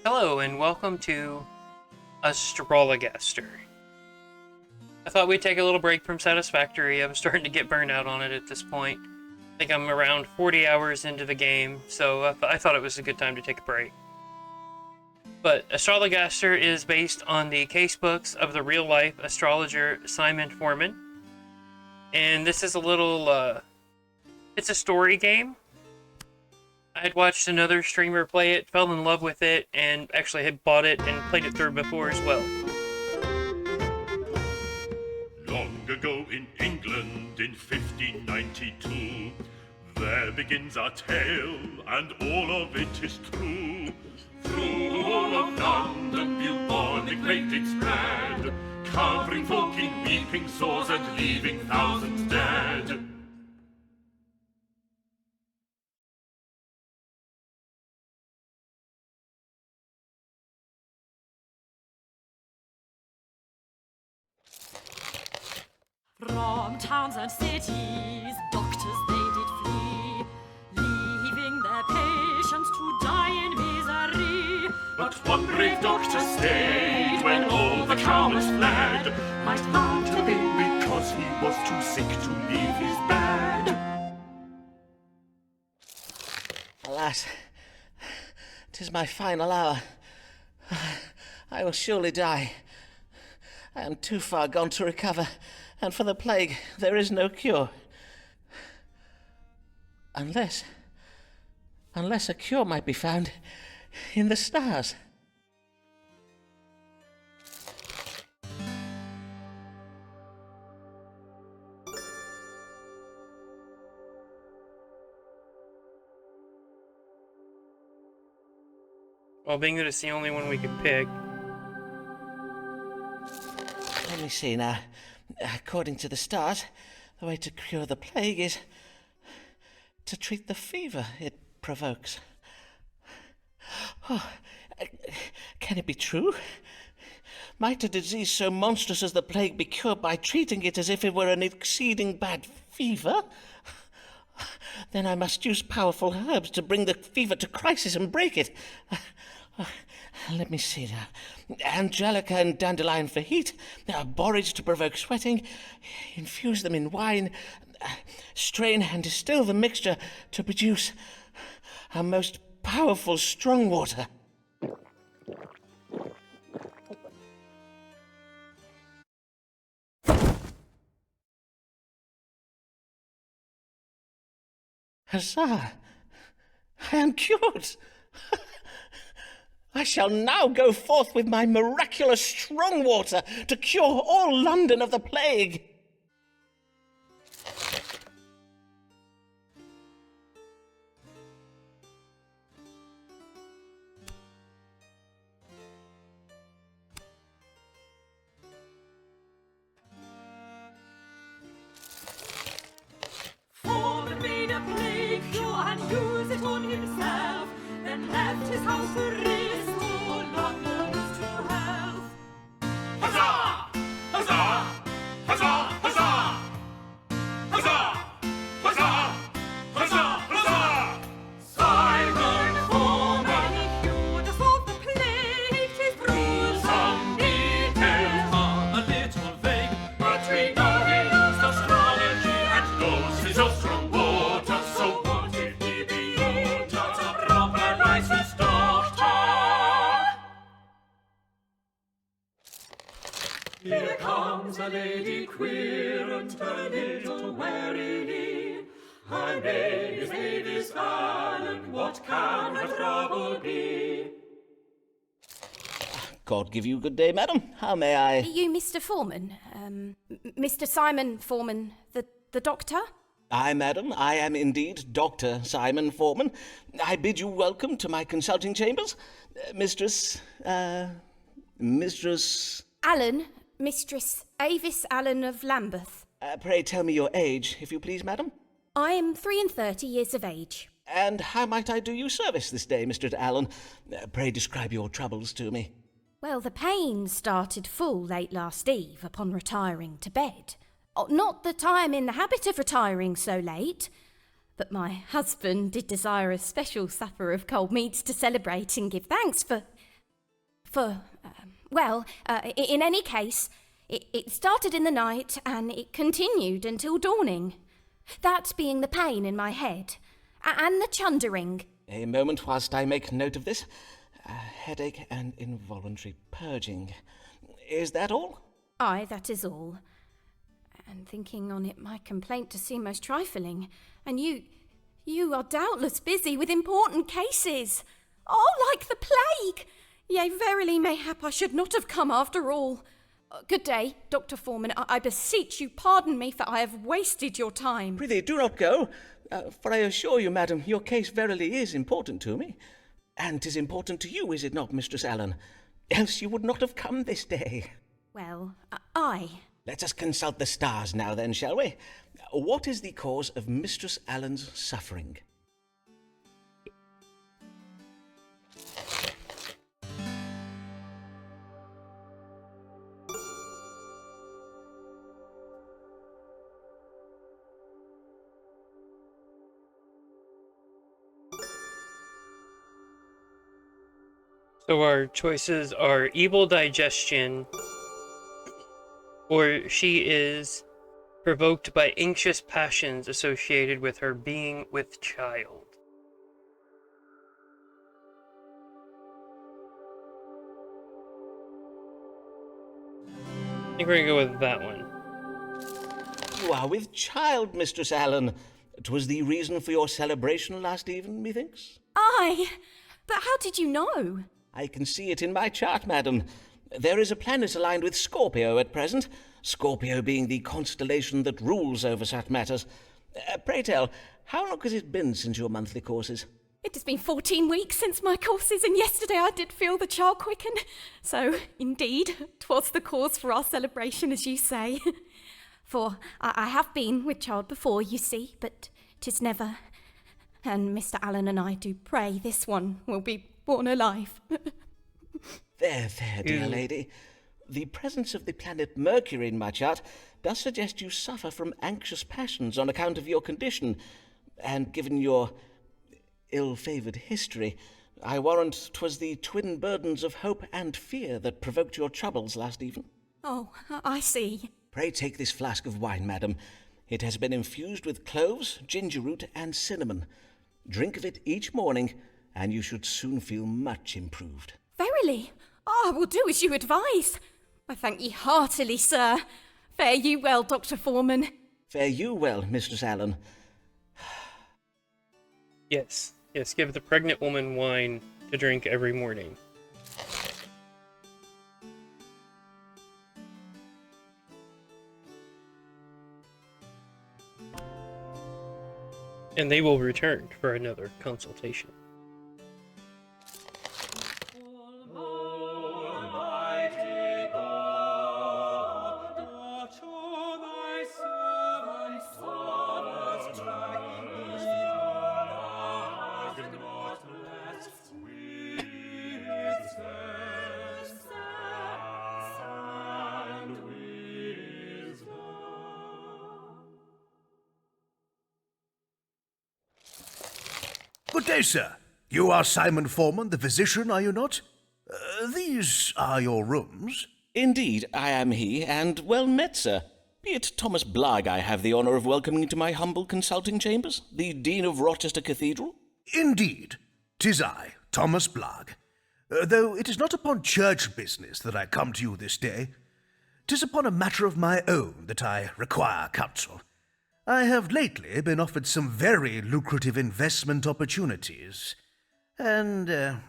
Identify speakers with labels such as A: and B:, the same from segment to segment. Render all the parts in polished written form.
A: Hello and welcome to Astrologaster. I thought we'd take a little break from Satisfactory. I was starting to get burned out on it at this point. I think I'm around 40 hours into the game, so I thought it was a good time to take a break. But Astrologaster is based on the casebooks of the real-life astrologer Simon Foreman. And this is a little, it's a story game. I had watched another streamer play it, fell in love with it, and actually had bought it and played it through before as well.
B: Long ago in England in 1592, there begins our tale, and all of it is true. Through all of London bubonic plague did spread, covering folk in weeping sores and leaving thousands dead.
C: From towns and cities, doctors they did flee, leaving their patients to die in misery.
B: But one brave doctor stayed when all the cowards fled, might have to be because he was too sick to leave his bed.
D: Alas, 'tis my final hour. I will surely die. I am too far gone to recover, and for the plague there is no cure. Unless a cure might be found in the stars.
A: Well, being that it's the only one we could pick.
D: Let me see now. According to the stars, the way to cure the plague is to treat the fever it provokes. Oh, can it be true? Might a disease so monstrous as the plague be cured by treating it as if it were an exceeding bad fever? Then I must use powerful herbs to bring the fever to crisis and break it. Let me see now. Angelica and dandelion for heat, borage to provoke sweating, infuse them in wine, strain and distill the mixture to produce a most powerful strong water. Huzzah! I am cured! I shall now go forth with my miraculous strong water to cure all London of the plague.
C: Foreman made a plague cure and used it on himself, then left his house to restore London's true health.
B: Huzzah! Huzzah! Huzzah! Huzzah! Huzzah! Huzzah! Huzzah! Huzzah!
C: Simon Foreman, he cured us of the plague, 'tis true.
B: Some details are a little vague, but we know he used astrology and knows his own strong water. So what if he be not a proper licensed doctor?
C: Here comes a lady queer and a little warily. Her name is Avis Allen, what can her trouble be?
D: God give you good day, madam. How may I?
E: Are you Mr. Foreman? Mr. Simon Foreman, the doctor?
D: Aye, madam, I am indeed Dr. Simon Foreman. I bid you welcome to my consulting chambers. Mistress...
E: Allen, Mistress Avis Allen of Lambeth.
D: Pray tell me your age, if you please, madam.
E: I am 33 years of age.
D: And how might I do you service this day, Mr. Allen? Pray describe your troubles to me.
E: Well, the pain started full late last eve upon retiring to bed. Oh, not that I am in the habit of retiring so late, but my husband did desire a special supper of cold meats to celebrate and give thanks for In any case, it started in the night and it continued until dawning. That being the pain in my head and the chundering.
D: A moment whilst I make note of this. Headache and involuntary purging. Is that all?
E: Aye, that is all. And thinking on it, my complaint does seem most trifling. And you are doubtless busy with important cases. Oh, like the plague! Yea, verily, mayhap I should not have come after all. Good day, Dr. Foreman. I beseech you pardon me, for I have wasted your time.
D: Prithee, do not go, for I assure you, madam, your case verily is important to me. And 'tis important to you, is it not, Mistress Allen? Else you would not have come this day.
E: Well, aye.
D: Let us consult the stars now then, shall we? What is the cause of Mistress Allen's suffering?
A: So our choices are evil digestion, or she is provoked by anxious passions associated with her being with child. I think we're gonna go with that one.
D: You are with child, Mistress Allen. 'Twas the reason for your celebration last even, methinks.
E: Aye, but how did you know?
D: I can see it in my chart, madam. There is a planet aligned with Scorpio at present, Scorpio being the constellation that rules over such matters. Pray tell, how long has it been since your monthly courses?
E: It has been 14 weeks since my courses, and yesterday I did feel the child quicken. So, indeed, 'twas the cause for our celebration, as you say. For I have been with child before, you see, but 'tis never. And Mr. Allen and I do pray this one will be born alive.
D: There, dear lady. The presence of the planet Mercury in my chart does suggest you suffer from anxious passions on account of your condition, and given your ill-favoured history, I warrant 'twas the twin burdens of hope and fear that provoked your troubles last even.
E: Oh, I see.
D: Pray take this flask of wine, madam. It has been infused with cloves, ginger root, and cinnamon. Drink of it each morning, and you should soon feel much improved.
E: Verily, I will do as you advise. I thank ye heartily, sir. Fare you well, Dr. Foreman.
D: Fare you well, Mistress Allen.
A: Yes, give the pregnant woman wine to drink every morning. And they will return for another consultation.
F: Good day, sir. You are Simon Foreman, the physician, are you not? These are your rooms.
D: Indeed, I am he, and well met, sir. Be it Thomas Blagg I have the honour of welcoming to my humble consulting chambers, the Dean of Rochester Cathedral?
F: Indeed, 'tis I, Thomas Blagg. Though it is not upon church business that I come to you this day. 'Tis upon a matter of my own that I require counsel. I have lately been offered some very lucrative investment opportunities, and,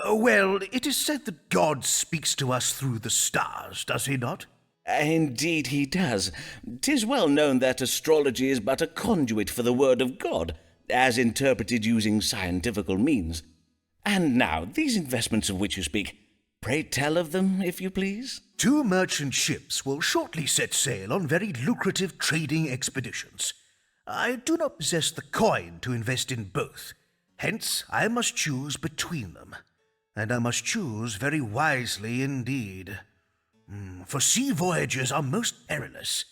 F: well, it is said that God speaks to us through the stars, does he not?
D: Indeed he does. 'Tis well known that astrology is but a conduit for the word of God, as interpreted using scientifical means. And now, these investments of which you speak, pray tell of them, if you please.
F: 2 merchant ships will shortly set sail on very lucrative trading expeditions. I do not possess the coin to invest in both. Hence, I must choose between them. And I must choose very wisely indeed. For sea voyages are most perilous,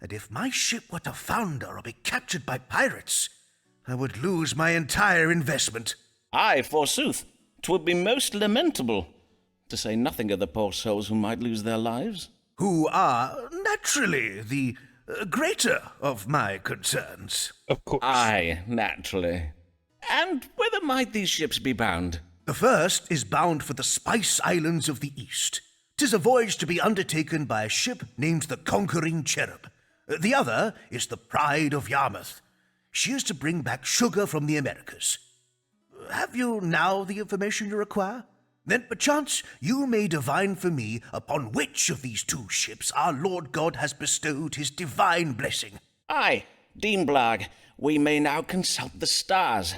F: and if my ship were to founder or be captured by pirates, I would lose my entire investment.
D: Aye, forsooth, 'twould be most lamentable. to say nothing of the poor souls who might lose their lives.
F: Who are, naturally, the greater of my concerns.
A: Of course.
D: Aye, naturally. And whither might these ships be bound?
F: The first is bound for the Spice Islands of the East. 'Tis a voyage to be undertaken by a ship named the Conquering Cherub. The other is the Pride of Yarmouth. She is to bring back sugar from the Americas. Have you now the information you require? Then perchance you may divine for me upon which of these two ships our Lord God has bestowed his divine blessing.
D: Aye, Dean Blagg, we may now consult the stars.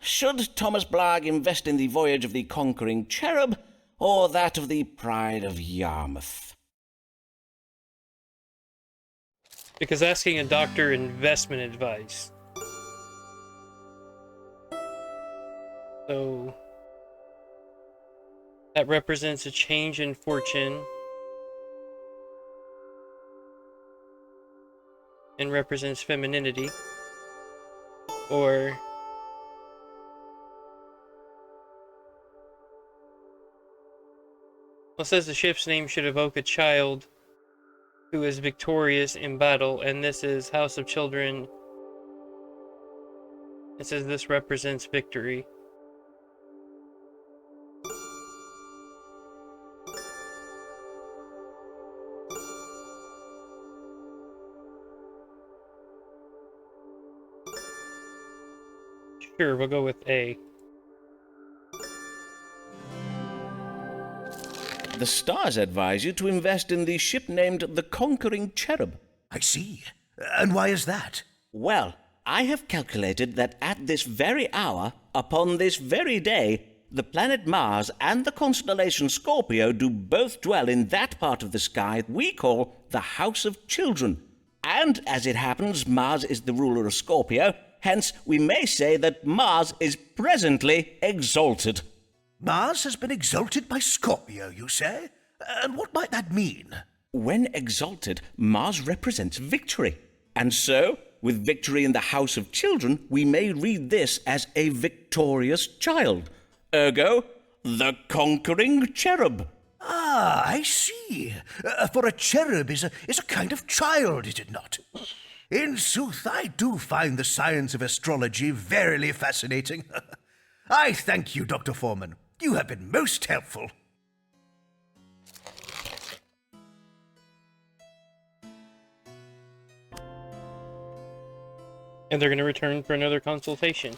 D: Should Thomas Blagg invest in the voyage of the Conquering Cherub, or that of the Pride of Yarmouth?
A: Because asking a doctor investment advice. So that represents a change in fortune and represents femininity. Or well, it says the ship's name should evoke a child who is victorious in battle, and this is House of Children. It says this represents victory. Sure, we'll go with A.
D: The stars advise you to invest in the ship named the Conquering Cherub.
F: I see. And why is that?
D: Well, I have calculated that at this very hour, upon this very day, the planet Mars and the constellation Scorpio do both dwell in that part of the sky we call the House of Children. And, as it happens, Mars is the ruler of Scorpio, hence we may say that Mars is presently exalted.
F: Mars has been exalted by Scorpio, you say? And what might that mean?
D: When exalted, Mars represents victory. And so, with victory in the House of Children, we may read this as a victorious child. Ergo, the Conquering Cherub.
F: Ah, I see. For a cherub is a kind of child, is it not? In sooth, I do find the science of astrology verily fascinating. I thank you, Dr. Foreman. You have been most helpful.
A: And they're going to return for another consultation.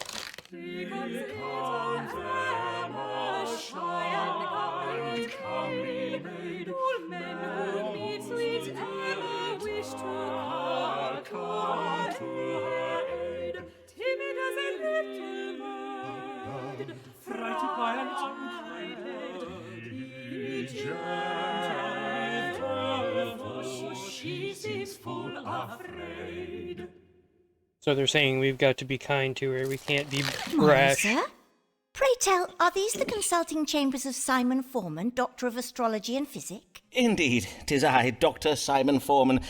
A: So they're saying we've got to be kind to her. We can't be brash.
G: Sir? Pray tell, are these the consulting chambers of Simon Foreman, Doctor of Astrology and Physic?
D: Indeed, 'tis I, Dr. Simon Foreman.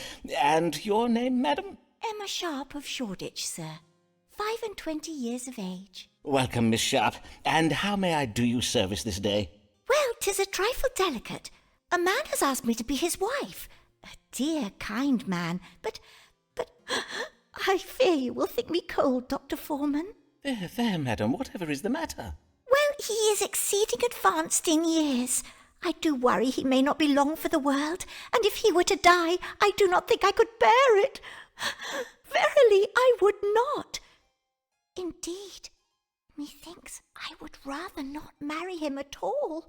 D: And your name, madam?
G: Emma Sharp of Shoreditch, sir. 25 years of age.
D: Welcome, Miss Sharp. And how may I do you service this day?
G: Well, 'tis a trifle delicate. A man has asked me to be his wife. A dear, kind man, but I fear you will think me cold, Dr. Foreman.
D: There, madam, whatever is the matter?
G: Well, he is exceeding advanced in years. I do worry he may not be long for the world, and if he were to die, I do not think I could bear it. Verily, I would not. Indeed, methinks I would rather not marry him at all.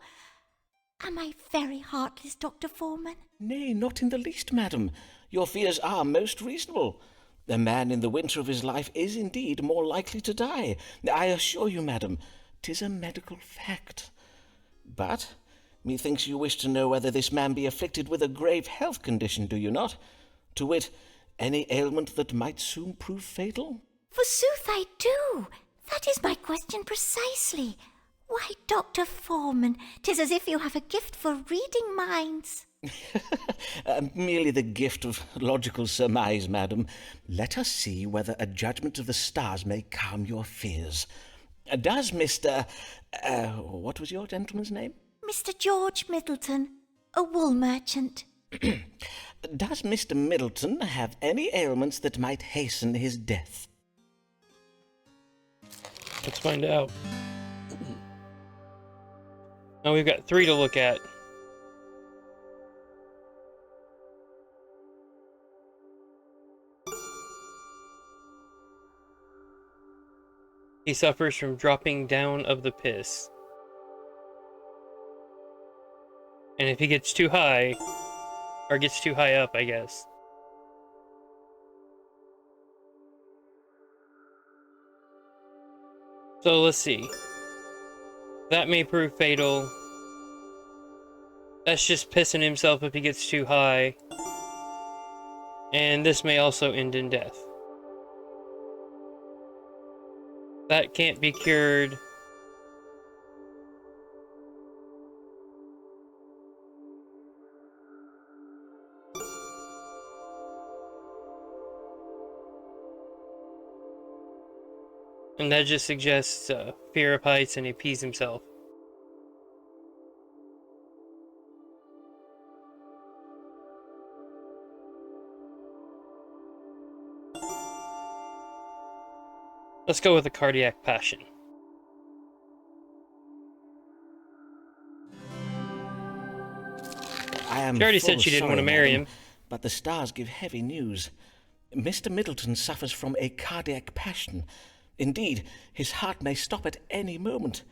G: Am I very heartless, Dr. Foreman?
D: Nay, not in the least, madam. Your fears are most reasonable. A man in the winter of his life is indeed more likely to die. I assure you, madam, 'tis a medical fact. But methinks you wish to know whether this man be afflicted with a grave health condition, do you not? To wit, any ailment that might soon prove fatal?
G: Forsooth I do. That is my question precisely. Why, Dr. Foreman, 'tis as if you have a gift for reading minds.
D: Merely the gift of logical surmise, madam. Let us see whether a judgment of the stars may calm your fears. Does Mr. What was your gentleman's name?
G: Mr. George Middleton, a wool merchant.
D: Does Mr. Middleton have any ailments that might hasten his death?
A: Let's find out. Now we've got 3 to look at. He suffers from dropping down of the piss. And if he gets too high, or gets too high up, I guess. So let's see. That may prove fatal. That's just pissing himself if he gets too high. And this may also end in death. That can't be cured. And that just suggests fear of heights, and he pees himself. Let's go with a cardiac passion.
D: I am
A: She already
D: full
A: said she didn't
D: sorry,
A: want to marry
D: madam,
A: him.
D: but the stars give heavy news. Mr. Middleton suffers from a cardiac passion. Indeed, his heart may stop at any moment.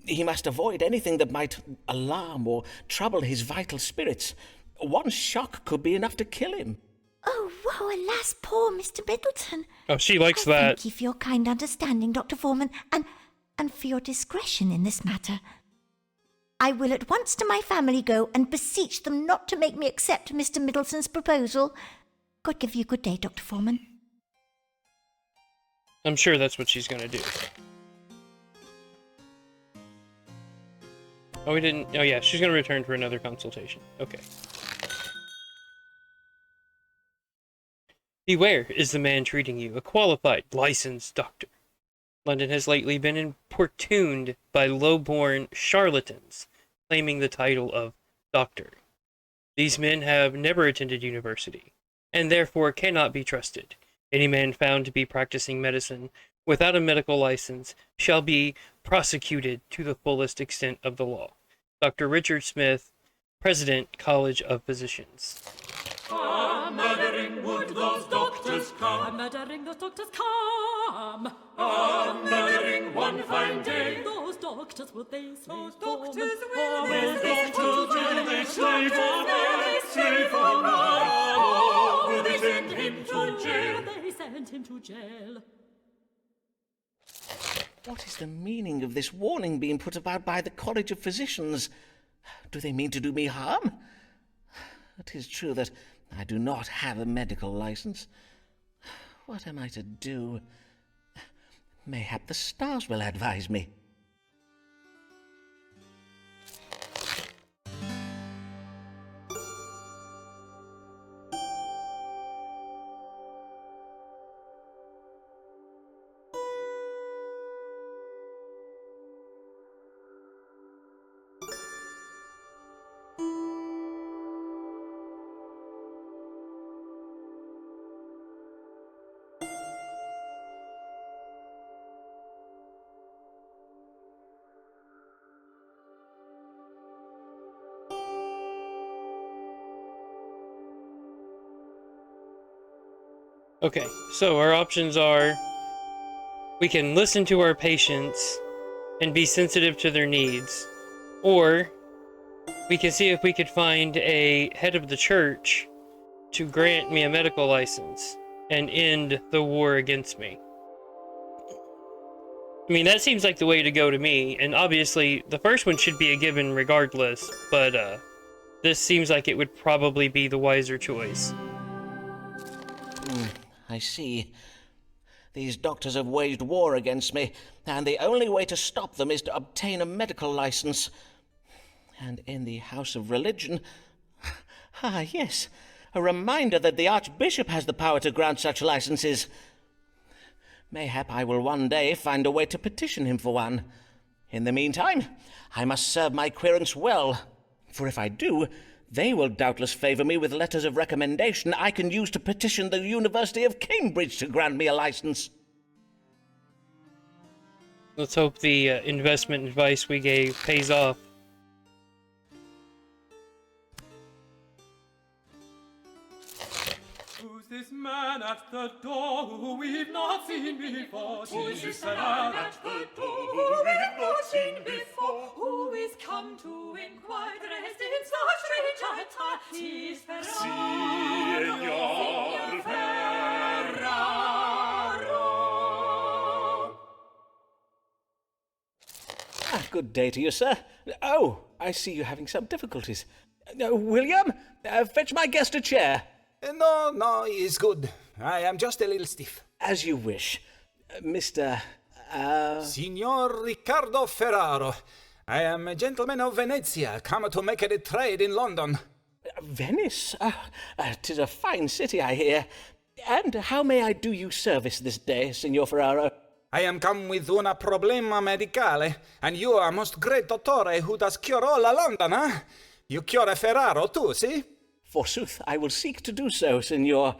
D: He must avoid anything that might alarm or trouble his vital spirits. One shock could be enough to kill him.
G: Oh, woe, alas, poor Mr. Middleton.
A: Oh, she likes
G: I
A: that.
G: thank you for your kind understanding, Dr. Foreman, and for your discretion in this matter. I will at once to my family go and beseech them not to make me accept Mr. Middleton's proposal. God give you good day, Dr. Foreman.
A: I'm sure that's what she's gonna do. Oh, we didn't... Oh, yeah, she's gonna return for another consultation. Okay. Beware, is the man treating you, a qualified, licensed doctor. London has lately been importuned by low-born charlatans, claiming the title of doctor. These men have never attended university, and therefore cannot be trusted. Any man found to be practicing medicine without a medical license shall be prosecuted to the fullest extent of the law. Dr. Richard Smith, President, College of Physicians.
C: Murdering would those doctors come.
H: Murdering those doctors come.
C: Murdering one fine day.
H: Those doctors will they slave
C: Those
H: for
C: doctors
H: me?
C: will
H: Oh,
C: they
H: will they
C: slave for me? Slave for me. Oh, will they send him to jail?
H: They send him to jail.
D: What is the meaning of this warning being put about by the College of Physicians? Do they mean to do me harm? It is true that I do not have a medical license. What am I to do? Mayhap the stars will advise me.
A: Okay, so our options are we can listen to our patients and be sensitive to their needs, or we can see if we could find a head of the church to grant me a medical license and end the war against me. I mean, that seems like the way to go to me, and obviously the first one should be a given regardless, but this seems like it would probably be the wiser choice.
D: I see. These doctors have waged war against me, and the only way to stop them is to obtain a medical license. And in the House of Religion... Ah, yes, a reminder that the Archbishop has the power to grant such licenses. Mayhap I will one day find a way to petition him for one. In the meantime, I must serve my querents well, for if I do, they will doubtless favour me with letters of recommendation I can use to petition the University of Cambridge to grant me a license.
A: Let's hope the investment advice we gave pays off.
H: Who's this man at the door who we've not seen before?
C: Who's this man at the door who we've not seen before?
H: Who is come to inquire dressed in such strange attire? Tis
B: Signor
H: Ferraro.
D: Good day to you, sir. Oh, I see you're having some difficulties. William, fetch my guest a chair.
I: No, it's good. I am just a little stiff.
D: As you wish. Mr.
I: Signor Riccardo Ferraro. I am a gentleman of Venezia, come to make a trade in London.
D: Venice? 'Tis a fine city, I hear. And how may I do you service this day, Signor Ferraro?
I: I am come with una problema medicale, and you are most great dottore who does cure all London, huh? You cure Ferraro too, see?
D: Forsooth, I will seek to do so, Signor.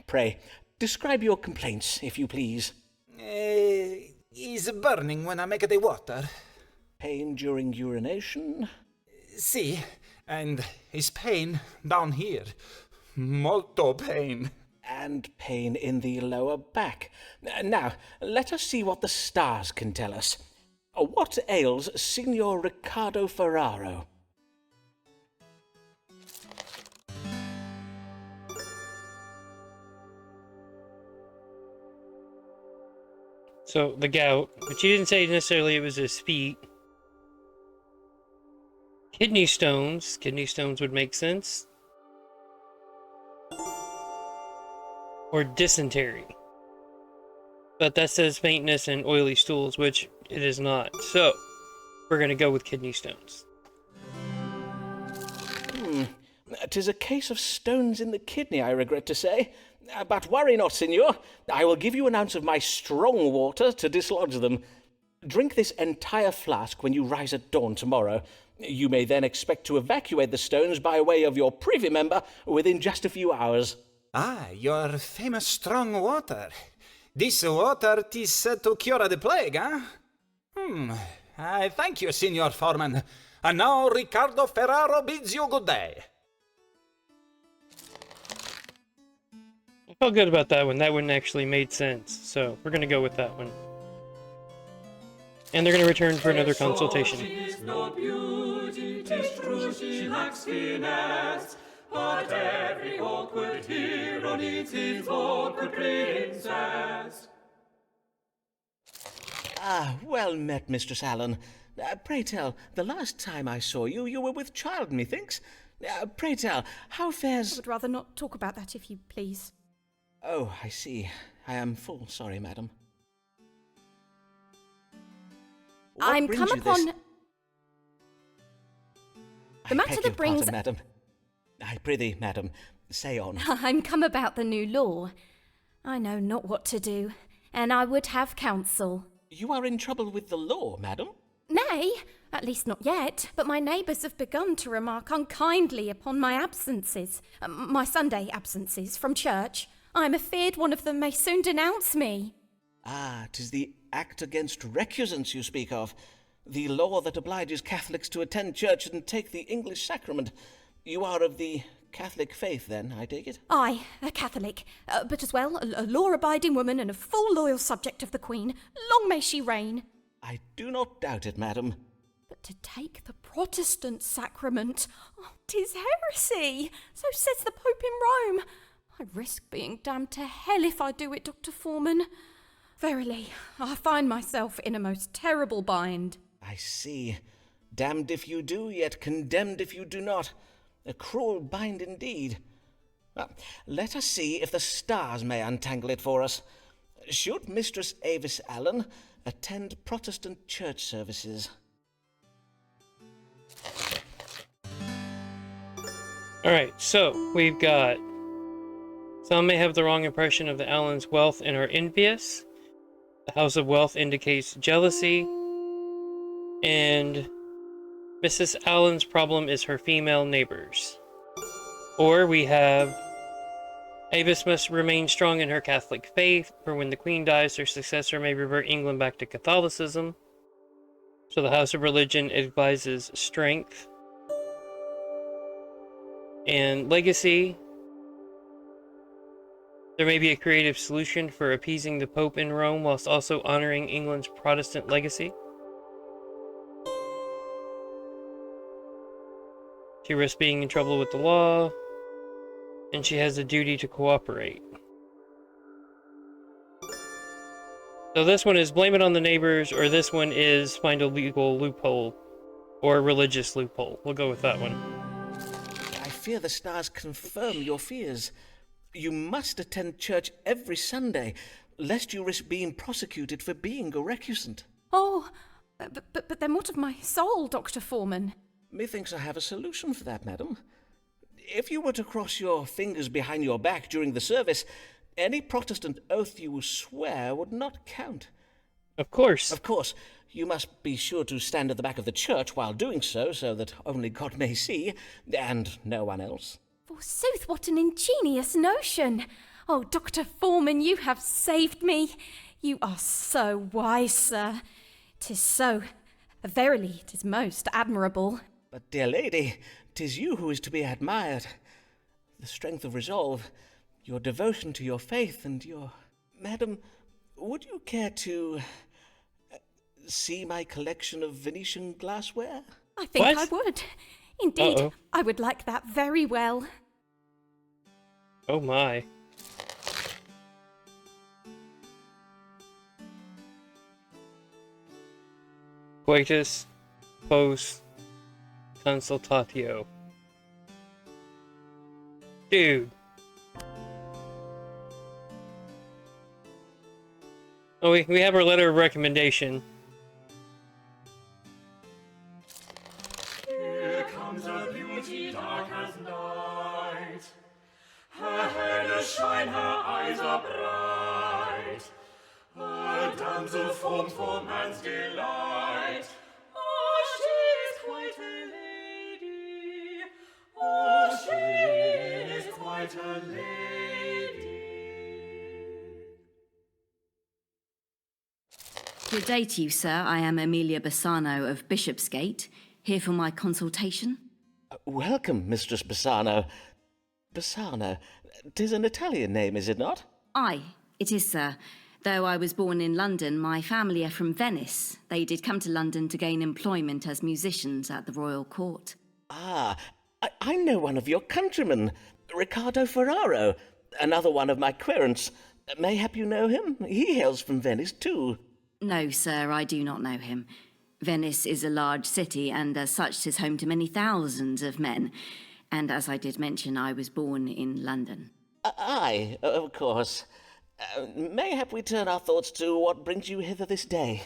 D: Pray, describe your complaints, if you please.
I: Is burning when I make the water.
D: Pain during urination?
I: See, and is pain down here. Molto pain.
D: And pain in the lower back. Now, let us see what the stars can tell us. What ails Signor Riccardo Ferraro?
A: So, the gout, but you didn't say necessarily it was his feet. Kidney stones. Kidney stones would make sense. Or dysentery. But that says faintness and oily stools, which it is not. So, we're going to go with kidney stones.
D: 'Tis a case of stones in the kidney, I regret to say. But worry not, Signor. I will give you an ounce of my strong water to dislodge them. Drink this entire flask when you rise at dawn tomorrow. You may then expect to evacuate the stones by way of your privy member within just a few hours.
I: Ah, your famous strong water. This water 'tis said to cure the plague, huh? I thank you, Signor Foreman. And now Riccardo Ferraro bids you good day.
A: I felt good about that one. That one actually made sense. So, we're going to go with that one. And they're going to return for another consultation.
C: She is no beauty, 'tis true she lacks finesse, but every awkward hero needs his awkward princess.
D: Ah, well met, Mistress Allen. Pray tell, the last time I saw you, you were with child, methinks. Pray tell, how
E: I
D: fares...
E: would rather not talk about that, if you please.
D: Oh, I see. I am full sorry, madam. What
E: I'm
D: brings
E: come
D: you
E: upon...
D: this-
E: The matter
D: beg
E: that
D: your
E: brings...
D: pardon, madam. I prithee, madam, say on.
E: I'm come about the new law. I know not what to do, and I would have counsel.
D: You are in trouble with the law, madam?
E: Nay, at least not yet, but my neighbours have begun to remark unkindly upon my absences, my Sunday absences from church. I am afeard one of them may soon denounce me.
D: Ah, 'tis the Act Against Recusants you speak of. The law that obliges Catholics to attend church and take the English sacrament. You are of the Catholic faith, then, I take it?
E: I, a Catholic, but as well a law-abiding woman and a full loyal subject of the Queen. Long may she reign.
D: I do not doubt it, madam.
E: But to take the Protestant sacrament, 'tis heresy. So says the Pope in Rome. I risk being damned to hell if I do it, Dr. Foreman. Verily, I find myself in a most terrible bind.
D: I see. Damned if you do, yet condemned if you do not. A cruel bind indeed. Well, let us see if the stars may untangle it for us. Should Mistress Avis Allen attend Protestant church services?
A: Alright, so we've got... Some may have the wrong impression of the Allen's wealth and are envious. The House of Wealth indicates jealousy. And Mrs. Allen's problem is her female neighbors. Or we have Avis must remain strong in her Catholic faith, for when the Queen dies, her successor may revert England back to Catholicism. So the House of Religion advises strength. And legacy. There may be a creative solution for appeasing the Pope in Rome whilst also honoring England's Protestant legacy. She risks being in trouble with the law, and she has a duty to cooperate. So this one is blame it on the neighbors, or this one is find a legal loophole, or a religious loophole. We'll go with that one.
D: I fear the stars confirm your fears. You must attend church every Sunday, lest you risk being prosecuted for being a recusant.
E: Oh, but then what of my soul, Dr. Foreman?
D: Methinks I have a solution for that, madam. If you were to cross your fingers behind your back during the service, any Protestant oath you swear would not count.
A: Of course.
D: Of course, you must be sure to stand at the back of the church while doing so that only God may see, and no one else.
E: Forsooth, what an ingenious notion! Oh, Dr. Foreman, you have saved me. You are so wise, sir. 'Tis so. Verily, 'tis most admirable.
D: But, dear lady, 'tis you who is to be admired. The strength of resolve, your devotion to your faith, and your... Madam, would you care to see my collection of Venetian glassware?
E: I think
A: What?
E: I would. Indeed,
A: Uh-oh.
E: I would like that very well.
A: Oh my. Coitus post consultatio. Dude. Oh, we have our letter of recommendation.
C: Here comes a beauty dark as night. Her hair does shine, her eyes are bright. A damsel formed for man's delight. Oh, she is quite a lady. Oh, she is quite a lady.
J: Good day to you, sir. I am Amelia Bassano of Bishopsgate, here for my consultation.
D: Welcome, Mistress Bassano. Bassano, 'tis an Italian name, is it not?
J: Aye, it is, sir. Though I was born in London, my family are from Venice. They did come to London to gain employment as musicians at the royal court.
D: Ah, I know one of your countrymen, Riccardo Ferraro, another one of my querents. Mayhap you know him? He hails from Venice, too.
J: No, sir, I do not know him. Venice is a large city, and as such 'tis home to many thousands of men. And as I did mention, I was born in London.
D: Aye, of course. Mayhap we turn our thoughts to what brings you hither this day.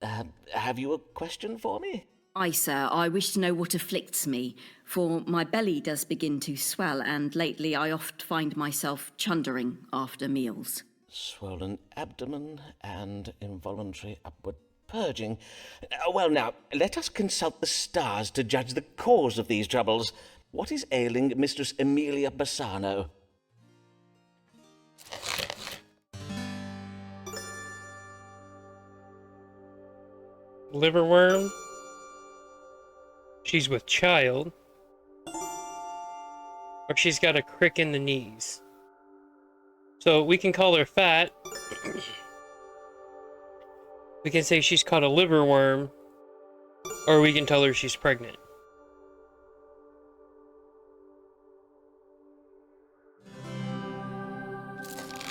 D: Have you a question for me?
J: Aye, sir, I wish to know what afflicts me, for my belly does begin to swell, and lately I oft find myself chundering after meals.
D: Swollen abdomen and involuntary upward purging. Well, now, let us consult the stars to judge the cause of these troubles. What is ailing Mistress Amelia Bassano?
A: Liverworm. She's with child. Or she's got a crick in the knees. So we can call her fat. We can say she's caught a liverworm. Or we can tell her she's pregnant.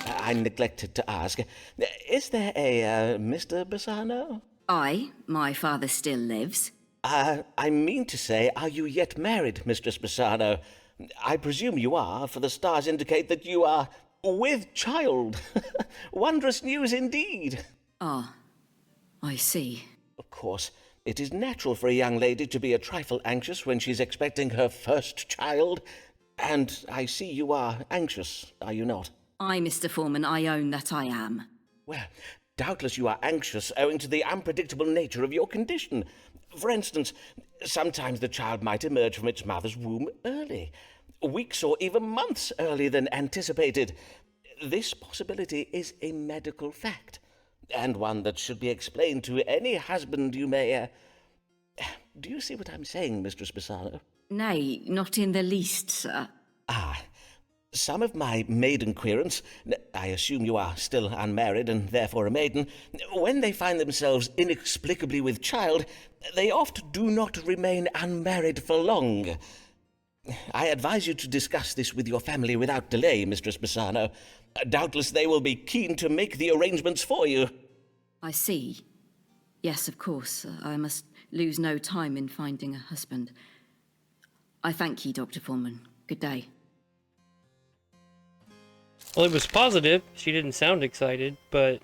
D: I neglected to ask. Is there a Mr. Bassano?
J: Aye, my father still lives.
D: I mean to say, are you yet married, Mistress Bassano? I presume you are, for the stars indicate that you are with child. Wondrous news indeed.
J: Ah, I see.
D: Of course, it is natural for a young lady to be a trifle anxious when she's expecting her first child. And I see you are anxious, are you not?
J: Aye, Mr. Foreman, I own that I am.
D: Well, Doubtless you are anxious owing to the unpredictable nature of your condition. For instance, sometimes the child might emerge from its mother's womb early, weeks or even months earlier than anticipated. This possibility is a medical fact, and one that should be explained to any husband you may... Do you see what I'm saying, Mistress Bassano?
J: Nay, not in the least, sir.
D: Some of my maiden querents, I assume you are still unmarried and therefore a maiden, when they find themselves inexplicably with child, they oft do not remain unmarried for long. I advise you to discuss this with your family without delay, Mistress Bassano. Doubtless they will be keen to make the arrangements for you.
J: I see. Yes, of course. I must lose no time in finding a husband. I thank ye, Dr. Foreman. Good day.
A: Well, it was positive. She didn't sound excited, but...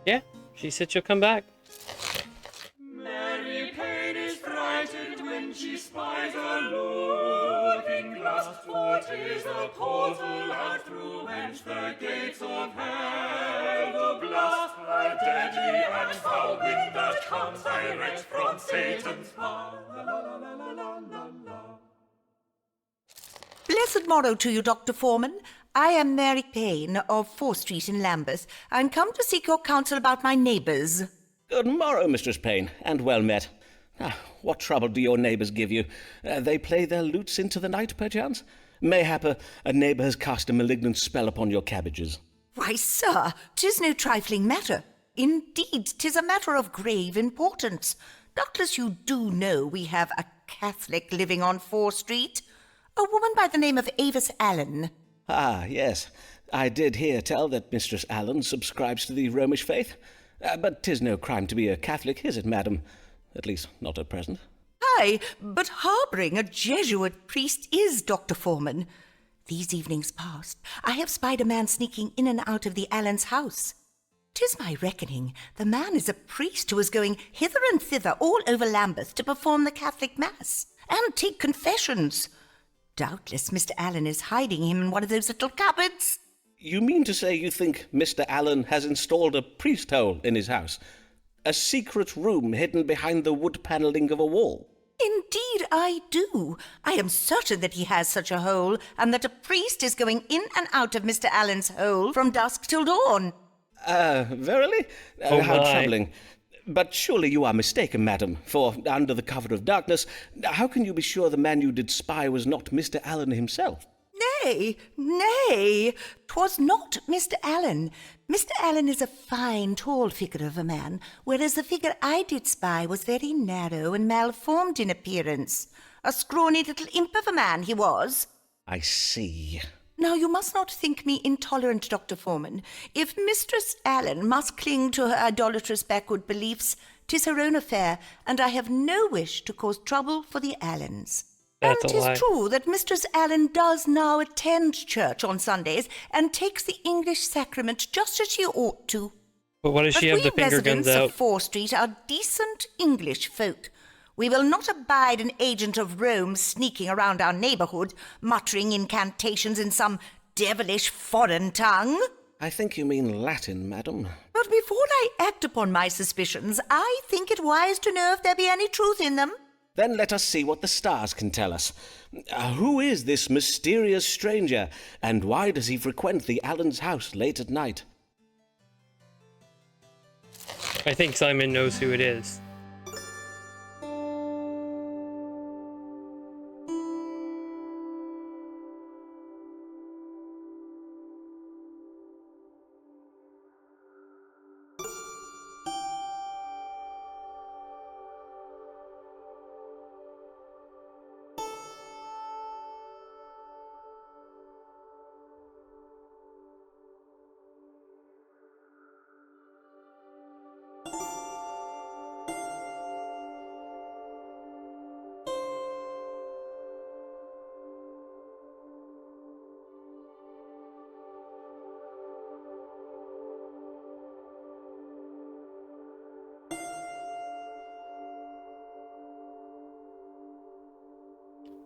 A: yeah, she said she'll come back.
C: Mary Payne is frightened when she spies a looking glass, for 'tis a portal out through whence the gates of hell do blast. A deadly and foul wind that comes direct from Satan's power. La, la, la, la, la, la, la.
K: Blessed morrow to you, Dr. Foreman. I am Mary Payne of 4th Street in Lambeth, and come to seek your counsel about my neighbours.
D: Good morrow, Mistress Payne, and well met. What trouble do your neighbours give you? They play their lutes into the night, perchance? Mayhap a neighbour has cast a malignant spell upon your cabbages.
K: Why, sir, 'tis no trifling matter. Indeed, 'tis a matter of grave importance. Doubtless you do know we have a Catholic living on 4th Street, a woman by the name of Avis Allen.
D: Ah, yes. I did hear tell that Mistress Allen subscribes to the Romish faith. But 'tis no crime to be a Catholic, is it, madam? At least, not at present.
K: Aye, but harbouring a Jesuit priest is, Dr. Foreman. These evenings past, I have spied a man sneaking in and out of the Allens' house. 'Tis my reckoning the man is a priest who is going hither and thither all over Lambeth to perform the Catholic Mass and take confessions. Doubtless Mr. Allen is hiding him in one of those little cupboards.
D: You mean to say you think Mr. Allen has installed a priest hole in his house? A secret room hidden behind the wood panelling of a wall?
K: Indeed I do. I am certain that he has such a hole, and that a priest is going in and out of Mr. Allen's hole from dusk till dawn.
D: Verily?
A: Oh
D: how
A: my.
D: troubling. But surely you are mistaken, madam, for under the cover of darkness, how can you be sure the man you did spy was not Mr. Allen himself?
K: Nay, nay, 'twas not Mr. Allen. Mr. Allen is a fine, tall figure of a man, whereas the figure I did spy was very narrow and malformed in appearance. A scrawny little imp of a man he was.
D: I see.
K: Now, you must not think me intolerant, Dr. Foreman. If Mistress Allen must cling to her idolatrous backward beliefs, 'tis her own affair, and I have no wish to cause trouble for the Allens.
A: That's
K: and
A: a lie.
K: 'tis true that Mistress Allen does now attend church on Sundays and takes the English sacrament just as she ought to.
A: But what does she have
K: we
A: the finger guns
K: residents
A: out?
K: of 4th Street are decent English folk. We will not abide an agent of Rome sneaking around our neighbourhood, muttering incantations in some devilish foreign tongue.
D: I think you mean Latin, madam.
K: But before I act upon my suspicions, I think it wise to know if there be any truth in them.
D: Then let us see what the stars can tell us. Who is this mysterious stranger, and why does he frequent the Allens' house late at night?
A: I think Simon knows who it is.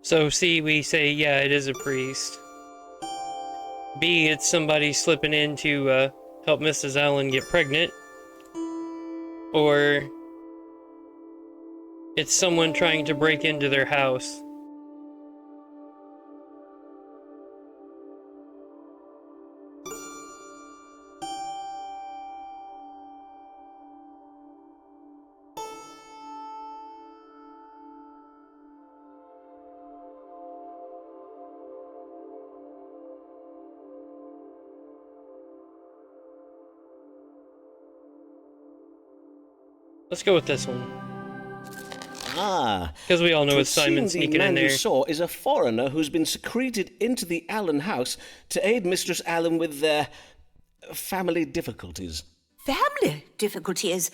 A: So, see, we say, yeah, it is a priest. B, it's somebody slipping in to help Mrs. Allen get pregnant. Or it's someone trying to break into their house. Let's go with this one.
D: Ah.
A: Because we all know it's
D: seem
A: Simon
D: the
A: sneaking
D: man
A: in there.
D: you saw is a foreigner who's been secreted into the Allen house to aid Mistress Allen with their family difficulties.
K: Family difficulties?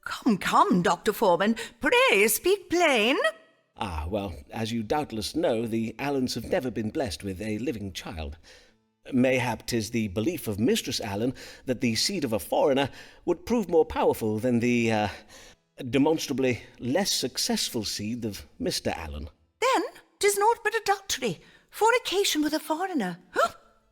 K: Come, Dr. Foreman. Pray speak plain.
D: Ah, well, as you doubtless know, the Allens have never been blessed with a living child. Mayhap 'tis the belief of Mistress Allen that the seed of a foreigner would prove more powerful than the, demonstrably less successful seed of Mr. Allen.
K: Then 'tis naught but adultery, fornication with a foreigner.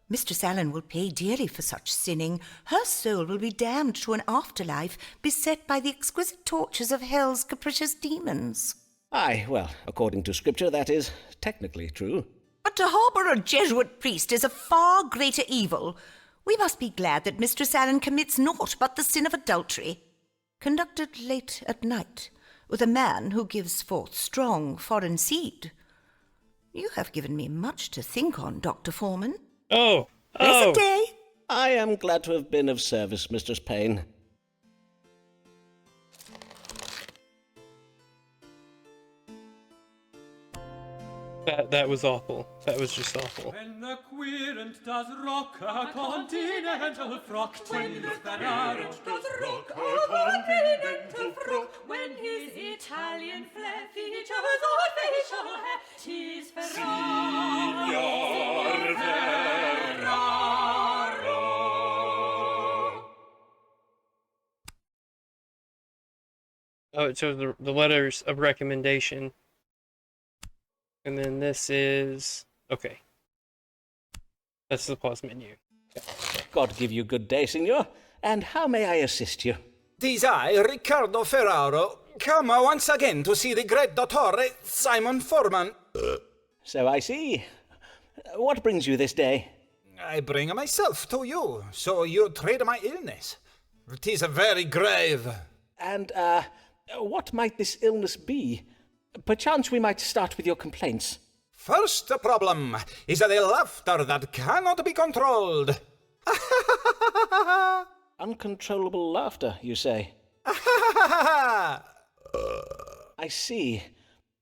K: Mistress Allen will pay dearly for such sinning. Her soul will be damned to an afterlife beset by the exquisite tortures of hell's capricious demons.
D: Aye, well, according to Scripture, that is technically true.
K: But to harbour a Jesuit priest is a far greater evil. We must be glad that Mistress Allen commits naught but the sin of adultery, conducted late at night, with a man who gives forth strong foreign seed. You have given me much to think on, Dr. Foreman.
A: Oh!
K: Blessed day!
D: I am glad to have been of service, Mistress Payne.
A: That was awful. That was just awful.
C: When the querent does rock a continental frock, when the Ferrarent does rock a continental frock,
H: When his Italian flair features on facial hair, 'tis Ferraro.
A: Oh, it shows the letters of recommendation. And then this is... okay. That's the pause menu.
D: God give you good day, Signor. And how may I assist you?
I: 'Tis I, Riccardo Ferraro, come once again to see the great Dottore Simon Foreman.
D: So I see. What brings you this day?
I: I bring myself to you, so you treat my illness. 'Tis very grave.
D: And, what might this illness be? Perchance we might start with your complaints.
I: First problem is the laughter that cannot be controlled.
D: Uncontrollable laughter, you say? I see.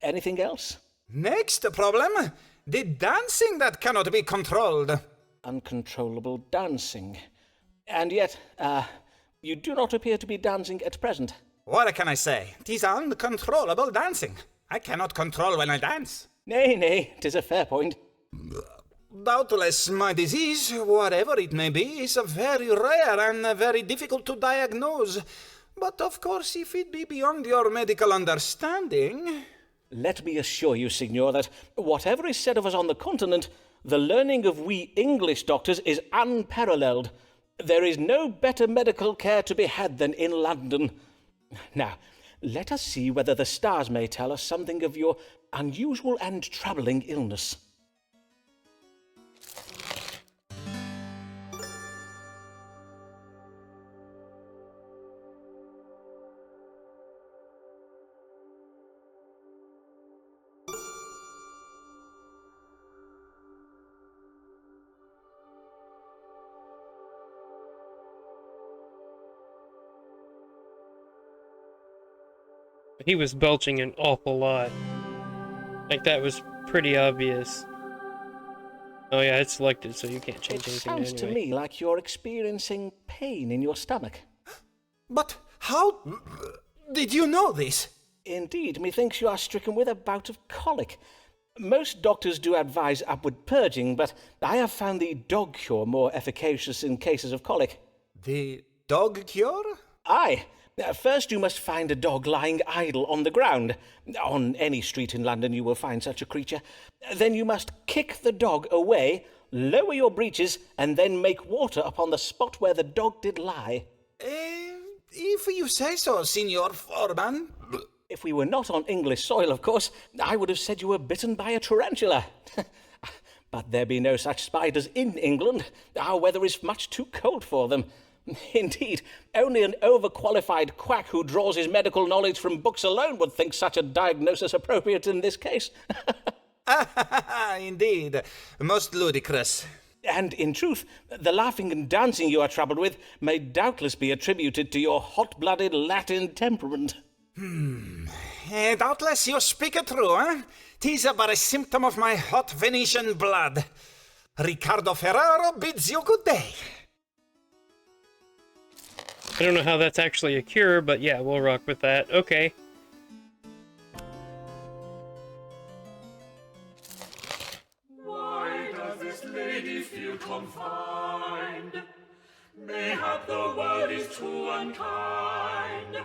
D: Anything else?
I: Next problem, the dancing that cannot be controlled.
D: Uncontrollable dancing. And yet, you do not appear to be dancing at present.
I: What can I say? 'Tis uncontrollable dancing. I cannot control when I dance.
D: Nay, 'tis a fair point.
I: Doubtless my disease, whatever it may be, is very rare and very difficult to diagnose. But of course, if it be beyond your medical understanding...
D: Let me assure you, Signor, that whatever is said of us on the continent, the learning of we English doctors is unparalleled. There is no better medical care to be had than in London. Now, let us see whether the stars may tell us something of your unusual and troubling illness.
A: He was belching an awful lot. Like, that was pretty obvious. Oh yeah, it's selected, so you can't change anything
D: Sounds to
A: anyway.
D: me like you're experiencing pain in your stomach.
I: But how did you know this?
D: Indeed, methinks you are stricken with a bout of colic. Most doctors do advise upward purging, but I have found the dog cure more efficacious in cases of colic.
I: The dog cure?
D: Aye. First you must find a dog lying idle on the ground. On any street in London you will find such a creature. Then you must kick the dog away, lower your breeches, and then make water upon the spot where the dog did lie.
I: If you say so, Signor Foreman.
D: If we were not on English soil, of course, I would have said you were bitten by a tarantula. But there be no such spiders in England. Our weather is much too cold for them. Indeed, only an overqualified quack who draws his medical knowledge from books alone would think such a diagnosis appropriate in this case.
I: Indeed, most ludicrous.
D: And in truth, the laughing and dancing you are troubled with may doubtless be attributed to your hot-blooded Latin temperament.
I: Doubtless you speak it true, eh? 'Tis but a symptom of my hot Venetian blood. Riccardo Ferraro bids you good day.
A: I don't know how that's actually a cure, but yeah, we'll rock with that. Okay.
C: Why does this lady feel confined? Mayhap the world is too unkind.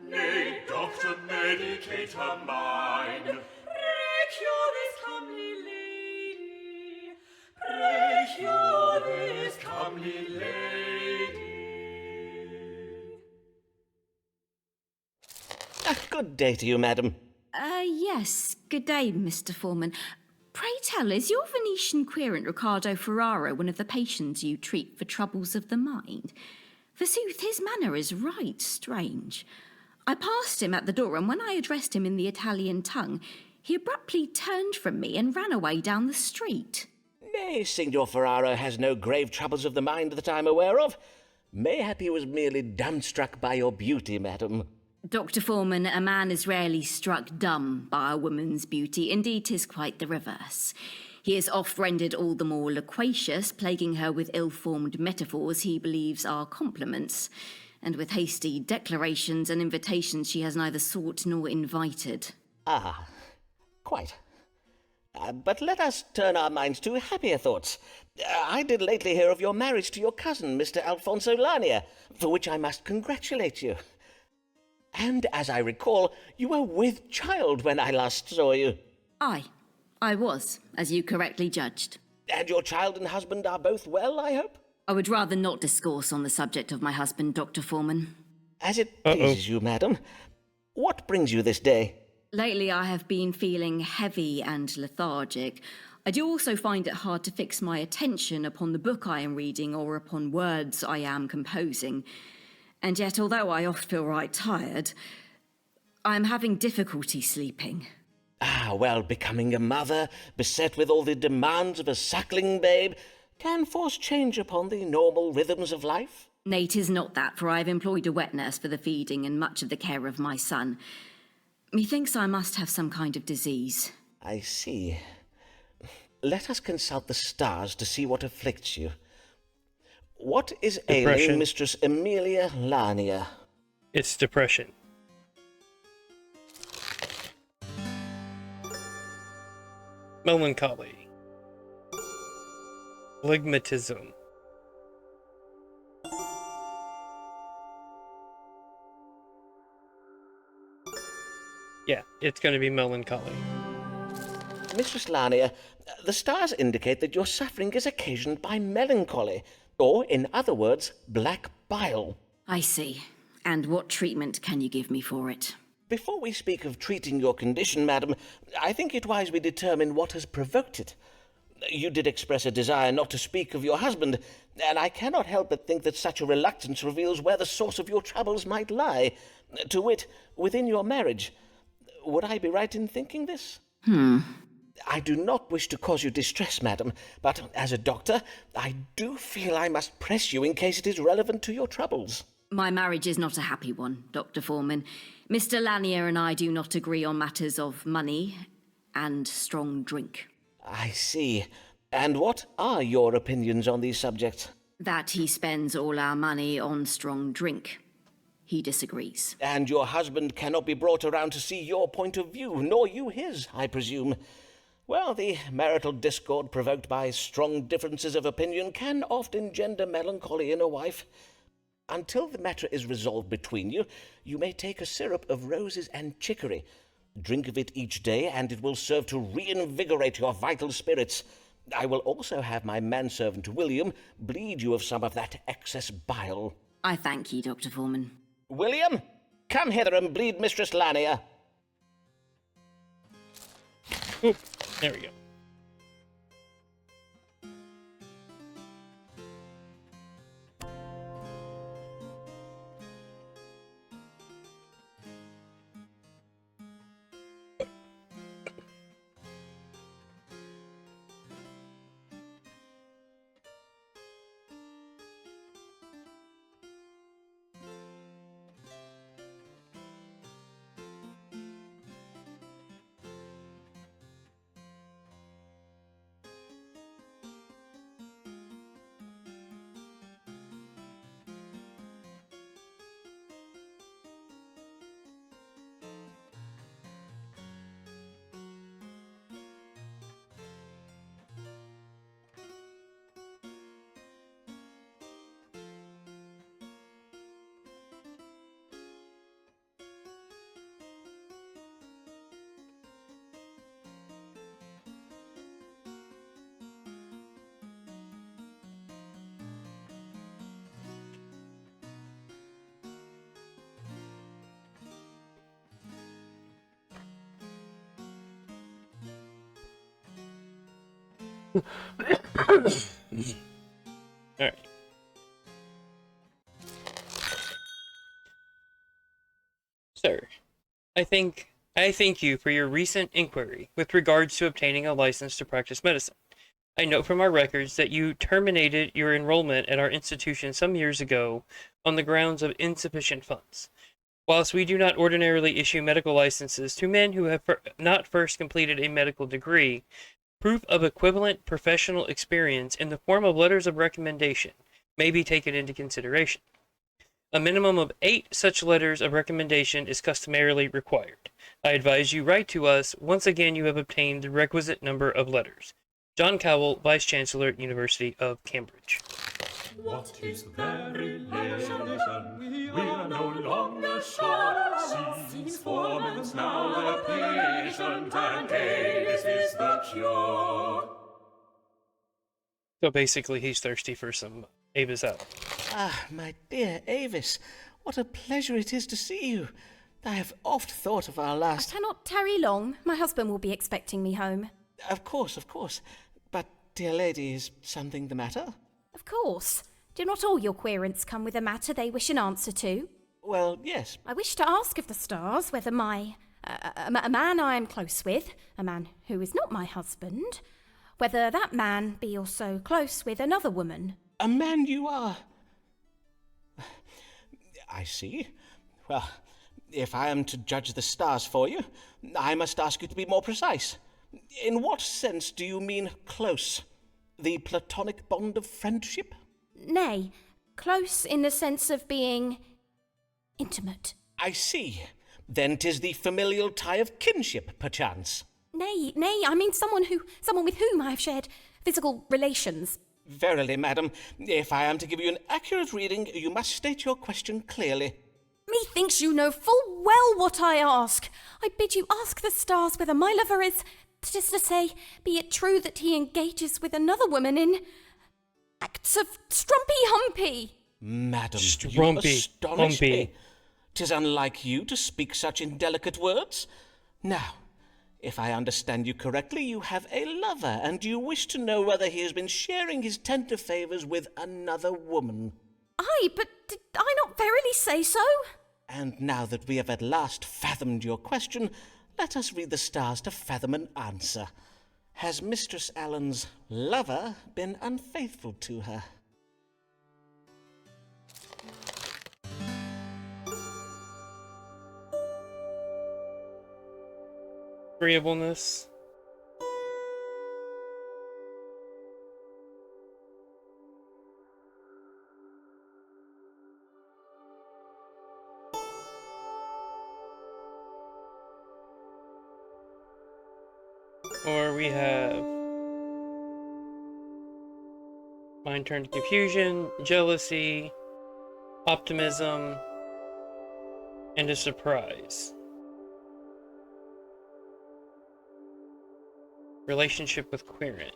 C: Nay, doctor, medicate her mind.
H: Pray cure this comely lady.
C: Pray cure this comely lady.
D: Good day to you, madam.
J: Yes. Good day, Mr. Foreman. Pray tell, is your Venetian querent Riccardo Ferraro one of the patients you treat for troubles of the mind? Forsooth, his manner is right strange. I passed him at the door, and when I addressed him in the Italian tongue, he abruptly turned from me and ran away down the street.
D: Nay, Signor Ferraro has no grave troubles of the mind that I'm aware of. Mayhap he was merely dumbstruck by your beauty, madam.
J: Dr. Foreman, a man is rarely struck dumb by a woman's beauty. Indeed, 'tis quite the reverse. He is oft rendered all the more loquacious, plaguing her with ill-formed metaphors he believes are compliments, and with hasty declarations and invitations she has neither sought nor invited.
D: Ah, quite. But let us turn our minds to happier thoughts. I did lately hear of your marriage to your cousin, Mr. Alfonso Lania, for which I must congratulate you. And as I recall, you were with child when I last saw you.
J: Aye, I was, as you correctly judged.
D: And your child and husband are both well, I hope?
J: I would rather not discourse on the subject of my husband, Dr. Foreman.
D: As it pleases you, madam. What brings you this day?
J: Lately I have been feeling heavy and lethargic. I do also find it hard to fix my attention upon the book I am reading or upon words I am composing. And yet, although I oft feel right tired, I am having difficulty sleeping.
D: Ah, well, becoming a mother, beset with all the demands of a suckling babe, can force change upon the normal rhythms of life.
J: Nay, 'tis not that, for I have employed a wet nurse for the feeding and much of the care of my son. Methinks I must have some kind of disease.
D: I see. Let us consult the stars to see what afflicts you. What is ailing Mistress Emilia Lania?
A: It's depression. Melancholy. Phlegmatism. Yeah, it's going to be melancholy.
D: Mistress Lania, the stars indicate that your suffering is occasioned by melancholy, or, in other words, black bile.
J: I see. And what treatment can you give me for it?
D: Before we speak of treating your condition, madam, I think it wise we determine what has provoked it. You did express a desire not to speak of your husband, and I cannot help but think that such a reluctance reveals where the source of your troubles might lie, to wit, within your marriage. Would I be right in thinking this? I do not wish to cause you distress, madam, but as a doctor, I do feel I must press you in case it is relevant to your troubles.
J: My marriage is not a happy one, Dr. Foreman. Mr. Lanier and I do not agree on matters of money and strong drink.
D: I see. And what are your opinions on these subjects?
J: That he spends all our money on strong drink. He disagrees.
D: And your husband cannot be brought around to see your point of view, nor you his, I presume. Well, the marital discord provoked by strong differences of opinion can oft engender melancholy in a wife. Until the matter is resolved between you, you may take a syrup of roses and chicory. Drink of it each day, and it will serve to reinvigorate your vital spirits. I will also have my manservant William bleed you of some of that excess bile.
J: I thank you, Dr. Foreman.
D: William, come hither and bleed Mistress Lanier.
A: Oop, there we go. Alright. Sir, I thank you for your recent inquiry with regards to obtaining a license to practice medicine. I note from our records that you terminated your enrollment at our institution some years ago on the grounds of insufficient funds. Whilst we do not ordinarily issue medical licenses to men who have not first completed a medical degree, proof of equivalent professional experience in the form of letters of recommendation may be taken into consideration. A minimum of 8 such letters of recommendation is customarily required. I advise you write to us once again you have obtained the requisite number of letters. John Cowell, Vice Chancellor, University of Cambridge.
C: What is their relation? We are no longer sure. Seems Foreman's now a patient, and Avis is the cure.
A: So basically, he's thirsty for some Avis out.
D: Ah, my dear Avis, what a pleasure it is to see you. I have oft thought of our last...
E: I cannot tarry long. My husband will be expecting me home.
D: Of course. But, dear lady, is something the matter?
E: Of course. Do not all your querents come with a matter they wish an answer to?
D: Well, yes.
E: I wish to ask of the stars whether a man I am close with, a man who is not my husband, whether that man be also close with another woman.
D: A man you are... I see. Well, if I am to judge the stars for you, I must ask you to be more precise. In what sense do you mean close? The platonic bond of friendship?
E: Nay, close in the sense of being intimate.
D: I see. Then 'tis the familial tie of kinship, perchance.
E: Nay, I mean someone with whom I have shared physical relations.
D: Verily, madam, if I am to give you an accurate reading, you must state your question clearly.
E: Methinks you know full well what I ask. I bid you ask the stars whether my lover is, that is to say, be it true that he engages with another woman in acts of strumpy-humpy.
D: Madam,
A: Strumpy,
D: you astonish
A: humpy.
D: me. 'Tis unlike you to speak such indelicate words. Now, if I understand you correctly, you have a lover, and you wish to know whether he has been sharing his tender favours with another woman.
E: Aye, but did I not verily say so?
D: And now that we have at last fathomed your question, let us read the stars to fathom an answer. Has Mistress Allen's lover been unfaithful to her?
A: Agreeableness. Or we have mind turned to confusion, jealousy, optimism, and a surprise. Relationship with Querent.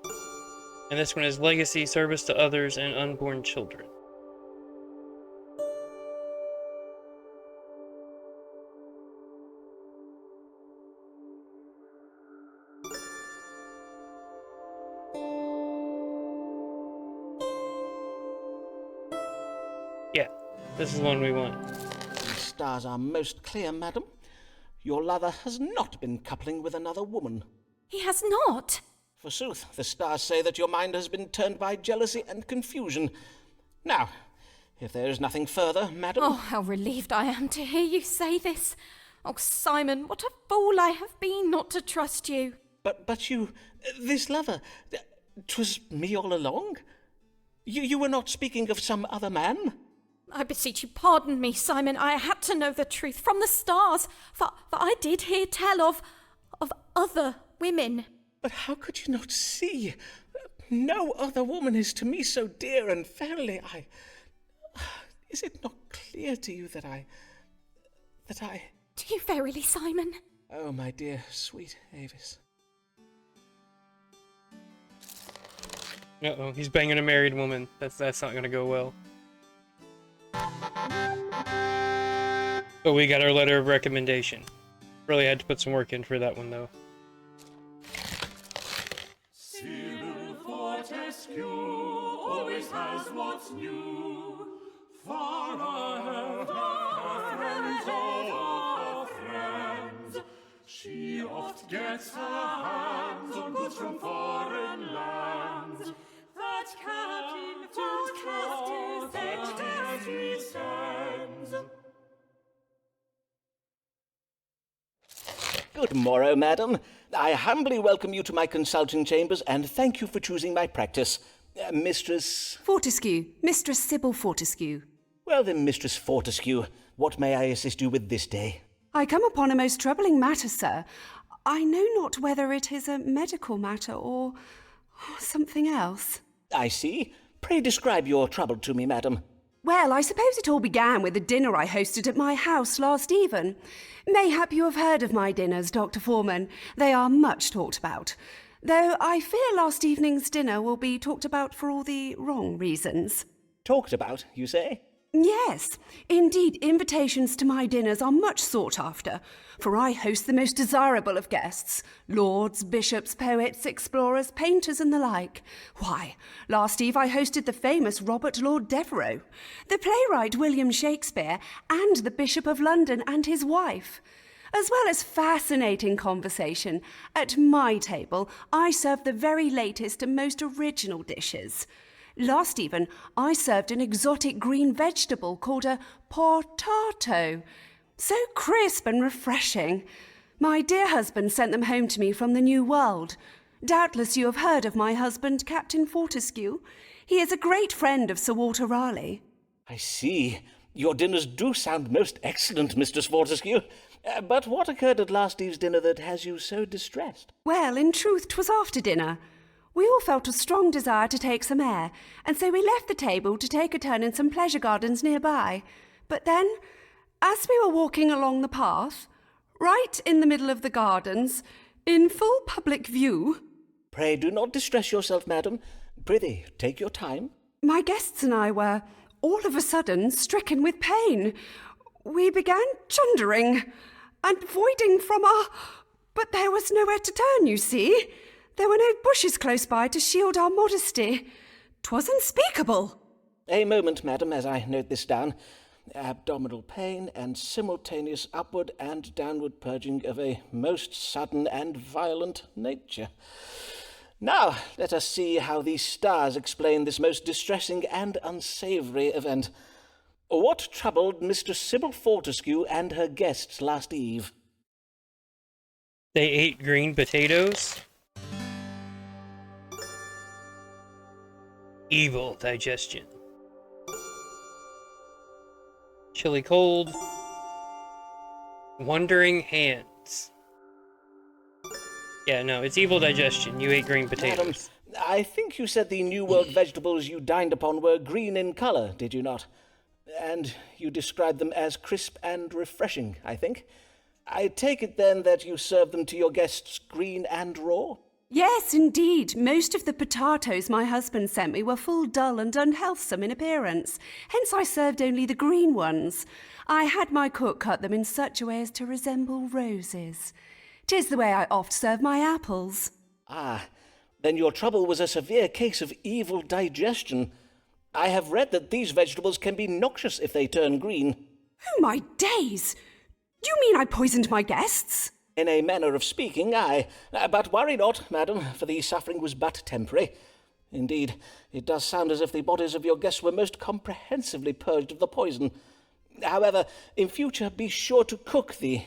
A: And this one is legacy, service to others, and unborn children. Yeah, this is the one we want.
D: The stars are most clear, madam. Your lover has not been coupling with another woman.
E: He has not.
D: Forsooth, the stars say that your mind has been turned by jealousy and confusion. Now, if there is nothing further, madam...
E: Oh, how relieved I am to hear you say this. Oh, Simon, what a fool I have been not to trust you.
D: But you... this lover... 'twas me all along? You were not speaking of some other man?
E: I beseech you, pardon me, Simon. I had to know the truth from the stars, for I did hear tell of other women.
D: But how could you not see? No other woman is to me so dear and verily Is it not clear to you that I...
E: Do you verily, Simon?
D: Oh, my dear, sweet Avis.
A: Uh-oh, he's banging a married woman. That's not gonna go well. But we got our letter of recommendation. Really had to put some work in for that one, though.
C: Cyril Fortescue always has what's new. Far ahead of friends of her friends. She oft gets her hands on goods from foreign lands.
H: That Captain Fortescue
C: sends.
D: Good morrow, madam. I humbly welcome you to my consulting chambers, and thank you for choosing my practice. Mistress...
L: Fortescue. Mistress Sybil Fortescue.
D: Well then, Mistress Fortescue, what may I assist you with this day?
L: I come upon a most troubling matter, sir. I know not whether it is a medical matter or something else.
D: I see. Pray describe your trouble to me, madam.
L: Well, I suppose it all began with a dinner I hosted at my house last even. Mayhap you have heard of my dinners, Dr. Foreman. They are much talked about. Though I fear last evening's dinner will be talked about for all the wrong reasons.
D: Talked about, you say?
L: Yes, indeed, invitations to my dinners are much sought after, for I host the most desirable of guests, lords, bishops, poets, explorers, painters, and the like. Why, last eve I hosted the famous Robert Lord Devereux, the playwright William Shakespeare, and the Bishop of London and his wife. As well as fascinating conversation, at my table I serve the very latest and most original dishes. Last even, I served an exotic green vegetable called a potato. So crisp and refreshing. My dear husband sent them home to me from the New World. Doubtless you have heard of my husband, Captain Fortescue. He is a great friend of Sir Walter Raleigh.
D: I see. Your dinners do sound most excellent, Mistress Fortescue. But what occurred at last eve's dinner that has you so distressed?
L: Well, in truth, 'twas after dinner. We all felt a strong desire to take some air, and so we left the table to take a turn in some pleasure gardens nearby. But then, as we were walking along the path, right in the middle of the gardens, in full public view...
D: Pray do not distress yourself, madam. Prithee, take your time.
L: My guests and I were, all of a sudden, stricken with pain. We began chundering and voiding from our... But there was nowhere to turn, you see. There were no bushes close by to shield our modesty. 'Twas unspeakable.
D: A moment, madam, as I note this down. Abdominal pain and simultaneous upward and downward purging of a most sudden and violent nature. Now, let us see how these stars explain this most distressing and unsavoury event. What troubled Mistress Sybil Fortescue and her guests last eve?
A: They ate green potatoes. Evil digestion. Chilly cold. Wandering hands. Yeah, no, it's evil digestion. You ate green potatoes.
D: Madam, I think you said the New World vegetables you dined upon were green in colour, did you not? And you described them as crisp and refreshing, I think. I take it then that you served them to your guests green and raw?
L: Yes, indeed. Most of the potatoes my husband sent me were full dull and unhealthsome in appearance. Hence I served only the green ones. I had my cook cut them in such a way as to resemble roses. 'Tis the way I oft serve my apples.
D: Ah, then your trouble was a severe case of evil digestion. I have read that these vegetables can be noxious if they turn green.
L: Oh, my days! Do you mean I poisoned my guests?
D: In a manner of speaking, aye. But worry not, madam, for the suffering was but temporary. Indeed, it does sound as if the bodies of your guests were most comprehensively purged of the poison. However, in future be sure to cook the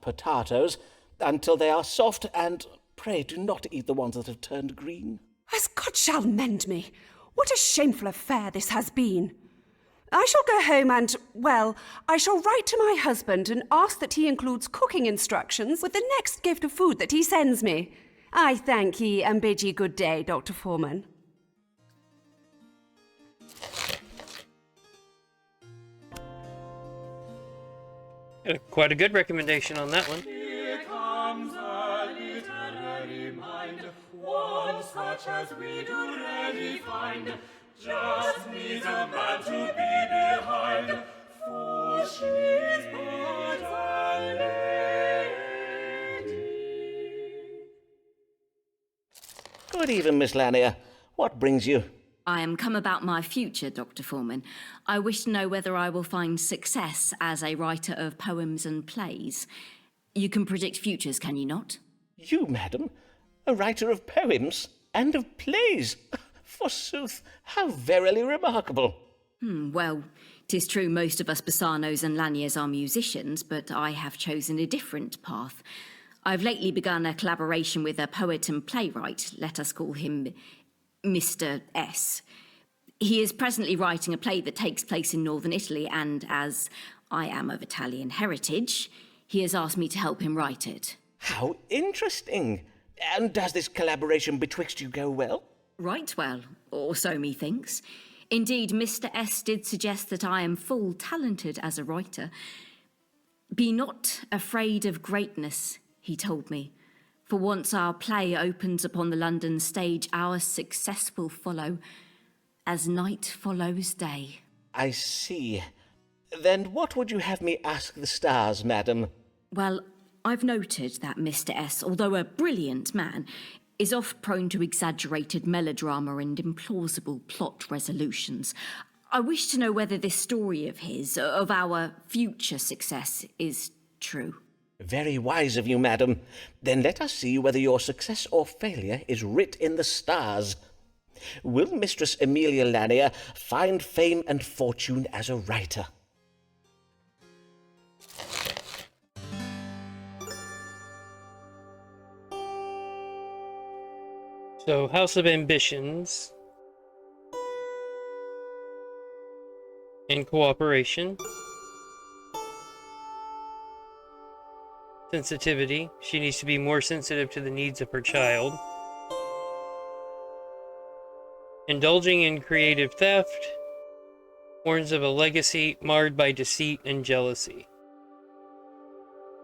D: potatoes until they are soft, and pray do not eat the ones that have turned green.
L: As God shall mend me! What a shameful affair this has been! I shall go home and, well, I shall write to my husband and ask that he includes cooking instructions with the next gift of food that he sends me. I thank ye and bid ye good day, Dr. Foreman.
A: Quite a good recommendation on that one.
C: Here comes a literary mind, one such as we do rarely find. Just needs a man to be behind, for she's but a lady.
D: Good evening, Miss Lanier. What brings you?
J: I am come about my future, Dr. Foreman. I wish to know whether I will find success as a writer of poems and plays. You can predict futures, can you not?
D: You, madam? A writer of poems and of plays? Forsooth, how verily remarkable.
J: Well, 'tis true most of us Bassanos and Laniers are musicians, but I have chosen a different path. I've lately begun a collaboration with a poet and playwright. Let us call him Mr. S. He is presently writing a play that takes place in northern Italy, and as I am of Italian heritage, he has asked me to help him write it.
D: How interesting. And does this collaboration betwixt you go well?
J: Right well, or so methinks. Indeed, Mr. S. did suggest that I am full talented as a writer. Be not afraid of greatness, he told me. For once our play opens upon the London stage, our success will follow, as night follows day.
D: I see. Then what would you have me ask the stars, madam?
J: Well, I've noted that Mr. S., although a brilliant man, is oft prone to exaggerated melodrama and implausible plot resolutions. I wish to know whether this story of his, of our future success, is true.
D: Very wise of you, madam. Then let us see whether your success or failure is writ in the stars. Will Mistress Amelia Lanier find fame and fortune as a writer?
A: So, House of Ambitions. In cooperation. Sensitivity. She needs to be more sensitive to the needs of her child. Indulging in creative theft. Warns of a legacy marred by deceit and jealousy.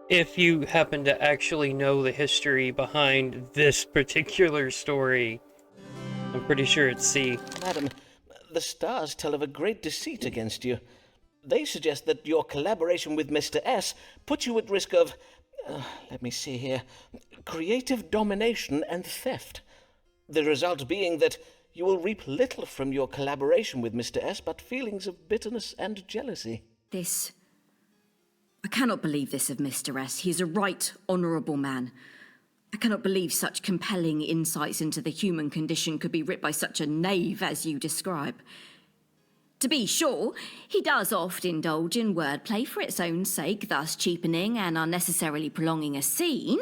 A: If you happen to actually know the history behind this particular story, I'm pretty sure it's C.
D: Madam, the stars tell of a great deceit against you. They suggest that your collaboration with Mr. S puts you at risk of, let me see here, creative domination and theft. The result being that you will reap little from your collaboration with Mr. S, but feelings of bitterness and jealousy.
J: I cannot believe this of Mr. S. He is a right honourable man. I cannot believe such compelling insights into the human condition could be writ by such a knave as you describe. To be sure, he does oft indulge in wordplay for its own sake, thus cheapening and unnecessarily prolonging a scene.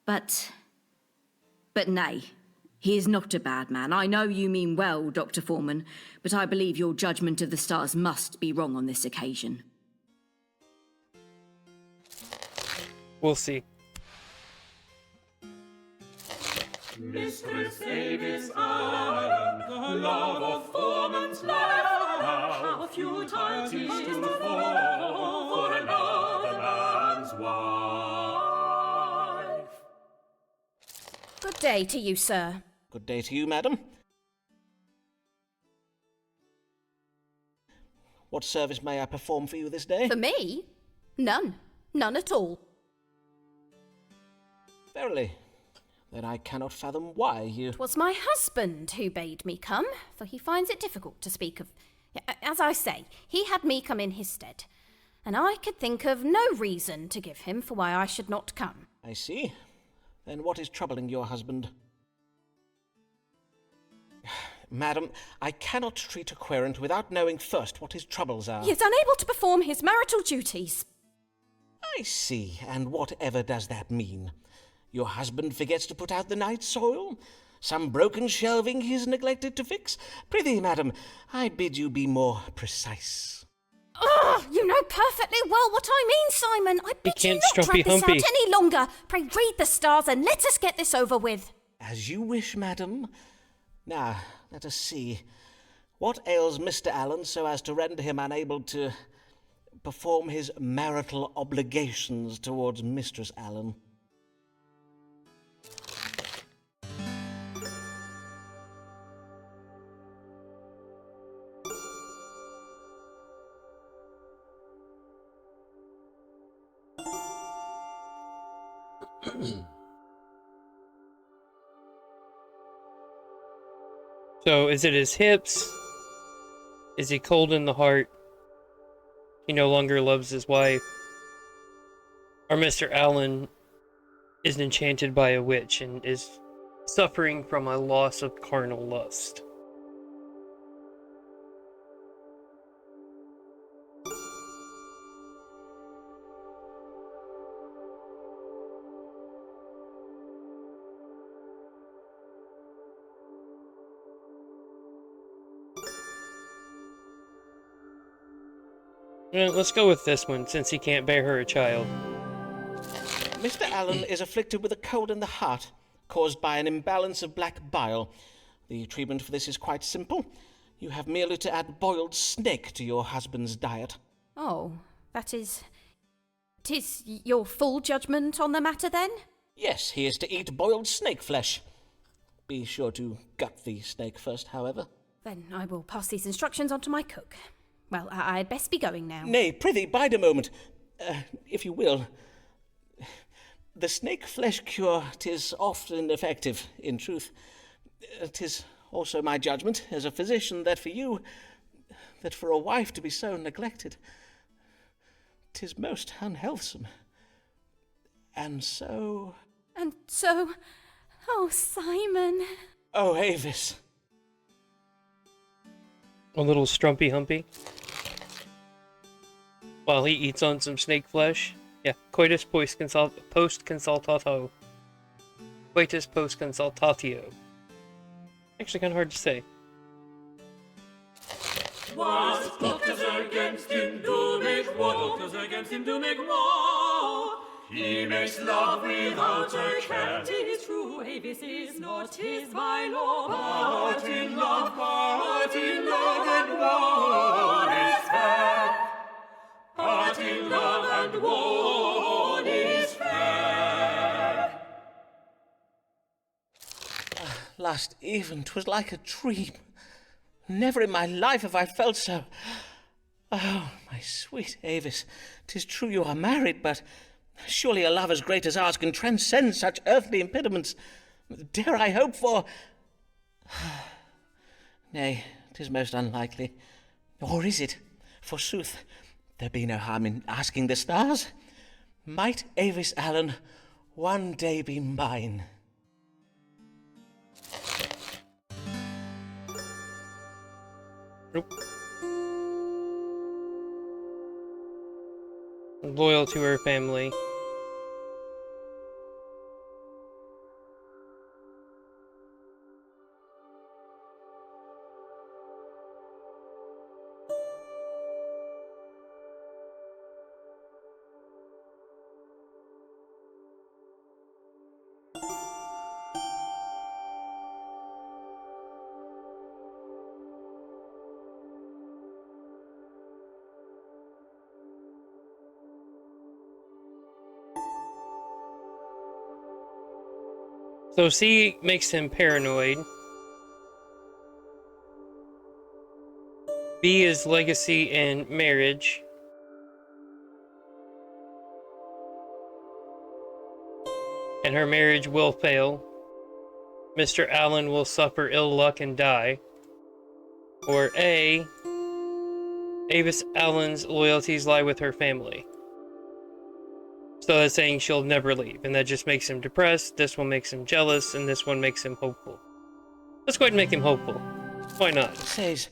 J: But nay, he is not a bad man. I know you mean well, Dr. Foreman, but I believe your judgment of the stars must be wrong on this occasion.
A: We'll see.
C: Mistress Davis Allen, the love of Foreman's life, how futile 'tis to fall for another man's wife.
E: Good day to you, sir.
D: Good day to you, madam. What service may I perform for you this day?
E: For me? None. None at all.
D: Verily. Then I cannot fathom why you...
E: 'Twas my husband who bade me come, for he finds it difficult to speak of... As I say, he had me come in his stead, and I could think of no reason to give him for why I should not come.
D: I see. Then what is troubling your husband? Madam, I cannot treat a querent without knowing first what his troubles are.
E: He is unable to perform his marital duties.
D: I see, and whatever does that mean? Your husband forgets to put out the night soil? Some broken shelving he has neglected to fix? Prithee, madam, I bid you be more precise.
E: Oh, you know perfectly well what I mean, Simon. I bid you not drag this out any longer. Pray read the stars and let us get this over with.
D: As you wish, madam. Now, let us see. What ails Mr. Allen so as to render him unable to perform his marital obligations towards Mistress Allen?
A: So, is it his hips? Is he cold in the heart? He no longer loves his wife? Or Mr. Allen is enchanted by a witch and is suffering from a loss of carnal lust? Let's go with this one, since he can't bear her a child.
D: Mr. Allen is afflicted with a cold in the heart, caused by an imbalance of black bile. The treatment for this is quite simple. You have merely to add boiled snake to your husband's diet.
E: Oh, that is... 'Tis your full judgment on the matter, then?
D: Yes, he is to eat boiled snake flesh. Be sure to gut the snake first, however.
E: Then I will pass these instructions on to my cook. Well, I'd best be going now.
D: Nay, prithee, bide a moment, if you will. The snake flesh cure, 'tis often effective, in truth. 'Tis also my judgment, as a physician, that for a wife to be so neglected, 'tis most unhealthsome. And so...
E: Oh, Simon.
D: Oh, Avis.
A: A little strumpy humpy. While he eats on some snake flesh. Yeah, coitus post consultatio. Coitus post consultatio. Actually kind of hard to say.
C: What doctors against him do make war? Doctors against him do make war. He makes love without a care. 'Tis true, Avis is not his by law. But in love and war is fair. But in love and war is fair.
D: Last even, 'twas like a dream. Never in my life have I felt so. Oh, my sweet Avis, 'tis true you are married, but surely a love as great as ours can transcend such earthly impediments. Dare I hope for... Nay, 'tis most unlikely. Or is it? Forsooth, there be no harm in asking the stars. Might Avis Allen one day be mine?
A: Nope. Loyal to her family. So C makes him paranoid. B is legacy and marriage. And her marriage will fail. Mr. Allen will suffer ill luck and die. Or A, Avis Allen's loyalties lie with her family. So that's saying she'll never leave, and that just makes him depressed. This one makes him jealous, and this one makes him hopeful. Let's go ahead and make him hopeful. Why not?
D: It says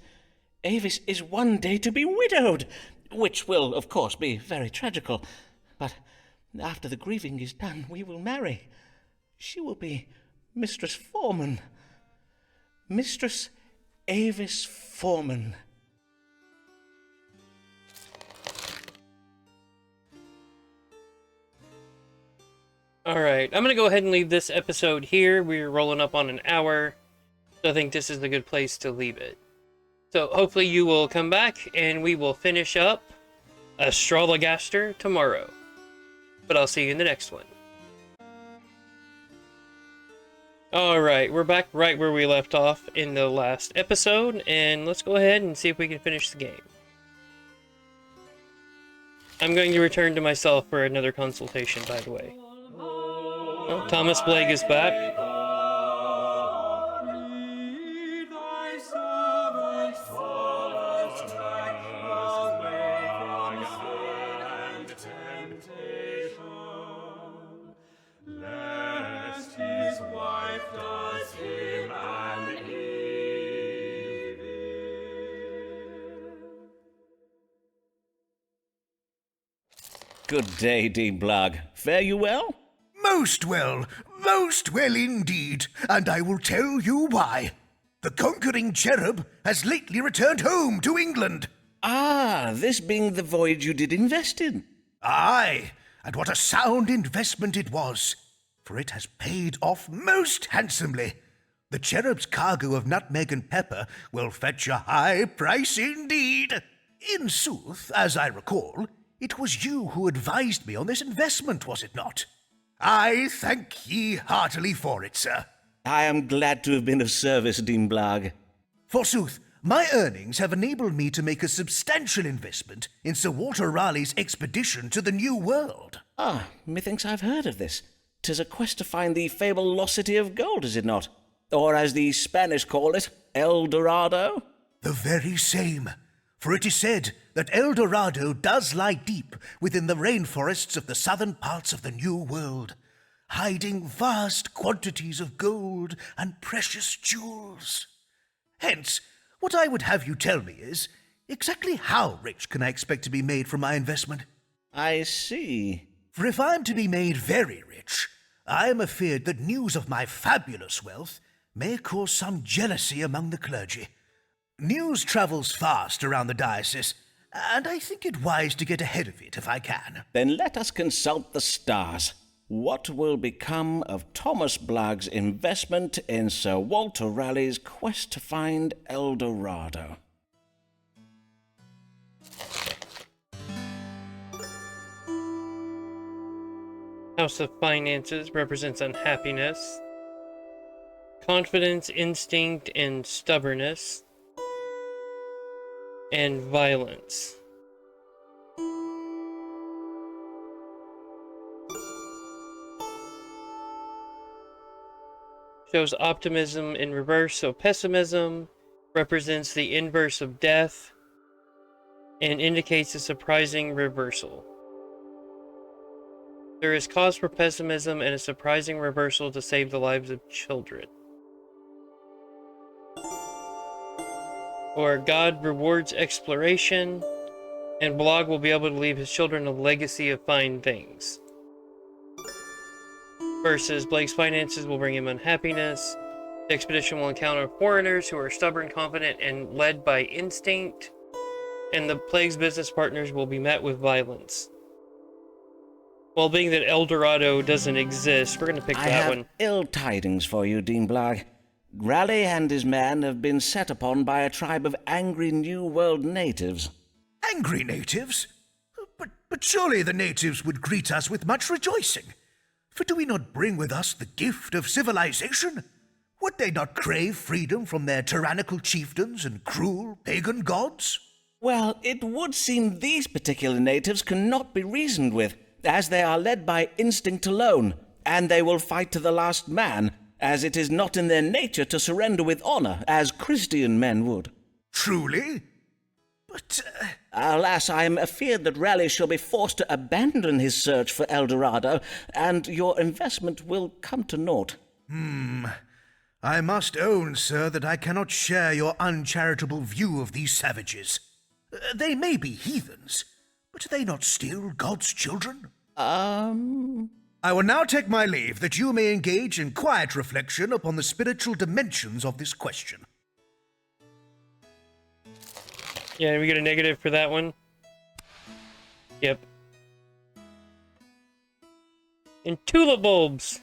D: Avis is one day to be widowed, which will, of course, be very tragical. But after the grieving is done, we will marry. She will be Mistress Foreman. Mistress Avis Foreman.
A: Alright, I'm gonna go ahead and leave this episode here. We're rolling up on an hour, so I think this is a good place to leave it. So hopefully you will come back and we will finish up Astrologaster tomorrow. But I'll see you in the next one. Alright, we're back right where we left off in the last episode, and let's go ahead and see if we can finish the game. I'm going to return to myself for another consultation, by the way. Oh, Thomas Blake is back.
D: Good day, Dean Blogg. Fare you well?
F: Most well indeed, and I will tell you why. The conquering cherub has lately returned home to England.
D: Ah, this being the voyage you did invest in.
F: Aye, and what a sound investment it was, for it has paid off most handsomely. The cherub's cargo of nutmeg and pepper will fetch a high price indeed. In sooth, as I recall, it was you who advised me on this investment, was it not? I thank ye heartily for it, sir.
D: I am glad to have been of service, Dean Blogg.
F: Forsooth, my earnings have enabled me to make a substantial investment in Sir Walter Raleigh's expedition to the New World.
D: Ah, methinks I've heard of this. 'Tis a quest to find the fabled lost city of gold, is it not? Or as the Spanish call it, El Dorado?
F: The very same. For it is said that El Dorado does lie deep within the rainforests of the southern parts of the New World, hiding vast quantities of gold and precious jewels. Hence, what I would have you tell me is, exactly how rich can I expect to be made from my investment?
D: I see.
F: For if I am to be made very rich, I am afeard that news of my fabulous wealth may cause some jealousy among the clergy. News travels fast around the diocese, and I think it wise to get ahead of it if I can.
D: Then let us consult the stars. What will become of Thomas Blogg's investment in Sir Walter Raleigh's quest to find El Dorado?
A: House of Finances represents unhappiness, confidence, instinct, and stubbornness, and violence. Shows optimism in reverse, so pessimism represents the inverse of death and indicates a surprising reversal. There is cause for pessimism and a surprising reversal to save the lives of children. Or God rewards exploration, and Blogg will be able to leave his children a legacy of fine things. Versus Blake's finances will bring him unhappiness. The expedition will encounter foreigners who are stubborn, confident, and led by instinct. And the Plague's business partners will be met with violence. Well, being that El Dorado doesn't exist, we're going to pick that one.
D: I have ill tidings for you, Dean Blogg. Raleigh and his men have been set upon by a tribe of angry New World natives.
F: Angry natives? But surely the natives would greet us with much rejoicing. For do we not bring with us the gift of civilization? Would they not crave freedom from their tyrannical chieftains and cruel pagan gods?
D: Well, it would seem these particular natives cannot be reasoned with, as they are led by instinct alone, and they will fight to the last man, as it is not in their nature to surrender with honor, as Christian men would.
F: Truly? But,
D: Alas, I am afeard that Raleigh shall be forced to abandon his search for El Dorado, and your investment will come to naught.
F: I must own, sir, that I cannot share your uncharitable view of these savages. They may be heathens, but are they not still God's children? I will now take my leave, that you may engage in quiet reflection upon the spiritual dimensions of this question.
A: Yeah, we get a negative for that one. Yep. And tulip bulbs.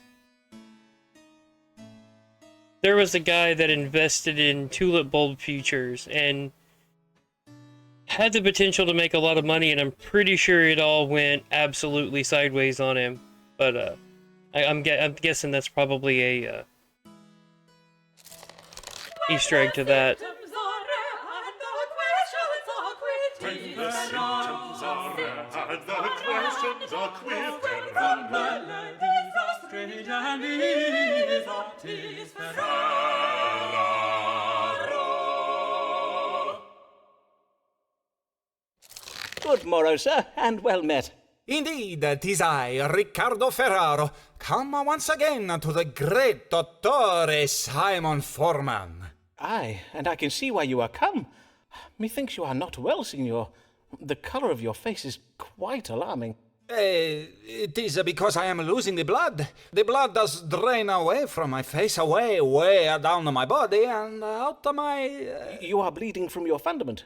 A: There was a guy that invested in tulip bulb futures and had the potential to make a lot of money, and I'm pretty sure it all went absolutely sideways on him. But I'm guessing that's probably a Easter egg to that.
B: When the symptoms are and the questions are queer,
C: melodies are strange and ease are tis
D: Good morrow, sir, and well met.
I: Indeed, 'tis I, Riccardo Ferraro, come once again to the great Dottore Simon Foreman.
D: Aye, and I can see why you are come. Methinks you are not well, signor. The colour of your face is quite alarming.
I: It is because I am losing the blood. The blood does drain away from my face, way down my body, and out of my...
D: You are bleeding from your fundament.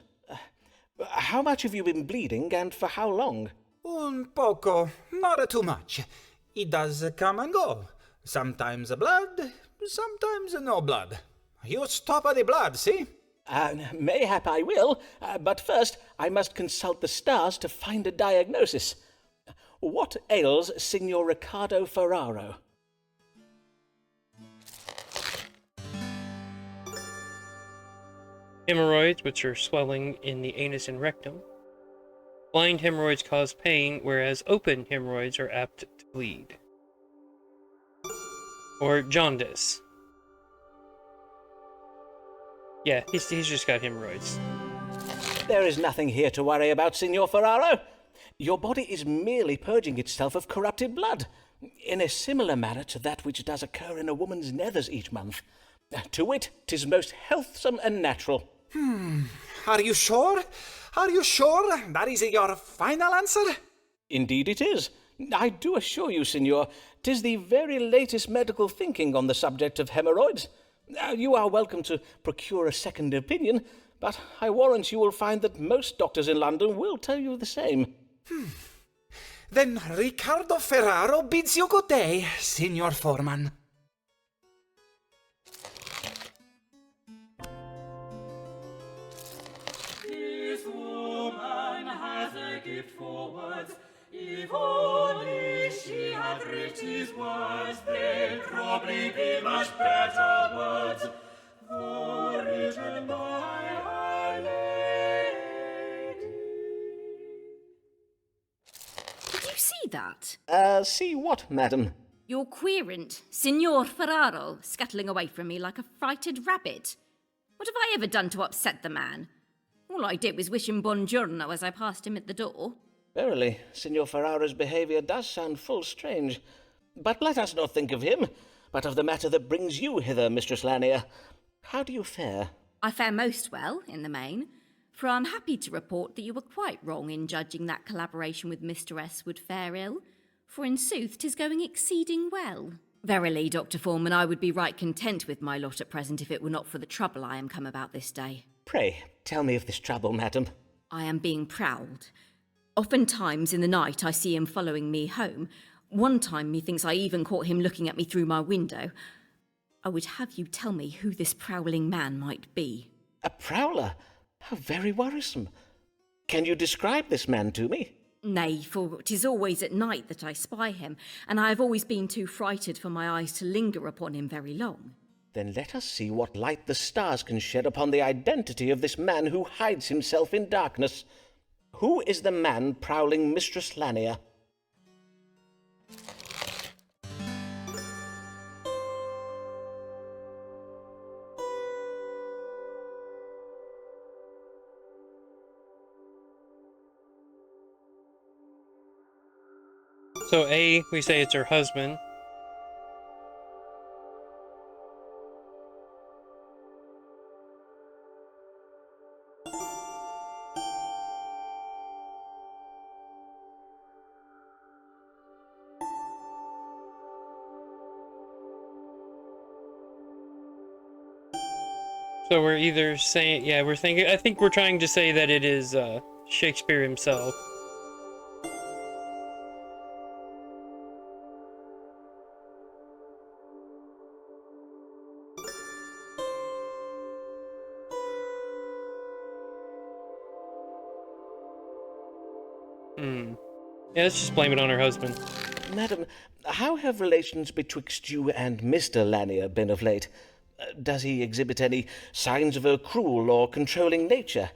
D: How much have you been bleeding, and for how long?
I: Un poco, not too much. It does come and go. Sometimes blood, sometimes no blood. You stop the blood, see?
D: Mayhap I will, but first I must consult the stars to find a diagnosis. What ails Signor Riccardo Ferraro?
A: Hemorrhoids, which are swelling in the anus and rectum. Blind hemorrhoids cause pain, whereas open hemorrhoids are apt to bleed. Or jaundice. Yeah, he's just got hemorrhoids.
D: There is nothing here to worry about, Signor Ferraro. Your body is merely purging itself of corrupted blood, in a similar manner to that which does occur in a woman's nethers each month. To wit, 'tis most healthsome and natural.
I: Are you sure? Are you sure that is your final answer?
D: Indeed it is. I do assure you, Signor, 'tis the very latest medical thinking on the subject of hemorrhoids. You are welcome to procure a second opinion, but I warrant you will find that most doctors in London will tell you the same.
I: Then Riccardo Ferraro bids you good day, Signor Foreman.
C: This woman has a gift for words. If only she had writ his words, they'd probably be much better words. Though written by Our Lady.
J: Did you see that?
D: See what, madam?
J: Your querent, Signor Ferraro, scuttling away from me like a frighted rabbit. What have I ever done to upset the man? All I did was wish him buongiorno as I passed him at the door.
D: Verily, Signor Ferraro's behaviour does sound full strange. But let us not think of him, but of the matter that brings you hither, Mistress Lanier. How do you fare?
J: I fare most well, in the main, for I'm happy to report that you were quite wrong in judging that collaboration with Mr. S would fare ill, for in sooth 'tis going exceeding well. Verily, Dr. Foreman, I would be right content with my lot at present if it were not for the trouble I am come about this day.
D: Pray, tell me of this trouble, madam.
J: I am being prowled. Oftentimes in the night I see him following me home. One time methinks I even caught him looking at me through my window. I would have you tell me who this prowling man might be.
D: A prowler? How very worrisome. Can you describe this man to me?
J: Nay, for 'tis always at night that I spy him, and I have always been too frighted for my eyes to linger upon him very long.
D: Then let us see what light the stars can shed upon the identity of this man who hides himself in darkness. Who is the man prowling Mistress Lanier?
A: So A, we say it's her husband. So we're either saying, yeah, I think we're trying to say that it is Shakespeare himself. Yeah, let's just blame it on her husband.
D: Madam, how have relations betwixt you and Mr. Lanier been of late? Does he exhibit any signs of a cruel or controlling nature?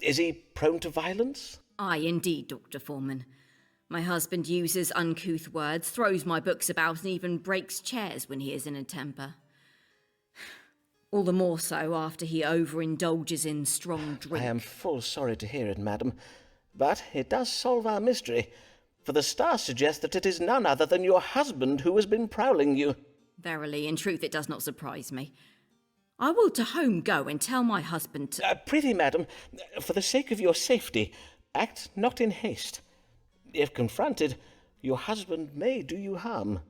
D: Is he prone to violence?
J: Aye, indeed, Dr. Foreman. My husband uses uncouth words, throws my books about, and even breaks chairs when he is in a temper. All the more so after he overindulges in strong drink.
D: I am full sorry to hear it, madam, but it does solve our mystery, for the stars suggest that it is none other than your husband who has been prowling you.
J: Verily, in truth, it does not surprise me. I will to home go and tell my husband to...
D: Prithee, madam, for the sake of your safety, act not in haste. If confronted, your husband may do you harm.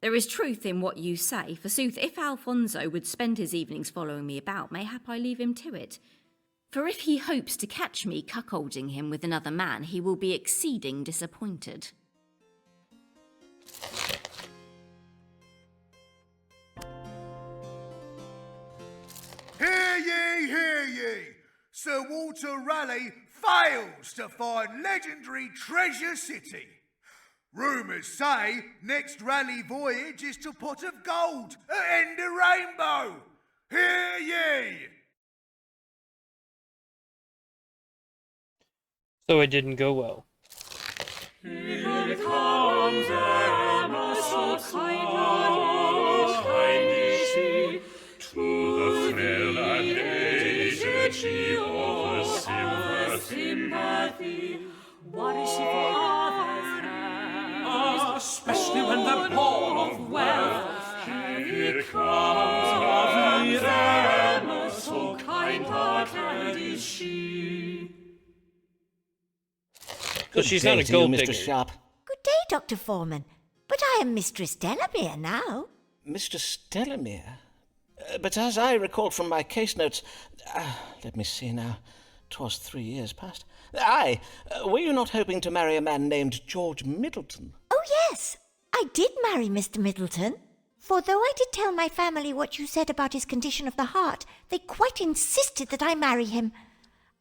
J: There is truth in what you say. Forsooth, if Alfonso would spend his evenings following me about, mayhap I leave him to it. For if he hopes to catch me cuckolding him with another man, he will be exceeding disappointed.
M: Hear ye, hear ye! Sir Walter Raleigh fails to find legendary Treasure City. Rumours say next Raleigh voyage is to Pot of Gold at End of Rainbow. Hear ye!
A: So it didn't go well.
H: Here comes Emma, so kindly she,
B: To the frail and aged she offers
H: sympathy. What is she for others have?
C: Especially when they're born of
H: wealth.
B: Here comes
H: Emma, so kind-hearted is she.
A: So she's not a gold
D: Mr.
A: digger.
D: Sharp.
G: Good day, Dr. Foreman. But I am Mistress Delamere now.
D: Mistress Delamere? But as I recall from my case notes... let me see now. 'Twas 3 years past. Aye, were you not hoping to marry a man named George Middleton?
G: Oh, yes. I did marry Mr. Middleton. For though I did tell my family what you said about his condition of the heart, they quite insisted that I marry him.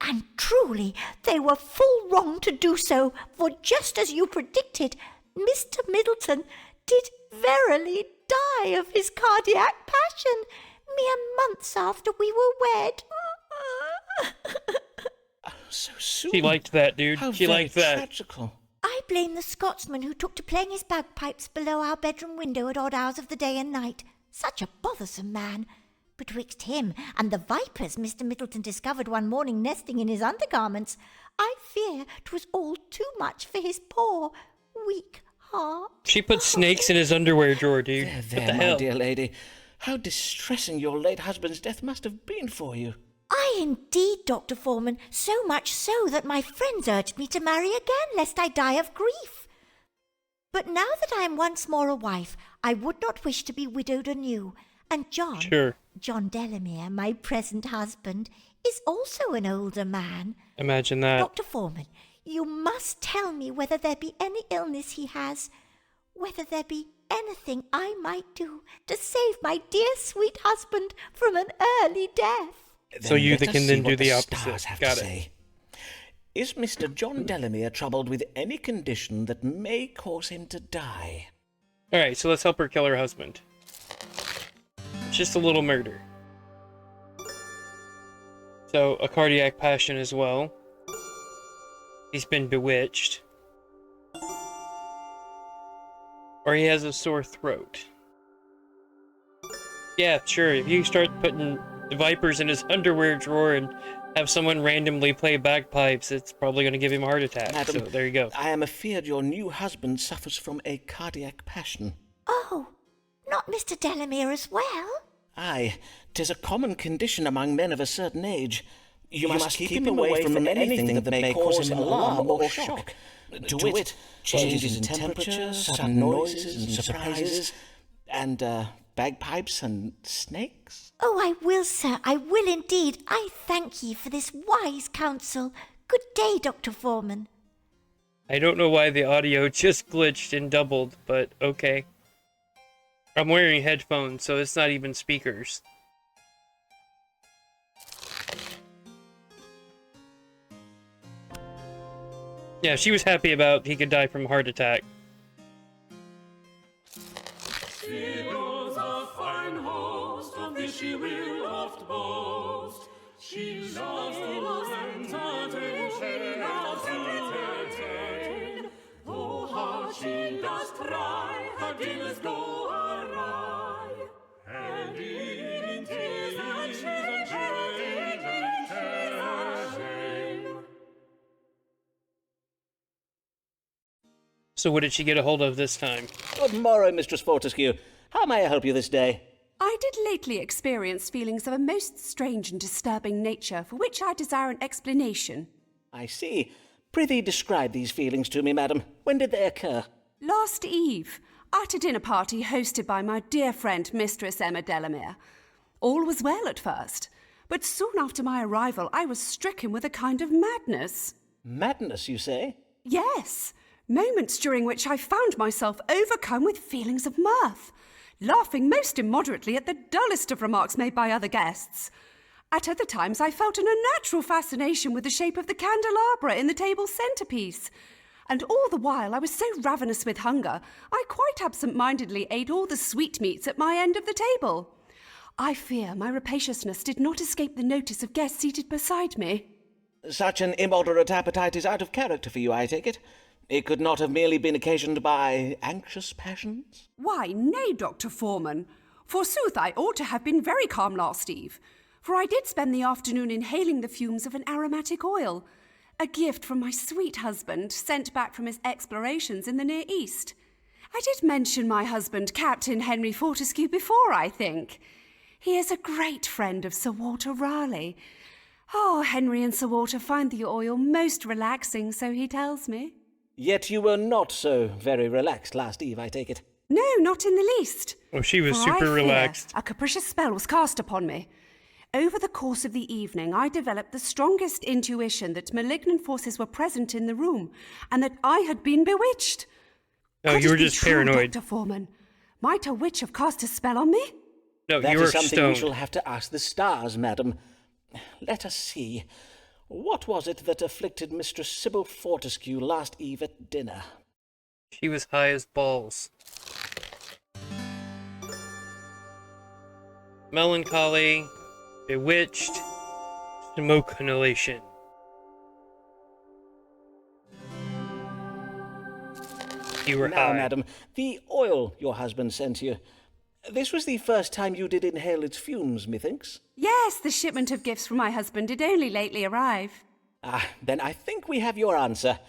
G: And truly, they were full wrong to do so, for just as you predicted, Mr. Middleton did verily die of his cardiac passion, mere months after we were wed.
D: So soon.
A: She liked that, dude.
D: How
A: She
D: very
A: liked that.
D: tragical.
G: I blame the Scotsman who took to playing his bagpipes below our bedroom window at odd hours of the day and night. Such a bothersome man. Betwixt him and the vipers Mr. Middleton discovered one morning nesting in his undergarments, I fear 'twas all too much for his poor, weak heart.
A: She put snakes in his underwear drawer, dude.
D: There,
A: What
D: there,
A: the
D: my
A: hell?
D: dear lady. How distressing your late husband's death must have been for you.
G: Aye, indeed, Dr. Foreman, so much so that my friends urged me to marry again, lest I die of grief. But now that I am once more a wife, I would not wish to be widowed anew, and John Delamere, my present husband, is also an older man.
A: Imagine that.
G: Dr. Foreman, you must tell me whether there be any illness he has, whether there be anything I might do to save my dear sweet husband from an early death.
A: So you
D: let us
A: can
D: see
A: then do
D: what
A: the
D: stars
A: opposite.
D: have
A: Got
D: to
A: it.
D: say. Is Mr. John Delamere troubled with any condition that may cause him to die?
A: Alright, so let's help her kill her husband. It's just a little murder. So, a cardiac passion as well. He's been bewitched. Or he has a sore throat. Yeah, sure, if you start putting vipers in his underwear drawer and have someone randomly play bagpipes, it's probably going to give him a heart attack.
D: Madam,
A: so there you go.
D: I am afeard your new husband suffers from a cardiac passion.
G: Oh, not Mr. Delamere as well?
D: Aye, 'tis a common condition among men of a certain age. You must keep him away from anything that may cause him alarm or shock. To wit, changes in temperature, sudden noises and surprises, and bagpipes and snakes.
G: Oh, I will, sir, I will indeed. I thank ye for this wise counsel. Good day, Dr. Foreman.
A: I don't know why the audio just glitched and doubled, but okay. I'm wearing headphones, so it's not even speakers. Yeah, she was happy about he could die from a heart attack.
C: She knows a fine host, of this she will oft boast. She loves to entertain, she loves to entertain. Though hard she does try, her dinners go awry. And in tears and shame.
A: So what did she get a hold of this time?
D: Good morrow, Mistress Fortescue. How may I help you this day?
L: I did lately experience feelings of a most strange and disturbing nature, for which I desire an explanation.
D: I see. Prithee describe these feelings to me, madam. When did they occur?
L: Last eve, at a dinner party hosted by my dear friend Mistress Emma Delamere. All was well at first, but soon after my arrival I was stricken with a kind of madness.
D: Madness, you say?
L: Yes, moments during which I found myself overcome with feelings of mirth, laughing most immoderately at the dullest of remarks made by other guests. At other times I felt an unnatural fascination with the shape of the candelabra in the table's centrepiece. And all the while I was so ravenous with hunger, I quite absent-mindedly ate all the sweetmeats at my end of the table. I fear my rapaciousness did not escape the notice of guests seated beside me.
D: Such an immoderate appetite is out of character for you, I take it. It could not have merely been occasioned by anxious passions?
L: Why, nay, Dr. Foreman. Forsooth, I ought to have been very calm last eve, for I did spend the afternoon inhaling the fumes of an aromatic oil, a gift from my sweet husband, sent back from his explorations in the Near East. I did mention my husband, Captain Henry Fortescue, before, I think. He is a great friend of Sir Walter Raleigh. Oh, Henry and Sir Walter find the oil most relaxing, so he tells me.
D: Yet you were not so very relaxed last eve, I take it.
L: No, not in the least.
A: Oh, she was
L: For
A: super
L: I fear
A: relaxed.
L: a capricious spell was cast upon me. Over the course of the evening, I developed the strongest intuition that malignant forces were present in the room, and that I had been bewitched.
A: No,
L: Could
A: you
L: it
A: were
L: be
A: just
L: true,
A: paranoid.
L: Dr. Foreman? Might a witch have cast a spell on me?
A: No,
D: That
A: you were
D: is something
A: stoned.
D: we shall have to ask the stars, madam. Let us see. What was it that afflicted Mistress Sybil Fortescue last eve at dinner?
A: She was high as balls. Melancholy, bewitched, smoke inhalation. You were
D: Now,
A: high.
D: madam, the oil your husband sent you. This was the first time you did inhale its fumes, methinks.
L: Yes, the shipment of gifts from my husband did only lately arrive.
D: Ah, then I think we have your answer.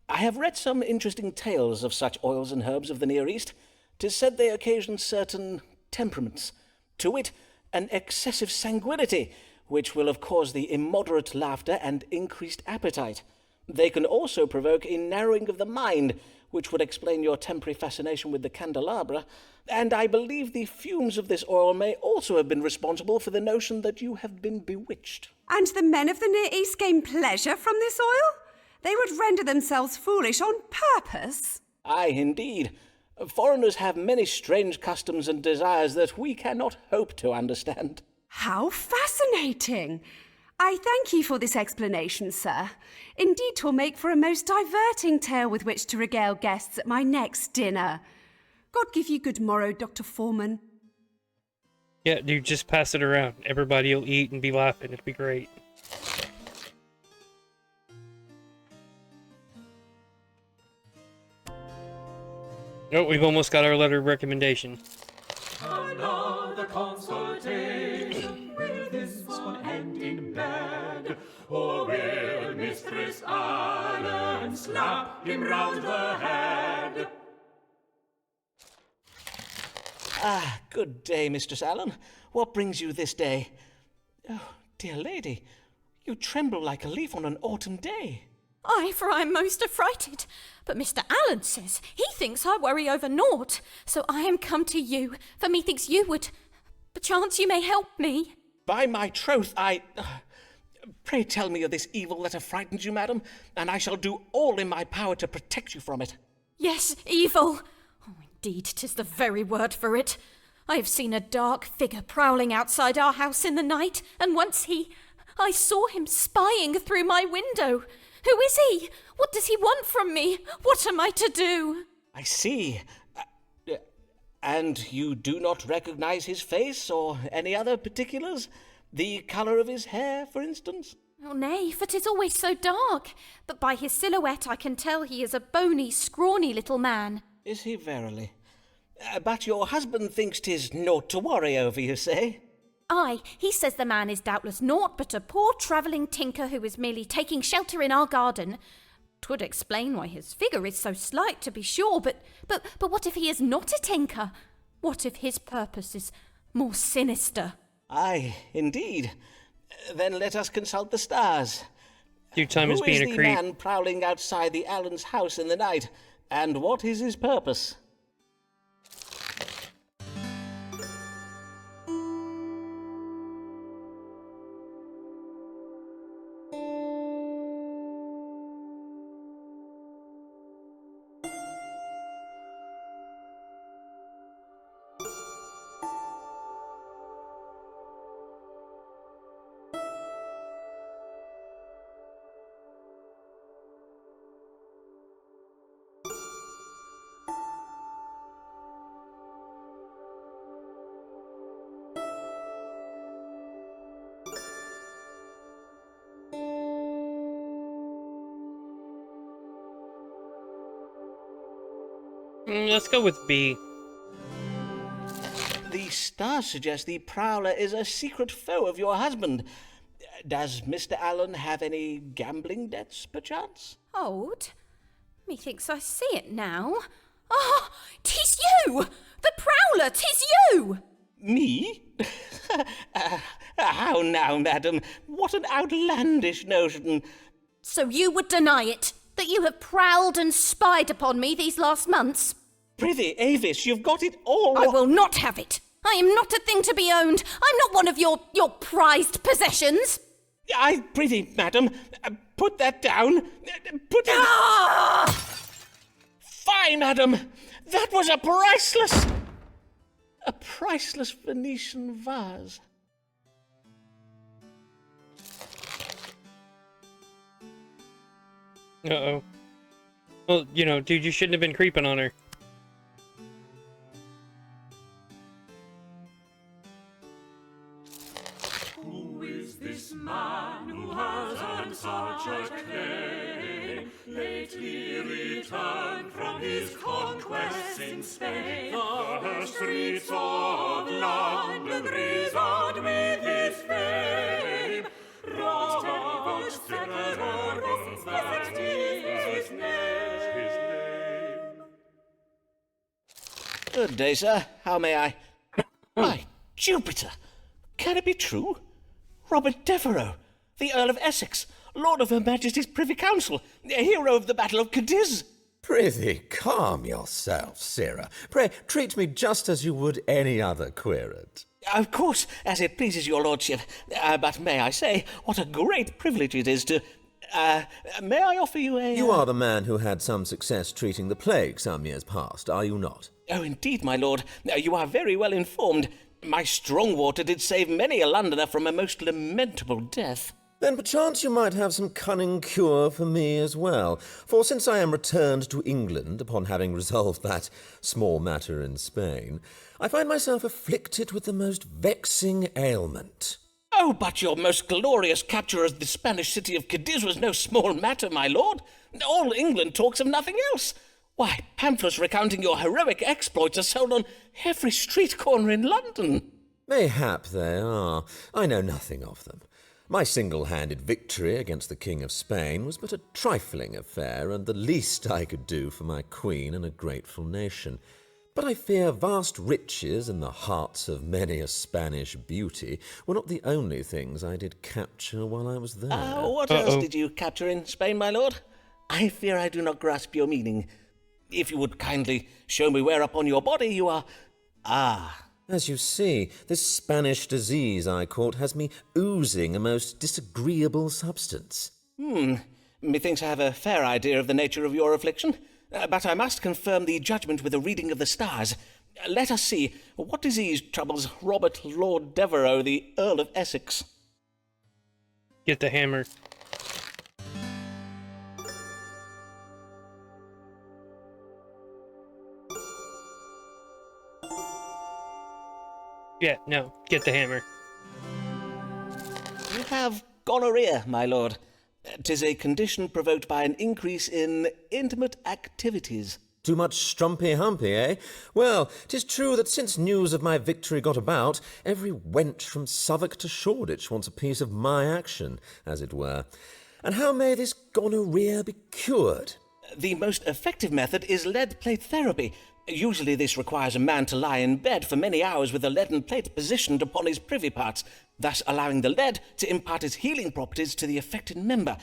D: I have read some interesting tales of such oils and herbs of the Near East. 'Tis said they occasion certain temperaments, to wit, an excessive sanguinity, which will have caused the immoderate laughter and increased appetite. They can also provoke a narrowing of the mind, which would explain your temporary fascination with the candelabra, and I believe the fumes of this oil may also have been responsible for the notion that you have been bewitched.
L: And the men of the Near East gain pleasure from this oil? They would render themselves foolish on purpose?
D: Aye, indeed. Foreigners have many strange customs and desires that we cannot hope to understand.
L: How fascinating! I thank you for this explanation, sir. Indeed, 'twill make for a most diverting tale with which to regale guests at my next dinner. God give you good morrow, Dr. Foreman.
A: Yeah, dude, just pass it around. Everybody will eat and be laughing. It'll be great. Oh, we've almost got our letter of recommendation.
C: Another consultation. Will this one end in bed? Or will Mistress Allen slap him round the head?
D: Ah, good day, Mistress Allen. What brings you this day? Oh, dear lady, you tremble like a leaf on an autumn day.
E: Aye, for I am most affrighted. But Mr. Allen says he thinks I worry over naught. So I am come to you, for methinks you would... Perchance you may help me.
D: By my troth, Pray tell me of this evil that affrightens you, madam, and I shall do all in my power to protect you from it.
E: Yes, evil. Oh, indeed, 'tis the very word for it. I have seen a dark figure prowling outside our house in the night, and once I saw him spying through my window. Who is he? What does he want from me? What am I to do?
D: I see. And you do not recognize his face or any other particulars? The colour of his hair, for instance?
E: Oh, nay, for 'tis always so dark. But by his silhouette I can tell he is a bony, scrawny little man.
D: Is he verily? But your husband thinks 'tis naught to worry over, you say?
E: Aye, he says the man is doubtless naught but a poor travelling tinker who is merely taking shelter in our garden. 'Twould explain why his figure is so slight, to be sure, but what if he is not a tinker? What if his purpose is more sinister?
D: Aye, indeed. Then let us consult the stars.
A: Due time is being a
D: Who is
A: creep.
D: the man prowling outside the Allen's house in the night, and what is his purpose?
A: Let's go with B.
D: The stars suggest the prowler is a secret foe of your husband. Does Mr. Allen have any gambling debts, perchance?
E: Hold. Methinks I see it now. Ah, 'tis you! The prowler, 'tis you!
D: Me? How now, madam? What an outlandish notion.
E: So you would deny it? That you have prowled and spied upon me these last months?
D: Prithee, Avis, you've got it all.
E: I will not have it. I am not a thing to be owned. I'm not one of your prized possessions.
D: I prithee, madam, put that down. Put it...
E: Ah!
D: Fie, madam! That was a priceless Venetian vase.
A: Uh-oh. Well, you know, dude, you shouldn't have been creeping on her.
C: Who is this man who has on such a claim? Lately returned from his conquests in Spain. The streets of London resound with his fame. Robert Setter, that is his name.
D: Good day, sir. How may I... My Jupiter! Can it be true? Robert Devereux, the Earl of Essex, Lord of Her Majesty's Privy Council, hero of the Battle of Cadiz.
N: Prithee, calm yourself, Sirrah. Pray, treat me just as you would any other querent.
D: Of course, as it pleases your lordship. But may I say, what a great privilege it is to... may I offer you a...
N: You are the man who had some success treating the plague some years past, are you not?
D: Oh, indeed, my lord. You are very well informed. My strong water did save many a Londoner from a most lamentable death.
N: Then perchance you might have some cunning cure for me as well, for since I am returned to England upon having resolved that small matter in Spain, I find myself afflicted with the most vexing ailment.
D: Oh, but your most glorious capture of the Spanish city of Cadiz was no small matter, my lord. All England talks of nothing else. Why, pamphlets recounting your heroic exploits are sold on every street corner in London.
N: Mayhap they are. I know nothing of them. My single-handed victory against the King of Spain was but a trifling affair, and the least I could do for my queen and a grateful nation. But I fear vast riches and the hearts of many a Spanish beauty were not the only things I did capture while I was there.
D: What else did you capture in Spain, my lord? I fear I do not grasp your meaning. If you would kindly show me where upon your body you are...
N: As you see, this Spanish disease I caught has me oozing a most disagreeable substance.
D: Methinks I have a fair idea of the nature of your affliction, but I must confirm the judgment with a reading of the stars. Let us see, what disease troubles Robert Lord Devereux, the Earl of Essex?
A: Get the hammer. Yeah, no, get the hammer.
D: You have gonorrhea, my lord. 'Tis a condition provoked by an increase in intimate activities.
N: Too much strumpy-humpy, eh? Well, 'tis true that since news of my victory got about, every wench from Southwark to Shoreditch wants a piece of my action, as it were. And how may this gonorrhea be cured?
D: The most effective method is lead plate therapy. Usually this requires a man to lie in bed for many hours with a leaden plate positioned upon his privy parts, thus allowing the lead to impart its healing properties to the affected member.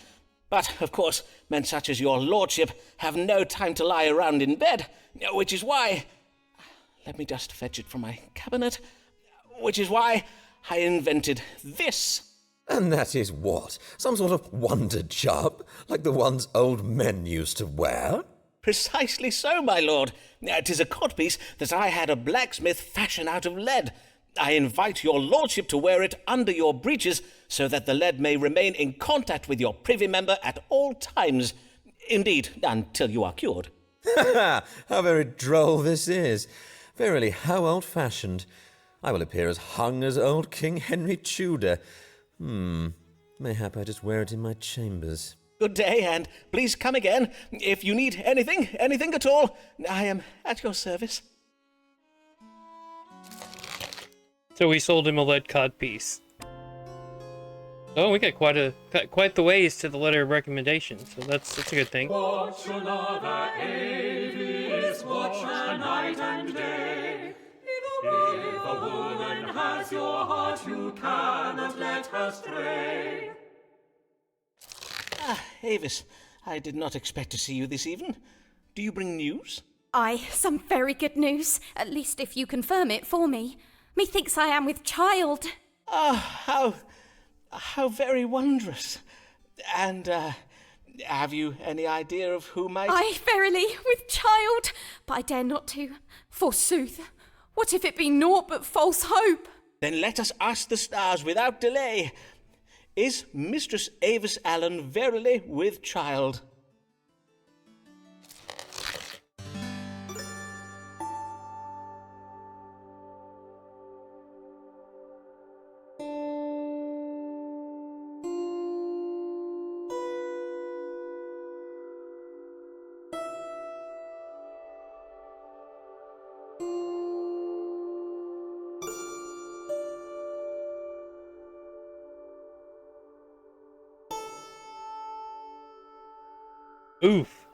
D: But, of course, men such as your lordship have no time to lie around in bed, which is why... Let me just fetch it from my cabinet. Which is why I invented this.
N: And that is what? Some sort of wonder job, like the ones old men used to wear?
D: Precisely so, my lord. 'Tis a codpiece that I had a blacksmith fashion out of lead. I invite your lordship to wear it under your breeches so that the lead may remain in contact with your privy member at all times. Indeed, until you are cured.
N: How very droll this is. Verily, how old-fashioned. I will appear as hung as old King Henry Tudor. Mayhap I just wear it in my chambers.
D: Good day, and please come again. If you need anything at all, I am at your service.
A: So we sold him a lead codpiece. Oh, we got quite the ways to the letter of recommendation, so that's a good thing.
C: Watch your lover, Avis, watch her night and day. If a woman has your heart, you cannot let her stray.
D: Avis, I did not expect to see you this evening. Do you bring news?
E: Aye, some very good news, at least if you confirm it for me. Methinks I am with child.
D: How very wondrous. And, have you any idea of who might...
E: Aye, verily, with child, but I dare not to. Forsooth, what if it be naught but false hope?
D: Then let us ask the stars without delay. Is Mistress Avis Allen verily with child?
A: Oof.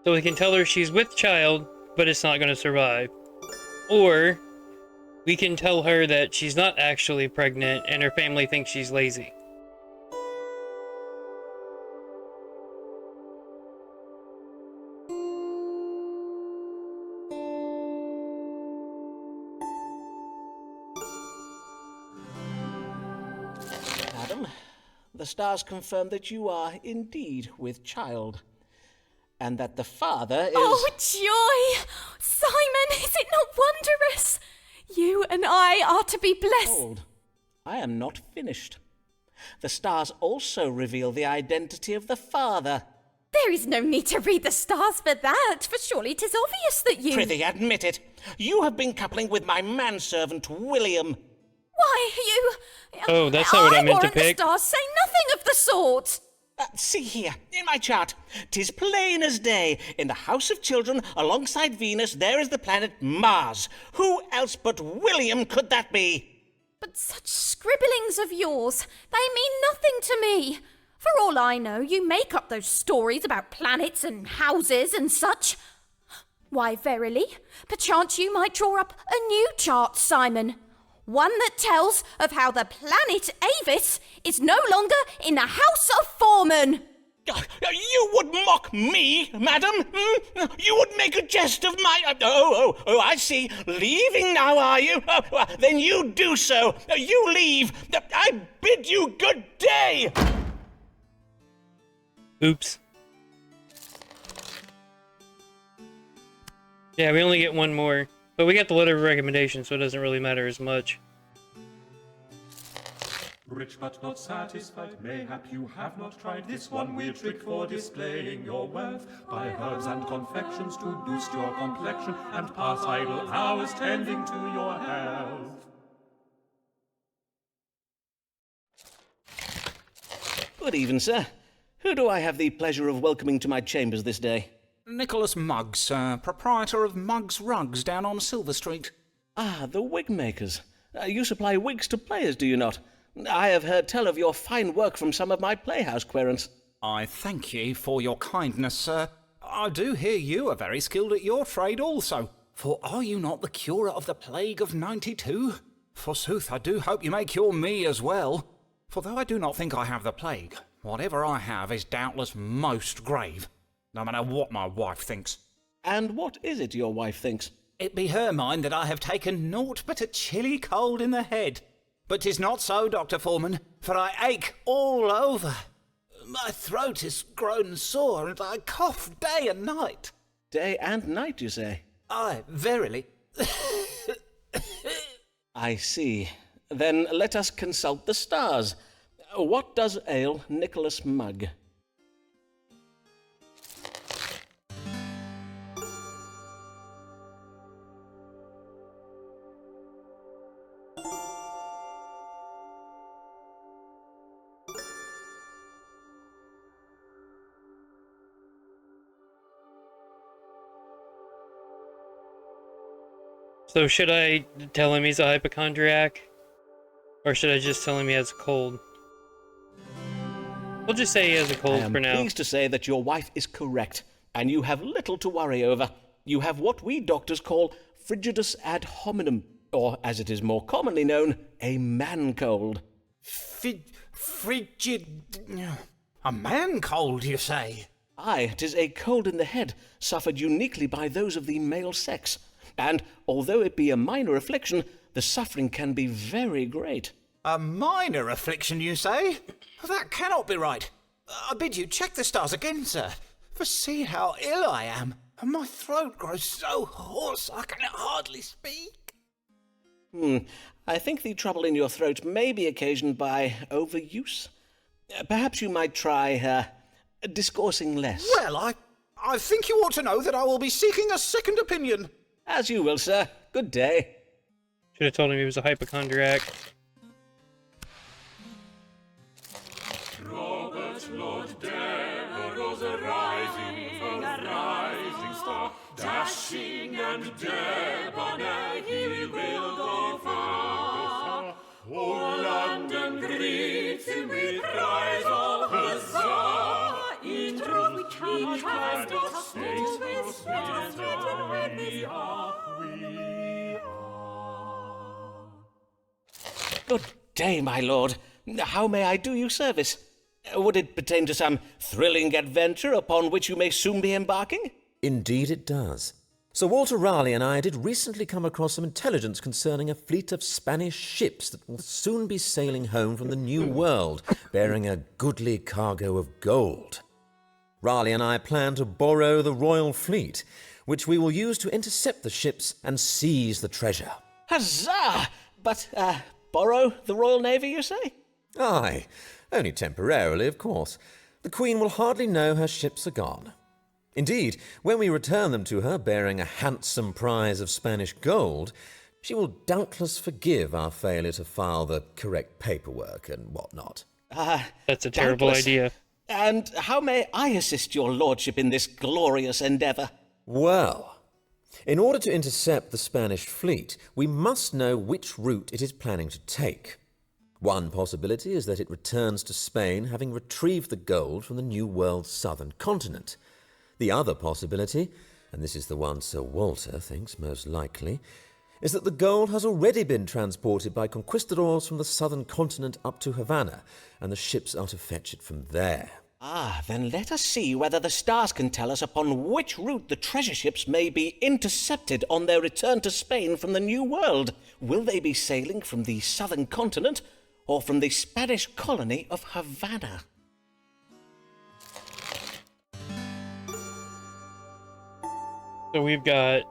A: So we can tell her she's with child, but it's not going to survive. Or we can tell her that she's not actually pregnant and her family thinks she's lazy.
D: Madam, the stars confirm that you are indeed with child, and that the father is...
E: Oh, joy! Simon, is it not wondrous? You and I are to be blessed.
D: Hold. I am not finished. The stars also reveal the identity of the father.
E: There is no need to read the stars for that, for surely 'tis obvious that you...
D: Prithee, admit it. You have been coupling with my manservant, William.
E: Why, you...
A: Oh, that's not what I meant to pick.
E: The stars say nothing of the sort.
D: See here, in my chart. 'Tis plain as day. In the House of Children, alongside Venus, there is the planet Mars. Who else but William could that be?
E: But such scribblings of yours, they mean nothing to me. For all I know, you make up those stories about planets and houses and such. Why, verily, perchance you might draw up a new chart, Simon. One that tells of how the planet Avis is no longer in the House of Foreman.
D: You would mock me, madam? You would make a jest of my... Oh, I see. Leaving now, are you? Then you do so. You leave. I bid you good day.
A: Oops. Yeah, we only get one more. But we got the letter of recommendation, so it doesn't really matter as much.
C: Rich but not satisfied, mayhap you have not tried this one weird trick for displaying your wealth. Buy herbs and confections to boost your complexion and pass idle hours tending to your health.
D: Good even, sir. Who do I have the pleasure of welcoming to my chambers this day?
I: Nicholas Muggs, proprietor of Muggs Rugs down on Silver Street.
D: Ah, the wig makers. You supply wigs to players, do you not? I have heard tell of your fine work from some of my playhouse querents.
I: I thank ye for your kindness, sir. I do hear you are very skilled at your trade also. For are you not the curer of the plague of 92? Forsooth, I do hope you may cure me as well. For though I do not think I have the plague, whatever I have is doubtless most grave, no matter what my wife thinks.
D: And what is it your wife thinks?
I: It be her mind that I have taken naught but a chilly cold in the head. But 'tis not so, Dr. Foreman, for I ache all over. My throat is grown sore, and I cough day and night.
D: Day and night, you say?
I: Aye, verily.
D: I see. Then let us consult the stars. What does ail Nicholas Mugg?
A: So should I tell him he's a hypochondriac? Or should I just tell him he has a cold? We'll just say he has a cold for now.
D: I am pleased to say that your wife is correct, and you have little to worry over. You have what we doctors call frigidus ad hominem, or as it is more commonly known, a man cold.
I: Frigid... a man cold, you say?
D: Aye, 'tis a cold in the head, suffered uniquely by those of the male sex. And, although it be a minor affliction, the suffering can be very great.
I: A minor affliction, you say? That cannot be right. I bid you check the stars again, sir. For see how ill I am, and my throat grows so hoarse I can hardly speak.
D: I think the trouble in your throat may be occasioned by overuse. Perhaps you might try, discoursing less.
I: Well, I think you ought to know that I will be seeking a second opinion.
D: As you will, sir. Good day.
A: Should have told him he was a hypochondriac.
C: Robert Lord Devereux's a rising star, dashing and debonair, he will go far. Oh, London greets him with cries of huzzah. In truth, we cannot state how sweet we are.
D: Good day, my lord. How may I do you service? Would it pertain to some thrilling adventure upon which you may soon be embarking?
N: Indeed it does. Sir Walter Raleigh and I did recently come across some intelligence concerning a fleet of Spanish ships that will soon be sailing home from the New World, bearing a goodly cargo of gold. Raleigh and I plan to borrow the royal fleet, which we will use to intercept the ships and seize the treasure.
D: Huzzah! But, borrow the Royal Navy, you say?
N: Aye, only temporarily, of course. The Queen will hardly know her ships are gone. Indeed, when we return them to her bearing a handsome prize of Spanish gold, she will doubtless forgive our failure to file the correct paperwork and what-not.
A: That's a terrible
D: doubtless.
A: idea.
D: And how may I assist your lordship in this glorious endeavour?
N: Well, in order to intercept the Spanish fleet, we must know which route it is planning to take. One possibility is that it returns to Spain having retrieved the gold from the New World's southern continent. The other possibility, and this is the one Sir Walter thinks most likely, is that the gold has already been transported by conquistadors from the southern continent up to Havana, and the ships are to fetch it from there.
D: Then let us see whether the stars can tell us upon which route the treasure ships may be intercepted on their return to Spain from the New World. Will they be sailing from the southern continent or from the Spanish colony of Havana?
A: So we've got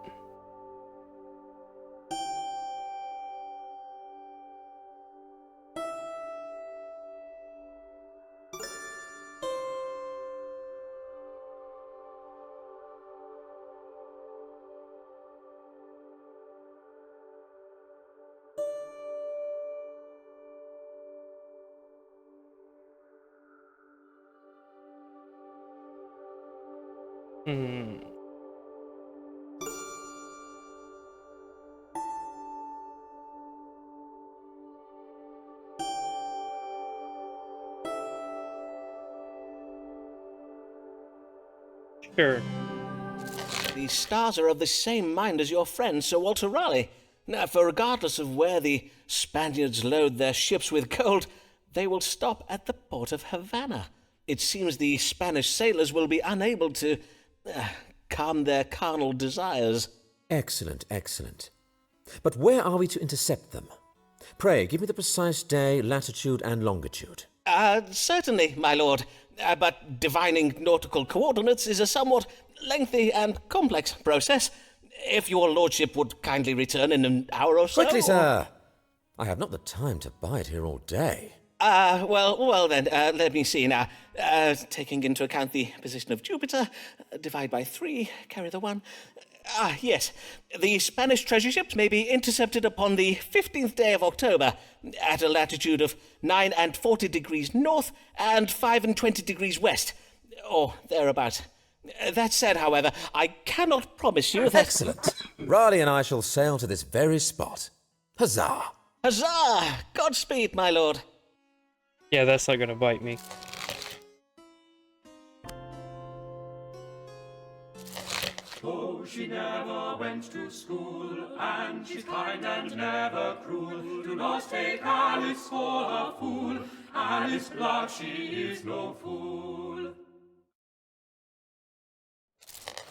A: Sure.
D: The stars are of the same mind as your friend Sir Walter Raleigh. Now, for regardless of where the Spaniards load their ships with gold, they will stop at the port of Havana. It seems the Spanish sailors will be unable to calm their carnal desires.
N: Excellent, excellent. But where are we to intercept them? Pray, give me the precise day, latitude, and longitude.
D: Certainly, my lord. But divining nautical coordinates is a somewhat lengthy and complex process. If your lordship would kindly return in an hour or so...
N: Quickly, sir! I have not the time to bide here all day.
D: Well then, let me see now. Taking into account the position of Jupiter, divide by 3, carry the 1. Yes. The Spanish treasure ships may be intercepted upon the 15th day of October at a latitude of 9 and 40 degrees north and 5 and 20 degrees west, or thereabouts. That said, however, I cannot promise you that...
N: Excellent. Raleigh and I shall sail to this very spot. Huzzah!
D: Huzzah! Godspeed, my lord.
A: Yeah, that's not gonna bite me.
C: Oh, she never went to school, and she's kind and never cruel. Do not take Alice for a fool. Alice Clark, she is no fool.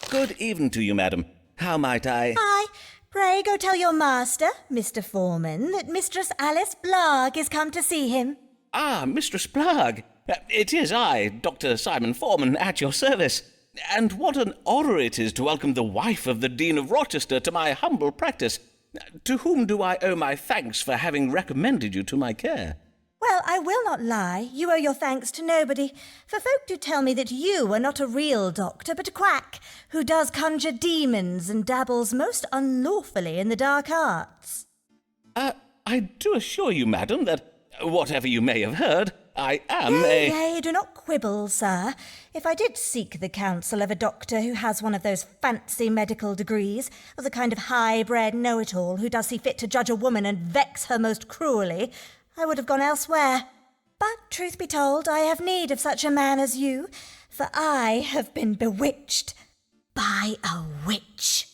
D: Good evening to you, madam. How might I...
G: Hi. Pray go tell your master, Mr. Foreman, that Mistress Alice Blagg is come to see him.
D: Mistress Blagg. It is I, Dr. Simon Foreman, at your service. And what an honour it is to welcome the wife of the Dean of Rochester to my humble practice. To whom do I owe my thanks for having recommended you to my care?
G: Well, I will not lie. You owe your thanks to nobody. For folk do tell me that you are not a real doctor, but a quack, who does conjure demons and dabbles most unlawfully in the dark arts.
D: I do assure you, madam, that whatever you may have heard, I am
G: Nay, do not quibble, sir. If I did seek the counsel of a doctor who has one of those fancy medical degrees, or the kind of high-bred know-it-all who does see fit to judge a woman and vex her most cruelly, I would have gone elsewhere. But, truth be told, I have need of such a man as you, for I have been bewitched by a witch.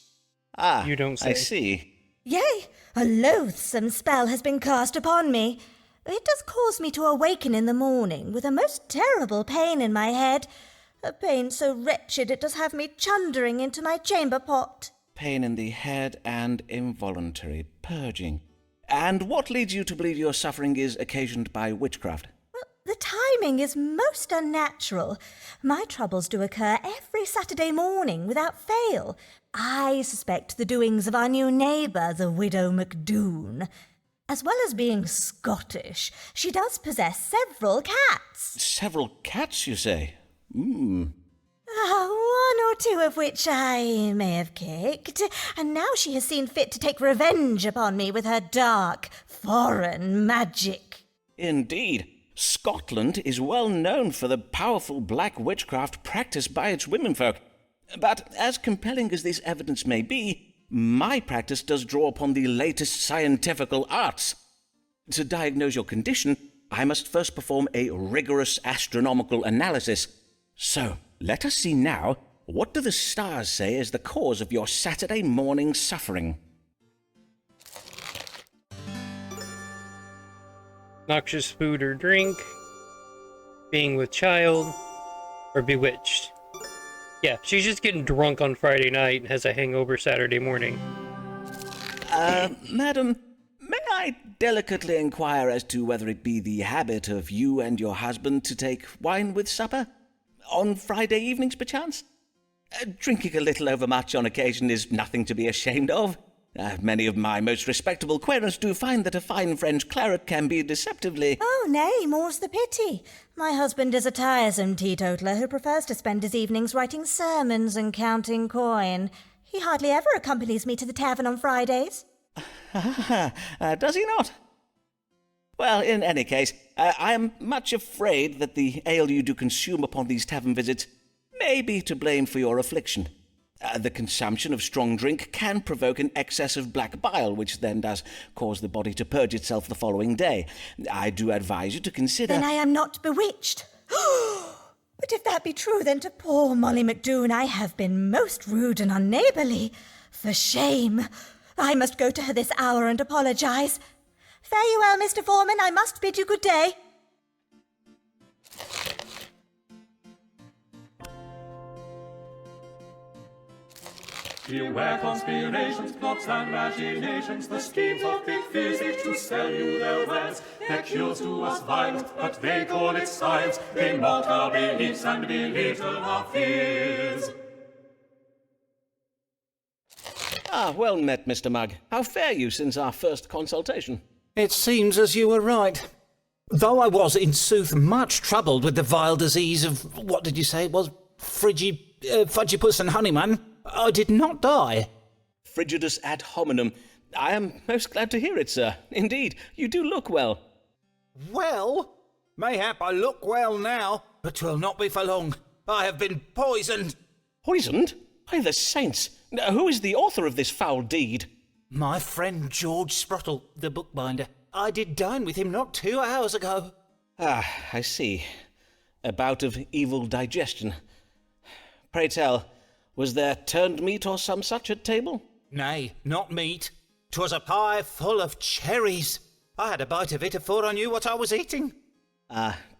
A: You don't say.
D: I see.
G: Yea, a loathsome spell has been cast upon me. It does cause me to awaken in the morning with a most terrible pain in my head, a pain so wretched it does have me chundering into my chamber pot.
D: Pain in the head and involuntary purging. And what leads you to believe your suffering is occasioned by witchcraft?
G: Well, the timing is most unnatural. My troubles do occur every Saturday morning without fail. I suspect the doings of our new neighbour, the widow MacDoon.
O: As well as being Scottish, she does possess several cats.
D: Several cats, you say?
O: One or two of which I may have kicked, and now she has seen fit to take revenge upon me with her dark, foreign magic.
D: Indeed. Scotland is well known for the powerful black witchcraft practiced by its womenfolk. But as compelling as this evidence may be, my practice does draw upon the latest scientifical arts. To diagnose your condition, I must first perform a rigorous astronomical analysis. So, let us see now, what do the stars say is the cause of your Saturday morning suffering?
A: Noxious food or drink, being with child, or bewitched. Yeah, she's just getting drunk on Friday night and has a hangover Saturday morning.
D: Madam, may I delicately inquire as to whether it be the habit of you and your husband to take wine with supper? On Friday evenings, perchance? Drinking a little overmuch on occasion is nothing to be ashamed of. Many of my most respectable querents do find that a fine French claret can be deceptively...
O: Oh, nay, more's the pity. My husband is a tiresome teetotaler who prefers to spend his evenings writing sermons and counting coin. He hardly ever accompanies me to the tavern on Fridays.
D: Does he not? Well, in any case, I am much afraid that the ale you do consume upon these tavern visits may be to blame for your affliction. The consumption of strong drink can provoke an excess of black bile, which then does cause the body to purge itself the following day. I do advise you to consider...
O: Then I am not bewitched. But if that be true, then to poor Molly McDoon I have been most rude and unneighbourly. For shame. I must go to her this hour and apologise. Fare you well, Mr. Foreman. I must bid you good day.
C: Beware conspirations, plots and machinations, the schemes of big physic to sell you their wares. Their cures do us violence, but they call it science. They mock our beliefs and belittle our fears.
D: Well met, Mr. Mugg. How fare you since our first consultation?
I: It seems as you were right. Though I was, in sooth, much troubled with the vile disease of, what did you say it was, Fudgipus and Honeyman, I did not die.
D: Frigidus ad hominem. I am most glad to hear it, sir. Indeed, you do look well.
I: Well? Mayhap I look well now, but 'twill not be for long. I have been poisoned.
D: Poisoned? By the saints! Who is the author of this foul deed?
I: My friend George Sprottle, the bookbinder. I did dine with him not 2 hours ago.
D: I see. A bout of evil digestion. Pray tell, was there turned meat or some such at table?
I: Nay, not meat. 'Twas a pie full of cherries. I had a bite of it afore I knew what I was eating.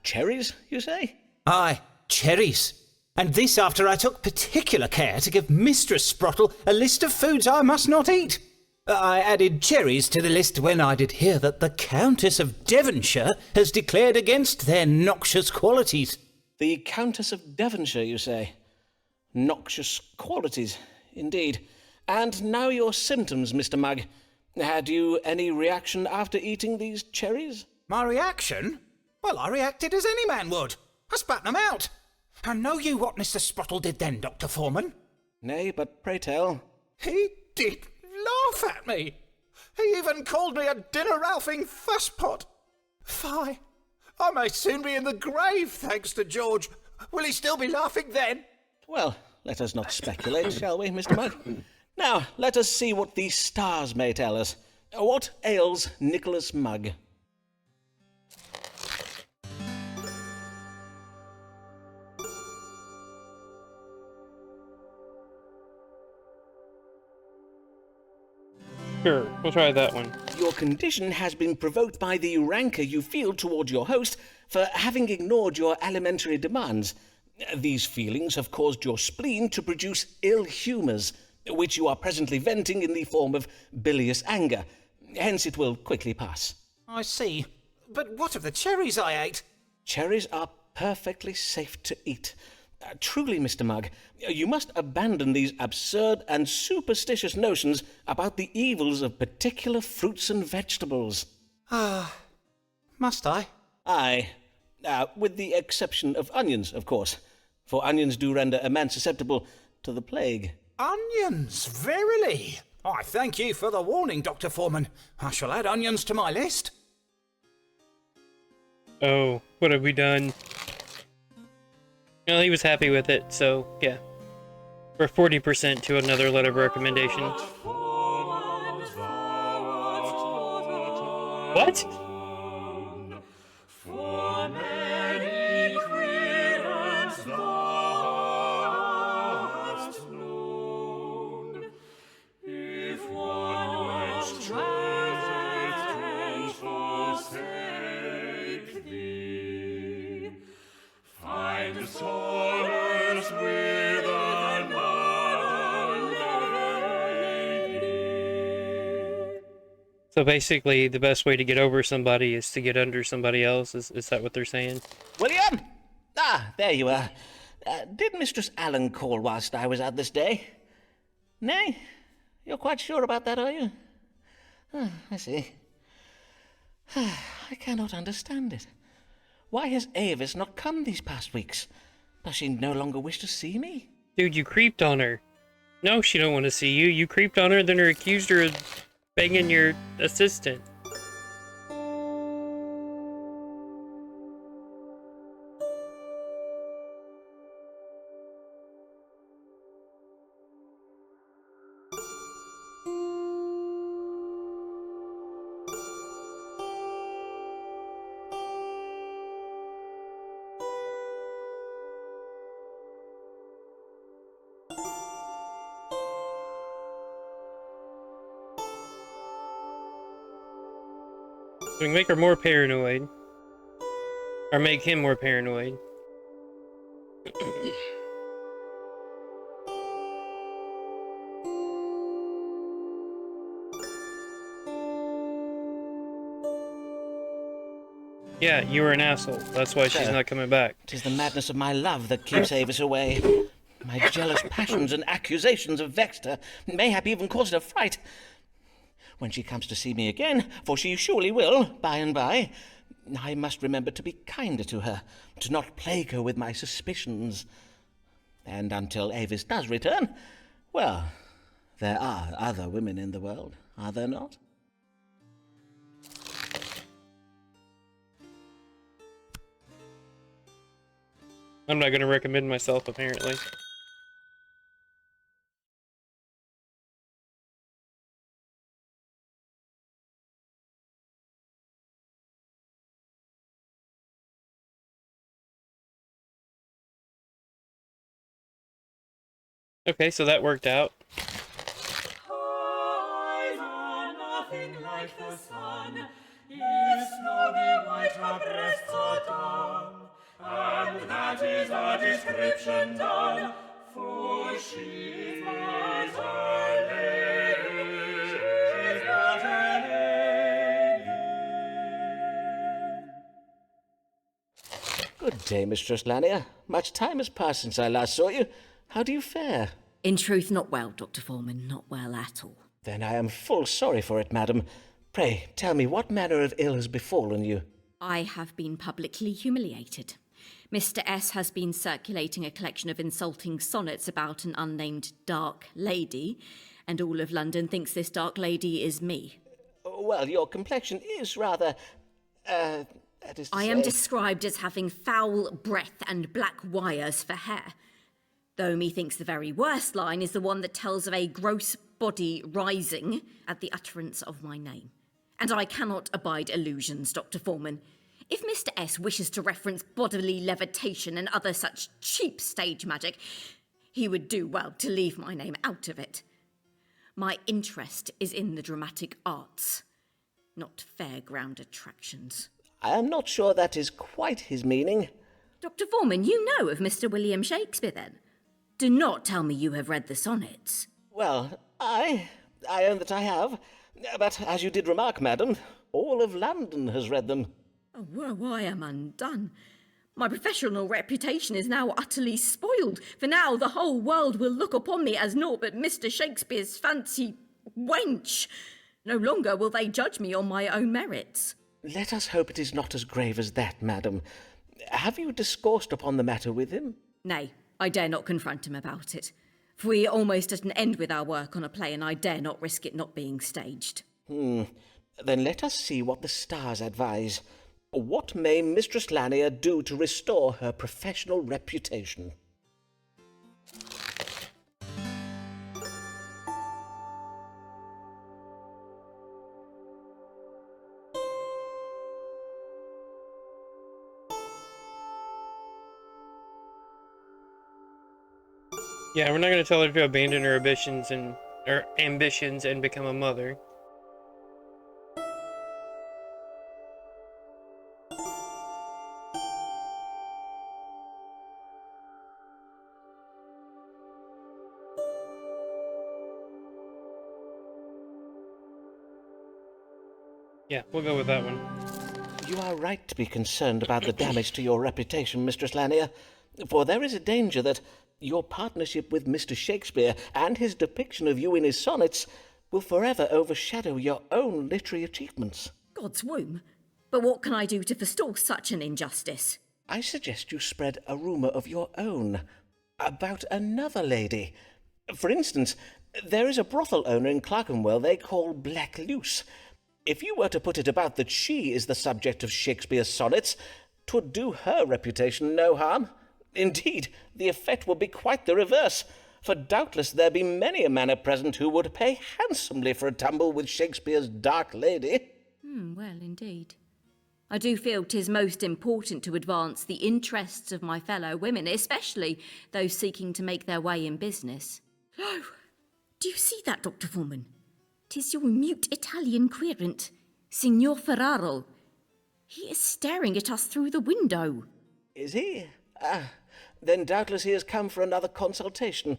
D: Cherries, you say?
I: Aye, cherries. And this after I took particular care to give Mistress Sprottle a list of foods I must not eat. I added cherries to the list when I did hear that the Countess of Devonshire has declared against their noxious qualities.
D: The Countess of Devonshire, you say? Noxious qualities, indeed. And now your symptoms, Mr. Mugg. Had you any reaction after eating these cherries?
I: My reaction? Well, I reacted as any man would. I spat them out. And know you what Mr. Sprottle did then, Dr. Foreman?
D: Nay, but pray tell.
I: He did laugh at me. He even called me a dinner-ralphing fusspot. Fie, I may soon be in the grave, thanks to George. Will he still be laughing then?
D: Well, let us not speculate, shall we, Mr. Mugg? Now, let us see what these stars may tell us. What ails Nicholas Mugg?
A: Sure, we'll try that one.
D: Your condition has been provoked by the rancour you feel towards your host for having ignored your alimentary demands. These feelings have caused your spleen to produce ill humours, which you are presently venting in the form of bilious anger. Hence it will quickly pass.
I: I see. But what of the cherries I ate?
D: Cherries are perfectly safe to eat. Truly, Mr. Mugg, you must abandon these absurd and superstitious notions about the evils of particular fruits and vegetables.
I: Must I?
D: Aye. With the exception of onions, of course. For onions do render a man susceptible to the plague.
I: Onions, verily. I thank you for the warning, Dr. Foreman. I shall add onions to my list.
A: Oh, what have we done? Well, he was happy with it, so yeah. We're 40% to another letter of recommendation. What?
C: For many queerance thou hast known. If one went to forsake thee, find solace with another lady.
A: So basically, the best way to get over somebody is to get under somebody else? Is that what they're saying?
D: William! There you are. Did Mistress Allen call whilst I was out this day? Nay? You're quite sure about that, are you? I see. I cannot understand it. Why has Avis not come these past weeks? Does she no longer wish to see me?
A: Dude, you creeped on her. No, she don't want to see you. You creeped on her, then her accused her of banging your assistant. We can make her more paranoid. Or make him more paranoid. Yeah, you were an asshole. That's why she's not coming back.
D: 'Tis the madness of my love that keeps Avis away. My jealous passions and accusations have vexed her, mayhap even caused her fright. When she comes to see me again, for she surely will, by and by, I must remember to be kinder to her, to not plague her with my suspicions. And until Avis does return, well, there are other women in the world, are there not?
A: I'm not going to recommend myself, apparently. Okay, so that worked out.
C: Eyes are nothing like the sun, if snowy white her breasts are done, and that is our description done, for she's not a lady, she's not a lady.
D: Good day, Mistress Lanier. Much time has passed since I last saw you. How do you fare?
J: In truth, not well, Dr. Foreman, not well at all.
D: Then I am full sorry for it, madam. Pray, tell me what manner of ill has befallen you.
J: I have been publicly humiliated. Mr. S. has been circulating a collection of insulting sonnets about an unnamed dark lady, and all of London thinks this dark lady is me.
D: Well, your complexion is rather, that is to
J: I
D: say...
J: am described as having foul breath and black wires for hair. Though methinks the very worst line is the one that tells of a gross body rising at the utterance of my name. And I cannot abide illusions, Dr. Foreman. If Mr. S. wishes to reference bodily levitation and other such cheap stage magic, he would do well to leave my name out of it. My interest is in the dramatic arts, not fairground attractions.
D: I am not sure that is quite his meaning.
J: Dr. Foreman, you know of Mr. William Shakespeare, then? Do not tell me you have read the sonnets.
D: Well, I own that I have. But as you did remark, madam, all of London has read them.
J: Oh, well, I am undone. My professional reputation is now utterly spoiled, for now the whole world will look upon me as naught but Mr. Shakespeare's fancy wench. No longer will they judge me on my own merits.
D: Let us hope it is not as grave as that, madam. Have you discoursed upon the matter with him?
J: Nay, I dare not confront him about it. For we are almost at an end with our work on a play, and I dare not risk it not being staged.
D: Then let us see what the stars advise. What may Mistress Lanier do to restore her professional reputation?
A: Yeah, we're not going to tell her to abandon her ambitions and become a mother. Yeah, we'll go with that one.
D: You are right to be concerned about the damage to your reputation, Mistress Lanier, for there is a danger that your partnership with Mr. Shakespeare and his depiction of you in his sonnets will forever overshadow your own literary achievements.
J: God's womb. But what can I do to forestall such an injustice?
D: I suggest you spread a rumour of your own about another lady. For instance, there is a brothel owner in Clerkenwell they call Black Luce. If you were to put it about that she is the subject of Shakespeare's sonnets, 'twould do her reputation no harm. Indeed, the effect will be quite the reverse, for doubtless there be many a man at present who would pay handsomely for a tumble with Shakespeare's dark lady.
J: Well, indeed. I do feel 'tis most important to advance the interests of my fellow women, especially those seeking to make their way in business. Oh, do you see that, Dr. Foreman? 'Tis your mute Italian querent, Signor Ferraro. He is staring at us through the window.
D: Is he? Then doubtless he has come for another consultation.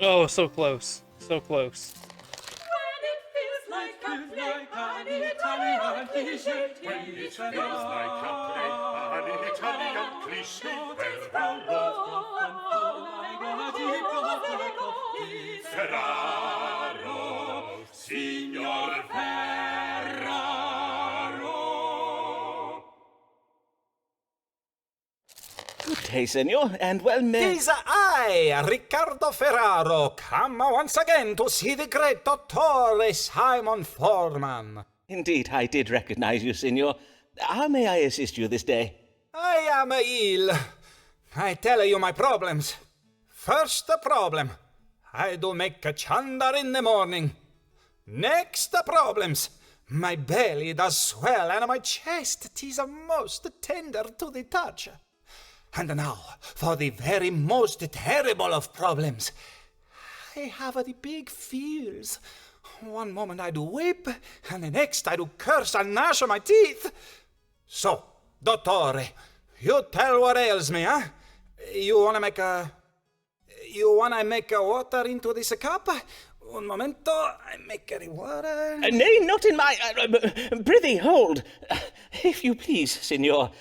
A: Oh, so close. So close.
H: When it feels like a play, an Italian cliché.
B: When it feels like a play, an Italian cliché. Ferraro, Signor Ferraro.
D: Good day, senor, and well met.
I: Tis I, Riccardo Ferraro, come once again to see the great Dottore Simon Foreman.
D: Indeed, I did recognize you, senor. How may I assist you this day?
I: I am ill. I tell you my problems. First problem, I do make a chandar in the morning. Next problems, my belly does swell and my chest 'tis most tender to the touch. And now, for the very most terrible of problems, I have the big feels. One moment I do weep, and the next I do curse and gnash my teeth. So, Dottore, you tell what ails me, huh? You wanna make a water into this cup? Un momento, I make the water.
D: Nay, not in my... prithee, hold. If you please, senor.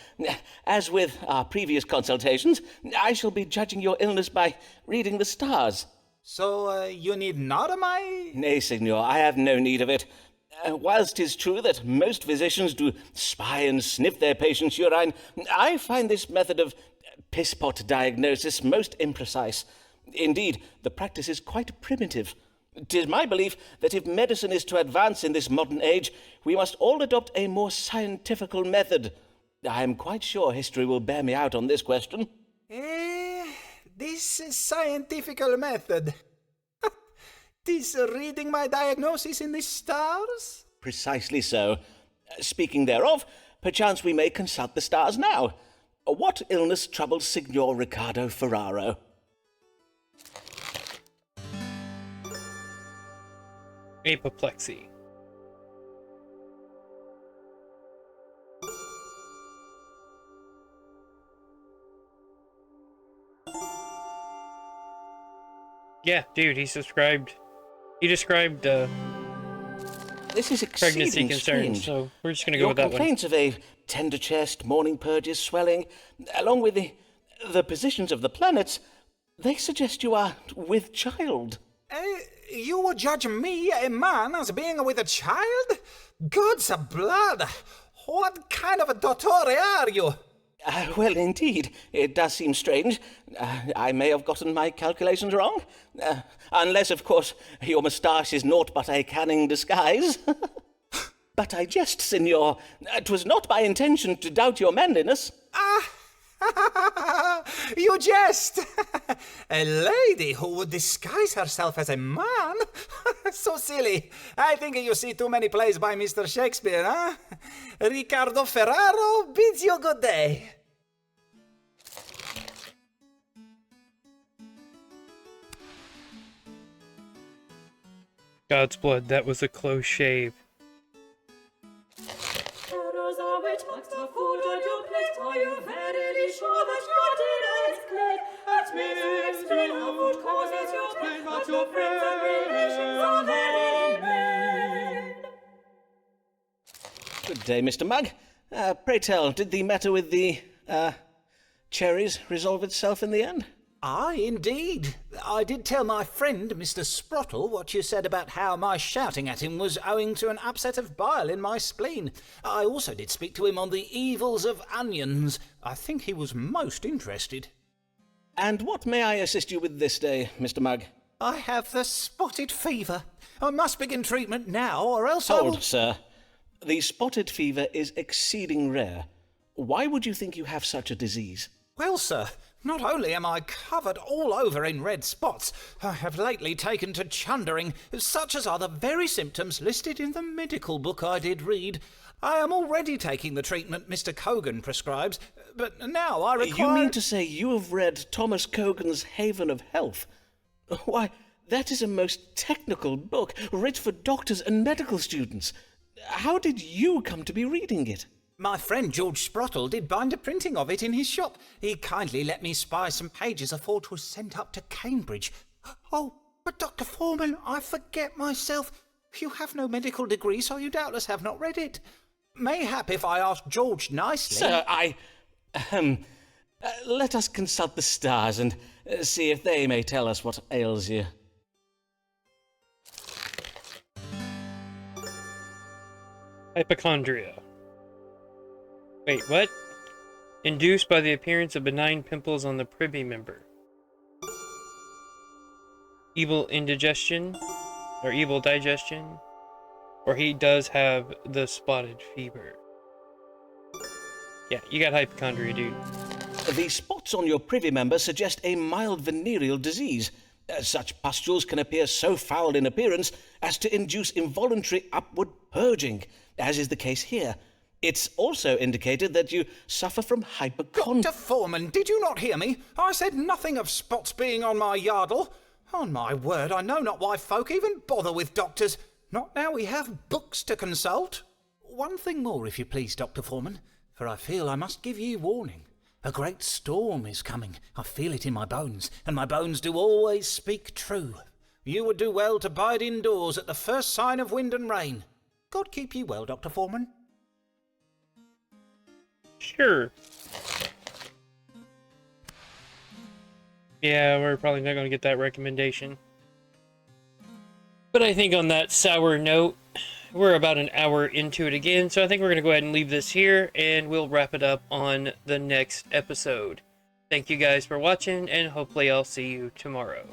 D: As with our previous consultations, I shall be judging your illness by reading the stars.
I: So, you need not of my...
D: Nay, senor, I have no need of it. Whilst 'tis true that most physicians do spy and sniff their patients' urine, I find this method of piss-pot diagnosis most imprecise. Indeed, the practice is quite primitive. 'Tis my belief that if medicine is to advance in this modern age, we must all adopt a more scientifical method. I am quite sure history will bear me out on this question.
I: This scientifical method. 'Tis reading my diagnosis in the stars?
D: Precisely so. Speaking thereof, perchance we may consult the stars now. What illness troubles Signor Riccardo Ferraro?
A: Apoplexy. Yeah, dude, he described
D: this is
A: pregnancy
D: exceeding
A: concerns,
D: strange.
A: so we're just gonna go with that
D: Your
A: one.
D: complaints of a tender chest, morning purges, swelling, along with the positions of the planets, They suggest you are with child.
I: You would judge me, a man, as being with a child? Gods of blood! What kind of a dottore are you?
D: Well, indeed, it does seem strange. I may have gotten my calculations wrong. Unless, of course, your moustache is naught but a cunning disguise. But I jest, signor. 'Twas not my intention to doubt your manliness.
I: You jest! A lady who would disguise herself as a man? So silly. I think you see too many plays by Mr. Shakespeare, huh? Riccardo Ferraro bids you good day.
A: God's blood, that was a close shave.
H: Arrows are which marks the food on your plate. Are you verily sure that your dinner is clear? At mystery of food causes your pain, but your friends and relations are very vain.
D: Good day, Mr. Mugg. Pray tell, did the matter with the, cherries resolve itself in the end?
I: Aye, indeed. I did tell my friend, Mr. Sprottle, what you said about how my shouting at him was owing to an upset of bile in my spleen. I also did speak to him on the evils of onions. I think he was most interested.
D: And what may I assist you with this day, Mr. Mugg?
I: I have the spotted fever. I must begin treatment now, or else I will...
D: Hold, sir. The spotted fever is exceeding rare. Why would you think you have such a disease?
I: Well, sir, not only am I covered all over in red spots, I have lately taken to chundering, such as are the very symptoms listed in the medical book I did read. I am already taking the treatment Mr. Cogan prescribes, but now I require...
D: You mean to say you have read Thomas Cogan's Haven of Health? Why, that is a most technical book, writ for doctors and medical students. How did you come to be reading it?
I: My friend George Sprottle did bind a printing of it in his shop. He kindly let me spy some pages afore 'twas sent up to Cambridge. Oh, but Dr. Foreman, I forget myself. You have no medical degree, so you doubtless have not read it. Mayhap if I ask George nicely...
D: Sir, let us consult the stars and see if they may tell us what ails you.
A: Hypochondria. Wait, what? Induced by the appearance of benign pimples on the privy member. Evil indigestion, or evil digestion, or he does have the spotted fever. Yeah, you got hypochondria, dude.
D: The spots on your privy member suggest a mild venereal disease. Such pustules can appear so foul in appearance as to induce involuntary upward purging, as is the case here. It's also indicated that you suffer from hypochondria.
I: Dr. Foreman, did you not hear me? I said nothing of spots being on my yardle. On my word, I know not why folk even bother with doctors. Not now we have books to consult. One thing more, if you please, Dr. Foreman, for I feel I must give ye warning. A great storm is coming. I feel it in my bones, and my bones do always speak true. You would do well to bide indoors at the first sign of wind and rain. God keep you well, Dr. Foreman.
A: Sure. Yeah, we're probably not going to get that recommendation. But I think on that sour note, we're about an hour into it again, so I think we're going to go ahead and leave this here, and we'll wrap it up on the next episode. Thank you guys for watching, and hopefully I'll see you tomorrow.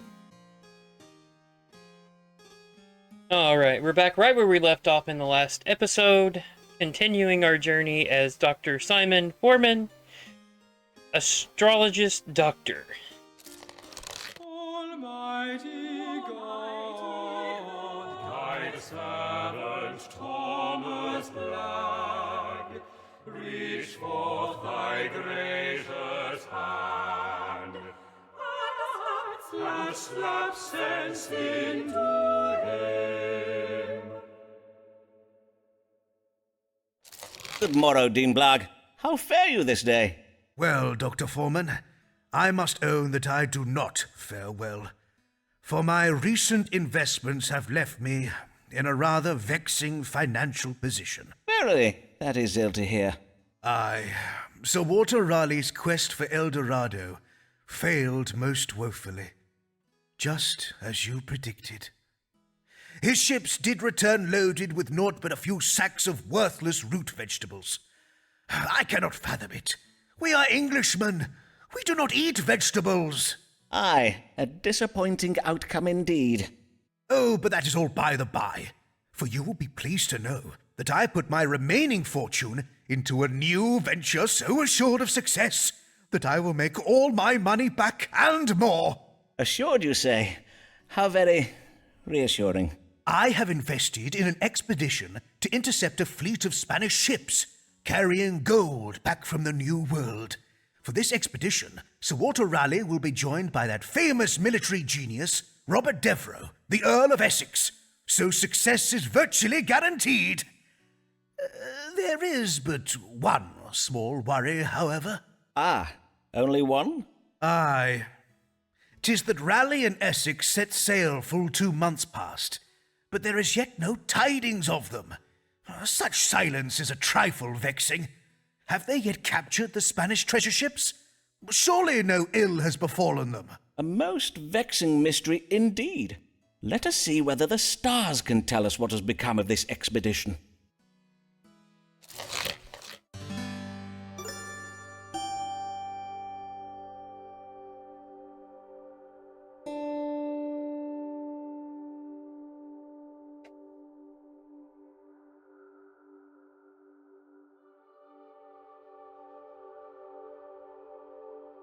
A: Alright, we're back right where we left off in the last episode, continuing our journey as Dr. Simon Foreman, Astrologist Doctor.
C: Almighty God, guide servant Thomas Black, reach forth thy gracious hand, and slap sense into him.
D: Good morrow, Dean Blagg. How fare you this day?
F: Well, Dr. Foreman, I must own that I do not fare well, for my recent investments have left me in a rather vexing financial position.
D: Verily, that is ill to hear.
F: Aye, Sir Walter Raleigh's quest for El Dorado failed most woefully, just as you predicted. His ships did return loaded with naught but a few sacks of worthless root vegetables. I cannot fathom it. We are Englishmen. We do not eat vegetables.
D: Aye, a disappointing outcome indeed.
F: Oh, but that is all by the by, for you will be pleased to know that I put my remaining fortune into a new venture so assured of success that I will make all my money back and more.
D: Assured, you say? How very reassuring.
F: I have invested in an expedition to intercept a fleet of Spanish ships carrying gold back from the New World. For this expedition, Sir Walter Raleigh will be joined by that famous military genius, Robert Devereux, the Earl of Essex, so success is virtually guaranteed. There is but one small worry, however.
D: Ah, only one?
F: Aye. 'Tis that Raleigh and Essex set sail full 2 months past, but there is yet no tidings of them. Such silence is a trifle vexing. Have they yet captured the Spanish treasure ships? Surely no ill has befallen them.
D: A most vexing mystery indeed. Let us see whether the stars can tell us what has become of this expedition.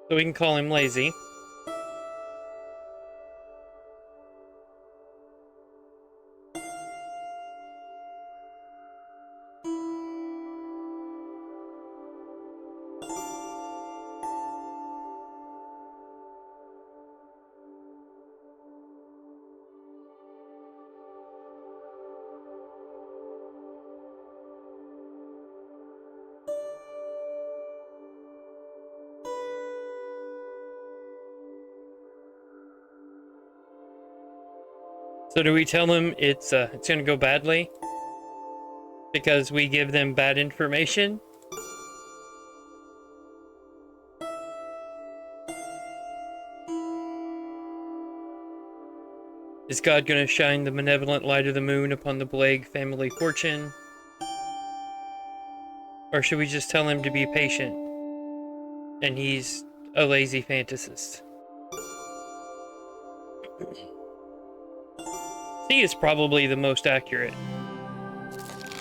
A: So we can call him lazy. So do we tell them it's going to go badly because we give them bad information? Is God going to shine the benevolent light of the moon upon the Blake family fortune? Or should we just tell him to be patient and he's a lazy fantasist? C is probably the most accurate.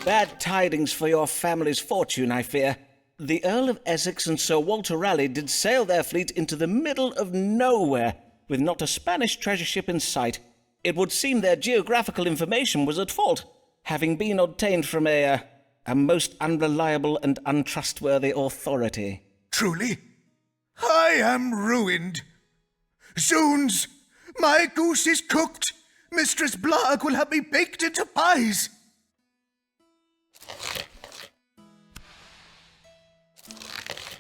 D: Bad tidings for your family's fortune, I fear. The Earl of Essex and Sir Walter Raleigh did sail their fleet into the middle of nowhere, with not a Spanish treasure ship in sight. It would seem their geographical information was at fault, having been obtained from a most unreliable and untrustworthy authority.
F: Truly? I am ruined. Zoons! My goose is cooked! Mistress Blarg will have me baked into pies!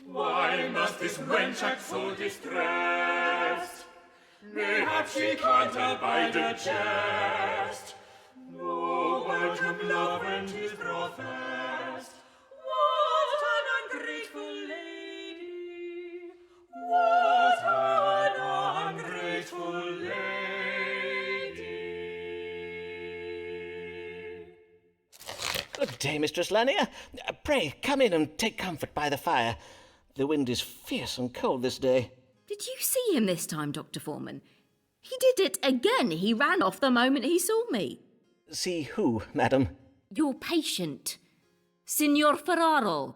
C: Why must this wench act so distressed? Mayhap she can't abide a jest. No welcome love and his professed. What an ungrateful lady! What an ungrateful lady!
D: Good day, Mistress Lanier. Pray, come in and take comfort by the fire. The wind is fierce and cold this day.
J: Did you see him this time, Dr. Foreman? He did it again. He ran off the moment he saw me.
D: See who, madam?
J: Your patient, Signor Ferraro.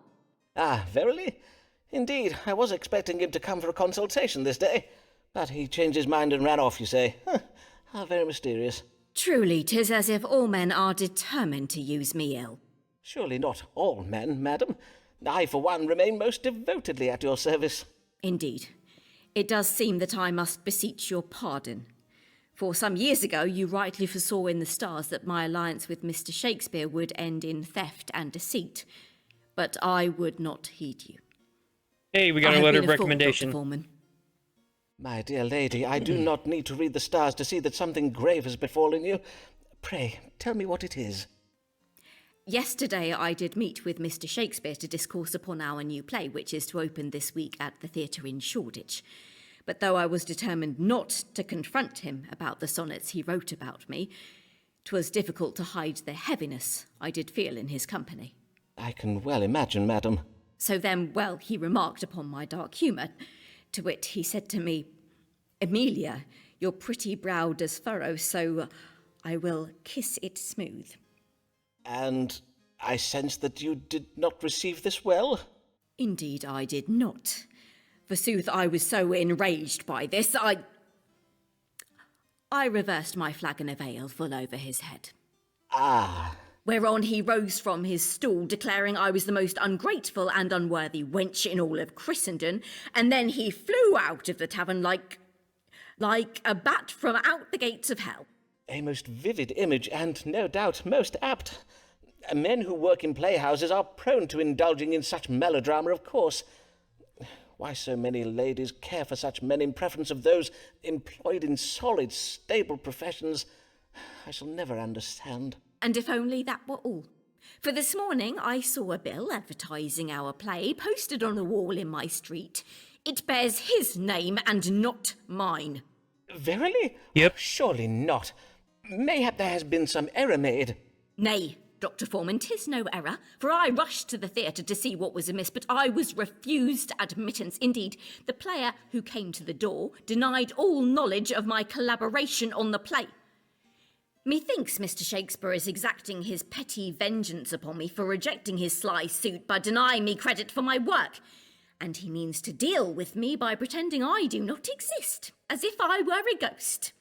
D: Ah, verily? Indeed, I was expecting him to come for a consultation this day. But he changed his mind and ran off, you say? How very mysterious.
J: Truly, 'tis as if all men are determined to use me ill.
D: Surely not all men, madam. I, for one, remain most devotedly at your service.
J: Indeed. It does seem that I must beseech your pardon. For some years ago, you rightly foresaw in the stars that my alliance with Mr. Shakespeare would end in theft and deceit. But I would not heed you.
A: Hey, we got a letter of recommendation.
J: Dr. Foreman.
D: My dear lady, I do not need to read the stars to see that something grave has befallen you. Pray, tell me what it is.
J: Yesterday I did meet with Mr. Shakespeare to discourse upon our new play, which is to open this week at the theatre in Shoreditch. But though I was determined not to confront him about the sonnets he wrote about me, 'twas difficult to hide the heaviness I did feel in his company.
D: I can well imagine, madam.
J: So then, well, he remarked upon my dark humour. To wit, he said to me, "Amelia, your pretty brow does furrow, so I will kiss it smooth."
D: And I sense that you did not receive this well?
J: Indeed, I did not. Forsooth, I was so enraged by this, I reversed my flagon of ale full over his head.
D: Ah.
J: Whereon he rose from his stool, declaring I was the most ungrateful and unworthy wench in all of Christendom, and then he flew out of the tavern like a bat from out the gates of hell.
D: A most vivid image, and no doubt most apt. Men who work in playhouses are prone to indulging in such melodrama, of course. Why so many ladies care for such men in preference of those employed in solid, stable professions, I shall never understand.
J: And if only that were all. For this morning I saw a bill advertising our play posted on a wall in my street. It bears his name and not mine.
D: Verily?
A: Yep.
D: Surely not. Mayhap there has been some error made.
J: Nay, Dr. Foreman, 'tis no error, for I rushed to the theatre to see what was amiss, but I was refused admittance. Indeed, the player who came to the door denied all knowledge of my collaboration on the play. Methinks Mr. Shakespeare is exacting his petty vengeance upon me for rejecting his sly suit by denying me credit for my work, and he means to deal with me by pretending I do not exist, as if I were a ghost.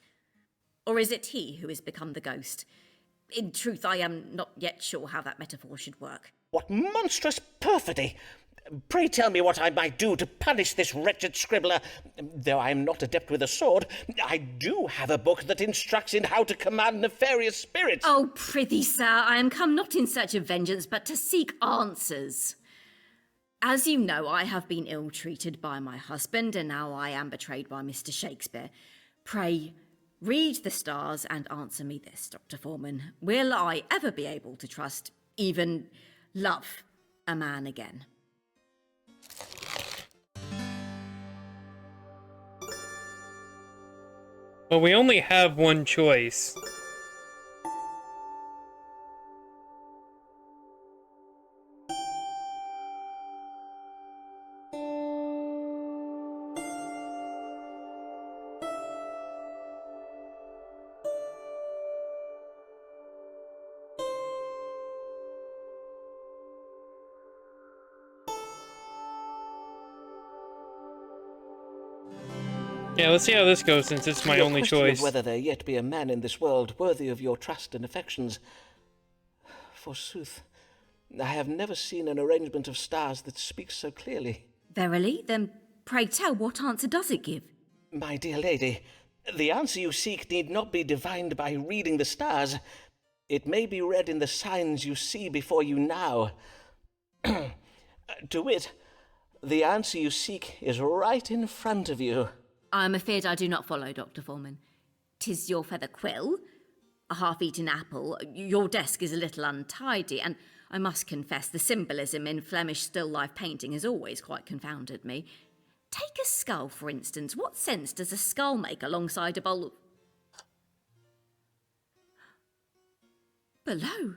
J: Or is it he who has become the ghost? In truth, I am not yet sure how that metaphor should work.
D: What monstrous perfidy! Pray tell me what I might do to punish this wretched scribbler. Though I am not adept with a sword, I do have a book that instructs in how to command nefarious spirits.
J: Oh, prithee, sir, I am come not in search of vengeance, but to seek answers. As you know, I have been ill-treated by my husband, and now I am betrayed by Mr. Shakespeare. Pray, read the stars and answer me this, Dr. Foreman. Will I ever be able to trust, even love, a man again?
A: Well, we only have one choice. Yeah, let's see how this goes, since it's my only
D: question
A: choice.
D: Of whether there yet be a man in this world worthy of your trust and affections. Forsooth, I have never seen an arrangement of stars that speaks so clearly.
J: Verily? Then pray tell, what answer does it give?
D: My dear lady, the answer you seek need not be divined by reading the stars. It may be read in the signs you see before you now. To wit, the answer you seek is right in front of you.
J: I am afeard I do not follow, Dr. Foreman. 'Tis your feather quill, a half-eaten apple, your desk is a little untidy, and I must confess the symbolism in Flemish still-life painting has always quite confounded me. Take a skull, for instance. What sense does a skull make alongside a bowl of... Below?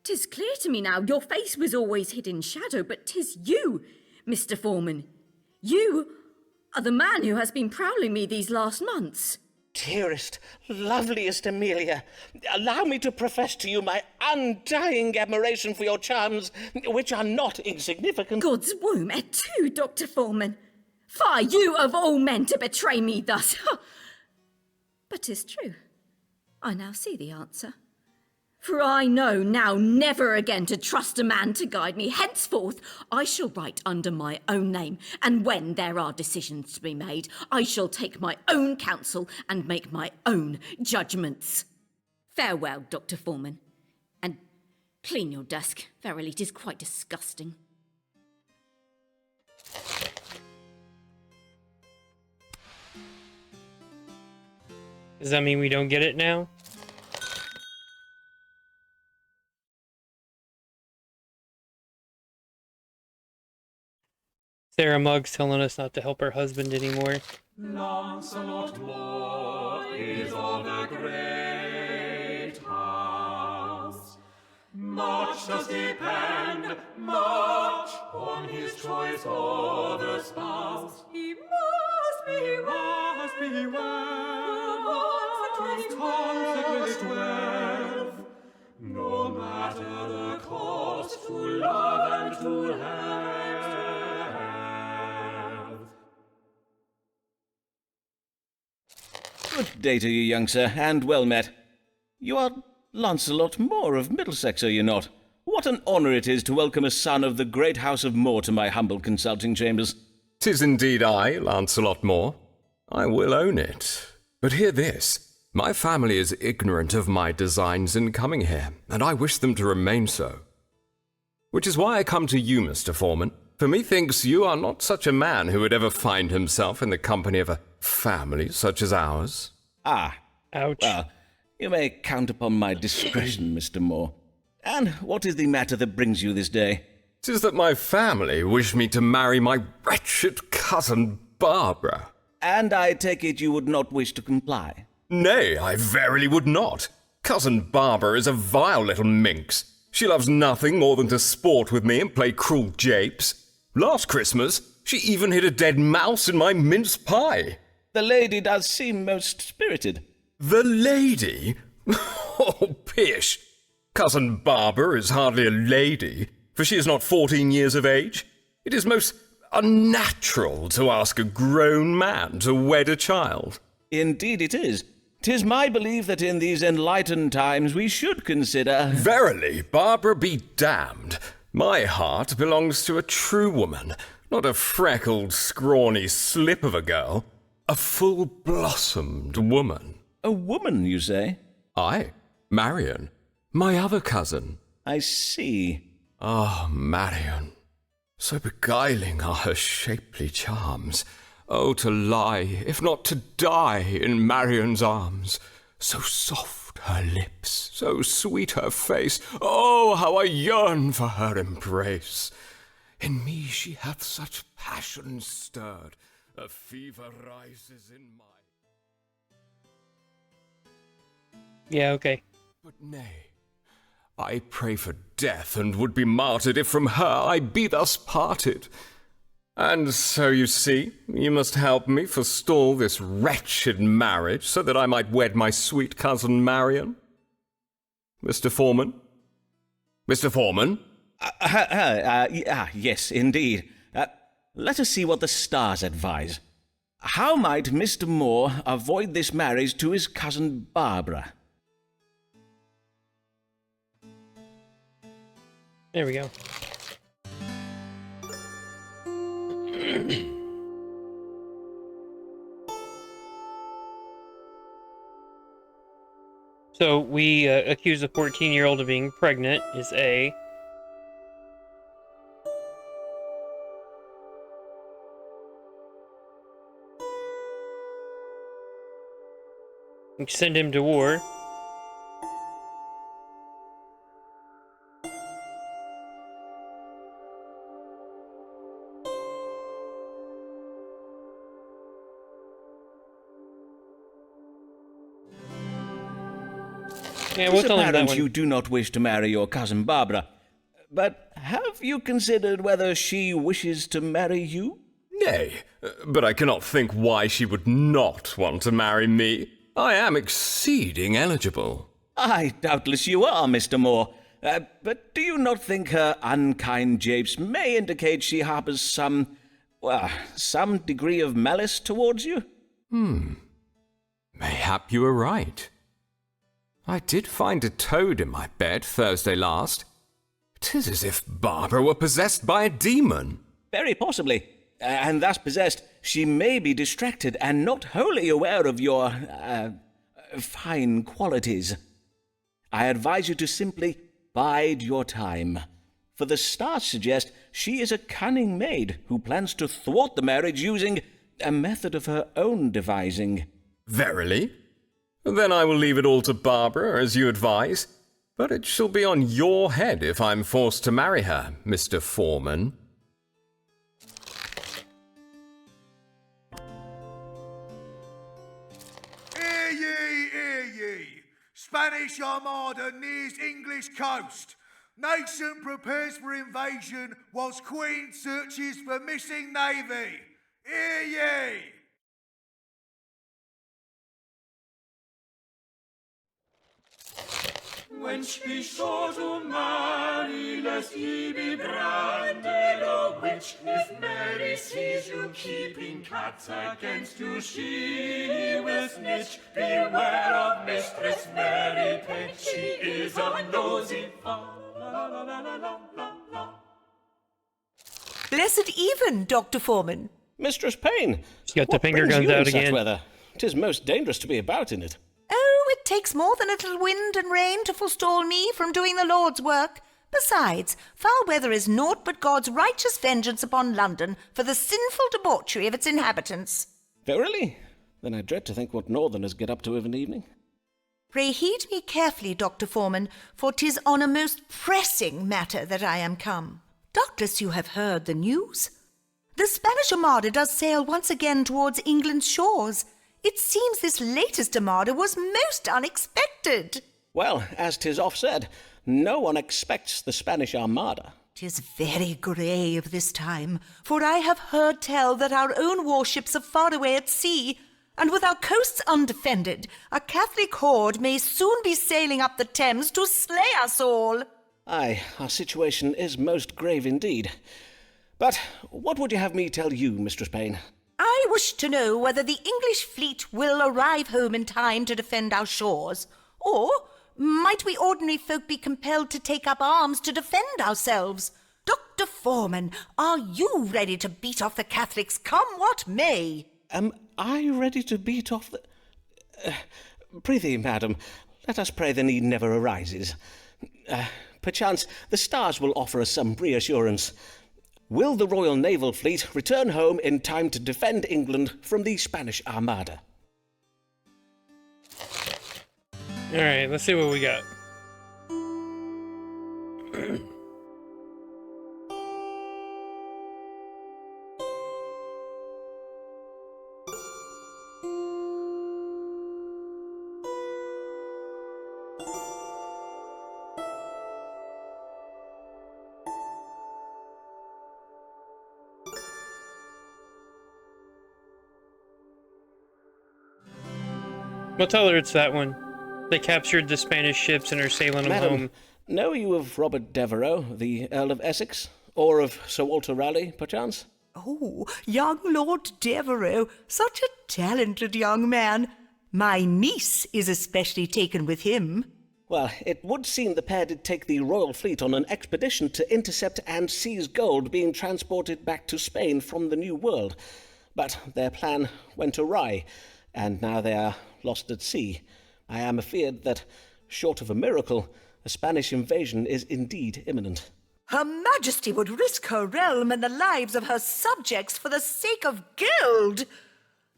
J: 'Tis clear to me now, your face was always hid in shadow, but 'tis you, Mr. Foreman. You are the man who has been prowling me these last months.
D: Dearest, loveliest Amelia, allow me to profess to you my undying admiration for your charms, which are not insignificant.
J: God's womb, et tu, Dr. Foreman. Fie, you of all men to betray me thus. But 'tis true. I now see the answer. For I know now never again to trust a man to guide me. Henceforth, I shall write under my own name, and when there are decisions to be made, I shall take my own counsel and make my own judgments. Farewell, Dr. Foreman, and clean your desk. Verily, 'tis quite disgusting.
A: Does that mean we don't get it now? Sarah Mugg's telling us not to help her husband anymore.
C: Lancelot Moore is of a great house. Much does depend, much, on his choice of a spouse. He must be consecrated wealth, no matter the cost to love and to health.
D: Good day to you, young sir, and well met. You are Lancelot Moore of Middlesex, are you not? What an honour it is to welcome a son of the great house of Moore to my humble consulting chambers.
P: 'Tis indeed I, Lancelot Moore. I will own it. But hear this. My family is ignorant of my designs in coming here, and I wish them to remain so. Which is why I come to you, Mr. Foreman, for methinks you are not such a man who would ever find himself in the company of a family such as ours.
D: Ah.
A: Ouch.
D: Well, you may count upon my discretion, Mr. Moore. And what is the matter that brings you this day?
P: 'Tis that my family wish me to marry my wretched cousin Barbara.
D: And I take it you would not wish to comply?
P: Nay, I verily would not. Cousin Barbara is a vile little minx. She loves nothing more than to sport with me and play cruel japes. Last Christmas, she even hid a dead mouse in my mince pie.
D: The lady does seem most spirited.
P: The lady? Oh, pish! Cousin Barbara is hardly a lady, for she is not 14 years of age. It is most unnatural to ask a grown man to wed a child.
D: Indeed it is. 'Tis my belief that in these enlightened times we should consider—
P: Verily, Barbara be damned. My heart belongs to a true woman, not a freckled, scrawny slip of a girl. A full-blossomed woman.
D: A woman, you say?
P: Aye, Marion, my other cousin.
D: I see.
P: Ah, Marion. So beguiling are her shapely charms. Oh, to lie, if not to die, in Marion's arms. So soft her lips, so sweet her face. Oh, how I yearn for her embrace. In me she hath such passion stirred, a fever rises in my...
A: Yeah, okay.
P: But nay, I pray for death, and would be martyred if from her I be thus parted. And so you see, you must help me forestall this wretched marriage, so that I might wed my sweet cousin Marion. Mr. Foreman? Mr. Foreman?
D: Yes, indeed. Let us see what the stars advise. How might Mr. Moore avoid this marriage to his cousin Barbara?
A: There we go. So we accuse a 14-year-old of being pregnant is A. We send him to war. Yeah, we'll
D: It's
A: tell him that
D: apparent
A: one.
D: you do not wish to marry your cousin Barbara. But have you considered whether she wishes to marry you?
P: Nay, but I cannot think why she would not want to marry me. I am exceeding eligible.
D: Aye, doubtless you are, Mr. Moore. But do you not think her unkind japes may indicate she harbours some degree of malice towards you?
P: Mayhap you are right. I did find a toad in my bed Thursday last. 'Tis as if Barbara were possessed by a demon.
D: Very possibly. And thus possessed, she may be distracted and not wholly aware of your, fine qualities. I advise you to simply bide your time, for the stars suggest she is a cunning maid who plans to thwart the marriage using a method of her own devising.
P: Verily? Then I will leave it all to Barbara, as you advise. But it shall be on your head if I'm forced to marry her, Mr. Foreman.
M: Spanish Armada nears English coast. Nation prepares for invasion whilst Queen searches for missing navy. Hear ye!
C: Wench, be sure to marry, lest ye be branded a witch. If Mary sees you keeping cats against you, she will snitch. Beware of Mistress Mary Payne, she is a nosy fa. La la la la la la la.
K: Blessed even, Dr. Foreman.
Q: Mistress Payne,
A: She's got the
Q: what
A: finger
Q: brings
A: guns
Q: you in
A: out
Q: such
A: again.
Q: weather? 'Tis most dangerous to be about in it.
K: Oh, it takes more than a little wind and rain to forestall me from doing the Lord's work. Besides, foul weather is naught but God's righteous vengeance upon London for the sinful debauchery of its inhabitants.
Q: Verily? Then I dread to think what northerners get up to of an evening.
K: Pray heed me carefully, Dr. Foreman, for 'tis on a most pressing matter that I am come. Doubtless you have heard the news. The Spanish Armada does sail once again towards England's shores. It seems this latest Armada was most unexpected.
Q: Well, as 'tis oft said, no one expects the Spanish Armada.
K: 'Tis very grave this time, for I have heard tell that our own warships are far away at sea, and with our coasts undefended, a Catholic horde may soon be sailing up the Thames to slay us all.
Q: Aye, our situation is most grave indeed. But what would you have me tell you, Mistress Payne?
K: I wish to know whether the English fleet will arrive home in time to defend our shores, or might we ordinary folk be compelled to take up arms to defend ourselves? Dr. Foreman, are you ready to beat off the Catholics, come what may?
Q: Am I ready to beat off the... Prithee, madam, let us pray the need never arises. Perchance the stars will offer us some reassurance. Will the Royal Naval Fleet return home in time to defend England from the Spanish Armada?
A: Alright, let's see what we got. Well, tell her it's that one. They captured the Spanish ships and are sailing them
Q: Madam,
A: home.
Q: know you of Robert Devereux, the Earl of Essex? Or of Sir Walter Raleigh, perchance?
K: Oh, young Lord Devereux, such a talented young man. My niece is especially taken with him.
Q: Well, it would seem the pair did take the royal fleet on an expedition to intercept and seize gold being transported back to Spain from the New World. But their plan went awry, and now they are lost at sea. I am afeard that, short of a miracle, a Spanish invasion is indeed imminent.
K: Her Majesty would risk her realm and the lives of her subjects for the sake of gold.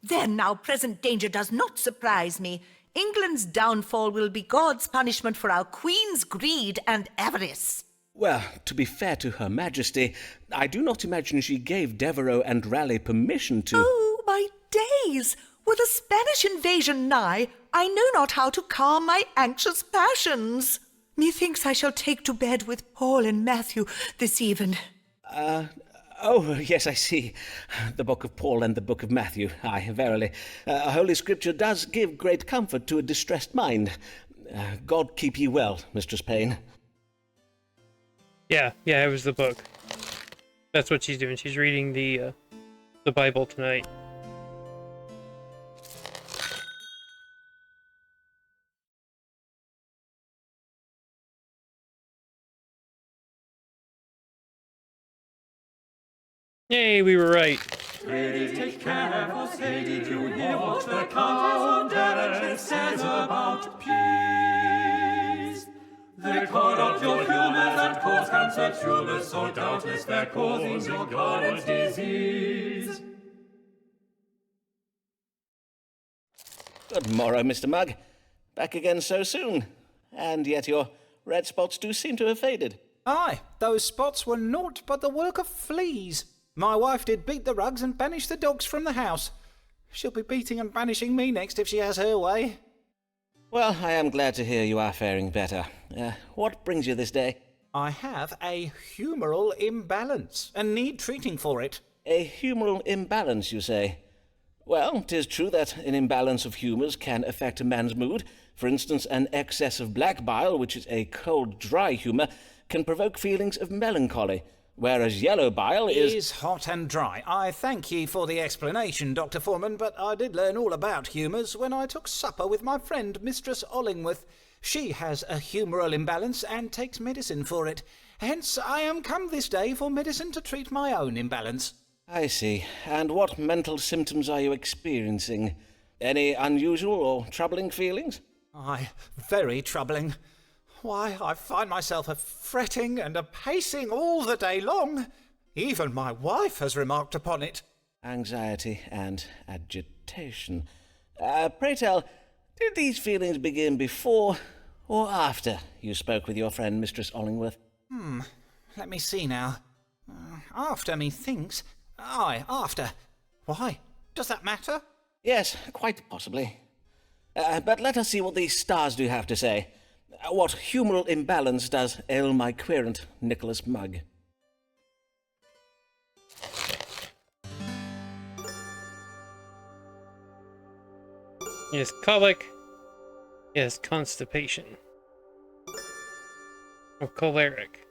K: Then now present danger does not surprise me. England's downfall will be God's punishment for our Queen's greed and avarice.
Q: Well, to be fair to Her Majesty, I do not imagine she gave Devereux and Raleigh permission to...
K: Oh, my days! With a Spanish invasion nigh, I know not how to calm my anxious passions. Methinks I shall take to bed with Paul and Matthew this even.
Q: Oh, yes, I see. The book of Paul and the book of Matthew. Aye, verily. Holy Scripture does give great comfort to a distressed mind. God keep ye well, Mistress Payne.
A: Yeah, it was the book. That's what she's doing. She's reading the Bible tonight. Yay, we were right.
C: Lady, take care, for say, did you hear what the Countess of says about peace? They corrupt your humors and cause cancer tumors, so doubtless they're causing your garden's disease.
Q: Good morrow, Mr. Mugg. Back again so soon. And yet your red spots do seem to have faded.
I: Aye, those spots were naught but the work of fleas. My wife did beat the rugs and banish the dogs from the house. She'll be beating and banishing me next if she has her way.
Q: Well, I am glad to hear you are faring better. What brings you this day?
I: I have a humoral imbalance and need treating for it.
Q: A humoral imbalance, you say? Well, 'tis true that an imbalance of humours can affect a man's mood. For instance, an excess of black bile, which is a cold, dry humour, can provoke feelings of melancholy, whereas yellow bile
I: is hot and dry. I thank ye for the explanation, Dr. Foreman, but I did learn all about humours when I took supper with my friend, Mistress Ollingworth. She has a humoral imbalance and takes medicine for it. Hence, I am come this day for medicine to treat my own imbalance.
Q: I see. And what mental symptoms are you experiencing? Any unusual or troubling feelings?
I: Aye, very troubling. Why, I find myself a-fretting and a-pacing all the day long. Even my wife has remarked upon it.
Q: Anxiety and agitation. Pray tell, did these feelings begin before or after you spoke with your friend, Mistress Ollingworth?
I: Let me see now. After, methinks. Aye, after. Why? Does that matter?
Q: Yes, quite possibly. But let us see what these stars do have to say. What humoral imbalance does ail my querent, Nicholas Mugg?
A: He has colic. He has constipation. Or choleric.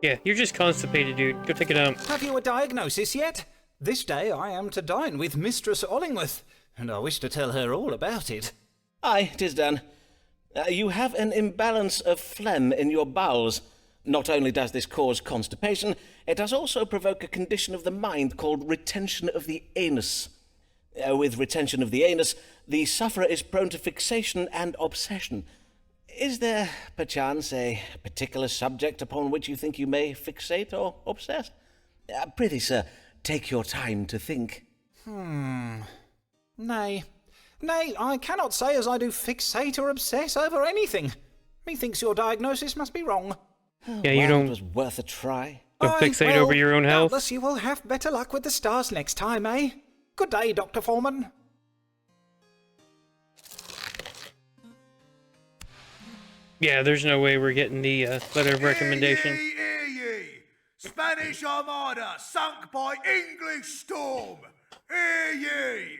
A: Yeah, you're just constipated, dude. Go take a dump.
I: Have you a diagnosis yet? This day I am to dine with Mistress Ollingworth, and I wish to tell her all about it.
Q: Aye, 'tis done. You have an imbalance of phlegm in your bowels. Not only does this cause constipation, it does also provoke a condition of the mind called retention of the anus. With retention of the anus, the sufferer is prone to fixation and obsession. Is there, perchance, a particular subject upon which you think you may fixate or obsess? Prithee, sir, take your time to think.
I: Nay, I cannot say as I do fixate or obsess over anything. Methinks your diagnosis must be wrong.
A: Yeah, you
Q: Well,
A: don't.
Q: it was worth a try.
A: Don't fixate over your own health.
I: Doubtless you will have better luck with the stars next time, eh? Good day, Dr. Foreman.
A: Yeah, there's no way we're getting the letter of recommendation.
M: Hear ye! Spanish Armada sunk by English storm! Hear ye!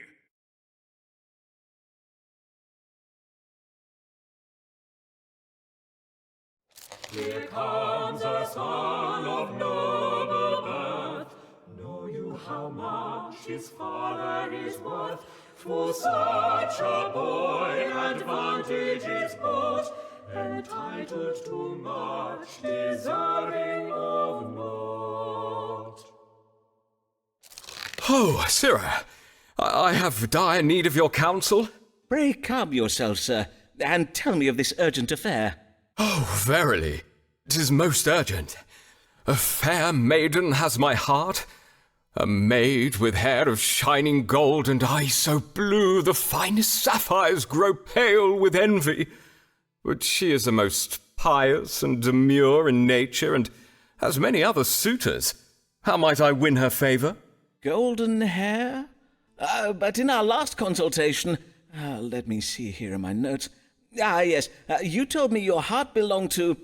C: Here comes a son of noble birth. Know you how much his father is worth? For such a boy advantage is bought, entitled to much, deserving of naught.
P: Oh, sirrah, I have dire need of your counsel.
Q: Pray calm yourself, sir, and tell me of this urgent affair.
P: Oh, verily, 'tis most urgent. A fair maiden has my heart, a maid with hair of shining gold and eyes so blue the finest sapphires grow pale with envy. But she is a most pious and demure in nature, and has many other suitors. How might I win her favour?
Q: Golden hair? But in our last consultation... let me see here in my notes. Yes, you told me your heart belonged to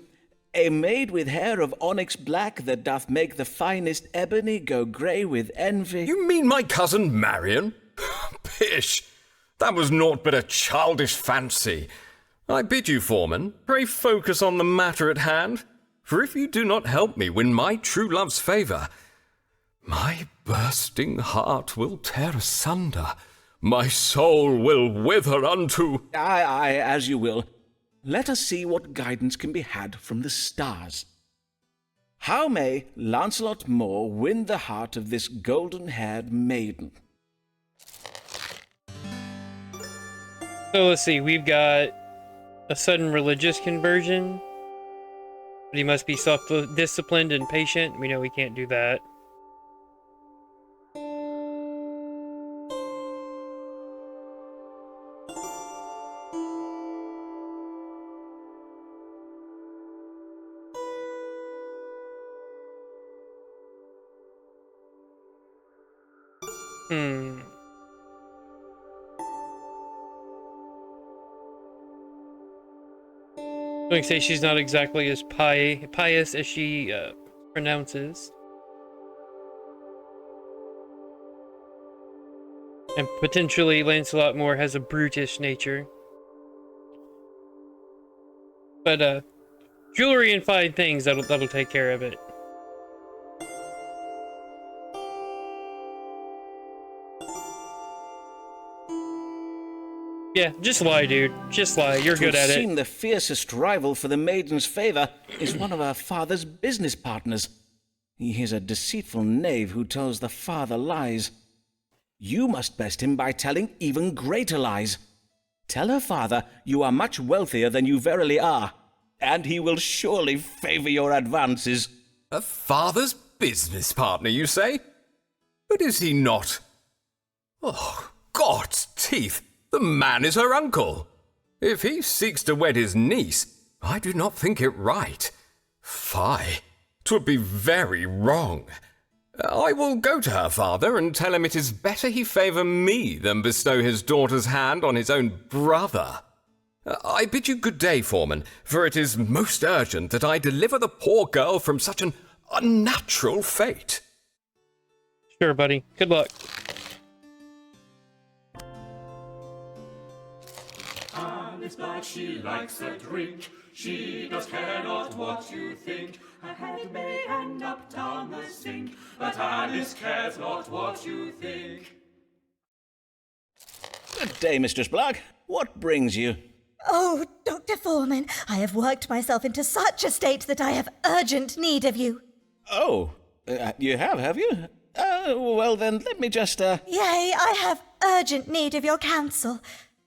Q: a maid with hair of onyx black that doth make the finest ebony go grey with envy.
P: You mean my cousin Marion? Pish! That was naught but a childish fancy. I bid you, Foreman, pray focus on the matter at hand, for if you do not help me win my true love's favour, my bursting heart will tear asunder, my soul will wither unto...
Q: Aye, as you will. Let us see what guidance can be had from the stars. How may Lancelot Moore win the heart of this golden-haired maiden?
A: So let's see, we've got a sudden religious conversion. But he must be self-disciplined and patient. We know we can't do that. Like say she's not exactly as pious as she pronounces. And potentially Lancelot Moore has a brutish nature. But jewelry and fine things, that'll take care of it. Yeah, just lie, dude. Just lie. You're good at it.
Q: It would seem the fiercest rival for the maiden's favour is one of her father's business partners. He is a deceitful knave who tells the father lies. You must best him by telling even greater lies. Tell her father you are much wealthier than you verily are, and he will surely favour your advances.
P: A father's business partner, you say? But is he not? Oh, God's teeth! The man is her uncle. If he seeks to wed his niece, I do not think it right. Fie, 'twould be very wrong. I will go to her father and tell him it is better he favour me than bestow his daughter's hand on his own brother. I bid you good day, Foreman, for it is most urgent that I deliver the poor girl from such an unnatural fate.
A: Sure, buddy. Good luck.
C: Alice Black, she likes a drink. She does care not what you think. Her head may end up down the sink, but Alice cares not what you think.
Q: Good day, Mistress Black. What brings you?
O: Oh, Dr. Foreman, I have worked myself into such a state that I have urgent need of you.
Q: Oh, you have you? Well then, let me just,
O: Yea, I have urgent need of your counsel.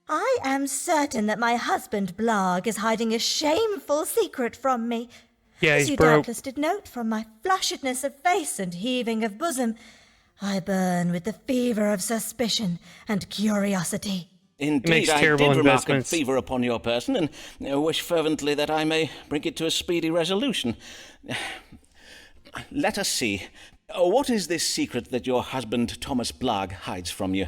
O: I am certain that my husband Blarg is hiding a shameful secret from me.
A: Yeah,
O: As
A: he's
O: you
A: broke.
O: doubtless did note from my flushedness of face and heaving of bosom, I burn with the fever of suspicion and curiosity.
Q: Indeed, I did remark a fever upon your person, and wish fervently that I may bring it to a speedy resolution. Let us see. What is this secret that your husband Thomas Blarg hides from you?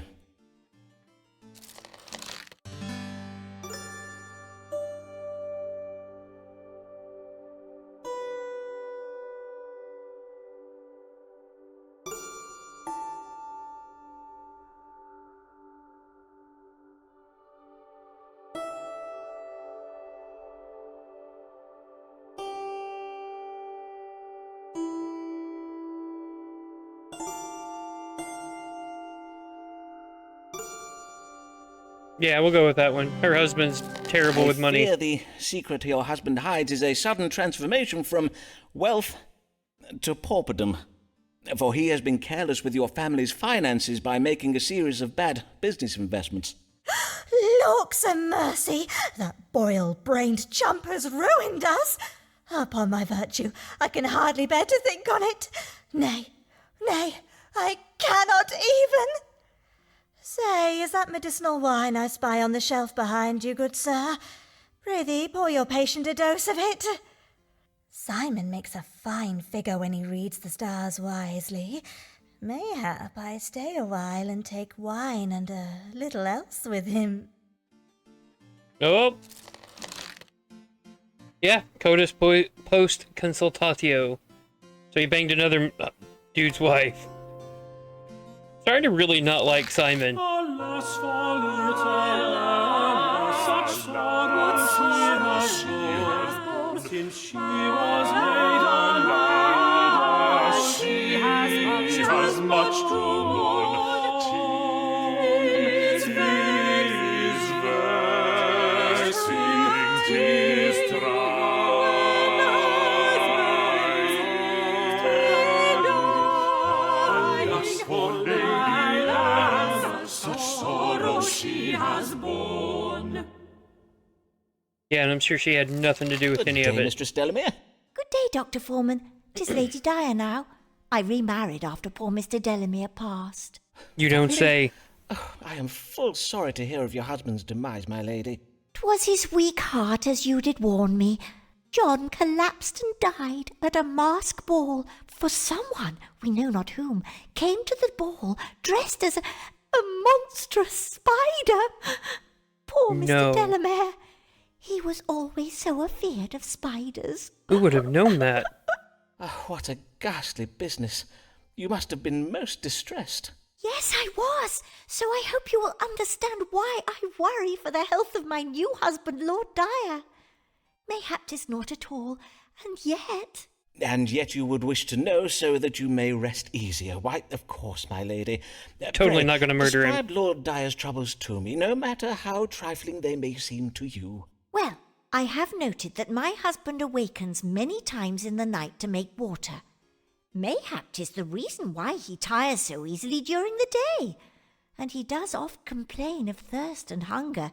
A: Yeah, we'll go with that one. Her husband's terrible with money.
Q: I fear the secret your husband hides is a sudden transformation from wealth to pauperdom. For he has been careless with your family's finances by making a series of bad business investments.
O: Lawks a mercy! That boil-brained chump has ruined us! Upon my virtue, I can hardly bear to think on it. Nay, I cannot even! Say, is that medicinal wine I spy on the shelf behind you, good sir? Prithee, pour your patient a dose of it. Simon makes a fine figure when he reads the stars wisely. Mayhap I stay a while and take wine and a little else with him.
A: Oh. Yeah, Codas post consultatio. So he banged another dude's wife. Starting to really not like Simon.
C: Alas, for little Emma, such sorrows she has borne, since she was made alive. She has much to mourn. 'Tis vexing, 'tis trying. Alas, for Lady Anne, such sorrow she has borne.
A: Yeah, and I'm sure she had nothing to do with any of it.
Q: Mistress Delamere.
G: Good day, Dr. Foreman. 'Tis Lady Dyer now. I remarried after poor Mr. Delamere passed.
A: You don't say.
Q: Oh, I am full sorry to hear of your husband's demise, my lady.
G: 'Twas his weak heart, as you did warn me. John collapsed and died at a mask ball, for someone, we know not whom, came to the ball dressed as a monstrous spider. Poor
A: No.
G: Mr. Delamere. He was always so afeard of spiders.
A: Who would have known that?
Q: Oh, what a ghastly business. You must have been most distressed.
G: Yes, I was. So I hope you will understand why I worry for the health of my new husband, Lord Dyer. Mayhap 'tis naught at all, and yet...
Q: And yet you would wish to know so that you may rest easier. Why, of course, my lady.
A: Totally
Q: Pray,
A: not going to murder him.
Q: describe Lord Dyer's troubles to me, no matter how trifling they may seem to you.
G: Well, I have noted that my husband awakens many times in the night to make water. Mayhap 'tis the reason why he tires so easily during the day. And he does oft complain of thirst and hunger,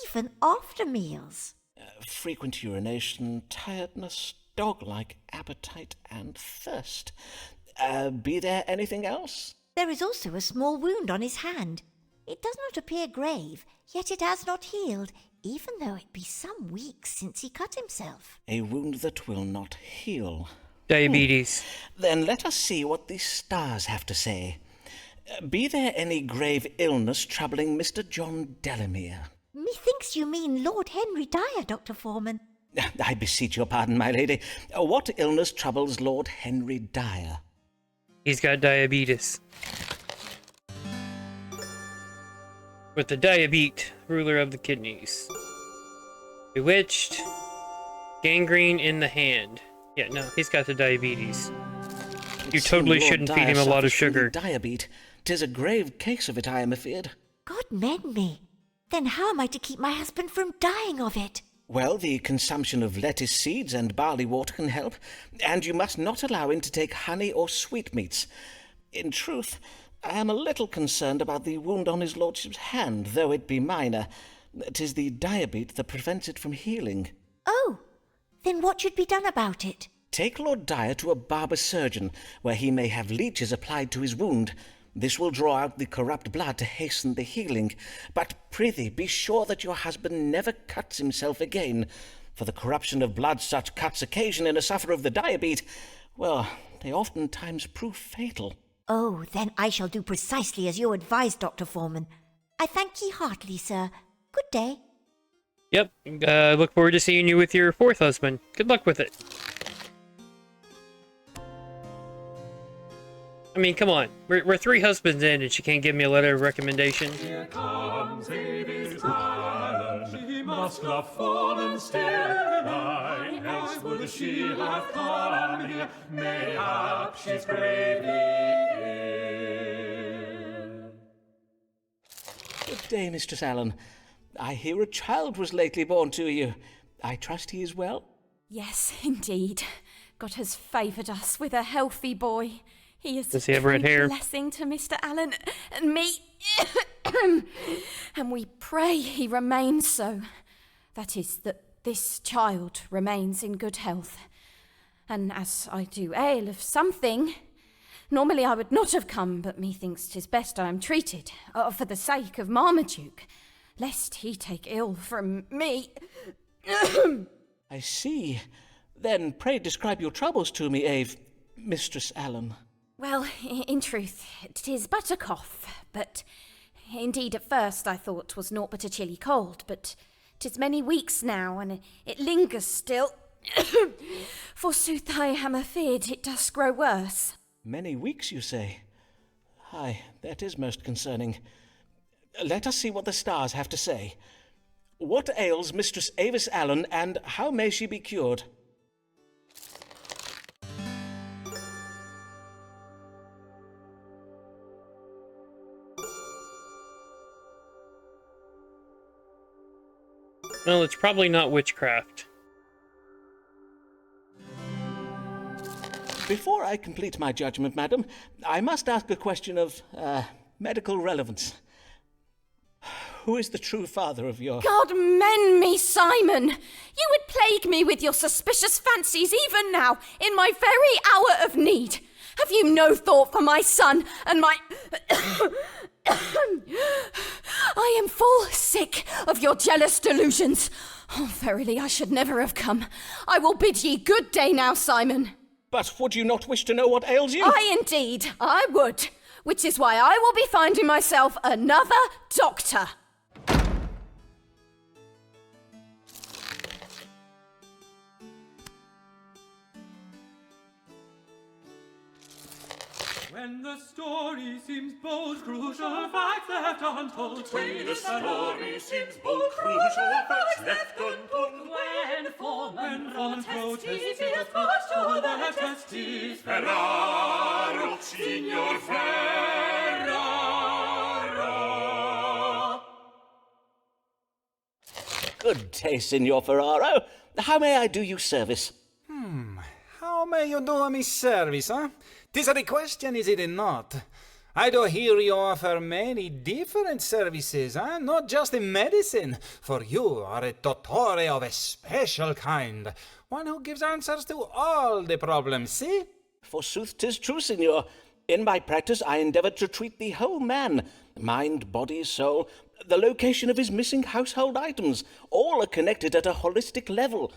G: even after meals.
Q: Frequent urination, tiredness, dog-like appetite, and thirst. Be there anything else?
G: There is also a small wound on his hand. It does not appear grave, yet it has not healed, even though it be some weeks since he cut himself.
Q: A wound that will not heal.
A: Diabetes.
Q: Then let us see what the stars have to say. Be there any grave illness troubling Mr. John Delamere?
G: Methinks you mean Lord Henry Dyer, Dr. Foreman.
Q: I beseech your pardon, my lady. What illness troubles Lord Henry Dyer?
A: He's got diabetes. With the diabete, ruler of the kidneys. Bewitched. Gangrene in the hand. Yeah, no, he's got the diabetes. You totally shouldn't feed him a lot of sugar.
Q: Diabetes. 'Tis a grave case of it, I am afeard.
G: God mend me. Then how am I to keep my husband from dying of it?
Q: Well, the consumption of lettuce seeds and barley water can help, and you must not allow him to take honey or sweetmeats. In truth, I am a little concerned about the wound on his lordship's hand, though it be minor. 'Tis the diabetes that prevents it from healing.
G: Oh, then what should be done about it?
Q: Take Lord Dyer to a barber surgeon, where he may have leeches applied to his wound. This will draw out the corrupt blood to hasten the healing. But prithee, be sure that your husband never cuts himself again, for the corruption of blood such cuts occasion in a sufferer of the diabetes, well, they oftentimes prove fatal.
G: Oh, then I shall do precisely as you advised, Dr. Foreman. I thank ye heartily, sir. Good day.
A: Yep, look forward to seeing you with your fourth husband. Good luck with it. I mean, come on. We're 3 husbands in and she can't give me a letter of recommendation.
C: Here comes Davy's island. She must have fallen still. Why else would she have come here? Mayhap she's gravely ill.
Q: Good day, Mistress Allen. I hear a child was lately born to you. I trust he is well?
E: Yes, indeed. God has favoured us with a healthy boy. He is
A: Does he have red hair?
E: a blessing to Mr. Allen and me. And we pray he remains so. That is, that this child remains in good health. And as I do ail of something, normally I would not have come, but methinks 'tis best I am treated, for the sake of Marmaduke, lest he take ill from me.
Q: I see. Then pray describe your troubles to me, Mistress Allen.
E: Well, in truth, 'tis but a cough, but indeed at first I thought 'twas naught but a chilly cold, but 'tis many weeks now, and it lingers still. Forsooth, I am afeard it does grow worse.
Q: Many weeks, you say? Aye, that is most concerning. Let us see what the stars have to say. What ails Mistress Avis Allen, and how may she be cured?
A: Well, it's probably not witchcraft.
Q: Before I complete my judgment, madam, I must ask a question of, medical relevance. Who is the true father of your...
E: God mend me, Simon! You would plague me with your suspicious fancies even now, in my very hour of need. Have you no thought for my son and my... I am full sick of your jealous delusions. Oh, verily, I should never have come. I will bid ye good day now, Simon.
Q: But would you not wish to know what ails you?
E: I indeed, I would. Which is why I will be finding myself another doctor.
C: When the story seems bold, crucial facts left untold.
B: When the story seems bold, crucial facts left untold.
C: When foreman protesties is pushed to the testes.
B: Ferraro, Signor Ferraro.
Q: Good day, Signor Ferraro. How may I do you service?
I: How may you do me service, huh? 'Tis a question, is it not? I do hear you offer many different services, huh? Not just in medicine, for you are a dottore of a special kind, one who gives answers to all the problems, see?
Q: Forsooth, 'tis true, Signor. In my practice, I endeavour to treat the whole man, mind, body, soul, the location of his missing household items, all are connected at a holistic level.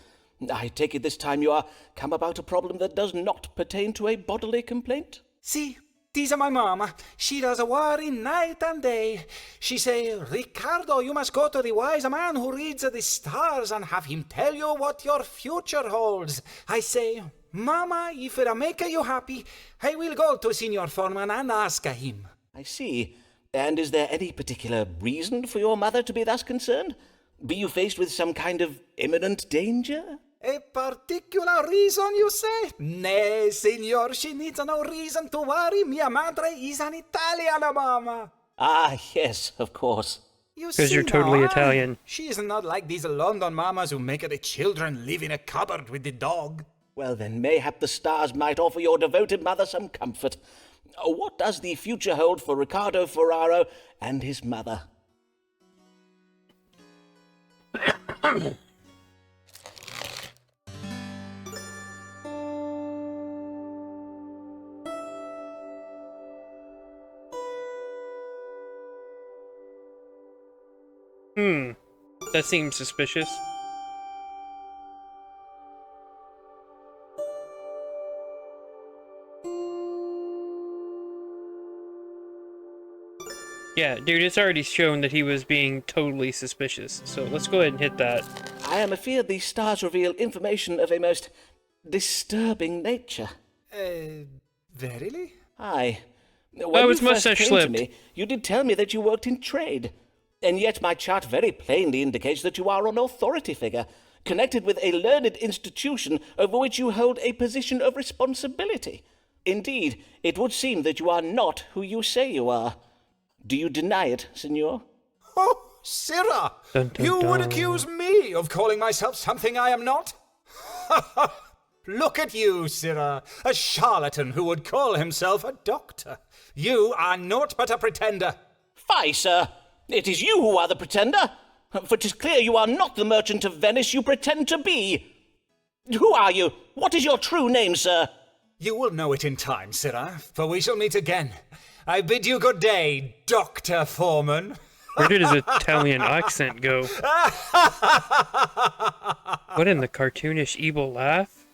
Q: I take it this time you are come about a problem that does not pertain to a bodily complaint?
I: See, this is my mama. She does worry night and day. She say, Ricardo, you must go to the wise man who reads the stars and have him tell you what your future holds. I say, Mama, if it'll make you happy, I will go to Signor Foreman and ask him.
Q: I see. And is there any particular reason for your mother to be thus concerned? Be you faced with some kind of imminent danger?
I: A particular reason, you say? Nay, signor, she needs no reason to worry. Mia madre is an Italian, mama.
Q: Ah, yes, of course.
A: Because you're totally Italian.
I: She is not like these London mamas who make the children live in a cupboard with the dog.
Q: Well, then, mayhap the stars might offer your devoted mother some comfort. What does the future hold for Riccardo Ferraro and his mother?
A: That seems suspicious. Yeah, dude, it's already shown that he was being totally suspicious, so let's go ahead and hit that.
Q: I am afeard these stars reveal information of a most disturbing nature.
I: Verily?
Q: Aye. When
A: his
Q: you first
A: mustache
Q: came
A: slipped.
Q: to me, you did tell me that you worked in trade. And yet my chart very plainly indicates that you are an authority figure, connected with a learned institution over which you hold a position of responsibility. Indeed, it would seem that you are not who you say you are. Do you deny it, Signor?
I: Oh, Sirrah!
A: Dun, dun,
I: You would
A: dun.
I: accuse me of calling myself something I am not? Look at you, Sirrah, a charlatan who would call himself a doctor. You are naught but a pretender.
Q: Fie, sir! It is you who are the pretender, for 'tis clear you are not the merchant of Venice you pretend to be. Who are you? What is your true name, sir?
I: You will know it in time, Sirrah, for we shall meet again. I bid you good day, Dr. Foreman.
A: Where did his Italian accent go? What in the cartoonish evil laugh?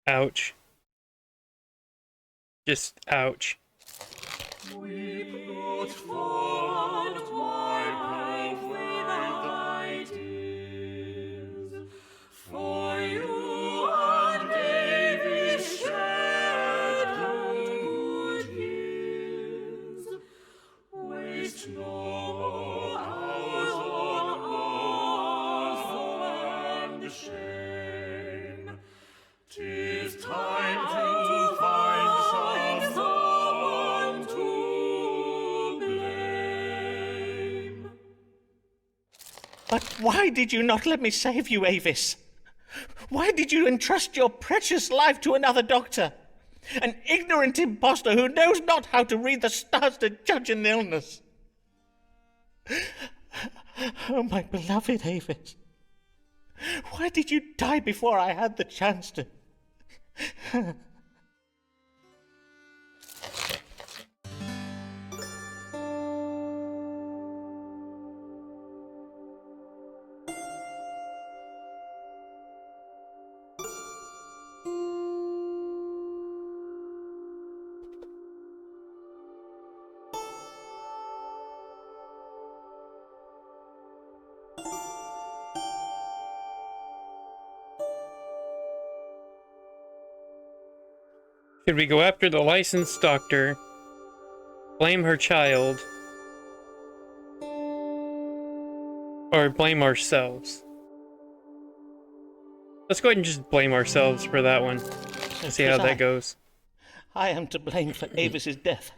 A: Ouch. Just ouch.
C: Weep not for wipe away thy tears, for you and Davy shed good years. Waste no hours on us and shame. 'Tis time to find someone to blame.
Q: But why did you not let me save you, Avis? Why did you entrust your precious life to another doctor? An ignorant impostor who knows not how to read the stars to judge an illness. Oh, my beloved Avis. Why did you die before I had the chance to?
A: Should we go after the licensed doctor, blame her child, or blame ourselves? Let's go ahead and just blame ourselves for that one and see how that goes.
Q: I am to blame for Avis's death.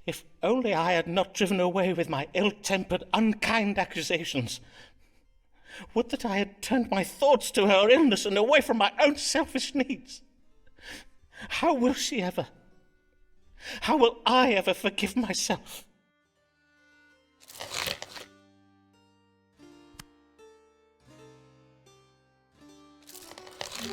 Q: If only I had not driven away with my ill-tempered, unkind accusations. Would that I had turned my thoughts to her illness and away from my own selfish needs. How will she ever? How will I ever forgive myself?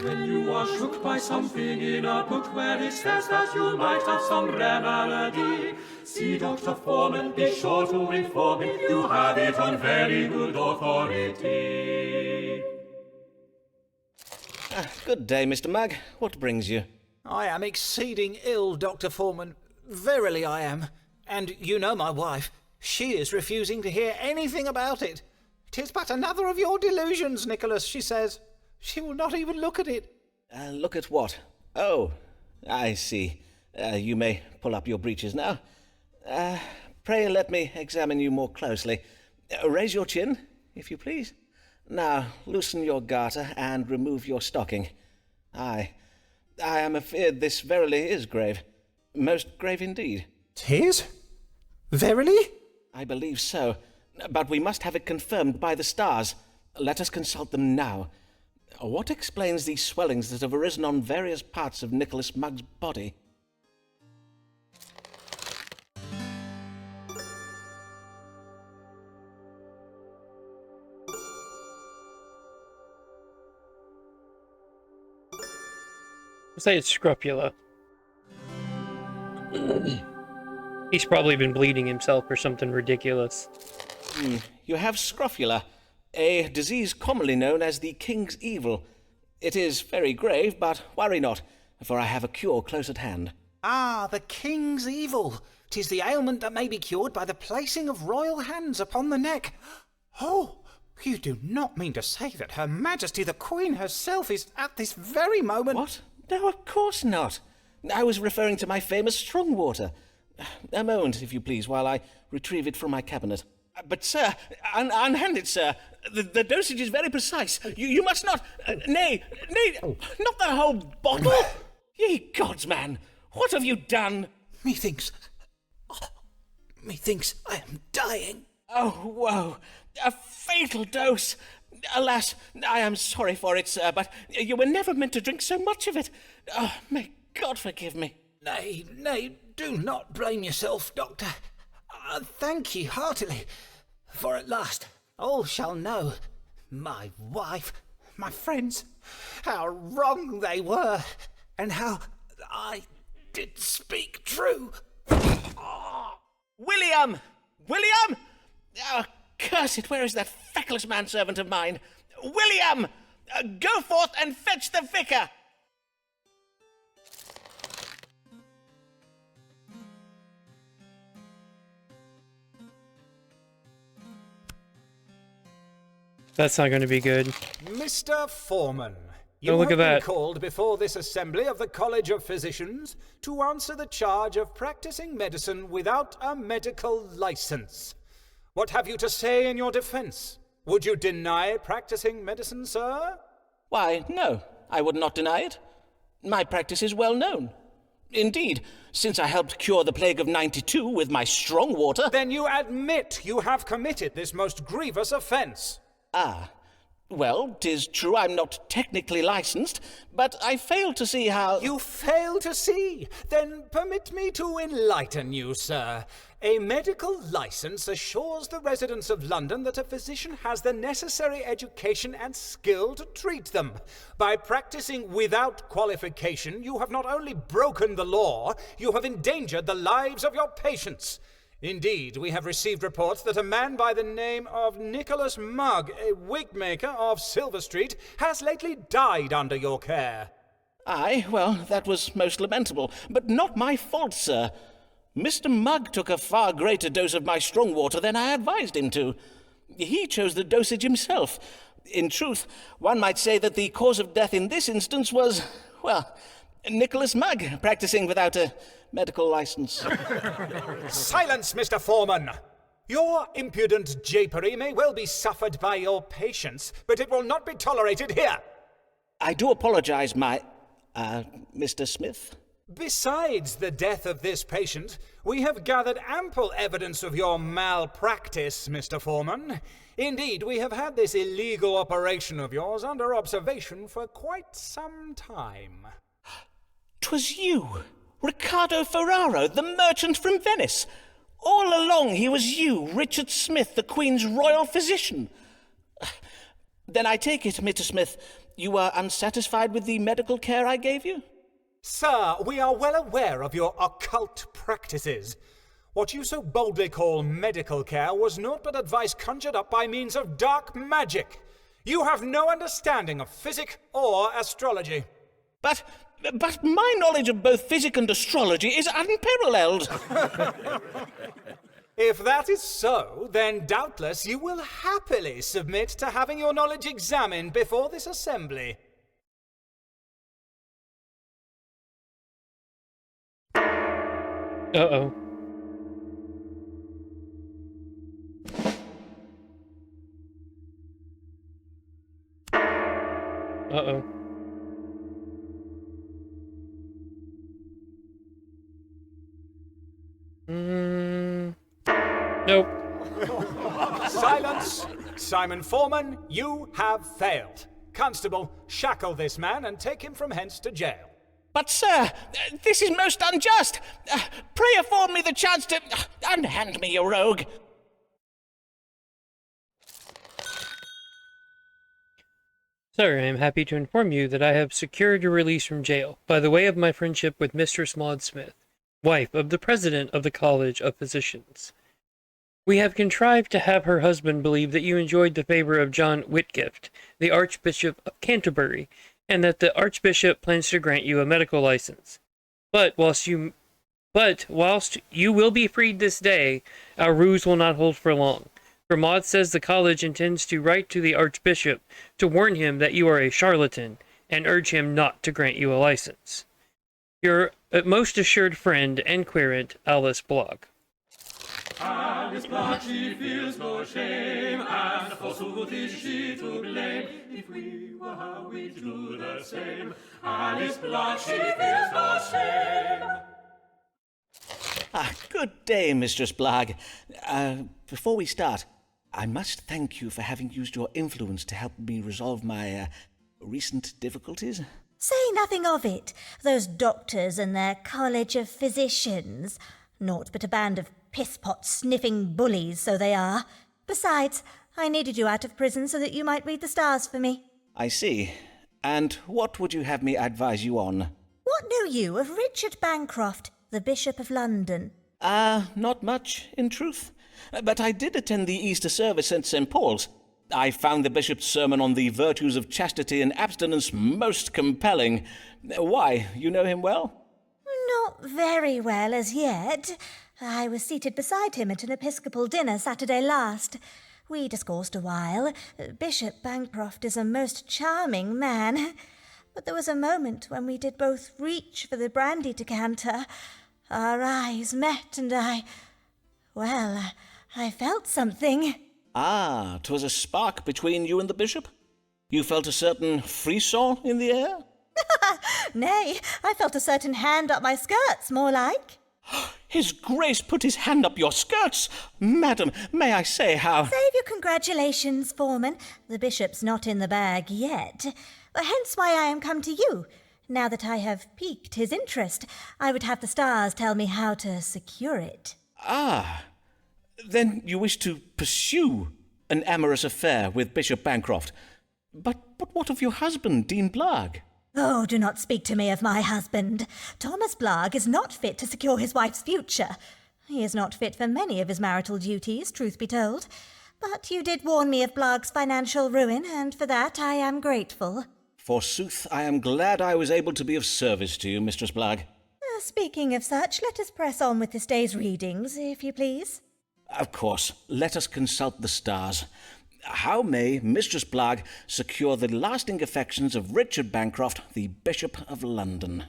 C: When you are shook by something in a book where it says that you might have some rare malady, see Dr. Foreman, be sure to inform him you have it on very good authority.
Q: Good day, Mr. Mugg. What brings you?
I: I am exceeding ill, Dr. Foreman. Verily I am. And you know my wife. She is refusing to hear anything about it. 'Tis but another of your delusions, Nicholas, she says. She will not even look at it.
Q: Look at what? Oh, I see. You may pull up your breeches now. Pray let me examine you more closely. Raise your chin, if you please. Now, loosen your garter and remove your stocking. I am afeard this verily is grave. Most grave indeed.
I: 'Tis? Verily?
Q: I believe so. But we must have it confirmed by the stars. Let us consult them now. What explains these swellings that have arisen on various parts of Nicholas Mugg's body?
A: Let's say it's scrofula. He's probably been bleeding himself or something ridiculous.
Q: You have scrofula, a disease commonly known as the King's Evil. It is very grave, but worry not, for I have a cure close at hand.
I: Ah, the King's Evil. 'Tis the ailment that may be cured by the placing of royal hands upon the neck. Oh, you do not mean to say that Her Majesty the Queen herself is at this very moment...
Q: What? No, of course not. I was referring to my famous strong water. A moment, if you please, while I retrieve it from my cabinet. But, sir, unhand it, sir. The dosage is very precise. You must not... nay, not the whole bottle. Ye gods, man, what have you done?
I: Methinks I am dying.
Q: Oh, woe. A fatal dose. Alas, I am sorry for it, sir, but you were never meant to drink so much of it. Oh, may God forgive me.
I: Nay, do not blame yourself, Doctor. Thank ye heartily, for at last all shall know, my wife, my friends, how wrong they were, and how I did speak true.
Q: William! Oh, curse it, where is that feckless manservant of mine? William! Go forth and fetch the vicar!
A: That's not going to be good.
I: Mr. Foreman, you
A: Oh, look
I: have
A: at
I: been
A: that.
I: called before this assembly of the College of Physicians to answer the charge of practicing medicine without a medical license. What have you to say in your defense? Would you deny practicing medicine, sir?
Q: Why, no, I would not deny it. My practice is well known. Indeed, since I helped cure the plague of '92 with my strong water...
I: Then you admit you have committed this most grievous offence.
Q: Ah, well, 'tis true I'm not technically licensed, but I fail to see how...
I: You fail to see? Then permit me to enlighten you, sir. A medical license assures the residents of London that a physician has the necessary education and skill to treat them. By practicing without qualification, you have not only broken the law, you have endangered the lives of your patients. Indeed, we have received reports that a man by the name of Nicholas Mugg, a wig maker of Silver Street, has lately died under your care.
Q: Aye, well, that was most lamentable, but not my fault, sir. Mr. Mugg took a far greater dose of my strong water than I advised him to. He chose the dosage himself. In truth, one might say that the cause of death in this instance was, well, Nicholas Mugg practicing without a medical license.
I: Silence, Mr. Foreman! Your impudent japery may well be suffered by your patients, but it will not be tolerated here.
Q: I do apologize, Mr. Smith.
I: Besides the death of this patient, we have gathered ample evidence of your malpractice, Mr. Foreman. Indeed, we have had this illegal operation of yours under observation for quite some time.
Q: 'Twas you, Riccardo Ferraro, the merchant from Venice. All along he was you, Richard Smith, the Queen's royal physician. Then I take it, Mr. Smith, you were unsatisfied with the medical care I gave you?
I: Sir, we are well aware of your occult practices. What you so boldly call medical care was naught but advice conjured up by means of dark magic. You have no understanding of physic or astrology.
Q: But my knowledge of both physic and astrology is unparalleled.
I: If that is so, then doubtless you will happily submit to having your knowledge examined before this assembly.
A: Uh-oh. Uh-oh. Nope.
I: Silence! Simon Foreman, you have failed. Constable, shackle this man and take him from hence to jail.
Q: But, sir, this is most unjust. Pray afford me the chance to... unhand me, you rogue.
A: Sir, I am happy to inform you that I have secured your release from jail by the way of my friendship with Mistress Maud Smith, wife of the president of the College of Physicians. We have contrived to have her husband believe that you enjoyed the favor of John Whitgift, the Archbishop of Canterbury, and that the Archbishop plans to grant you a medical license. But whilst you will be freed this day, our ruse will not hold for long. For Maud says the college intends to write to the Archbishop to warn him that you are a charlatan and urge him not to grant you a license. Your most assured friend and querent, Alice Blogg.
C: Alice Blogg, she feels no shame, and forsooth is she to blame. If we were her, we'd do the same. Alice Blogg, she feels no shame.
Q: Good day, Mistress Blogg. Before we start, I must thank you for having used your influence to help me resolve my recent difficulties.
G: Say nothing of it. Those doctors and their College of Physicians. Naught but a band of piss-pot sniffing bullies, so they are. Besides, I needed you out of prison so that you might read the stars for me.
Q: I see. And what would you have me advise you on?
G: What know you of Richard Bancroft, the Bishop of London?
Q: Not much, in truth. But I did attend the Easter service at St. Paul's. I found the bishop's sermon on the virtues of chastity and abstinence most compelling. Why, you know him well?
G: Not very well as yet. I was seated beside him at an Episcopal dinner Saturday last. We discoursed a while. Bishop Bancroft is a most charming man. But there was a moment when we did both reach for the brandy decanter. Our eyes met and I felt something.
Q: 'Twas a spark between you and the bishop? You felt a certain frisson in the air?
G: Nay, I felt a certain hand up my skirts, more like.
Q: His Grace put his hand up your skirts. Madam, may I say how...
O: Save your congratulations, Foreman. The bishop's not in the bag yet. Hence why I am come to you. Now that I have piqued his interest, I would have the stars tell me how to secure it.
Q: Ah, then you wish to pursue an amorous affair with Bishop Bancroft. But what of your husband, Dean Blagg?
O: Oh, do not speak to me of my husband. Thomas Blagg is not fit to secure his wife's future. He is not fit for many of his marital duties, truth be told. But you did warn me of Blagg's financial ruin, and for that I am grateful.
Q: Forsooth, I am glad I was able to be of service to you, Mistress Blagg.
O: Speaking of such, let us press on with this day's readings, if you please.
Q: Of course, let us consult the stars. How may Mistress Blagg secure the lasting affections of Richard Bancroft, the Bishop of London?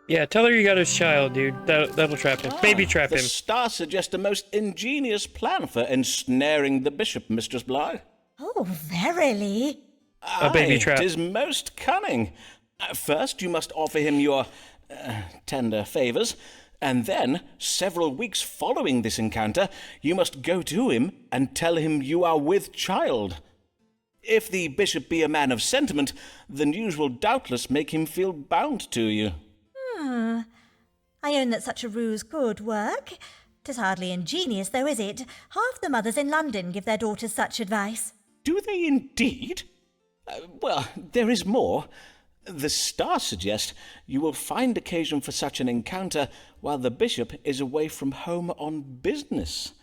A: Yeah, tell her you got his child, dude. That'll trap him. Baby trap him.
Q: The stars suggest a most ingenious plan for ensnaring the bishop, Mistress Blagg.
O: Oh, verily?
A: A baby trap.
Q: 'Tis most cunning. First, you must offer him your tender favours, and then, several weeks following this encounter, you must go to him and tell him you are with child. If the bishop be a man of sentiment, the news will doubtless make him feel bound to you.
O: I own that such a ruse could work. 'Tis hardly ingenious, though, is it? Half the mothers in London give their daughters such advice.
Q: Do they indeed? Well, there is more. The stars suggest you will find occasion for such an encounter while the bishop is away from home on business.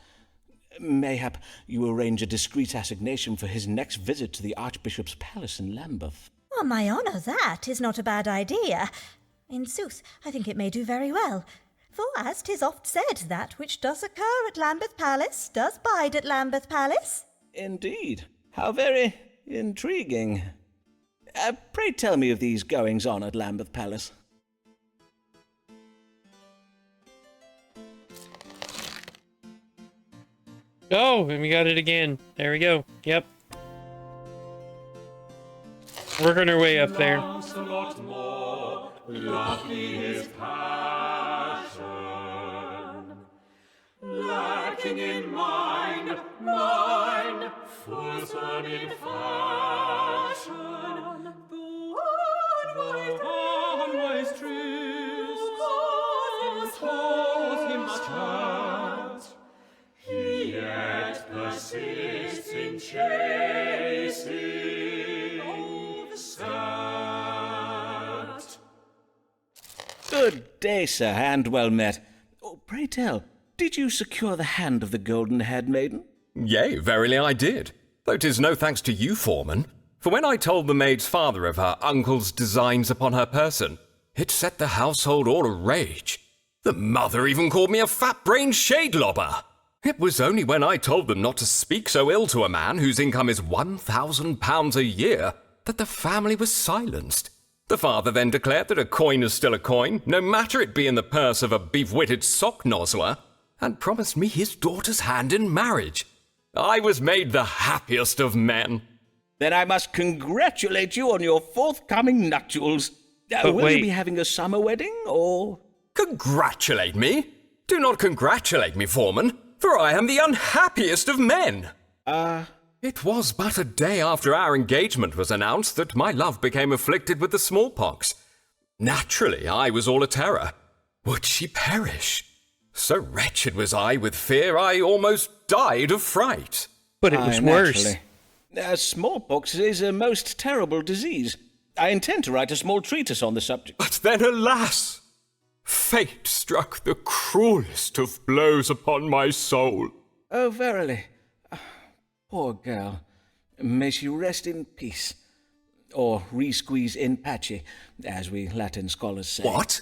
Q: Mayhap you arrange a discreet assignation for his next visit to the Archbishop's palace in Lambeth.
O: On my honour, that is not a bad idea. In sooth, I think it may do very well. For as 'tis oft said, that which does occur at Lambeth Palace does bide at Lambeth Palace.
Q: Indeed. How very intriguing. Pray tell me of these goings-on at Lambeth Palace.
A: Oh, and we got it again. There we go. Yep. Working our way up there.
C: Lovely his passion, lacking in mind, fulsome in fashion. The unwise truth calls him chance, he yet persists in chasing the scat.
Q: Good day, sir, and well met. Oh, pray tell, did you secure the hand of the golden-haired maiden?
P: Yea, verily I did, though 'tis no thanks to you, Foreman. For when I told the maid's father of her uncle's designs upon her person, it set the household all a-rage. The mother even called me a fat-brained shade-lobber. It was only when I told them not to speak so ill to a man whose income is £1,000 a year that the family was silenced. The father then declared that a coin is still a coin, no matter it be in the purse of a beef-witted sock-nozzler, and promised me his daughter's hand in marriage. I was made the happiest of men.
Q: Then I must congratulate you on your forthcoming nuptials. Will
A: wait.
Q: you be having a summer wedding, or...?
P: Congratulate me? Do not congratulate me, Foreman, for I am the unhappiest of men. It was but a day after our engagement was announced that my love became afflicted with the smallpox. Naturally, I was all a terror. Would she perish? So wretched was I with fear, I almost died of fright.
A: But it was worse.
Q: Smallpox is a most terrible disease. I intend to write a small treatise on the subject.
P: But then, alas! Fate struck the cruelest of blows upon my soul.
Q: Oh, verily. Poor girl. May she rest in peace. Or re-squeeze in pace, as we Latin scholars say.
P: What?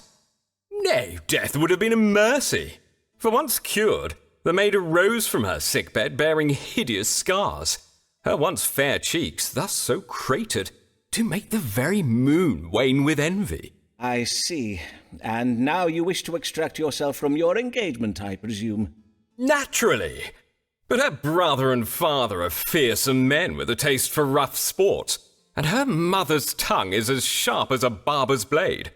P: Nay, death would have been a mercy. For once cured, the maid arose from her sickbed bearing hideous scars, her once fair cheeks thus so cratered, to make the very moon wane with envy.
Q: I see. And now you wish to extract yourself from your engagement, I presume.
P: Naturally. But her brother and father are fearsome men with a taste for rough sport, and her mother's tongue is as sharp as a barber's blade.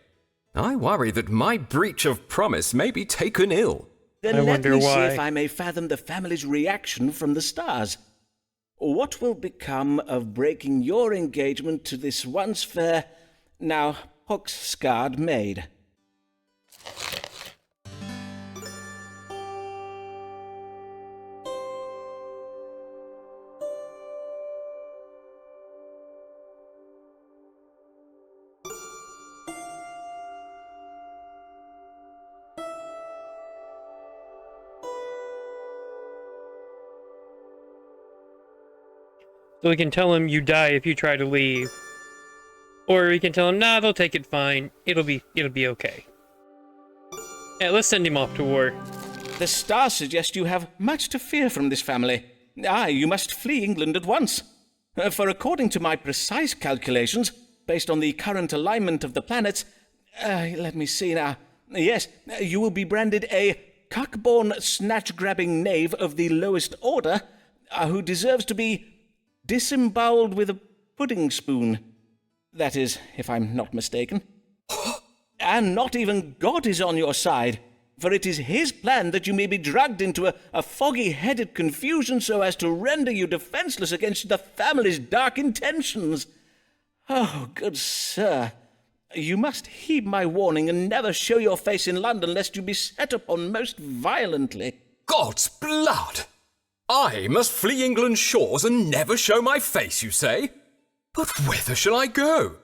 P: I worry that my breach of promise may be taken ill.
Q: Then let me see if I may fathom the family's reaction from the stars. What will become of breaking your engagement to this once fair, now pox-scarred maid?
A: So we can tell him you die if you try to leave. Or we can tell him, nah, they'll take it fine. It'll be okay. Yeah, let's send him off to war.
Q: The stars suggest you have much to fear from this family. Aye, you must flee England at once. For according to my precise calculations, based on the current alignment of the planets, let me see now. Yes, you will be branded a cock-born, snatch-grabbing knave of the lowest order, who deserves to be disemboweled with a pudding spoon. That is, if I'm not mistaken. And not even God is on your side, for it is his plan that you may be dragged into a foggy-headed confusion so as to render you defenseless against the family's dark intentions. Oh, good sir, you must heed my warning and never show your face in London lest you be set upon most violently.
P: God's blood! I must flee England's shores and never show my face, you say? But whither shall I go?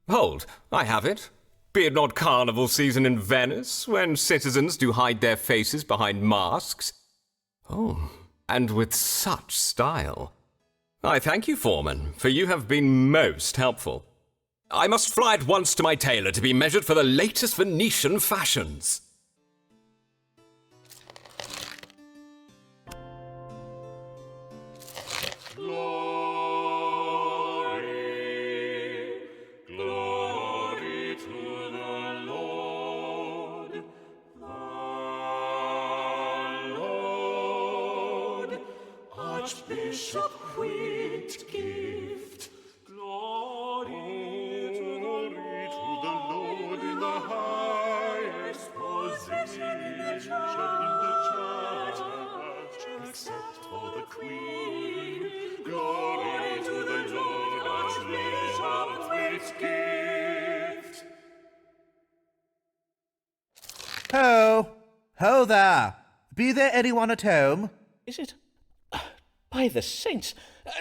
P: Hold, I have it. Be it not carnival season in Venice, when citizens do hide their faces behind masks? Oh, and with such style. I thank you, Foreman, for you have been most helpful. I must fly at once to my tailor to be measured for the latest Venetian fashions.
C: Archbishop Whitgift, glory to the Lord in the highest position in the church, except for the Queen. Glory to the Lord, Archbishop Whitgift.
F: Ho! Ho there! Be there anyone at home?
Q: Is it? By the saints,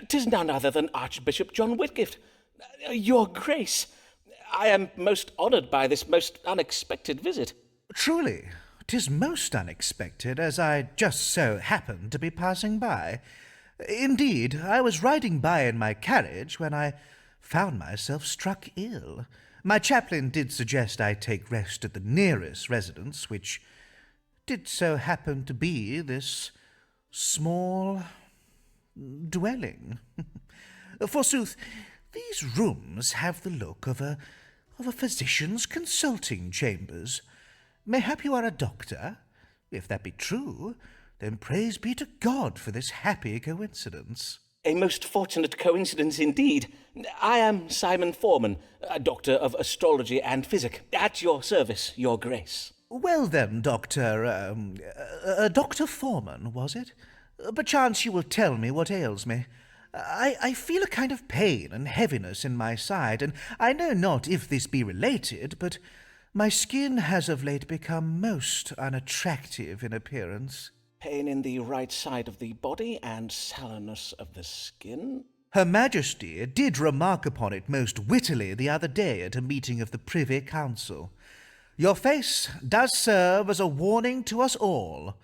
Q: 'tis none other than Archbishop John Whitgift. Your Grace, I am most honoured by this most unexpected visit.
F: Truly, 'tis most unexpected, as I just so happened to be passing by. Indeed, I was riding by in my carriage when I found myself struck ill. My chaplain did suggest I take rest at the nearest residence, which did so happen to be this small dwelling. Forsooth, these rooms have the look of a physician's consulting chambers. Mayhap you are a doctor? If that be true, then praise be to God for this happy coincidence.
Q: A most fortunate coincidence indeed. I am Simon Foreman, a doctor of astrology and physic. At your service, Your Grace.
F: Well then, Dr. Dr. Foreman, was it? Perchance you will tell me what ails me. I feel a kind of pain and heaviness in my side, and I know not if this be related, but my skin has of late become most unattractive in appearance.
Q: Pain in the right side of the body and sallowness of the skin?
F: Her Majesty did remark upon it most wittily the other day at a meeting of the Privy Council. Your face does serve as a warning to us all,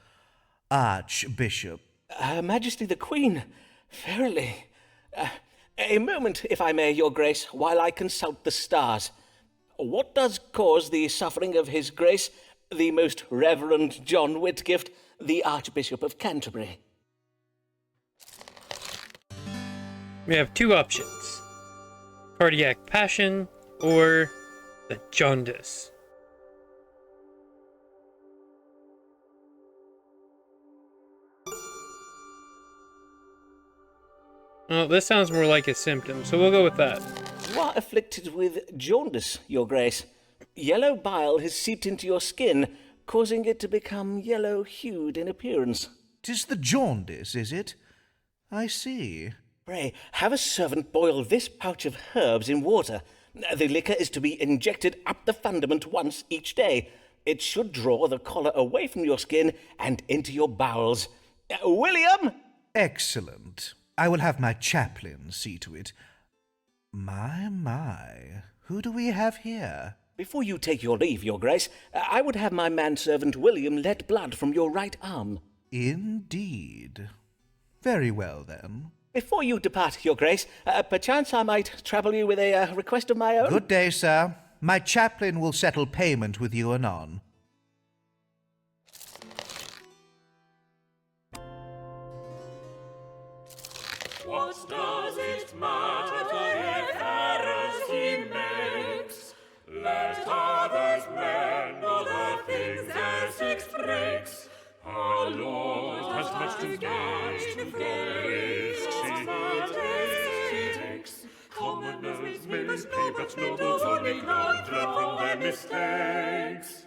F: Archbishop.
Q: Her Majesty the Queen, verily. A moment, if I may, Your Grace, while I consult the stars. What does cause the suffering of His Grace, the Most Reverend John Whitgift, the Archbishop of Canterbury.
A: We have two options: cardiac passion or the jaundice. Well, this sounds more like a symptom, so we'll go with that.
Q: You are afflicted with jaundice, Your Grace. Yellow bile has seeped into your skin, causing it to become yellow-hued in appearance.
F: 'Tis the jaundice, is it? I see.
Q: Pray, have a servant boil this pouch of herbs in water. The liquor is to be injected up the fundament once each day. It should draw the collar away from your skin and into your bowels. William!
F: Excellent. I will have my chaplain see to it. My, who do we have here?
Q: Before you take your leave, Your Grace, I would have my manservant William let blood from your right arm.
F: Indeed. Very well, then.
Q: Before you depart, Your Grace, perchance I might trouble you with a request of my own?
F: Good day, sir. My chaplain will settle payment with you anon.
C: What does it matter if errors he makes? Let others mend other things their six breaks. Our Lord has much to gain, very takes. Commoners may pay, but nobles only learn from their mistakes.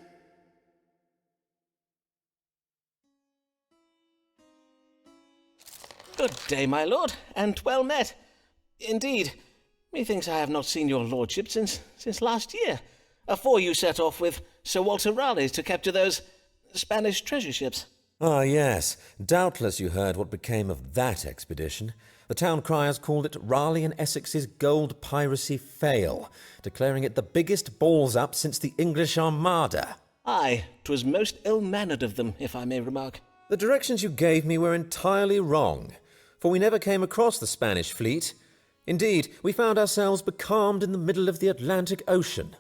Q: Good day, my lord, and well met. Indeed, methinks I have not seen your lordship since last year, afore you set off with Sir Walter Raleigh to capture those Spanish treasure ships.
N: Ah, yes. Doubtless you heard what became of that expedition. The town criers called it Raleigh and Essex's gold piracy fail, declaring it the biggest balls-up since the English Armada.
Q: Aye, 'twas most ill-mannered of them, if I may remark.
N: The directions you gave me were entirely wrong, for we never came across the Spanish fleet. Indeed, we found ourselves becalmed in the middle of the Atlantic Ocean.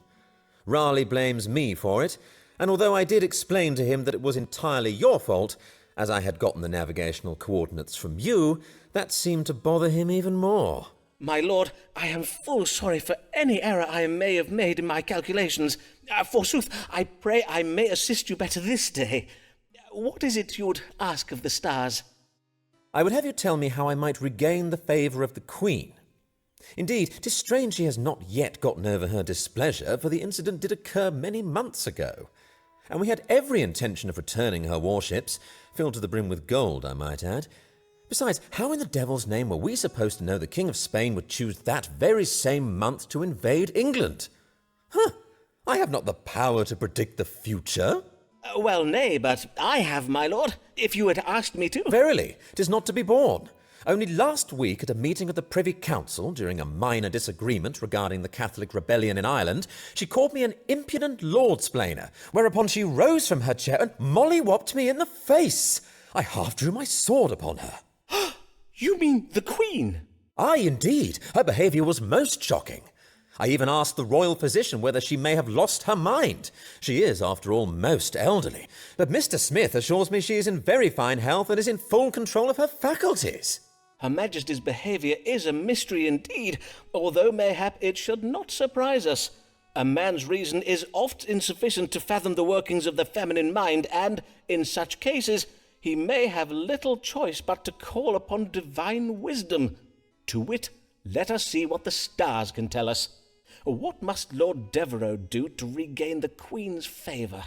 N: Raleigh blames me for it, and although I did explain to him that it was entirely your fault, as I had gotten the navigational coordinates from you, that seemed to bother him even more.
Q: My lord, I am full sorry for any error I may have made in my calculations. Forsooth, I pray I may assist you better this day. What is it you would ask of the stars?
N: I would have you tell me how I might regain the favour of the Queen. Indeed, 'tis strange she has not yet gotten over her displeasure, for the incident did occur many months ago, and we had every intention of returning her warships, filled to the brim with gold, I might add. Besides, how in the devil's name were we supposed to know the King of Spain would choose that very same month to invade England? I have not the power to predict the future.
Q: Well, nay, but I have, my lord, if you had asked me to.
N: Verily, 'tis not to be borne. Only last week at a meeting of the Privy Council, during a minor disagreement regarding the Catholic rebellion in Ireland, she called me an impudent lord-splainer, whereupon she rose from her chair and molly-whopped me in the face. I half drew my sword upon her.
Q: You mean the Queen?
N: Aye, indeed. Her behaviour was most shocking. I even asked the royal physician whether she may have lost her mind. She is, after all, most elderly. But Mr. Smith assures me she is in very fine health and is in full control of her faculties.
Q: Her Majesty's behaviour is a mystery indeed, although mayhap it should not surprise us. A man's reason is oft insufficient to fathom the workings of the feminine mind, and, in such cases, he may have little choice but to call upon divine wisdom. To wit, let us see what the stars can tell us. What must Lord Devereux do to regain the Queen's favour?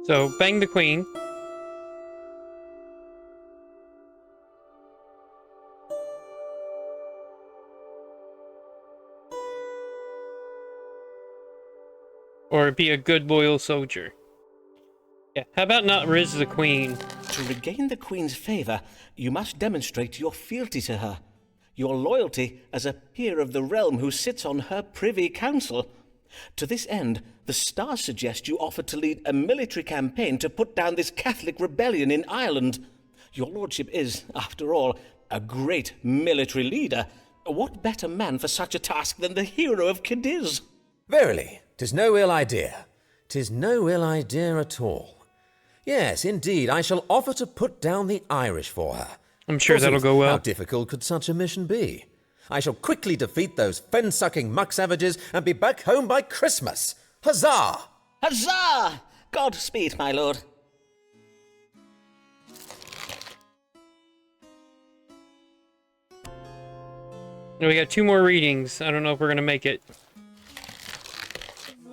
A: So, bang the Queen. Or be a good loyal soldier. Yeah, how about not riz the Queen?
Q: To regain the Queen's favour, you must demonstrate your fealty to her, your loyalty as a peer of the realm who sits on her Privy Council. To this end, the stars suggest you offer to lead a military campaign to put down this Catholic rebellion in Ireland. Your lordship is, after all, a great military leader. What better man for such a task than the hero of Cadiz?
N: Verily, 'tis no ill idea. 'Tis no ill idea at all. Yes, indeed, I shall offer to put down the Irish for her.
A: I'm sure that'll
N: Forsooth,
A: go well.
N: How difficult could such a mission be? I shall quickly defeat those fen-sucking muck-savages and be back home by Christmas. Huzzah!
Q: Huzzah! Godspeed, my lord.
A: We got 2 more readings. I don't know if we're going to make it.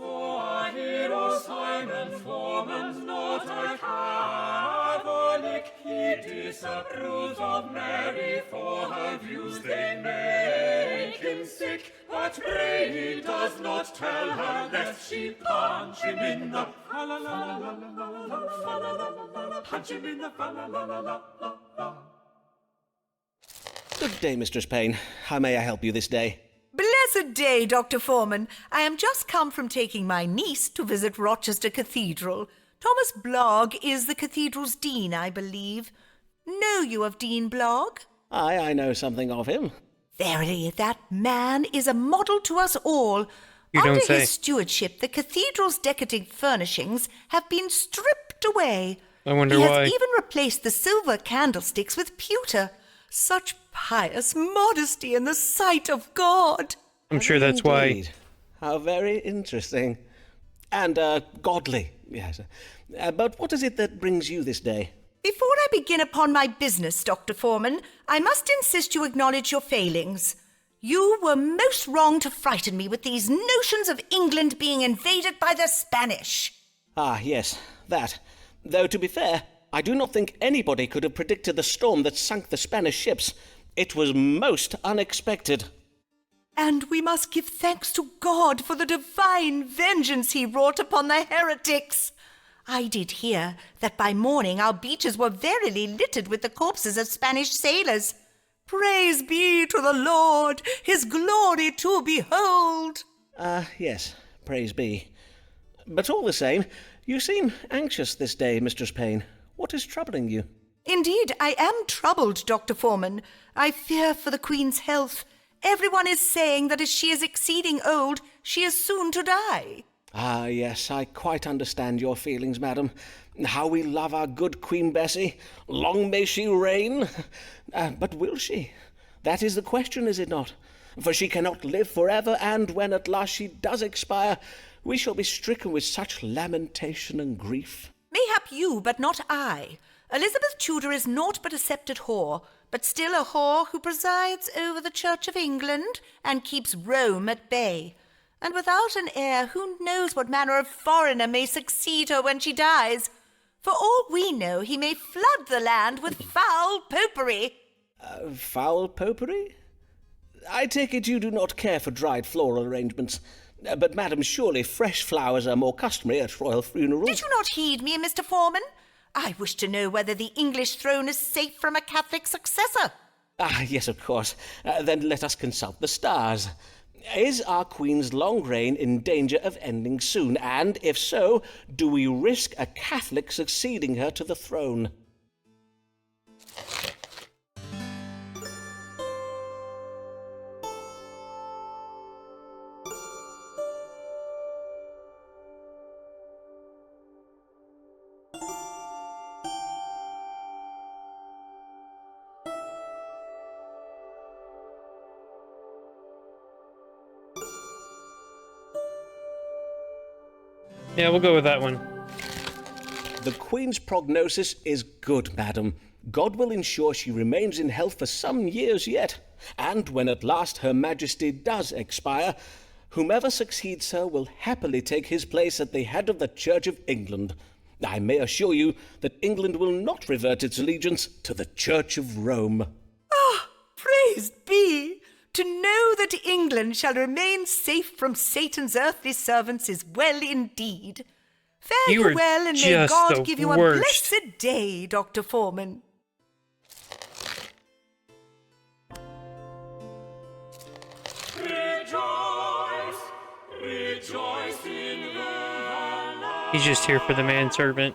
C: Our hero Simon Foreman's not a Catholic. He disapproves of Mary for her views. They make him sick. But pray he does not tell her lest she punch him in the punch him in the
Q: Good day, Mistress Payne. How may I help you this day?
K: Blessed day, Dr. Foreman. I am just come from taking my niece to visit Rochester Cathedral. Thomas Blogg is the cathedral's dean, I believe. Know you of Dean Blogg?
Q: Aye, I know something of him.
K: Verily, that man is a model to us all.
A: You don't
K: Under
A: say.
K: his stewardship, the cathedral's decadent furnishings have been stripped away.
A: I wonder
K: he
A: why.
K: has even replaced the silver candlesticks with pewter. Such pious modesty in the sight of God.
A: I'm sure that's why.
Q: Indeed. How very interesting. And, godly, yes. But what is it that brings you this day?
K: Before I begin upon my business, Dr. Foreman, I must insist you acknowledge your failings. You were most wrong to frighten me with these notions of England being invaded by the Spanish.
Q: Ah, yes, that. Though, to be fair, I do not think anybody could have predicted the storm that sunk the Spanish ships. It was most unexpected.
K: And we must give thanks to God for the divine vengeance he wrought upon the heretics. I did hear that by morning our beaches were verily littered with the corpses of Spanish sailors. Praise be to the Lord, his glory to behold.
Q: Yes, praise be. But all the same, you seem anxious this day, Mistress Payne. What is troubling you?
K: Indeed, I am troubled, Dr. Foreman. I fear for the Queen's health. Everyone is saying that as she is exceeding old, she is soon to die.
Q: Ah, yes, I quite understand your feelings, madam. How we love our good Queen Bessie. Long may she reign. But will she? That is the question, is it not? For she cannot live forever, and when at last she does expire, we shall be stricken with such lamentation and grief.
K: Mayhap you, but not I. Elizabeth Tudor is naught but a sceptred whore, but still a whore who presides over the Church of England and keeps Rome at bay. And without an heir, who knows what manner of foreigner may succeed her when she dies? For all we know, he may flood the land with foul popery.
Q: Foul popery? I take it you do not care for dried floral arrangements. But, madam, surely fresh flowers are more customary at royal funerals.
K: Did you not heed me, Mr. Foreman? I wish to know whether the English throne is safe from a Catholic successor.
Q: Ah, yes, of course. Then let us consult the stars. Is our Queen's long reign in danger of ending soon? And if so, do we risk a Catholic succeeding her to the throne?
A: Yeah, we'll go with that one.
Q: The Queen's prognosis is good, madam. God will ensure she remains in health for some years yet. And when at last Her Majesty does expire, whomever succeeds her will happily take his place at the head of the Church of England. I may assure you that England will not revert its allegiance to the Church of Rome.
K: Ah, praise be! To know that England shall remain safe from Satan's earthly servants is well indeed. Fare
A: You
K: you
A: are
K: well, and may
A: just
K: God
A: the
K: give you a
A: worst.
K: blessed day, Dr. Foreman.
C: Rejoice, rejoice in the
A: He's just here for the manservant.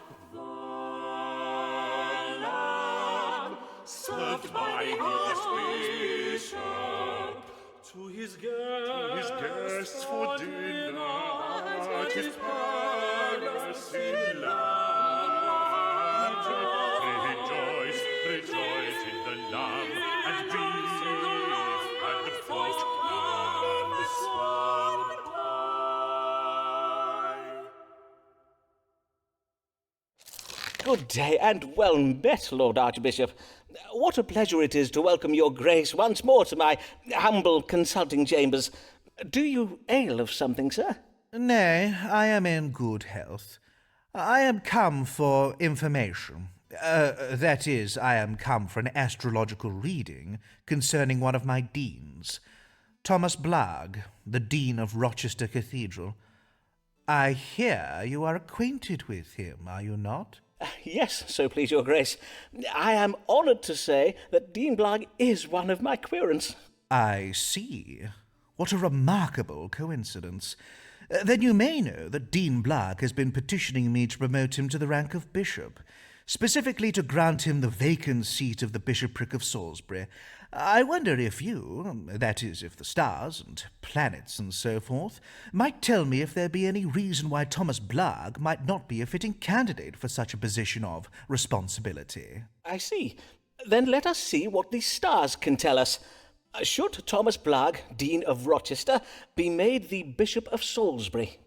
C: served by his bishop.
B: To his guests for dinner at his palace in love. Rejoice, rejoice in the Lamb and beef and the fruit and the swan pie.
Q: Good day and well met, Lord Archbishop. What a pleasure it is to welcome your grace once more to my humble consulting chambers. Do you ail of something, sir?
F: Nay, I am in good health. I am come for information. That is, I am come for an astrological reading concerning one of my deans, Thomas Blagg, the Dean of Rochester Cathedral. I hear you are acquainted with him, are you not?
Q: Yes, so please your grace. I am honoured to say that Dean Blagg is one of my querents.
F: I see. What a remarkable coincidence. Then you may know that Dean Blagg has been petitioning me to promote him to the rank of bishop, specifically to grant him the vacant seat of the bishopric of Salisbury. I wonder if you, that is, if the stars and planets and so forth, might tell me if there be any reason why Thomas Blagg might not be a fitting candidate for such a position of responsibility.
Q: I see. Then let us see what the stars can tell us. Should Thomas Blagg, Dean of Rochester, be made the Bishop of Salisbury?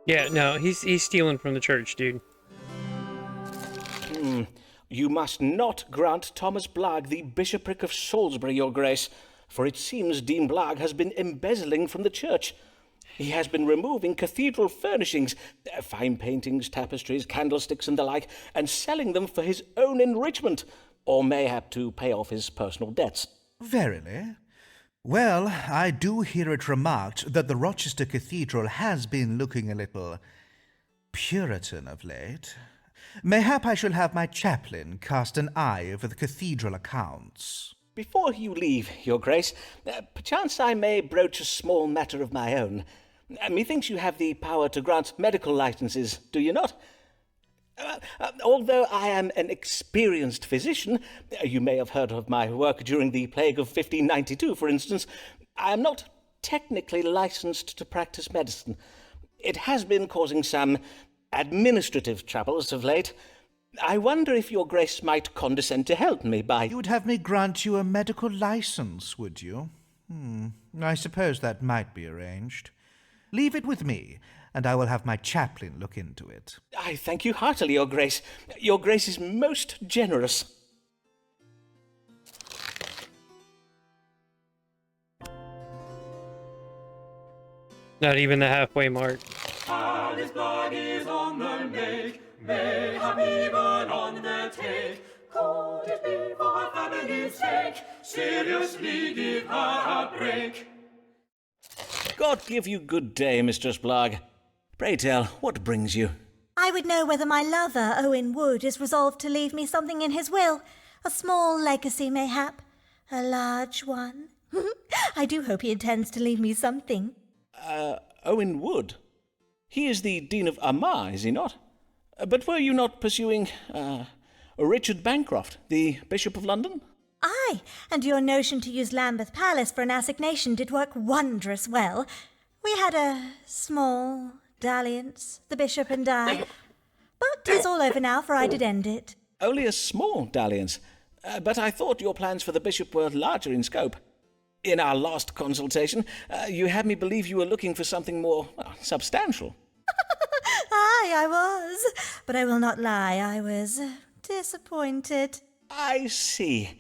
A: Yeah, no, he's stealing from the church, dude.
Q: You must not grant Thomas Blagg the bishopric of Salisbury, your grace, for it seems Dean Blagg has been embezzling from the church. He has been removing cathedral furnishings, fine paintings, tapestries, candlesticks and the like, and selling them for his own enrichment, or mayhap to pay off his personal debts.
F: Verily? Well, I do hear it remarked that the Rochester Cathedral has been looking a little Puritan of late. Mayhap I shall have my chaplain cast an eye over the cathedral accounts.
Q: Before you leave, your grace, perchance I may broach a small matter of my own. Methinks you have the power to grant medical licenses, do you not? Although I am an experienced physician, you may have heard of my work during the plague of 1592, for instance, I am not technically licensed to practice medicine. It has been causing some administrative troubles of late. I wonder if your grace might condescend to help me by...
F: You would have me grant you a medical license, would you? I suppose that might be arranged. Leave it with me, and I will have my chaplain look into it.
Q: I thank you heartily, your grace. Your grace is most generous.
A: Not even the halfway mark.
C: Alice Blagg is on the make, mayhap even on the take. Could it be for her family's sake? Seriously give her a break.
Q: God give you good day, Mistress Blagg. Pray tell, what brings you?
G: I would know whether my lover, Owen Wood, is resolved to leave me something in his will. A small legacy, mayhap. A large one. I do hope he intends to leave me something.
Q: Owen Wood? He is the Dean of Armagh, is he not? But were you not pursuing, Richard Bancroft, the Bishop of London?
G: Aye, and your notion to use Lambeth Palace for an assignation did work wondrous well. We had a small dalliance, the bishop and I. But 'tis all over now, for I did end it.
Q: Only a small dalliance. But I thought your plans for the bishop were larger in scope. In our last consultation, you had me believe you were looking for something more substantial.
G: Aye, I was. But I will not lie, I was disappointed.
Q: I see.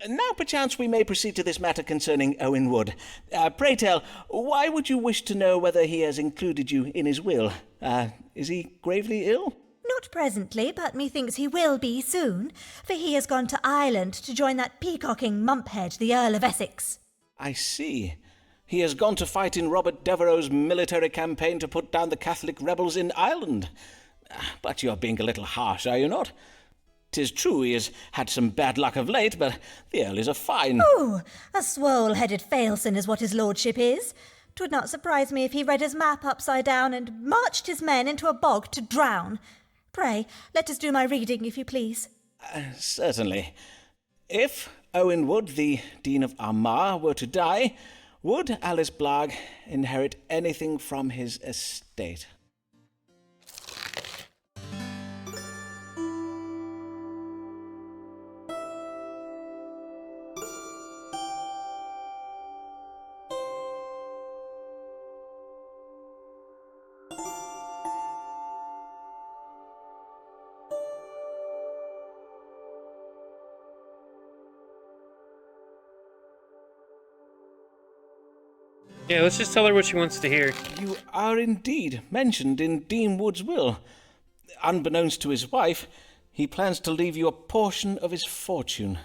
Q: Now perchance we may proceed to this matter concerning Owen Wood. Pray tell, why would you wish to know whether he has included you in his will? Is he gravely ill?
G: Not presently, but methinks he will be soon, for he has gone to Ireland to join that peacocking mumphead, the Earl of Essex.
Q: I see. He has gone to fight in Robert Devereux's military campaign to put down the Catholic rebels in Ireland. But you're being a little harsh, are you not? 'Tis true he has had some bad luck of late, but the Earlies are fine.
O: Oh, a swole-headed failson is what his lordship is. 'Twould not surprise me if he read his map upside down and marched his men into a bog to drown. Pray, let us do my reading, if you please.
Q: Certainly. If Owen Wood, the Dean of Armagh, were to die, would Alice Blagg inherit anything from his estate?
A: Yeah, let's just tell her what she wants to hear.
Q: You are indeed mentioned in Dean Wood's will. Unbeknownst to his wife, he plans to leave you a portion of his fortune.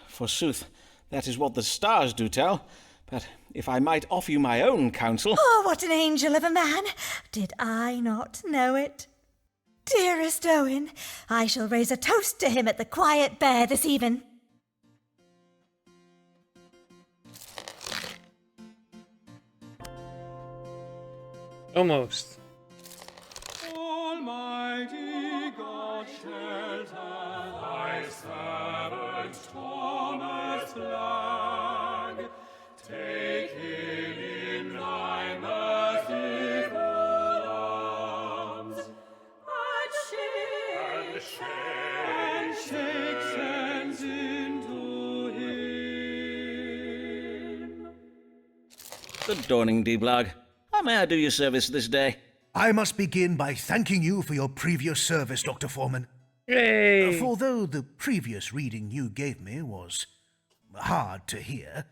Q: Forsooth, that is what the stars do tell, but if I might offer you my own counsel...
O: Oh, what an angel of a man! Did I not know it? Dearest Owen, I shall raise a toast to him at the Quiet Bear this even.
A: Almost.
C: Almighty God, shelter thy servant Thomas Blagg. Take him in thy merciful arms, and shake sense into him.
Q: Good dawning, D. Blagg. How may I do you service this day?
F: I must begin by thanking you for your previous service, Dr. Foreman.
A: Yay!
F: For though the previous reading you gave me was hard to hear,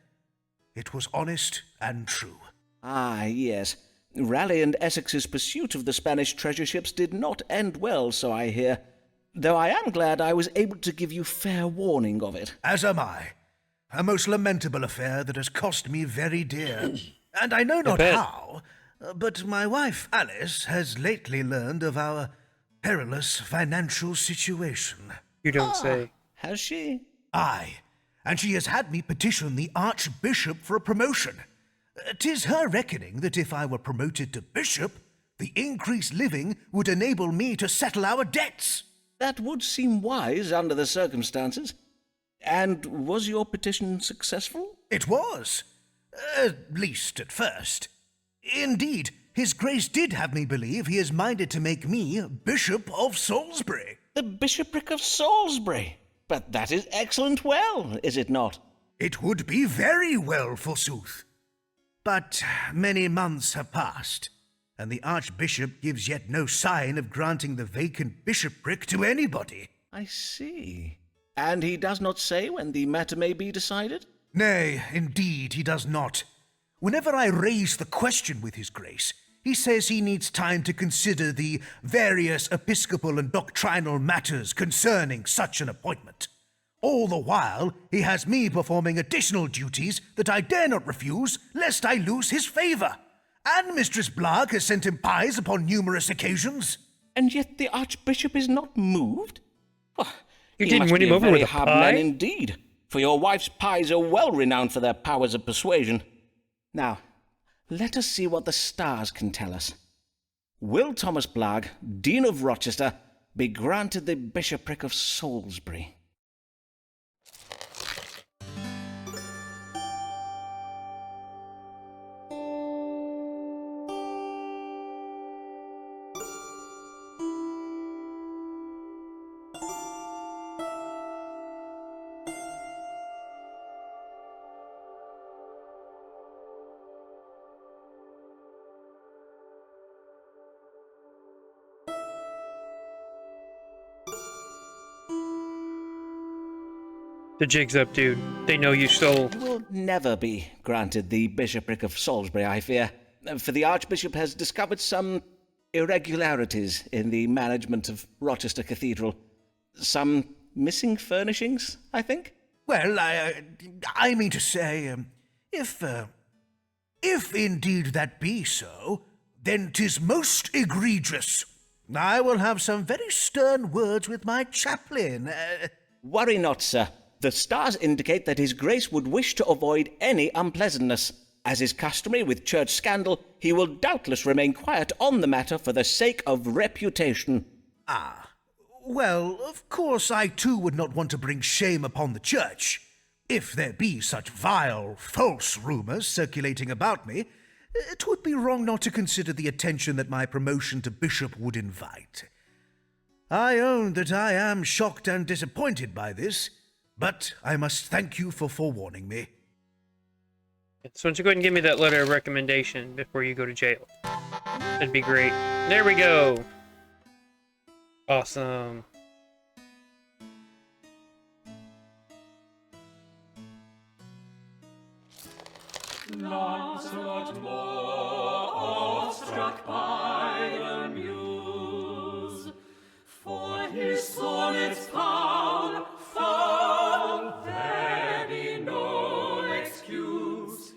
F: it was honest and true.
Q: Ah, yes. Raleigh and Essex's pursuit of the Spanish treasure ships did not end well, so I hear, though I am glad I was able to give you fair warning of it.
F: As am I. A most lamentable affair that has cost me very dear. And I know not how, but my wife Alice has lately learned of our perilous financial situation.
A: You don't say.
Q: Has she?
F: Aye, and she has had me petition the Archbishop for a promotion. 'Tis her reckoning that if I were promoted to bishop, the increased living would enable me to settle our debts.
Q: That would seem wise under the circumstances. And was your petition successful?
F: It was. At least at first. Indeed, His Grace did have me believe he is minded to make me Bishop of Salisbury.
Q: The Bishopric of Salisbury? But that is excellent well, is it not?
F: It would be very well, forsooth. But many months have passed, and the Archbishop gives yet no sign of granting the vacant bishopric to anybody.
Q: I see. And he does not say when the matter may be decided?
F: Nay, indeed he does not. Whenever I raise the question with His Grace, he says he needs time to consider the various episcopal and doctrinal matters concerning such an appointment. All the while, he has me performing additional duties that I dare not refuse, lest I lose his favour. And Mistress Blagg has sent him pies upon numerous occasions.
Q: And yet the Archbishop is not moved? Oh,
A: you didn't win him over with a
Q: hard
A: pie?
Q: man indeed, for your wife's pies are well renowned for their powers of persuasion. Now, let us see what the stars can tell us. Will Thomas Blagg, Dean of Rochester, be granted the bishopric of Salisbury?
A: The jig's up, dude. They know you stole.
Q: You will never be granted the bishopric of Salisbury, I fear, for the Archbishop has discovered some irregularities in the management of Rochester Cathedral. Some missing furnishings, I think?
F: Well, I mean to say, if If indeed that be so, then 'tis most egregious. I will have some very stern words with my chaplain.
Q: Worry not, sir. The stars indicate that His Grace would wish to avoid any unpleasantness. As is customary with church scandal, he will doubtless remain quiet on the matter for the sake of reputation.
F: Ah, well, of course I too would not want to bring shame upon the church. If there be such vile, false rumours circulating about me, it would be wrong not to consider the attention that my promotion to bishop would invite. I own that I am shocked and disappointed by this, but I must thank you for forewarning me.
A: So why don't you go ahead and give me that letter of recommendation before you go to jail? That'd be great. There we go! Awesome.
C: Lancelot more struck by the muse, for his sonnets found there be no excuse.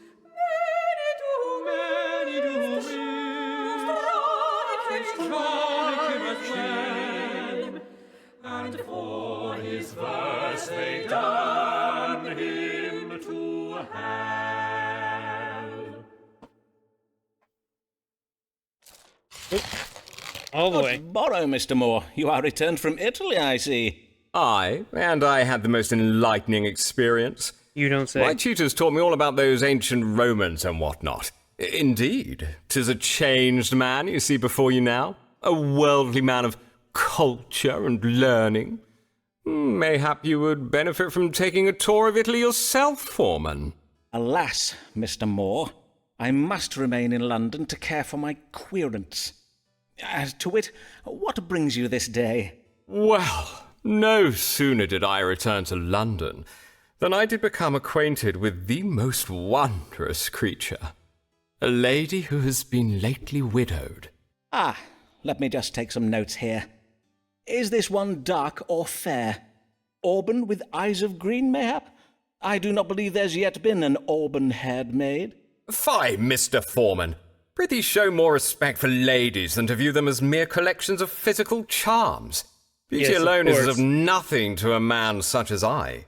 C: Many do strike him as well, and for his verse they damn him to hell.
A: All the way.
Q: Borrow, Mr. Moore. You are returned from Italy, I see.
P: Aye, and I had the most enlightening experience.
A: You don't say.
P: My tutors taught me all about those ancient Romans and whatnot. Indeed, 'tis a changed man you see before you now. A worldly man of culture and learning. Mayhap you would benefit from taking a tour of Italy yourself, Foreman.
Q: Alas, Mr. Moore, I must remain in London to care for my querents. To wit, what brings you this day?
P: Well, no sooner did I return to London than I did become acquainted with the most wondrous creature. A lady who has been lately widowed.
Q: Ah, let me just take some notes here. Is this one dark or fair? Auburn with eyes of green, mayhap? I do not believe there's yet been an auburn-haired maid.
P: Fie, Mr. Foreman. Prithee show more respect for ladies than to view them as mere collections of physical charms. Beauty alone is of nothing to a man such as I.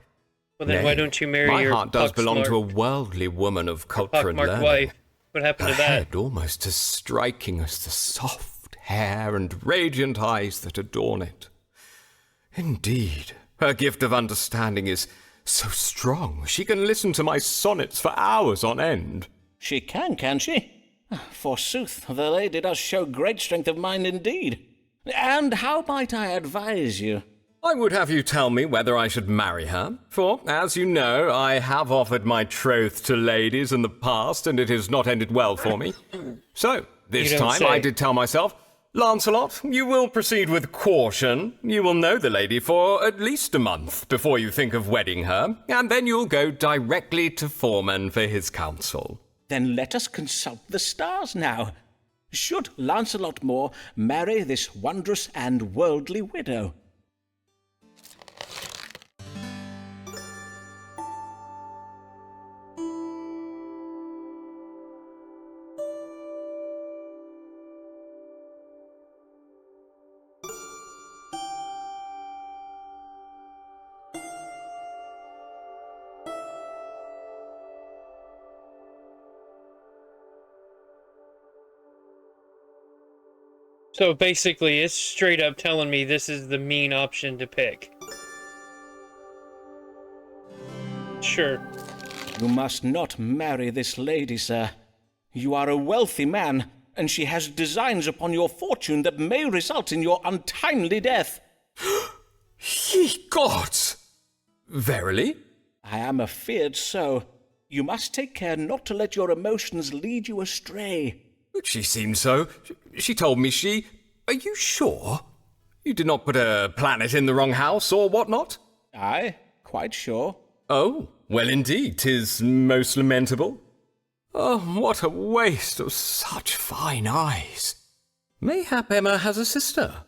A: Well, then why don't you marry your
P: My heart does belong to a worldly woman of culture and learning.
A: Wife. What happened to that?
P: Head almost as striking as the soft hair and radiant eyes that adorn it. Indeed, her gift of understanding is so strong she can listen to my sonnets for hours on end.
Q: She can she? Forsooth, the lady does show great strength of mind indeed. And how might I advise you?
P: I would have you tell me whether I should marry her, for, as you know, I have offered my troth to ladies in the past, and it has not ended well for me. So, this time I did tell myself, Lancelot, you will proceed with caution. You will know the lady for at least a month before you think of wedding her, and then you'll go directly to Foreman for his counsel.
Q: Then let us consult the stars now. Should Lancelot Moore marry this wondrous and worldly widow?
A: So basically, it's straight up telling me this is the mean option to pick. Sure.
Q: You must not marry this lady, sir. You are a wealthy man, and she has designs upon your fortune that may result in your untimely death.
P: Ye gods! Verily?
Q: I am afeard so. You must take care not to let your emotions lead you astray.
P: She seemed so. She told me she... Are you sure? You did not put a planet in the wrong house or whatnot?
Q: Aye, quite sure.
P: Oh, well indeed, 'tis most lamentable. Oh, what a waste of such fine eyes. Mayhap Emma has a sister.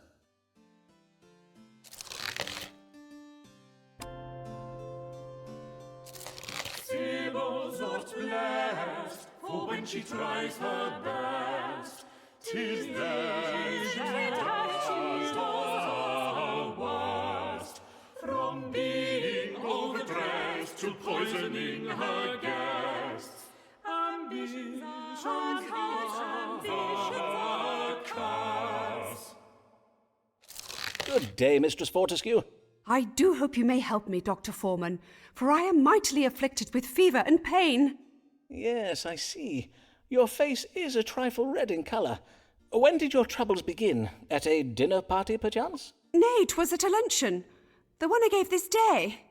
C: Sibyl's not blessed, For when she tries her best, 'tis then she does her worst. From being overdressed to poisoning her guests. Ambitions are curse.
Q: Good day, Mistress Fortescue.
L: I do hope you may help me, Dr. Foreman, for I am mightily afflicted with fever and pain.
Q: Yes, I see. Your face is a trifle red in colour. When did your troubles begin? At a dinner party, perchance?
L: Nay, 'twas at a luncheon, the one I gave this day.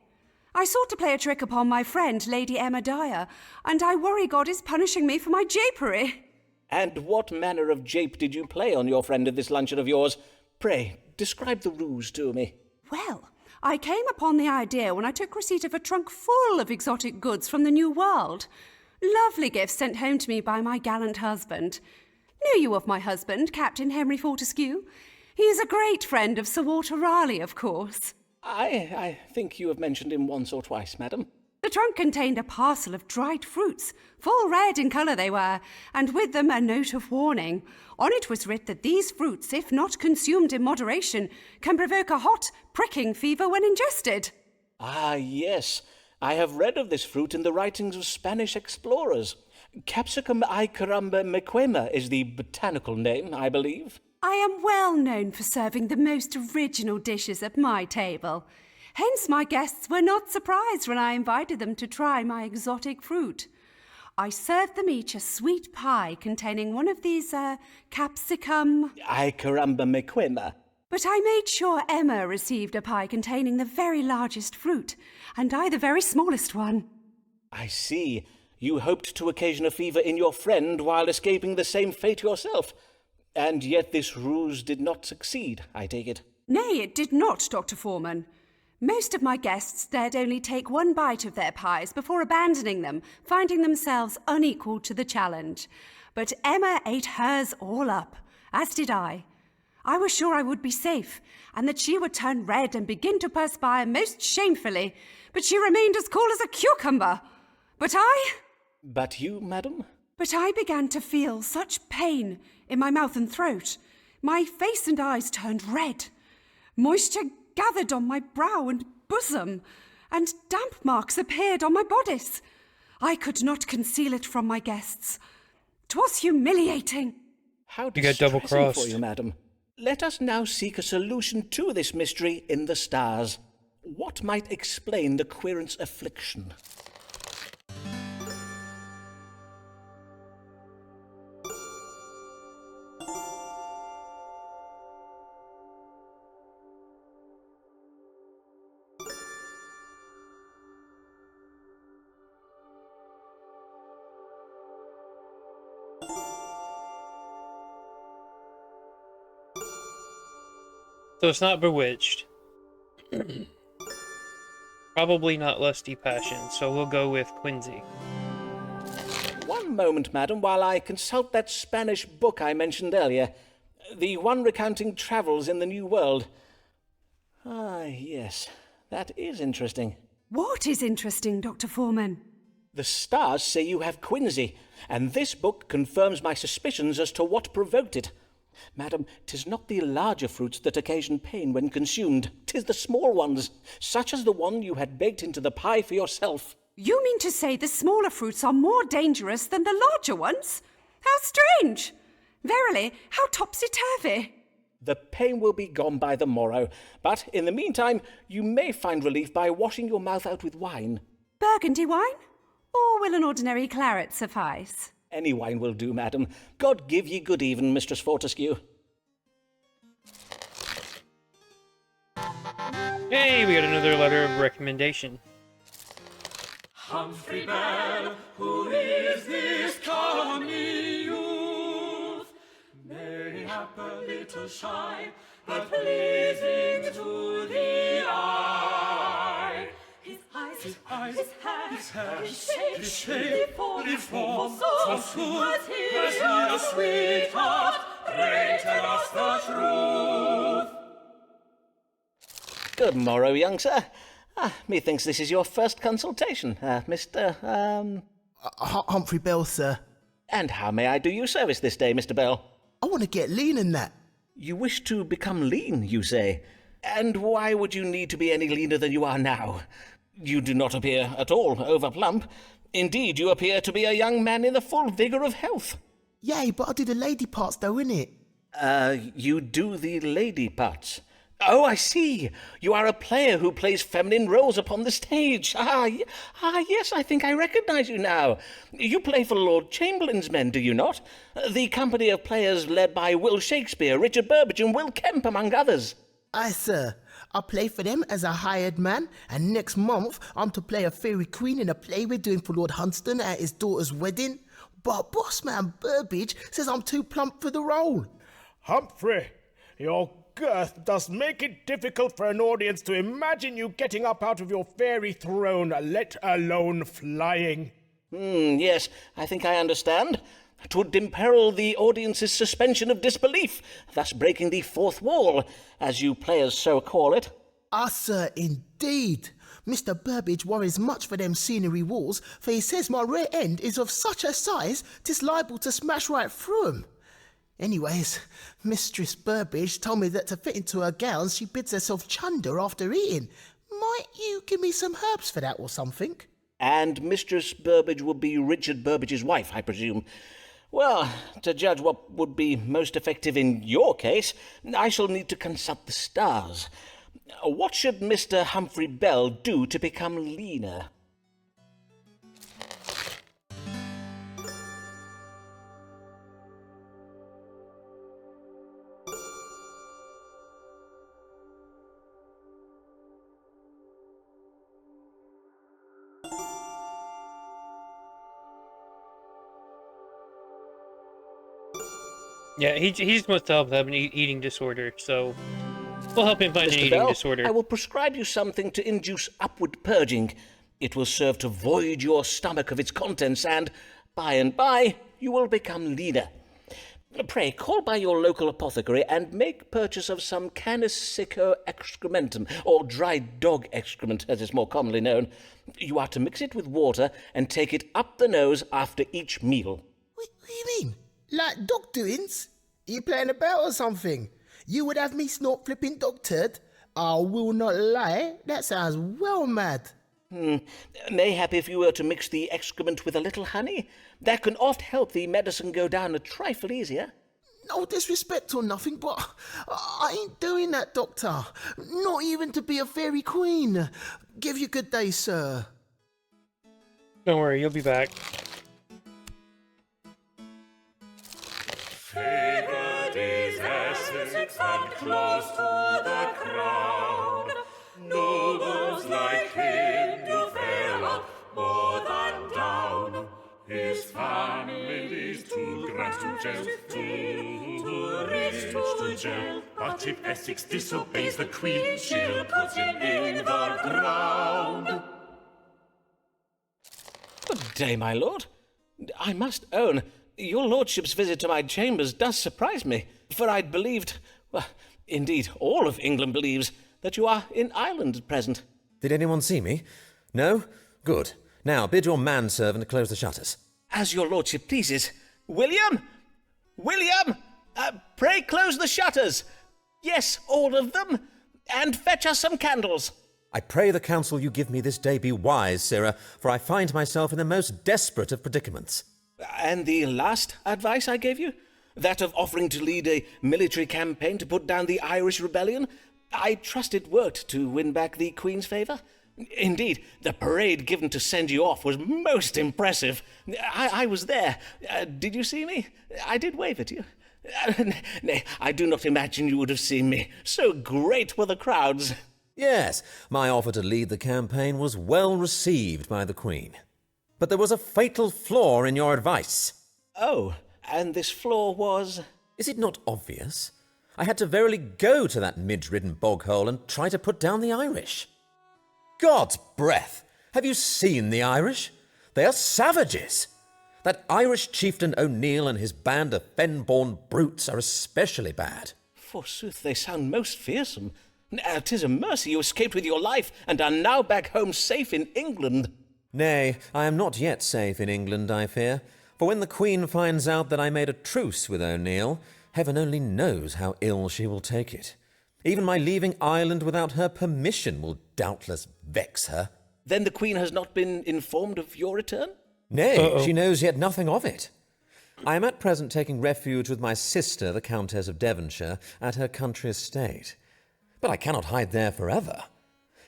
L: I sought to play a trick upon my friend, Lady Emma Dyer, and I worry God is punishing me for my japery.
Q: And what manner of jape did you play on your friend at this luncheon of yours? Pray, describe the ruse to me.
L: Well, I came upon the idea when I took receipt of a trunk full of exotic goods from the New World. Lovely gifts sent home to me by my gallant husband. Know you of my husband, Captain Henry Fortescue? He is a great friend of Sir Walter Raleigh, of course.
Q: I think you have mentioned him once or twice, madam.
L: The trunk contained a parcel of dried fruits, full red in colour they were, and with them a note of warning. On it was writ that these fruits, if not consumed in moderation, can provoke a hot, pricking fever when ingested.
Q: Ah, yes. I have read of this fruit in the writings of Spanish explorers. Capsicum Icaramba mequema is the botanical name, I believe.
L: I am well known for serving the most original dishes at my table. Hence my guests were not surprised when I invited them to try my exotic fruit. I served them each a sweet pie containing one of these, capsicum...
Q: Icaramba mequema.
L: But I made sure Emma received a pie containing the very largest fruit, and I the very smallest one.
Q: I see. You hoped to occasion a fever in your friend while escaping the same fate yourself. And yet this ruse did not succeed, I take it.
L: Nay, it did not, Dr. Foreman. Most of my guests dared only take one bite of their pies before abandoning them, finding themselves unequal to the challenge. But Emma ate hers all up, as did I. I was sure I would be safe, and that she would turn red and begin to perspire most shamefully, but she remained as cool as a cucumber. But
Q: you, madam?
L: But I began to feel such pain in my mouth and throat. My face and eyes turned red. Moisture gathered on my brow and bosom, and damp marks appeared on my bodice. I could not conceal it from my guests. 'Twas humiliating.
Q: How
A: you got double-crossed
Q: for you, madam. Let us now seek a solution to this mystery in the stars. What might explain the querent's affliction?
A: So it's not bewitched. Probably not lusty passion, so we'll go with Quincy.
Q: One moment, madam, while I consult that Spanish book I mentioned earlier. The one recounting travels in the New World. Ah, yes. That is interesting.
L: What is interesting, Dr. Foreman?
Q: The stars say you have quinsy, and this book confirms my suspicions as to what provoked it. Madam, 'tis not the larger fruits that occasion pain when consumed. 'Tis the small ones, such as the one you had baked into the pie for yourself.
L: You mean to say the smaller fruits are more dangerous than the larger ones? How strange! Verily, how topsy-turvy!
Q: The pain will be gone by the morrow, but in the meantime you may find relief by washing your mouth out with wine.
L: Burgundy wine? Or will an ordinary claret suffice?
Q: Any wine will do, madam. God give ye good even, Mistress Fortescue.
A: Hey, we got another letter of recommendation.
C: Humphrey Bell, who is this coming youth? Mayhap a little shy, but pleasing to the eye. His eyes, his hair, his shape, his form, so smooth, has he a sweetheart? Pray tell us the truth.
Q: Good morrow, young sir. Methinks this is your first consultation, Mr.
F: Humphrey Bell, sir.
Q: And how may I do you service this day, Mr. Bell?
R: I want to get lean in that.
Q: You wish to become lean, you say? And why would you need to be any leaner than you are now? You do not appear at all overplump. Indeed, you appear to be a young man in the full vigour of health.
R: Yay, but I do the lady parts though, innit?
Q: You do the lady parts. Oh, I see. You are a player who plays feminine roles upon the stage. Yes, I think I recognise you now. You play for Lord Chamberlain's men, do you not? The company of players led by Will Shakespeare, Richard Burbage and Will Kemp, among others.
R: Aye, sir. I play for them as a hired man, and next month I'm to play a fairy queen in a play we're doing for Lord Hunston at his daughter's wedding. But bossman Burbage says I'm too plump for the role.
S: Humphrey, your girth does make it difficult for an audience to imagine you getting up out of your fairy throne, let alone flying.
Q: Yes, I think I understand. 'Twould imperil the audience's suspension of disbelief, thus breaking the fourth wall, as you players so call it.
R: Ah, sir, indeed. Mr. Burbage worries much for them scenery walls, for he says my rear end is of such a size 'tis liable to smash right through 'em. Anyways, Mistress Burbage told me that to fit into her gowns she bids herself chunder after eating. Might you give me some herbs for that or something?
Q: And Mistress Burbage would be Richard Burbage's wife, I presume. Well, to judge what would be most effective in your case, I shall need to consult the stars. What should Mr. Humphrey Bell do to become leaner?
A: Yeah, he's must have an eating disorder, so we'll help him find an eating disorder.
Q: I will prescribe you something to induce upward purging. It will serve to void your stomach of its contents, and by, you will become leaner. Pray, call by your local apothecary and make purchase of some canis sicco excrementum, or dried dog excrement, as is more commonly known. You are to mix it with water and take it up the nose after each meal.
R: What do you mean? Like dog doings? You playing about or something? You would have me snort flipping dog turd? I will not lie, that sounds well mad.
Q: Mayhap if you were to mix the excrement with a little honey, that can oft help the medicine go down a trifle easier.
R: No disrespect or nothing, but I ain't doing that, Doctor. Not even to be a fairy queen. Give you good day, sir.
A: Don't worry, you'll be back.
C: Favoured is Essex and close to the crown. Nobles like him do fare up more than down. His family's too grand to jail, too rich to jail. But if Essex disobeys the Queen, she'll put him in the ground.
Q: Good day, my lord. I must own, your lordship's visit to my chambers does surprise me, for I'd believed, well, indeed all of England believes, that you are in Ireland at present.
N: Did anyone see me? No? Good. Now, bid your manservant close the shutters.
Q: As your lordship pleases. William! William! Pray close the shutters. Yes, all of them. And fetch us some candles.
N: I pray the counsel you give me this day be wise, sirrah, for I find myself in the most desperate of predicaments.
Q: And the last advice I gave you? That of offering to lead a military campaign to put down the Irish rebellion? I trust it worked to win back the Queen's favour. Indeed, the parade given to send you off was most impressive. I was there. Did you see me? I did wave at you. Nay, I do not imagine you would have seen me. So great were the crowds.
N: Yes, my offer to lead the campaign was well received by the Queen. But there was a fatal flaw in your advice.
Q: Oh, and this flaw was?
N: Is it not obvious? I had to verily go to that midge-ridden bog-hole and try to put down the Irish. God's breath! Have you seen the Irish? They are savages! That Irish chieftain O'Neill and his band of fen-born brutes are especially bad.
Q: Forsooth, they sound most fearsome. 'Tis a mercy you escaped with your life, and are now back home safe in England.
N: Nay, I am not yet safe in England, I fear. For when the Queen finds out that I made a truce with O'Neill, heaven only knows how ill she will take it. Even my leaving Ireland without her permission will doubtless vex her.
Q: Then the Queen has not been informed of your return?
N: Nay, she knows yet nothing of it. I am at present taking refuge with my sister, the Countess of Devonshire, at her country estate. But I cannot hide there forever.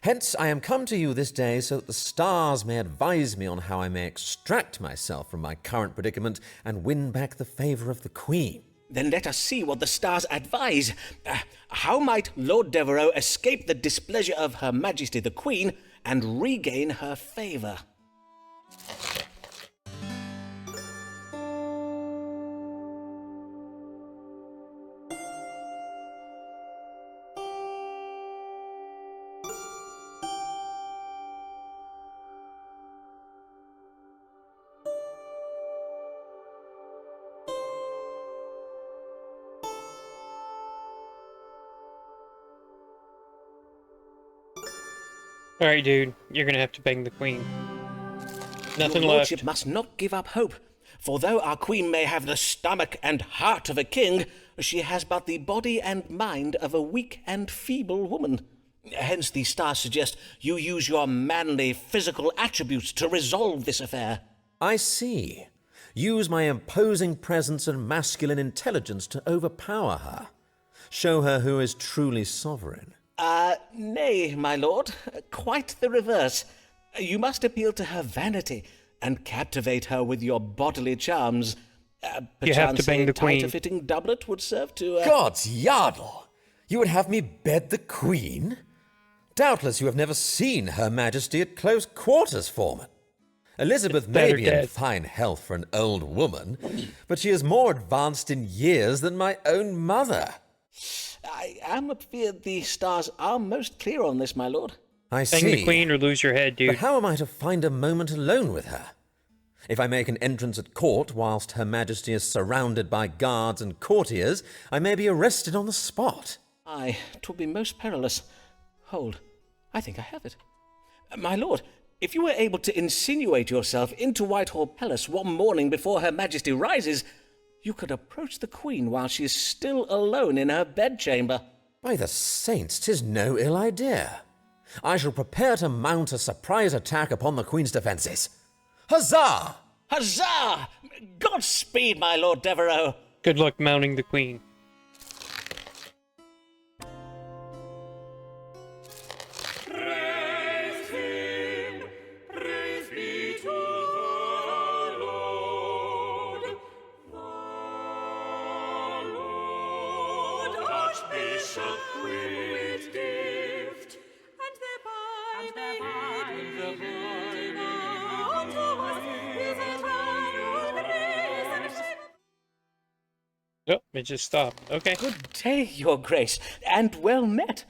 N: Hence I am come to you this day so that the stars may advise me on how I may extract myself from my current predicament and win back the favour of the Queen.
Q: Then let us see what the stars advise. How might Lord Devereux escape the displeasure of Her Majesty the Queen and regain her favour?
A: Alright, dude, you're gonna have to bang the Queen. Nothing
Q: Your
A: left.
Q: lordship must not give up hope, for though our Queen may have the stomach and heart of a king, she has but the body and mind of a weak and feeble woman. Hence the stars suggest you use your manly physical attributes to resolve this affair.
N: I see. Use my imposing presence and masculine intelligence to overpower her. Show her who is truly sovereign.
Q: Nay, my lord. Quite the reverse. You must appeal to her vanity and captivate her with your bodily charms.
A: You have to bang the Queen.
Q: A fitting doublet would serve to...
N: God's yardle! You would have me bed the Queen? Doubtless you have never seen Her Majesty at close quarters, Foreman. Elizabeth may be in fine health for an old woman, but she is more advanced in years than my own mother.
Q: I am afeard the stars are most clear on this, my lord.
N: I see.
A: Bang the Queen or lose your head, dude.
N: But how am I to find a moment alone with her? If I make an entrance at court whilst Her Majesty is surrounded by guards and courtiers, I may be arrested on the spot.
Q: Aye, 'twould be most perilous. Hold, I think I have it. My lord, if you were able to insinuate yourself into Whitehall Palace one morning before Her Majesty rises, you could approach the Queen while she is still alone in her bedchamber.
N: By the saints, 'tis no ill idea. I shall prepare to mount a surprise attack upon the Queen's defences. Huzzah!
Q: Huzzah! Godspeed, my Lord Devereux.
A: Good luck mounting the Queen.
C: Praise him, praise be to the Lord. The Lord, Archbishop with gift, and thereby giving unto us his eternal grace and shame.
A: Oh, it just stopped. Okay.
Q: Good day, Your Grace, and well met.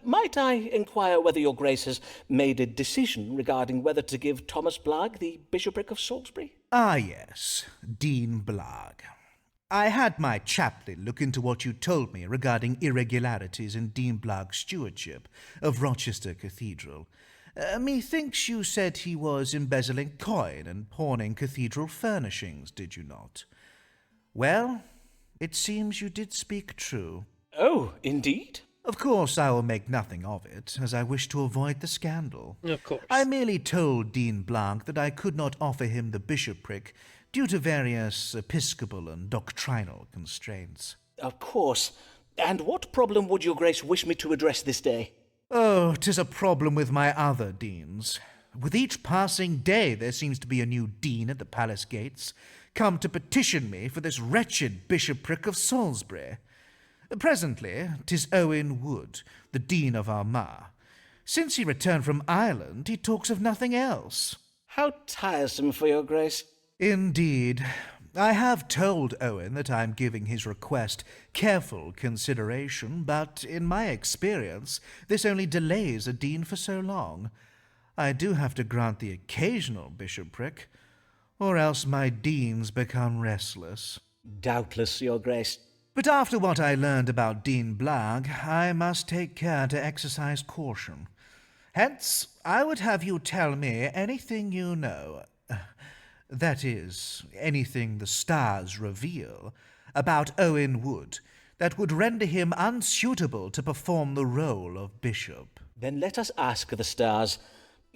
Q: Might I inquire whether Your Grace has made a decision regarding whether to give Thomas Blagg the bishopric of Salisbury?
F: Ah, yes, Dean Blagg. I had my chaplain look into what you told me regarding irregularities in Dean Blagg's stewardship of Rochester Cathedral. Methinks you said he was embezzling coin and pawning cathedral furnishings, did you not? Well, it seems you did speak true.
Q: Oh, indeed?
F: Of course, I will make nothing of it, as I wish to avoid the scandal.
A: Of course.
F: I merely told Dean Blagg that I could not offer him the bishopric due to various episcopal and doctrinal constraints.
Q: Of course. And what problem would Your Grace wish me to address this day?
F: Oh, 'tis a problem with my other deans. With each passing day there seems to be a new dean at the palace gates, come to petition me for this wretched bishopric of Salisbury. Presently, 'tis Owen Wood, the Dean of Armagh. Since he returned from Ireland, he talks of nothing else.
Q: How tiresome for Your Grace.
F: Indeed. I have told Owen that I am giving his request careful consideration, but in my experience, this only delays a dean for so long. I do have to grant the occasional bishopric, or else my deans become restless.
Q: Doubtless, Your Grace.
F: But after what I learned about Dean Blagg, I must take care to exercise caution. Hence, I would have you tell me anything you know. that is, anything the stars reveal, about Owen Wood that would render him unsuitable to perform the role of bishop.
Q: Then let us ask the stars,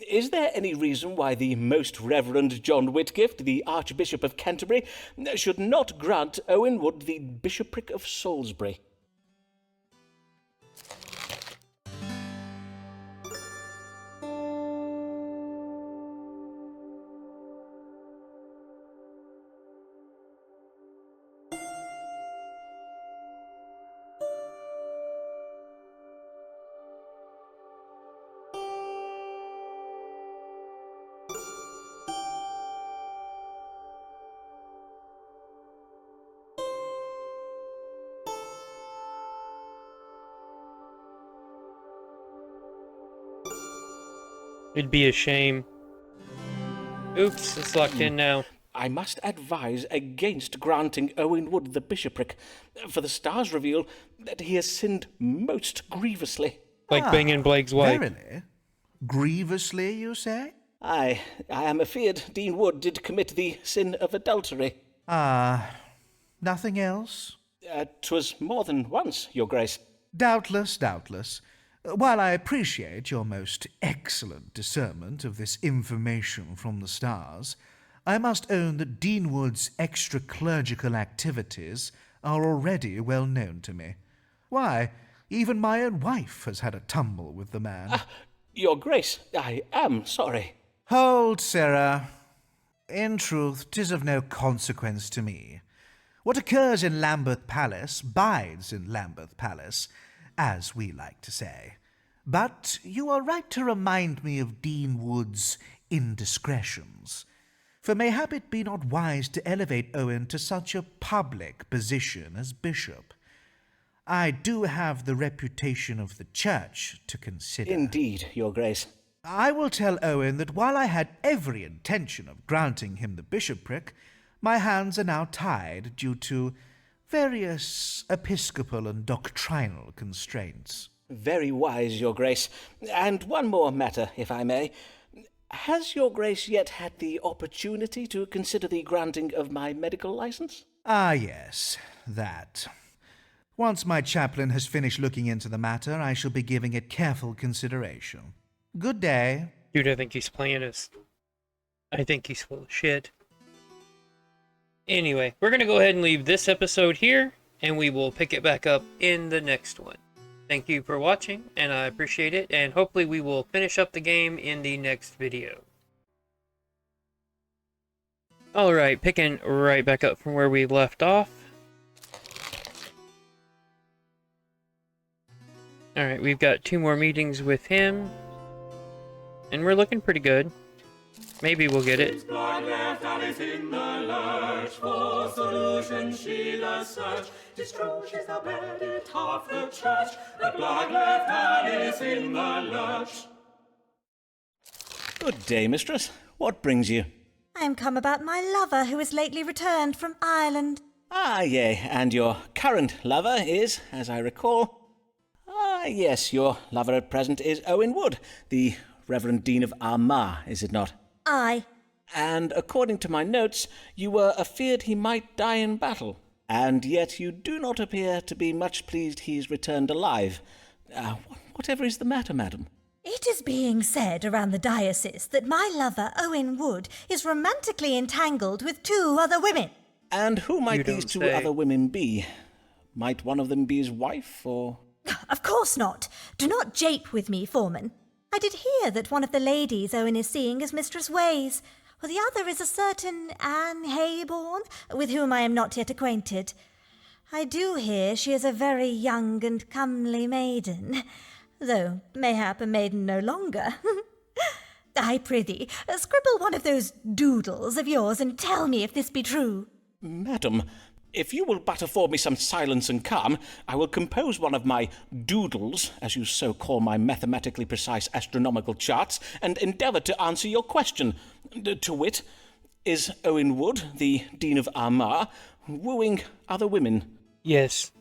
Q: is there any reason why the Most Reverend John Whitgift, the Archbishop of Canterbury, should not grant Owen Wood the bishopric of Salisbury?
A: It'd be a shame. Oops, it's locked in now.
Q: I must advise against granting Owen Wood the bishopric, for the stars reveal that he has sinned most grievously.
A: Like banging Blake's wife.
F: Verily? Grievously, you say?
Q: I am afeard Dean Wood did commit the sin of adultery.
F: Nothing else?
Q: 'Twas more than once, your grace.
F: Doubtless, doubtless. While I appreciate your most excellent discernment of this information from the stars, I must own that Dean Wood's extra-clerical activities are already well known to me. Why, even my own wife has had a tumble with the man.
Q: Your grace, I am sorry.
F: Hold, Sarah. In truth, 'tis of no consequence to me. What occurs in Lambeth Palace bides in Lambeth Palace, as we like to say. But you are right to remind me of Dean Wood's indiscretions, for mayhap it be not wise to elevate Owen to such a public position as bishop. I do have the reputation of the church to consider.
Q: Indeed, your grace.
F: I will tell Owen that while I had every intention of granting him the bishopric, my hands are now tied due to various episcopal and doctrinal constraints.
Q: Very wise, your grace. And one more matter, if I may. Has your grace yet had the opportunity to consider the granting of my medical license?
F: Ah, yes, that. Once my chaplain has finished looking into the matter, I shall be giving it careful consideration. Good day.
A: Dude, I think he's playing us. I think he's full of shit. Anyway, we're going to go ahead and leave this episode here, and we will pick it back up in the next one. Thank you for watching, and I appreciate it, and hopefully we will finish up the game in the next video. Alright, picking right back up from where we left off. Alright, we've got 2 more meetings with him, and we're looking pretty good. Maybe we'll get it.
C: Blind left Alice in the lurch, for solution she does search. 'Tis true she's the bedded half the church, but blind left Alice in the lurch.
Q: Good day, mistress. What brings you?
O: I am come about my lover who is lately returned from Ireland.
Q: Ah, yea, and your current lover is, as I recall... Ah, yes, your lover at present is Owen Wood, the Reverend Dean of Armagh, is it not?
O: Aye.
Q: And according to my notes, you were afeard he might die in battle. And yet you do not appear to be much pleased he's returned alive. Whatever is the matter, madam?
O: It is being said around the diocese that my lover, Owen Wood, is romantically entangled with 2 other women.
Q: And who might these 2 other women be? Might one of them be his wife, or...?
O: Of course not. Do not jape with me, Foreman. I did hear that one of the ladies Owen is seeing is Mistress Ways, while the other is a certain Anne Hayborn, with whom I am not yet acquainted. I do hear she is a very young and comely maiden, though mayhap a maiden no longer. I prithee, scribble one of those doodles of yours and tell me if this be true.
Q: Madam, if you will but afford me some silence and calm, I will compose one of my doodles, as you so call my mathematically precise astronomical charts, and endeavour to answer your question. To wit, is Owen Wood, the Dean of Armagh, wooing other women?
A: Yes.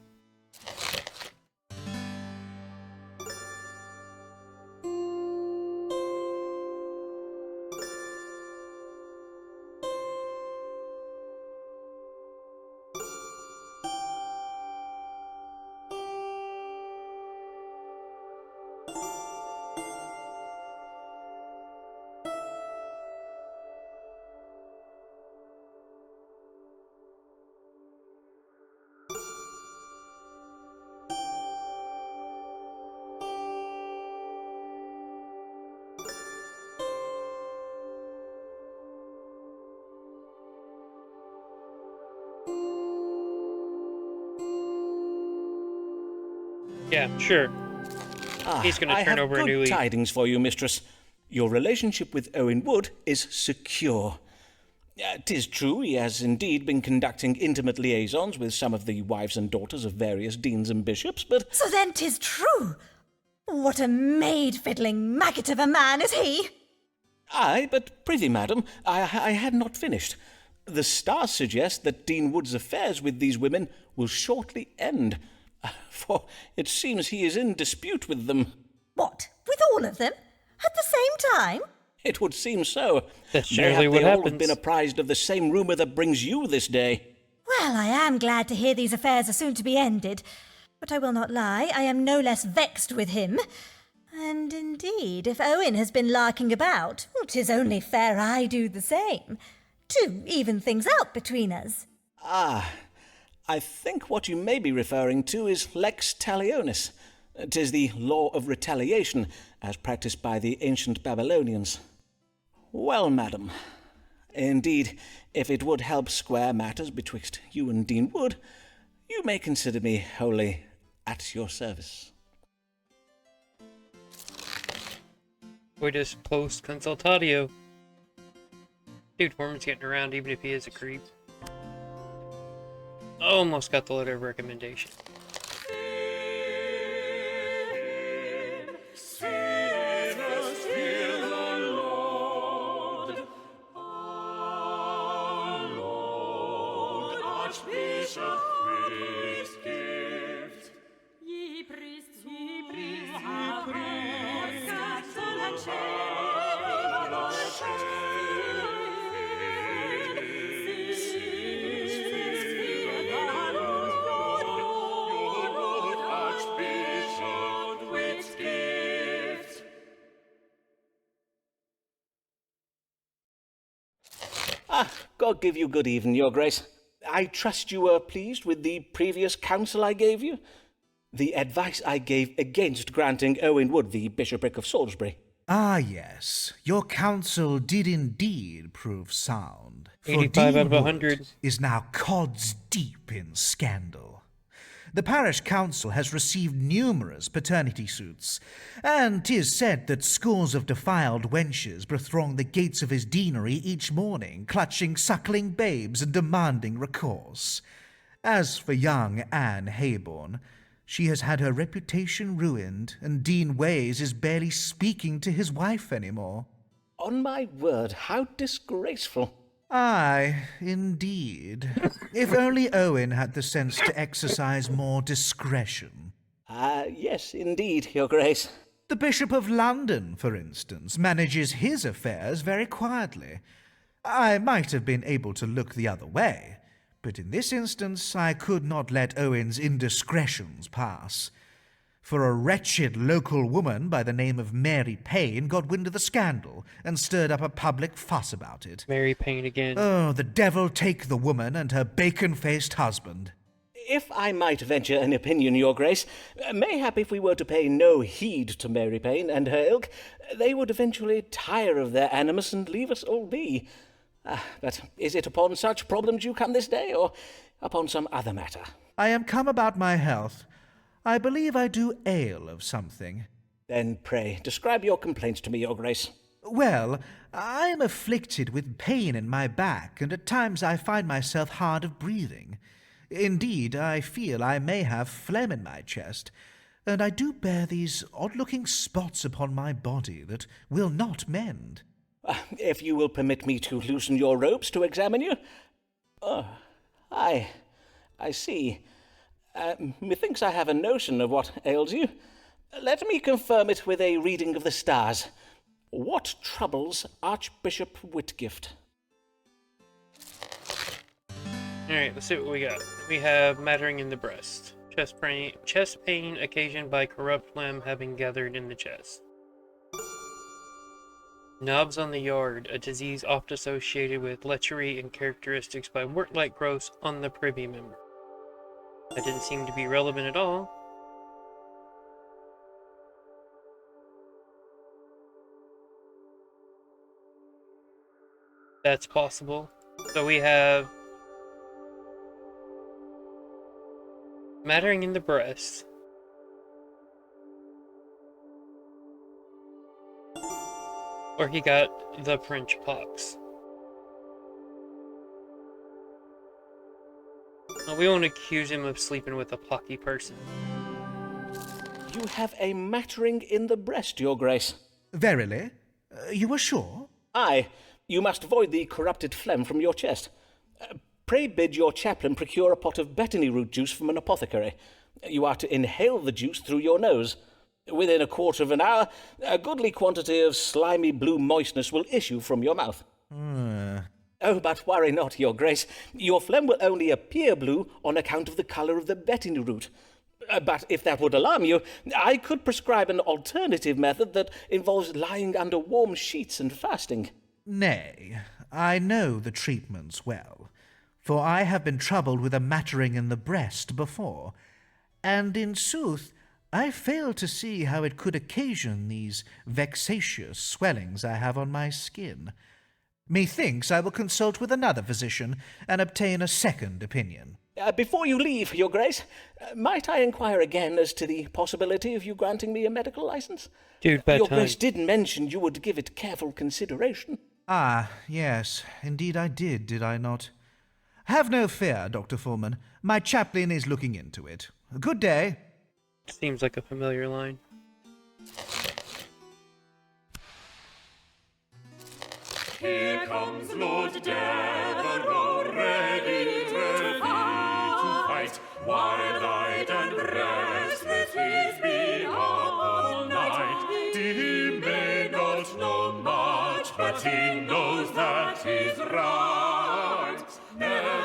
A: Yeah, sure. He's going to turn over a new leaf.
Q: I have good tidings for you, mistress. Your relationship with Owen Wood is secure. 'Tis true he has indeed been conducting intimate liaisons with some of the wives and daughters of various deans and bishops, but...
O: So then 'tis true! What a maid-fiddling maggot of a man is he!
Q: Aye, but prithee, madam, I had not finished. The stars suggest that Dean Wood's affairs with these women will shortly end, for it seems he is in dispute with them.
O: What, with all of them? At the same time?
Q: It would seem so.
A: That's generally what
Q: they all
A: happens.
Q: have been apprised of the same rumour that brings you this day.
O: Well, I am glad to hear these affairs are soon to be ended. But I will not lie, I am no less vexed with him. And indeed, if Owen has been larking about, 'tis only fair I do the same, to even things out between us.
Q: Ah, I think what you may be referring to is lex talionis. 'Tis the law of retaliation, as practised by the ancient Babylonians. Well, madam, indeed, if it would help square matters betwixt you and Dean Wood, you may consider me wholly at your service.
A: We just post consultatio. Dude, Foreman's getting around even if he is a creep. Almost got the letter of recommendation.
Q: God give you good even, your grace. I trust you were pleased with the previous counsel I gave you? The advice I gave against granting Owen Wood the bishopric of Salisbury.
F: Ah, yes. Your counsel did indeed prove sound.
A: 85 out of
F: Dean
A: 100.
F: Wood is now cods deep in scandal. The parish council has received numerous paternity suits, and 'tis said that scores of defiled wenches bethrong the gates of his deanery each morning, clutching suckling babes and demanding recourse. As for young Anne Hayborn, she has had her reputation ruined, and Dean Ways is barely speaking to his wife anymore.
Q: On my word, how disgraceful.
F: Aye, indeed. If only Owen had the sense to exercise more discretion.
Q: Yes, indeed, your grace.
F: The Bishop of London, for instance, manages his affairs very quietly. I might have been able to look the other way, but in this instance I could not let Owen's indiscretions pass. For a wretched local woman by the name of Mary Payne got wind of the scandal and stirred up a public fuss about it.
A: Mary Payne again.
F: Oh, the devil take the woman and her bacon-faced husband.
Q: If I might venture an opinion, your grace, mayhap if we were to pay no heed to Mary Payne and her ilk, they would eventually tire of their animus and leave us all be. But is it upon such problems you come this day, or upon some other matter?
F: I am come about my health. I believe I do ail of something.
Q: Then pray, describe your complaints to me, your grace.
F: Well, I am afflicted with pain in my back, and at times I find myself hard of breathing. Indeed, I feel I may have phlegm in my chest, and I do bear these odd-looking spots upon my body that will not mend.
Q: If you will permit me to loosen your robes to examine you. I see. Methinks I have a notion of what ails you. Let me confirm it with a reading of the stars. What troubles Archbishop Whitgift?
A: Alright, let's see what we got. We have mattering in the breast. Chest pain occasioned by corrupt phlegm having gathered in the chest. Knobs on the yard, a disease oft associated with lechery and characteristics by wart-like growths on the privy member. That didn't seem to be relevant at all. That's possible. So we have mattering in the breast. Or he got the French pox. Well, we won't accuse him of sleeping with a pocky person.
Q: You have a mattering in the breast, your grace.
F: Verily? You are sure?
Q: Aye. You must void the corrupted phlegm from your chest. Pray bid your chaplain procure a pot of betony root juice from an apothecary. You are to inhale the juice through your nose. Within a quarter of an hour, a goodly quantity of slimy blue moistness will issue from your mouth. Oh, but worry not, your grace. Your phlegm will only appear blue on account of the colour of the betony root. But if that would alarm you, I could prescribe an alternative method that involves lying under warm sheets and fasting.
F: Nay, I know the treatments well, for I have been troubled with a mattering in the breast before, and in sooth I fail to see how it could occasion these vexatious swellings I have on my skin. Methinks I will consult with another physician and obtain a second opinion.
Q: Before you leave, your grace, might I inquire again as to the possibility of you granting me a medical license?
A: Dude,
Q: Your grace did mention you would give it careful consideration.
F: Ah, yes, indeed I did I not? Have no fear, Dr. Foreman. My chaplain is looking into it. Good day.
A: Seems like a familiar line.
C: Here comes Lord Devereux, ready to fight. Wild-eyed and restless, he's been up all night. He may not know much, but he knows that he's right. Never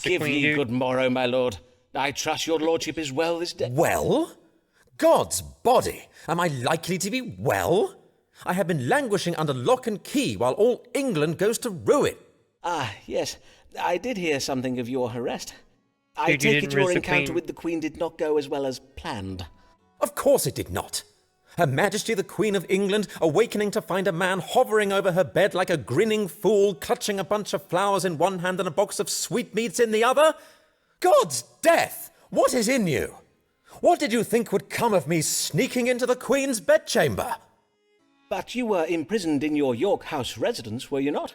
Q: Give ye good morrow, my lord. I trust your lordship is well this day.
N: Well? God's body! Am I likely to be well? I have been languishing under lock and key while all England goes to ruin.
Q: Ah, yes. I did hear something of your arrest. I take it your encounter with the Queen did not go as well as planned.
N: Of course it did not. Her Majesty the Queen of England awakening to find a man hovering over her bed like a grinning fool, clutching a bunch of flowers in one hand and a box of sweetmeats in the other? God's death! What is in you? What did you think would come of me sneaking into the Queen's bedchamber?
Q: But you were imprisoned in your York House residence, were you not?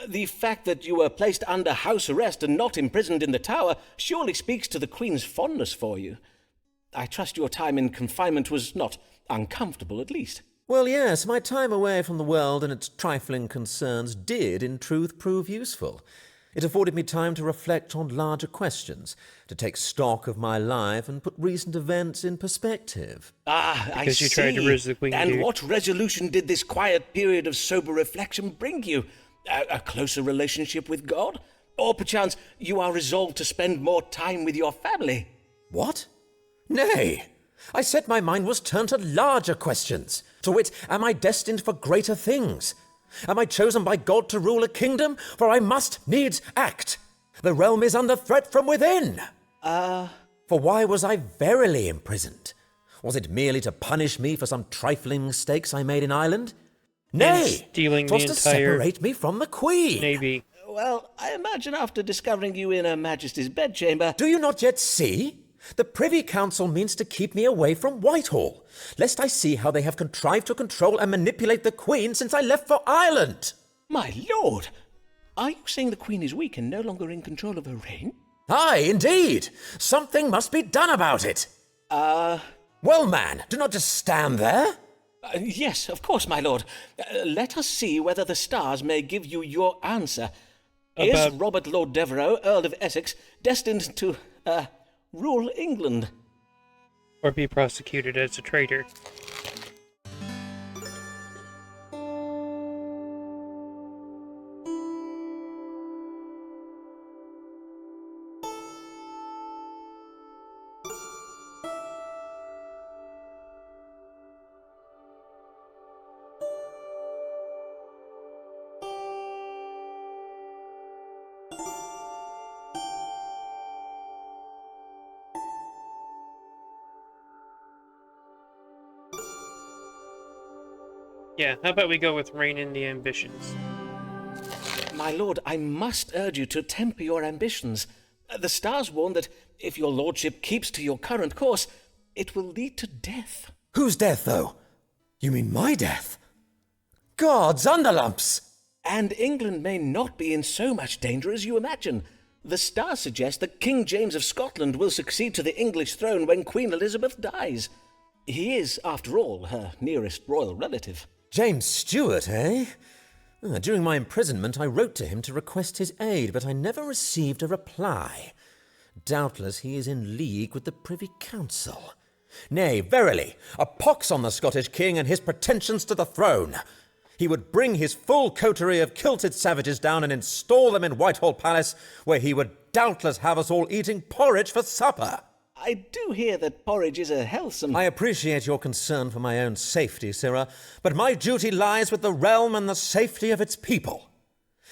Q: The fact that you were placed under house arrest and not imprisoned in the Tower surely speaks to the Queen's fondness for you. I trust your time in confinement was not uncomfortable, at least.
N: Well, yes, my time away from the world and its trifling concerns did, in truth, prove useful. It afforded me time to reflect on larger questions, to take stock of my life and put recent events in perspective.
Q: Ah,
A: because
Q: I see.
A: You tried to risk the Queen,
Q: and
A: dude.
Q: What resolution did this quiet period of sober reflection bring you? A closer relationship with God? Or perchance you are resolved to spend more time with your family?
N: What? Nay! I said my mind was turned to larger questions. To wit, am I destined for greater things? Am I chosen by God to rule a kingdom? For I must needs act. The realm is under threat from within. For why was I verily imprisoned? Was it merely to punish me for some trifling mistakes I made in Ireland? Nay,
A: stealing
N: 'twas
A: the
N: to
A: entire
N: separate me from the Queen.
A: Navy.
Q: Well, I imagine after discovering you in Her Majesty's bedchamber...
N: Do you not yet see? The Privy Council means to keep me away from Whitehall, lest I see how they have contrived to control and manipulate the Queen since I left for Ireland.
Q: My lord! Are you saying the Queen is weak and no longer in control of her reign?
N: Aye, indeed. Something must be done about it. Well, man, do not just stand there.
Q: Yes, of course, my lord. Let us see whether the stars may give you your answer. Is Robert Lord Devereux, Earl of Essex, destined to, rule England?
A: Or be prosecuted as a traitor. Yeah, how about we go with rein in the ambitions?
Q: My lord, I must urge you to temper your ambitions. The stars warn that If your lordship keeps to your current course, it will lead to death.
N: Whose death, though? You mean my death? Gods underlumps!
Q: And England may not be in so much danger as you imagine. The stars suggest that King James of Scotland will succeed to the English throne when Queen Elizabeth dies. He is, after all, her nearest royal relative.
N: James Stuart, eh? During my imprisonment, I wrote to him to request his aid, but I never received a reply. Doubtless he is in league with the Privy Council. Nay, verily, a pox on the Scottish king and his pretensions to the throne. He would bring his full coterie of kilted savages down and install them in Whitehall Palace, where he would doubtless have us all eating porridge for supper.
Q: I do hear that porridge is a healthsome...
N: I appreciate your concern for my own safety, sirrah, but my duty lies with the realm and the safety of its people.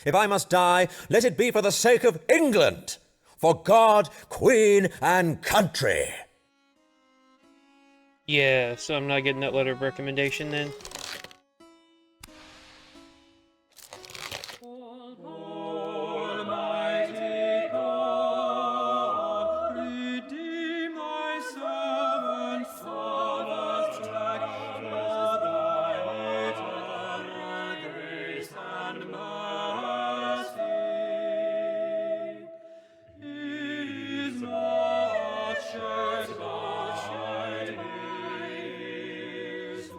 N: If I must die, let it be for the sake of England, for God, Queen, and country.
A: Yeah, so I'm not getting that letter of recommendation then.
C: Almighty God, redeem thy servant Sabbath track for thy eternal grace and mercy. Is not shed by his wife.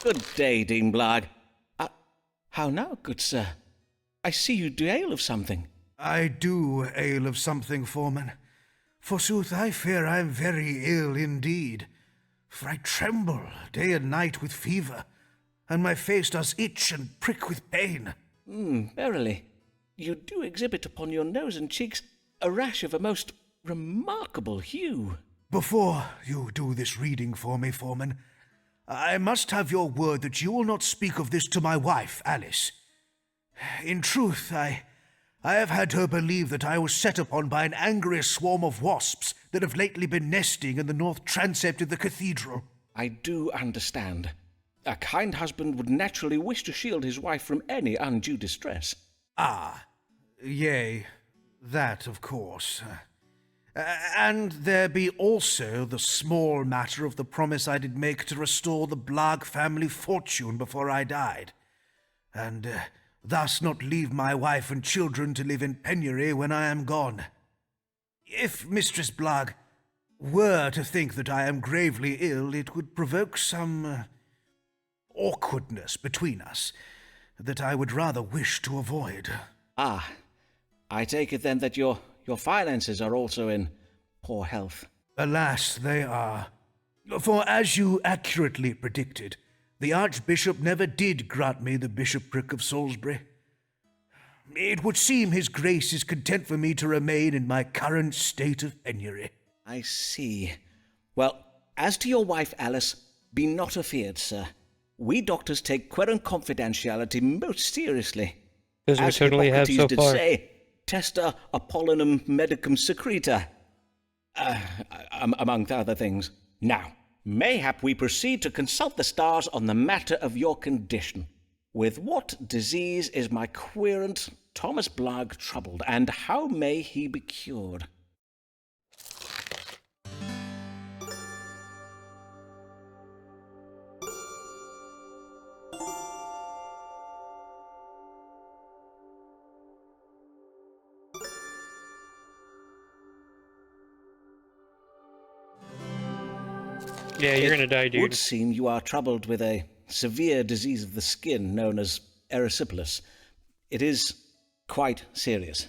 Q: Good day, Dean Blag. How now, good sir? I see you do ale of something.
F: I do ale of something, Foreman. Forsooth, I fear I am very ill indeed, for I tremble day and night with fever, and my face does itch and prick with pain.
Q: Verily, you do exhibit upon your nose and cheeks a rash of a most remarkable hue.
F: Before you do this reading for me, Foreman, I must have your word that you will not speak of this to my wife, Alice. In truth, I have had her believe that I was set upon by an angry swarm of wasps that have lately been nesting in the north transept of the cathedral.
Q: I do understand. A kind husband would naturally wish to shield his wife from any undue distress.
F: Yea, that of course. And there be also the small matter of the promise I did make to restore the Blag family fortune before I died, and thus not leave my wife and children to live in penury when I am gone. If Mistress Blag were to think that I am gravely ill, it would provoke some awkwardness between us that I would rather wish to avoid.
Q: I take it then that your finances are also in poor health.
F: Alas, they are. For as you accurately predicted, the Archbishop never did grant me the bishopric of Salisbury. It would seem his grace is content for me to remain in my current state of penury.
Q: I see. Well, as to your wife, Alice, be not afeard, sir. We doctors take querent confidentiality most seriously.
A: Because we totally have so
Q: Hippocrates did
A: far.
Q: say, Testa Apollinum medicum secreta. Among other things. Now, mayhap we proceed to consult the stars on the matter of your condition. With what disease is my querent Thomas Blag troubled, and how may he be cured?
A: Yeah, you're gonna die,
Q: It
A: dude.
Q: would seem you are troubled with a severe disease of the skin known as erysipelas. It is quite serious.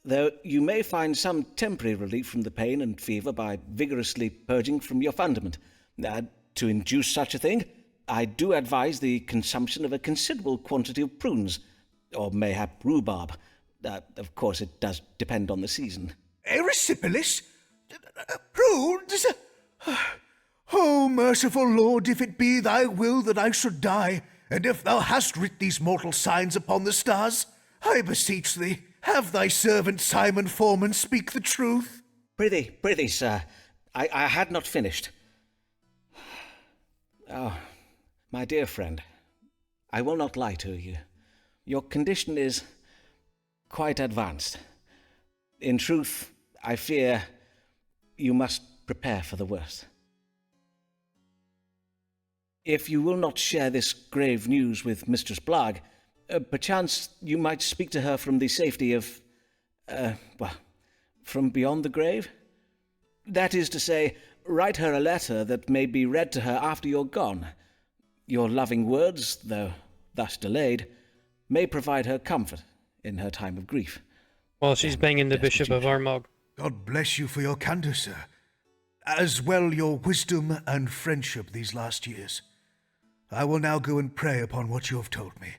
Q: Though you may find some temporary relief from the pain and fever by vigorously purging from your fundament. To induce such a thing, I do advise the consumption of a considerable quantity of prunes, or mayhap rhubarb. Of course, it does depend on the season.
F: Erysipelas? Prunes? O merciful Lord, if it be thy will that I should die, and if thou hast writ these mortal signs upon the stars, I beseech thee, have thy servant Simon Foreman speak the truth.
Q: Prithee, sir, I had not finished. Oh, my dear friend, I will not lie to you. Your condition is quite advanced. In truth, I fear you must prepare for the worst. If you will not share this grave news with Mistress Blagg, perchance you might speak to her from the safety of, from beyond the grave? That is to say, write her a letter that may be read to her after you're gone. Your loving words, though thus delayed, may provide her comfort in her time of grief.
A: While she's banging the Bishop of Armagh.
F: God bless you for your candour, sir. As well your wisdom and friendship these last years. I will now go and pray upon what you have told me.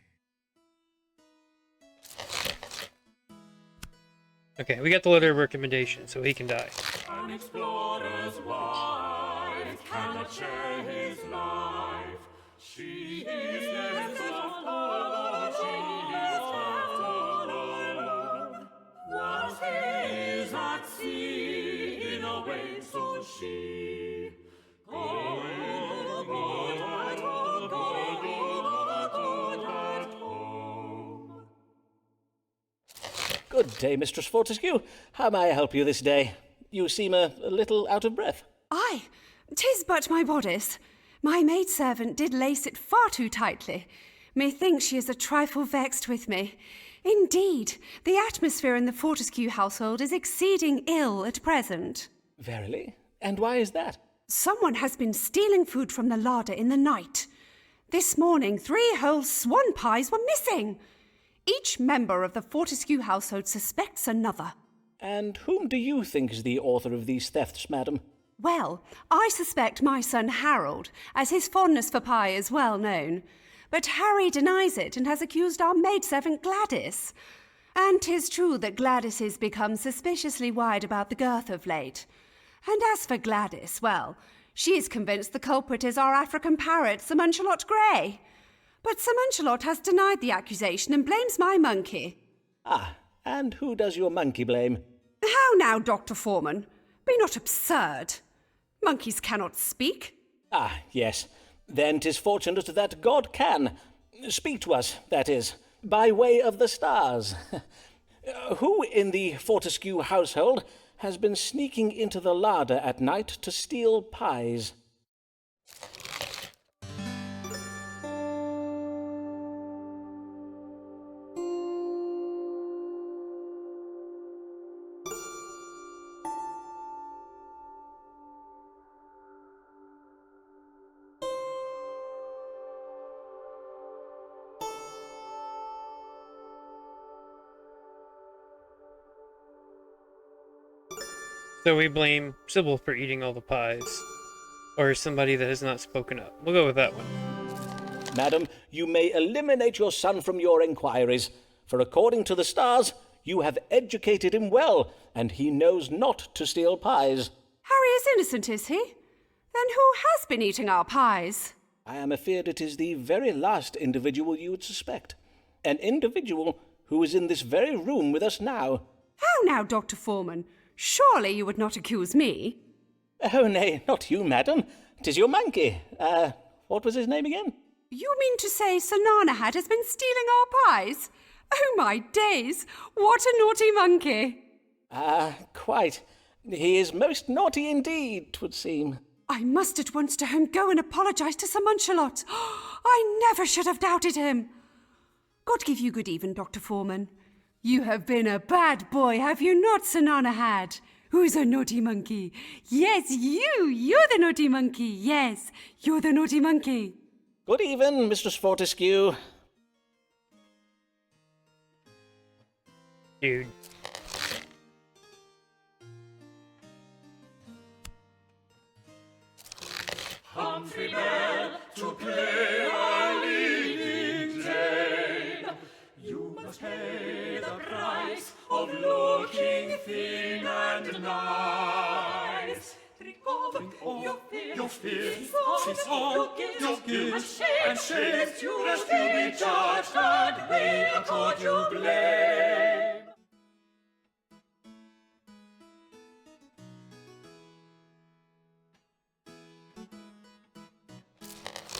A: Okay, we got the letter of recommendation, so he can die.
C: An explorer's wife cannot share his life. She is left alone, she is left alone. Whilst he is at sea, in a way so she good at home.
Q: Good day, Mistress Fortescue. How may I help you this day? You seem a little out of breath.
L: Aye, 'tis but my bodice. My maidservant did lace it far too tightly. Methinks she is a trifle vexed with me. Indeed, the atmosphere in the Fortescue household is exceeding ill at present.
Q: Verily? And why is that?
L: Someone has been stealing food from the larder in the night. This morning, 3 whole swan pies were missing. Each member of the Fortescue household suspects another.
Q: And whom do you think is the author of these thefts, madam?
L: Well, I suspect my son Harold, as his fondness for pie is well known. But Harry denies it and has accused our maidservant Gladys. And 'tis true that Gladys has become suspiciously wide about the girth of late. And as for Gladys, well, she is convinced the culprit is our African parrot, Sir Muncelot Grey. But Sir Muncelot has denied the accusation and blames my monkey.
Q: Ah, and who does your monkey blame?
L: How now, Dr. Foreman? Be not absurd. Monkeys cannot speak.
Q: Ah, yes. Then 'tis fortunate that God can. Speak to us, that is, by way of the stars. Who in the Fortescue household has been sneaking into the larder at night to steal pies?
A: So we blame Sybil for eating all the pies. Or somebody that has not spoken up. We'll go with that one.
Q: Madam, you may eliminate your son from your inquiries, for according to the stars, you have educated him well, and he knows not to steal pies.
L: Harry is innocent, is he? Then who has been eating our pies?
Q: I am afeard it is the very last individual you would suspect. An individual who is in this very room with us now.
L: How now, Dr. Foreman? Surely you would not accuse me?
Q: Oh, nay, not you, madam. 'Tis your monkey. What was his name again?
L: You mean to say Sir Nanahad has been stealing our pies? Oh, my days! What a naughty monkey!
Q: Quite. He is most naughty indeed, 'twould seem.
L: I must at once to home go and apologise to Sir Muncelot. I never should have doubted him. God give you good even, Dr. Foreman. You have been a bad boy, have you not, Sir Nanahad? Who's a naughty monkey? Yes, you're the naughty monkey. Yes, you're the naughty monkey.
Q: Good even, Mistress Fortescue.
A: Dude.
C: Humphrey Bell to play our leading Jane. You must pay the price of looking thin and nice. Drink over your fears, cease all your guilt and shame, lest you be judged and we accord you blame.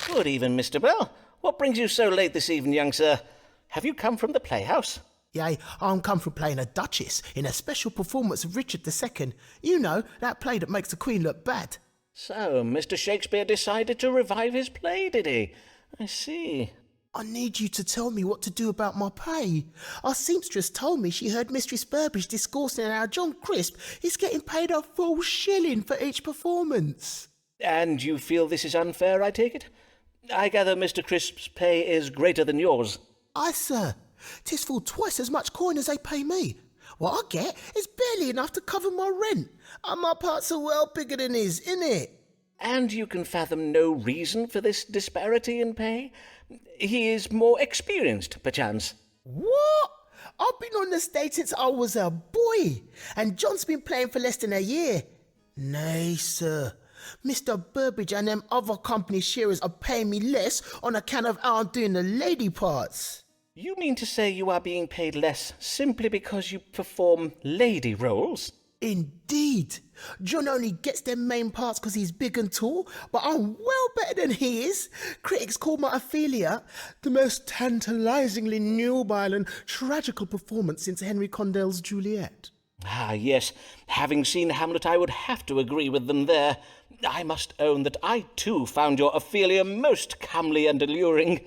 Q: Good even, Mr. Bell. What brings you so late this evening, young sir? Have you come from the playhouse?
R: Yea, I'm come from playing a duchess in a special performance of Richard II. You know, that play that makes the Queen look bad.
Q: So, Mr. Shakespeare decided to revive his play, did he? I see.
R: I need you to tell me what to do about my pay. Our seamstress told me she heard Mistress Burbage discoursing how John Crisp is getting paid a full shilling for each performance.
Q: And you feel this is unfair, I take it? I gather Mr. Crisp's pay is greater than yours.
R: Aye, sir. 'Tis full twice as much coin as they pay me. What I get is barely enough to cover my rent, and my parts are well bigger than his, innit?
Q: And you can fathom no reason for this disparity in pay? He is more experienced, perchance.
R: What? I've been on the stage since I was a boy, and John's been playing for less than a year. Nay, sir. Mr. Burbage and them other company sharers are paying me less on account of how I'm doing the lady parts.
Q: You mean to say you are being paid less simply because you perform lady roles?
R: Indeed. John only gets them main parts because he's big and tall, but I'm well better than he is. Critics call my Ophelia the most tantalisingly nubile and tragical performance since Henry Condell's Juliet.
Q: Ah, yes. Having seen Hamlet, I would have to agree with them there. I must own that I, too, found your Ophelia most comely and alluring.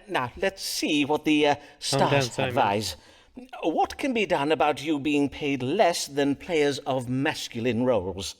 Q: Now, let's see what the stars advise. What can be done about you being paid less than players of masculine roles?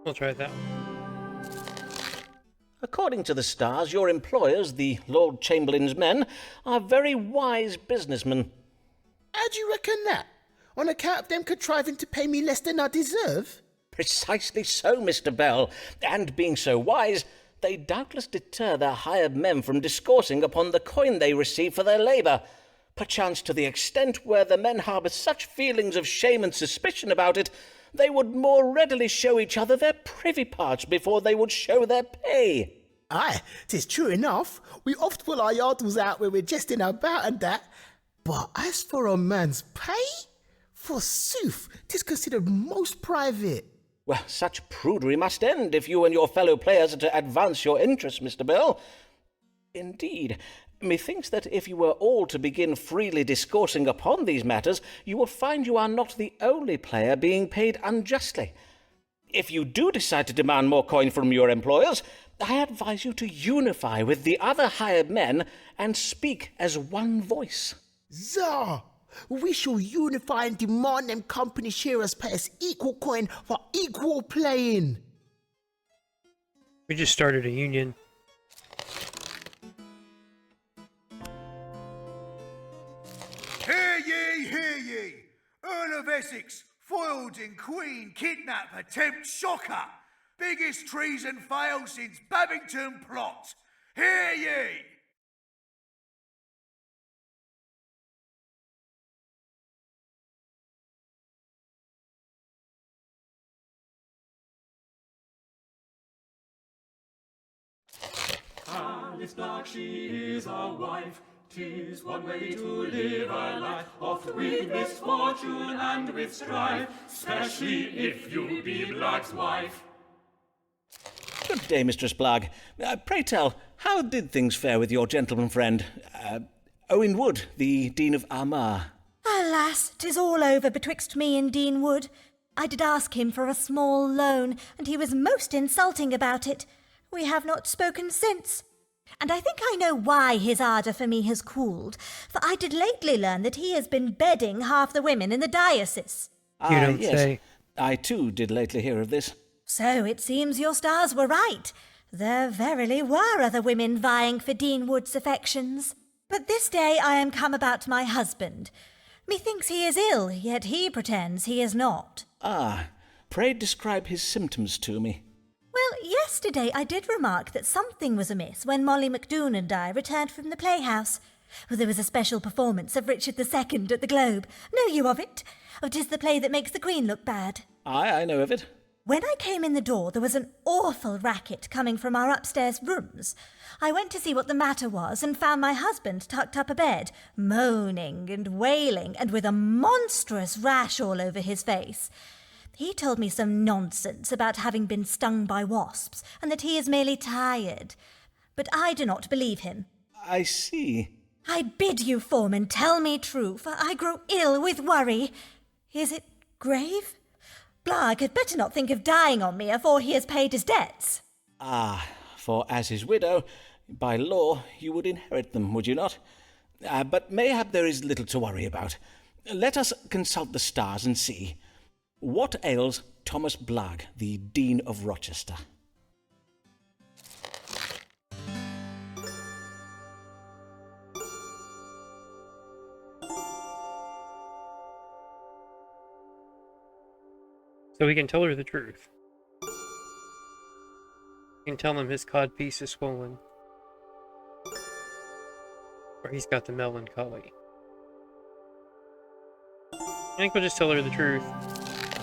A: I'll try that.
Q: According to the stars, your employers, the Lord Chamberlain's men, are very wise businessmen.
R: How do you reckon that? On account of them contriving to pay me less than I deserve?
Q: Precisely so, Mr. Bell. And being so wise, they doubtless deter their hired men from discoursing upon the coin they receive for their labour, perchance to the extent where the men harbour such feelings of shame and suspicion about it, they would more readily show each other their privy parts before they would show their pay.
R: Aye, 'tis true enough. We oft pull our yardles out when we're jesting about and that. But as for a man's pay, forsooth, 'tis considered most private.
Q: Well, such prudery must end if you and your fellow players are to advance your interests, Mr. Bell. Indeed, methinks that if you were all to begin freely discoursing upon these matters, you will find you are not the only player being paid unjustly. If you do decide to demand more coin from your employers, I advise you to unify with the other hired men and speak as one voice.
R: Zah! We shall unify and demand them company sharers pay us equal coin for equal playing.
A: We just started a union.
M: Hear ye, hear ye! Earl of Essex, foiled in Queen, kidnap, attempt, shocker! Biggest treason fail since Babington plot! Hear ye!
C: Alice Black, she is a wife. 'Tis one way to live a life, oft with misfortune and with strife, especially if you be Black's wife.
Q: Good day, Mistress Blagg. Pray tell, how did things fare with your gentleman friend, Owen Wood, the Dean of Armagh?
G: Alas, 'tis all over betwixt me and Dean Wood. I did ask him for a small loan, and he was most insulting about it. We have not spoken since. And I think I know why his ardour for me has cooled, for I did lately learn that he has been bedding half the women in the diocese.
A: You don't
Q: yes.
A: say.
Q: I too did lately hear of this.
G: So it seems your stars were right.
O: There verily were other women vying for Dean Wood's affections. But this day I am come about my husband. Methinks he is ill, yet he pretends he is not.
Q: Ah, pray describe his symptoms to me.
O: Well, yesterday I did remark that something was amiss when Molly McDoon and I returned from the playhouse. Well, there was a special performance of Richard II at the Globe. Know you of it? Oh, 'tis the play that makes the Queen look bad.
Q: Aye, I know of it.
O: When I came in the door, there was an awful racket coming from our upstairs rooms. I went to see what the matter was and found my husband tucked up abed, moaning and wailing, and with a monstrous rash all over his face. He told me some nonsense about having been stung by wasps, and that he is merely tired. But I do not believe him.
Q: I see.
O: I bid you, Foreman, tell me true, for I grow ill with worry. Is it grave? Blarg had better not think of dying on me afore he has paid his debts.
Q: Ah, for as his widow, by law, you would inherit them, would you not? But mayhap there is little to worry about. Let us consult the stars and see. What ails Thomas Blarg, the Dean of Rochester?
A: So we can tell her the truth. We can tell him his codpiece is swollen. Or he's got the melancholy. I think we'll just tell her the truth.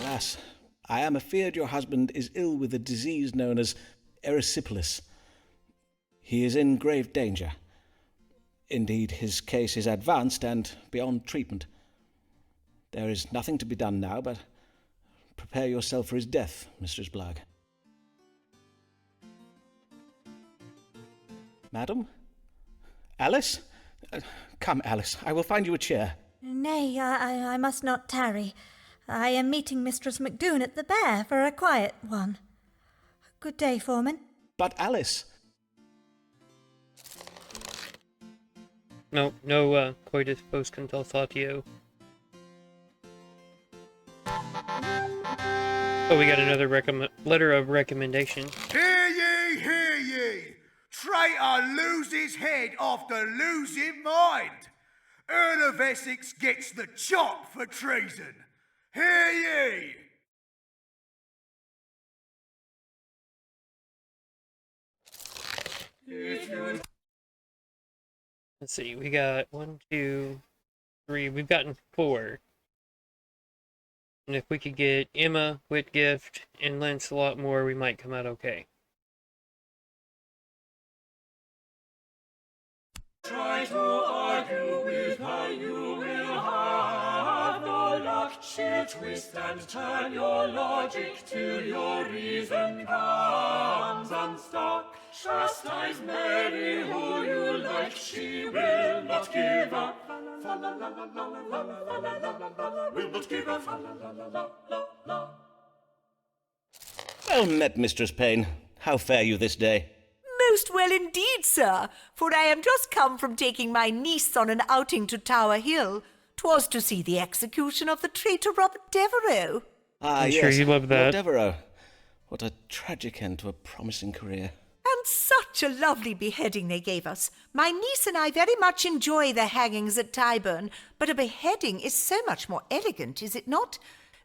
Q: Alas, I am afeard your husband is ill with a disease known as erysipelas. He is in grave danger. Indeed, his case is advanced and beyond treatment. There is nothing to be done now, but prepare yourself for his death, Mistress Blarg. Madam? Alice? Come, Alice, I will find you a chair.
O: Nay, I must not tarry. I am meeting Mistress McDoon at the Bear for a quiet one. Good day, Foreman.
Q: But Alice...
A: No, coitus post consultatio. Oh, we got another letter of recommendation.
M: Hear ye, hear ye! Traitor loses head after losing mind. Earl of Essex gets the chop for treason. Hear ye!
A: Let's see, we got 1, 2, 3. We've gotten 4. And if we could get Emma, Whitgift, and Lancelot more, we might come out okay.
C: Try to argue with her, you will have no luck. She'll twist and turn your logic till your reason comes unstuck. Chastise Mary who you like, she will not give up. Will not give up.
Q: Well met, Mistress Payne. How fare you this day?
K: Most well indeed, sir, for I am just come from taking my niece on an outing to Tower Hill. 'Twas to see the execution of the traitor Robert Devereux.
Q: Ah,
A: I'm
Q: yes,
A: sure you love that.
Q: Lord Devereux. What a tragic end to a promising career.
K: And such a lovely beheading they gave us. My niece and I very much enjoy the hangings at Tyburn, but a beheading is so much more elegant, is it not?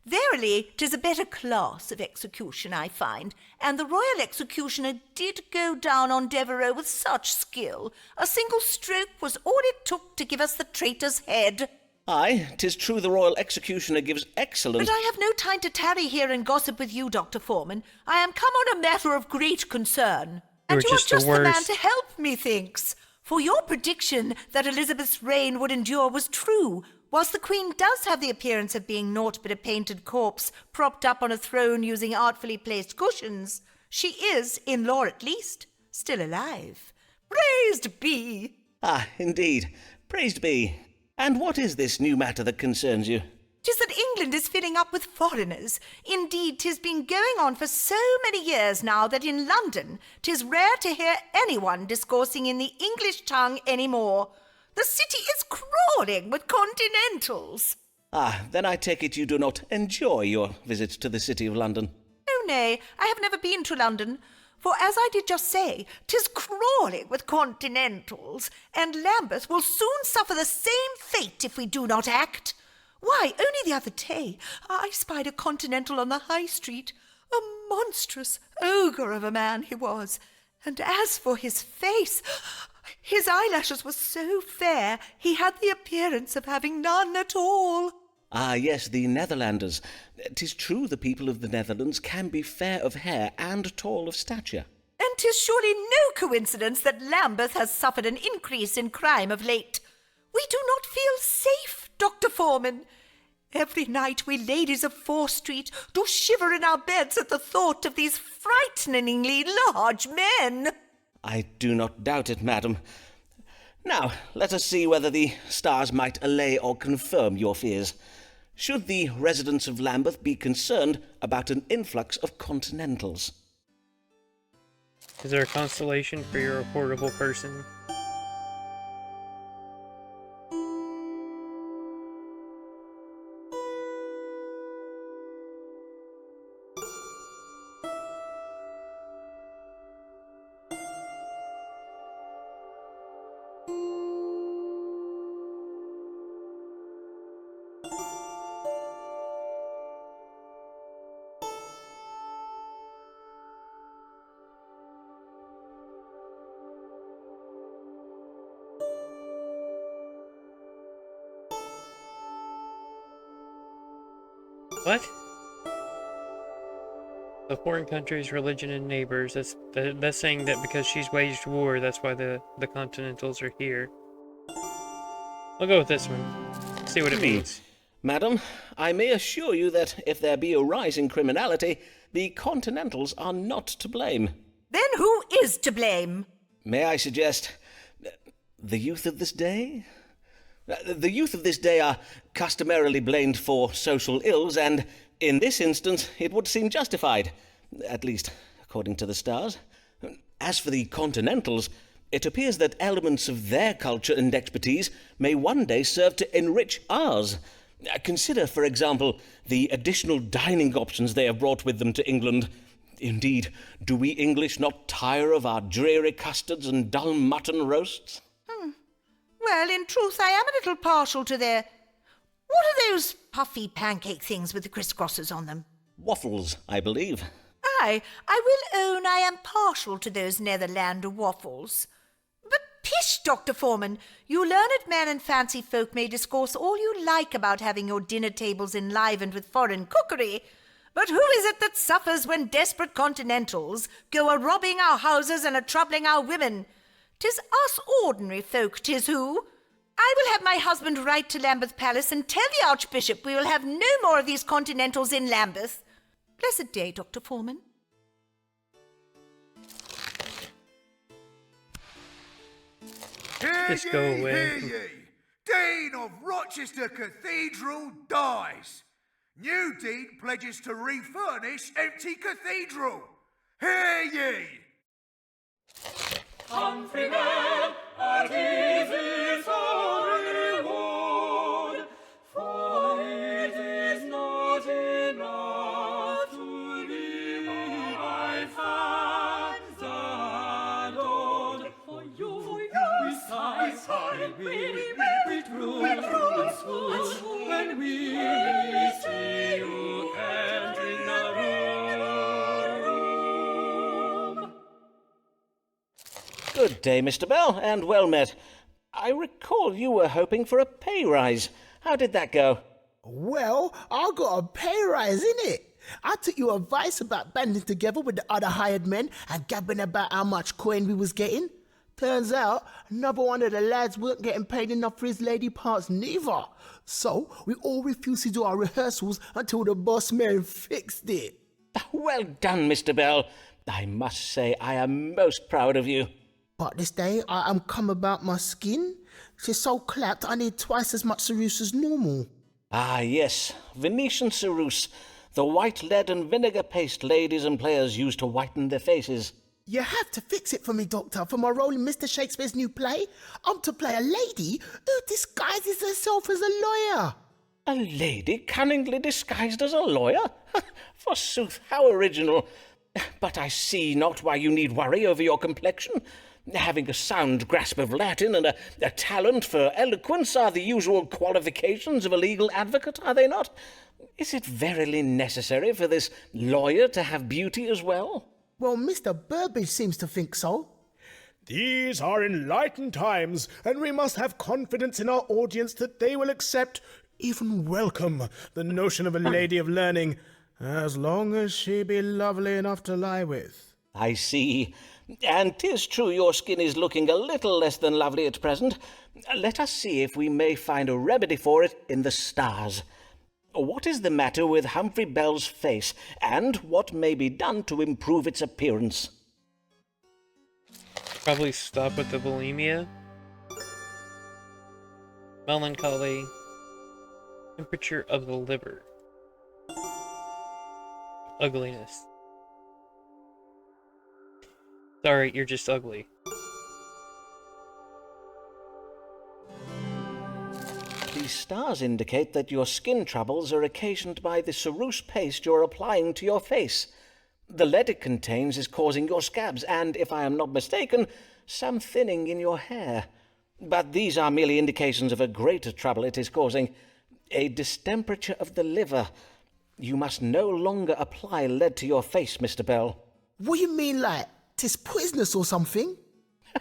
K: Verily, 'tis a better class of execution, I find, and the royal executioner did go down on Devereux with such skill. A single stroke was all it took to give us the traitor's head.
Q: Aye, 'tis true the royal executioner gives excellent...
K: But I have no time to tarry here and gossip with you, Dr. Foreman. I am come on a matter of great concern. And you are just the man to help, methinks. For your prediction that Elizabeth's reign would endure was true. Whilst the Queen does have the appearance of being naught but a painted corpse propped up on a throne using artfully placed cushions, she is, in law at least, still alive. Praised be!
Q: Ah, indeed. Praised be. And what is this new matter that concerns you?
K: 'Tis that England is filling up with foreigners. Indeed, 'tis been going on for so many years now that in London 'tis rare to hear anyone discoursing in the English tongue any more. The city is crawling with continentals.
Q: Ah, then I take it you do not enjoy your visit to the City of London.
K: Oh, nay, I have never been to London. For as I did just say, 'tis crawling with continentals, and Lambeth will soon suffer the same fate if we do not act. Why, only the other day I spied a continental on the high street, a monstrous ogre of a man he was, and as for his face, his eyelashes were so fair he had the appearance of having none at all.
Q: Ah, yes, the Netherlanders. 'Tis true the people of the Netherlands can be fair of hair and tall of stature.
K: And 'tis surely no coincidence that Lambeth has suffered an increase in crime of late. We do not feel safe, Dr. Foreman. Every night we ladies of Fore Street do shiver in our beds at the thought of these frighteningly large men.
Q: I do not doubt it, madam. Now, let us see whether the stars might allay or confirm your fears. Should the residents of Lambeth be concerned about an influx of continentals?
A: Is there a constellation for your affordable person? What? The foreign countries, religion, and neighbors. That's saying that because she's waged war, that's why the Continentals are here. I'll go with this one. See what it means.
Q: Madam, I may assure you that if there be a rise in criminality, the Continentals are not to blame.
K: Then who is to blame?
Q: May I suggest the youth of this day? The youth of this day are customarily blamed for social ills, and in this instance it would seem justified, at least according to the stars. As for the Continentals, it appears that elements of their culture and expertise may one day serve to enrich ours. Consider, for example, the additional dining options they have brought with them to England. Indeed, do we English not tire of our dreary custards and dull mutton roasts?
K: Well, in truth, I am a little partial to their... What are those puffy pancake things with the crisscrosses on them?
Q: Waffles, I believe.
K: Aye, I will own I am partial to those Netherlander waffles. But pish, Dr. Foreman, you learned men and fancy folk may discourse all you like about having your dinner tables enlivened with foreign cookery, but who is it that suffers when desperate continentals go a-robbing our houses and a-troubling our women? 'Tis us ordinary folk, 'tis who. I will have my husband write to Lambeth Palace and tell the Archbishop we will have no more of these continentals in Lambeth. Blessed day, Dr. Foreman.
A: Just go away.
M: Hear ye! Dean of Rochester Cathedral dies. New Dean pledges to refurnish empty cathedral. Hear ye!
C: Countrymen, at ease is our reward, for it is not enough to be my fans adored. For you we sigh, we true and swoon, when we see you entering the room.
Q: Good day, Mr. Bell, and well met. I recall you were hoping for a pay rise. How did that go?
R: Well, I got a pay rise, innit? I took your advice about banding together with the other hired men and gabbing about how much coin we was getting. Turns out, another one of the lads weren't getting paid enough for his lady parts neither. So, we all refused to do our rehearsals until the boss man fixed it.
Q: Well done, Mr. Bell. I must say I am most proud of you.
R: But this day, I am come about my skin. She's so clapped, I need twice as much ceruse as normal.
Q: Ah, yes, Venetian ceruse, the white lead and vinegar paste ladies and players use to whiten their faces.
R: You have to fix it for me, Doctor, for my role in Mr. Shakespeare's new play. I'm to play a lady who disguises herself as a lawyer.
Q: A lady cunningly disguised as a lawyer? Forsooth, how original. But I see not why you need worry over your complexion. Having a sound grasp of Latin and a talent for eloquence are the usual qualifications of a legal advocate, are they not? Is it verily necessary for this lawyer to have beauty as well?
R: Well, Mr. Burbage seems to think so.
S: These are enlightened times, and we must have confidence in our audience that they will accept, even welcome, the notion of a lady of learning, as long as she be lovely enough to lie with.
Q: I see. And 'tis true your skin is looking a little less than lovely at present. Let us see if we may find a remedy for it in the stars. What is the matter with Humphrey Bell's face, and what may be done to improve its appearance?
A: Probably stop with the bulimia. Melancholy. Temperature of the liver. Ugliness. Sorry, you're just ugly.
Q: The stars indicate that your skin troubles are occasioned by the ceruse paste you're applying to your face. The lead it contains is causing your scabs, and, if I am not mistaken, some thinning in your hair. But these are merely indications of a greater trouble it is causing, a distemperature of the liver. You must no longer apply lead to your face, Mr. Bell.
R: What you mean, like, 'tis poisonous or something?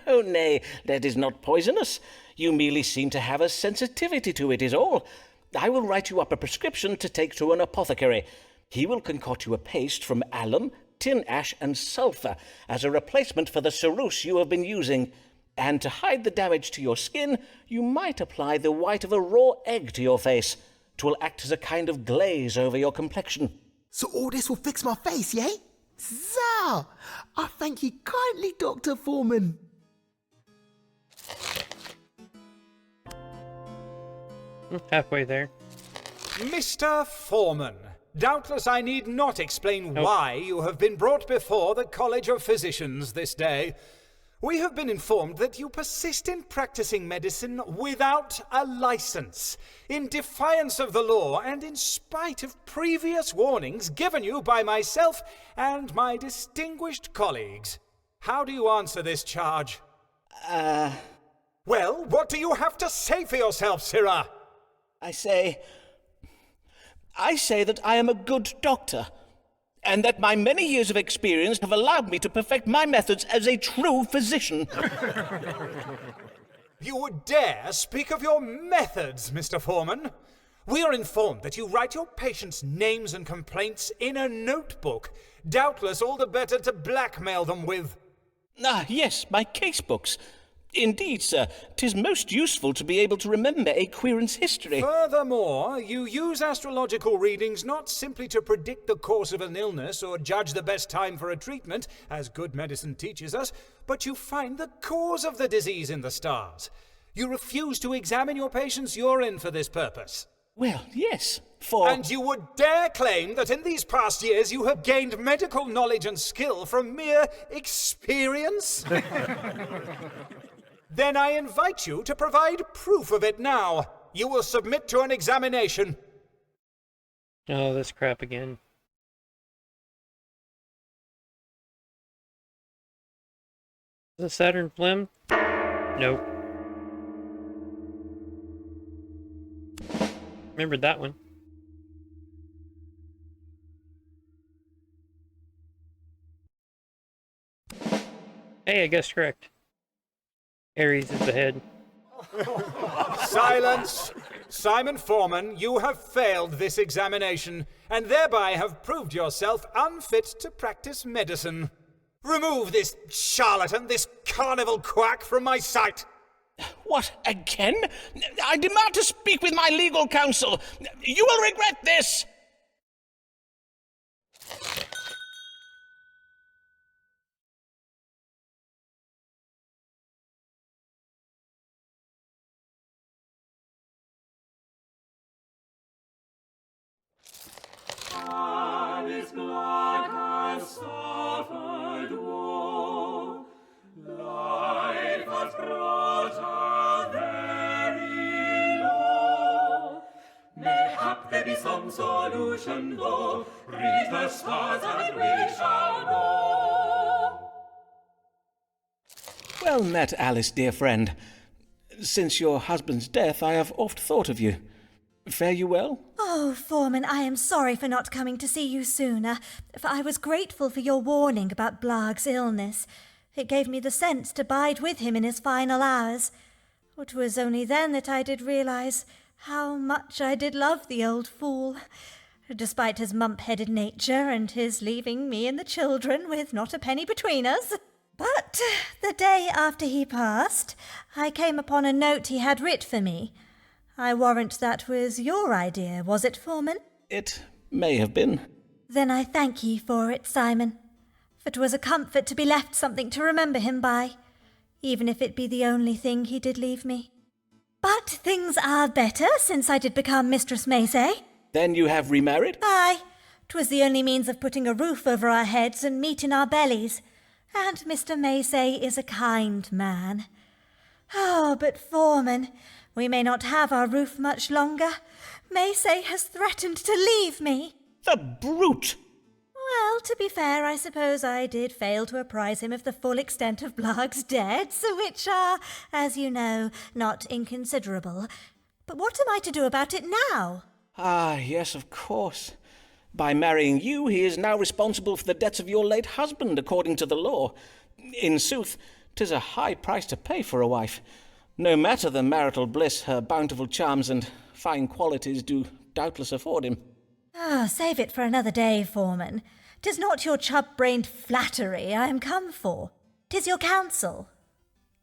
Q: Oh, nay, lead is not poisonous. You merely seem to have a sensitivity to it, is all. I will write you up a prescription to take to an apothecary. He will concoct you a paste from alum, tin ash, and sulphur as a replacement for the ceruse you have been using. And to hide the damage to your skin, you might apply the white of a raw egg to your face. 'Twill act as a kind of glaze over your complexion.
R: So all this will fix my face, yeah? Zow! I thank you kindly, Dr. Foreman.
A: Halfway there.
I: Mr. Foreman, doubtless I need not explain why you have been brought before the College of Physicians this day. We have been informed that you persist in practicing medicine without a license, in defiance of the law and in spite of previous warnings given you by myself and my distinguished colleagues. How do you answer this charge? Well, what do you have to say for yourself, Sirrah?
Q: I say that I am a good doctor, and that my many years of experience have allowed me to perfect my methods as a true physician.
I: You would dare speak of your methods, Mr. Foreman? We are informed that you write your patients' names and complaints in a notebook, doubtless all the better to blackmail them with.
Q: Ah, yes, my case books. Indeed, sir, 'tis most useful to be able to remember a querent's history.
I: Furthermore, you use astrological readings not simply to predict the course of an illness or judge the best time for a treatment, as good medicine teaches us, but you find the cause of the disease in the stars. You refuse to examine your patient's urine for this purpose.
Q: Well, yes,
I: And you would dare claim that in these past years you have gained medical knowledge and skill from mere experience? Then I invite you to provide proof of it now. You will submit to an examination.
A: Oh, this crap again. The Saturn phlegm? Nope. Remembered that one. Hey, I guessed correct. Aries is the head.
I: Silence! Simon Foreman, you have failed this examination, and thereby have proved yourself unfit to practice medicine. Remove this charlatan, this carnival quack from my sight!
Q: What, again? I demand to speak with my legal counsel. You will regret this!
C: All his blood has suffered woe. Life has brought her very low. Mayhap there be some solution go. Read the stars and we shall know.
Q: Well met, Alice, dear friend. Since your husband's death, I have oft thought of you. Fare you well?
O: Oh, Foreman, I am sorry for not coming to see you sooner, for I was grateful for your warning about Blag's illness. It gave me the sense to bide with him in his final hours. It was only then that I did realise how much I did love the old fool, despite his mump-headed nature and his leaving me and the children with not a penny between us. But the day after he passed, I came upon a note he had writ for me. I warrant that was your idea, was it, Foreman?
Q: It may have been.
O: Then I thank ye for it, Simon. For 'twas a comfort to be left something to remember him by, even if it be the only thing he did leave me. But things are better since I did become Mistress Macy.
Q: Then you have remarried?
O: Aye. 'Twas the only means of putting a roof over our heads and meat in our bellies. And Mr. Macy is a kind man. Oh, but Foreman, we may not have our roof much longer. Macy has threatened to leave me.
Q: The brute!
O: Well, to be fair, I suppose I did fail to apprise him of the full extent of Blag's debts, which are, as you know, not inconsiderable. But what am I to do about it now?
Q: Ah, yes, of course. By marrying you, he is now responsible for the debts of your late husband, according to the law. In sooth, 'tis a high price to pay for a wife. No matter the marital bliss, her bountiful charms and fine qualities do doubtless afford him.
O: Ah, save it for another day, Foreman. 'Tis not your chub-brained flattery I am come for. 'Tis your counsel.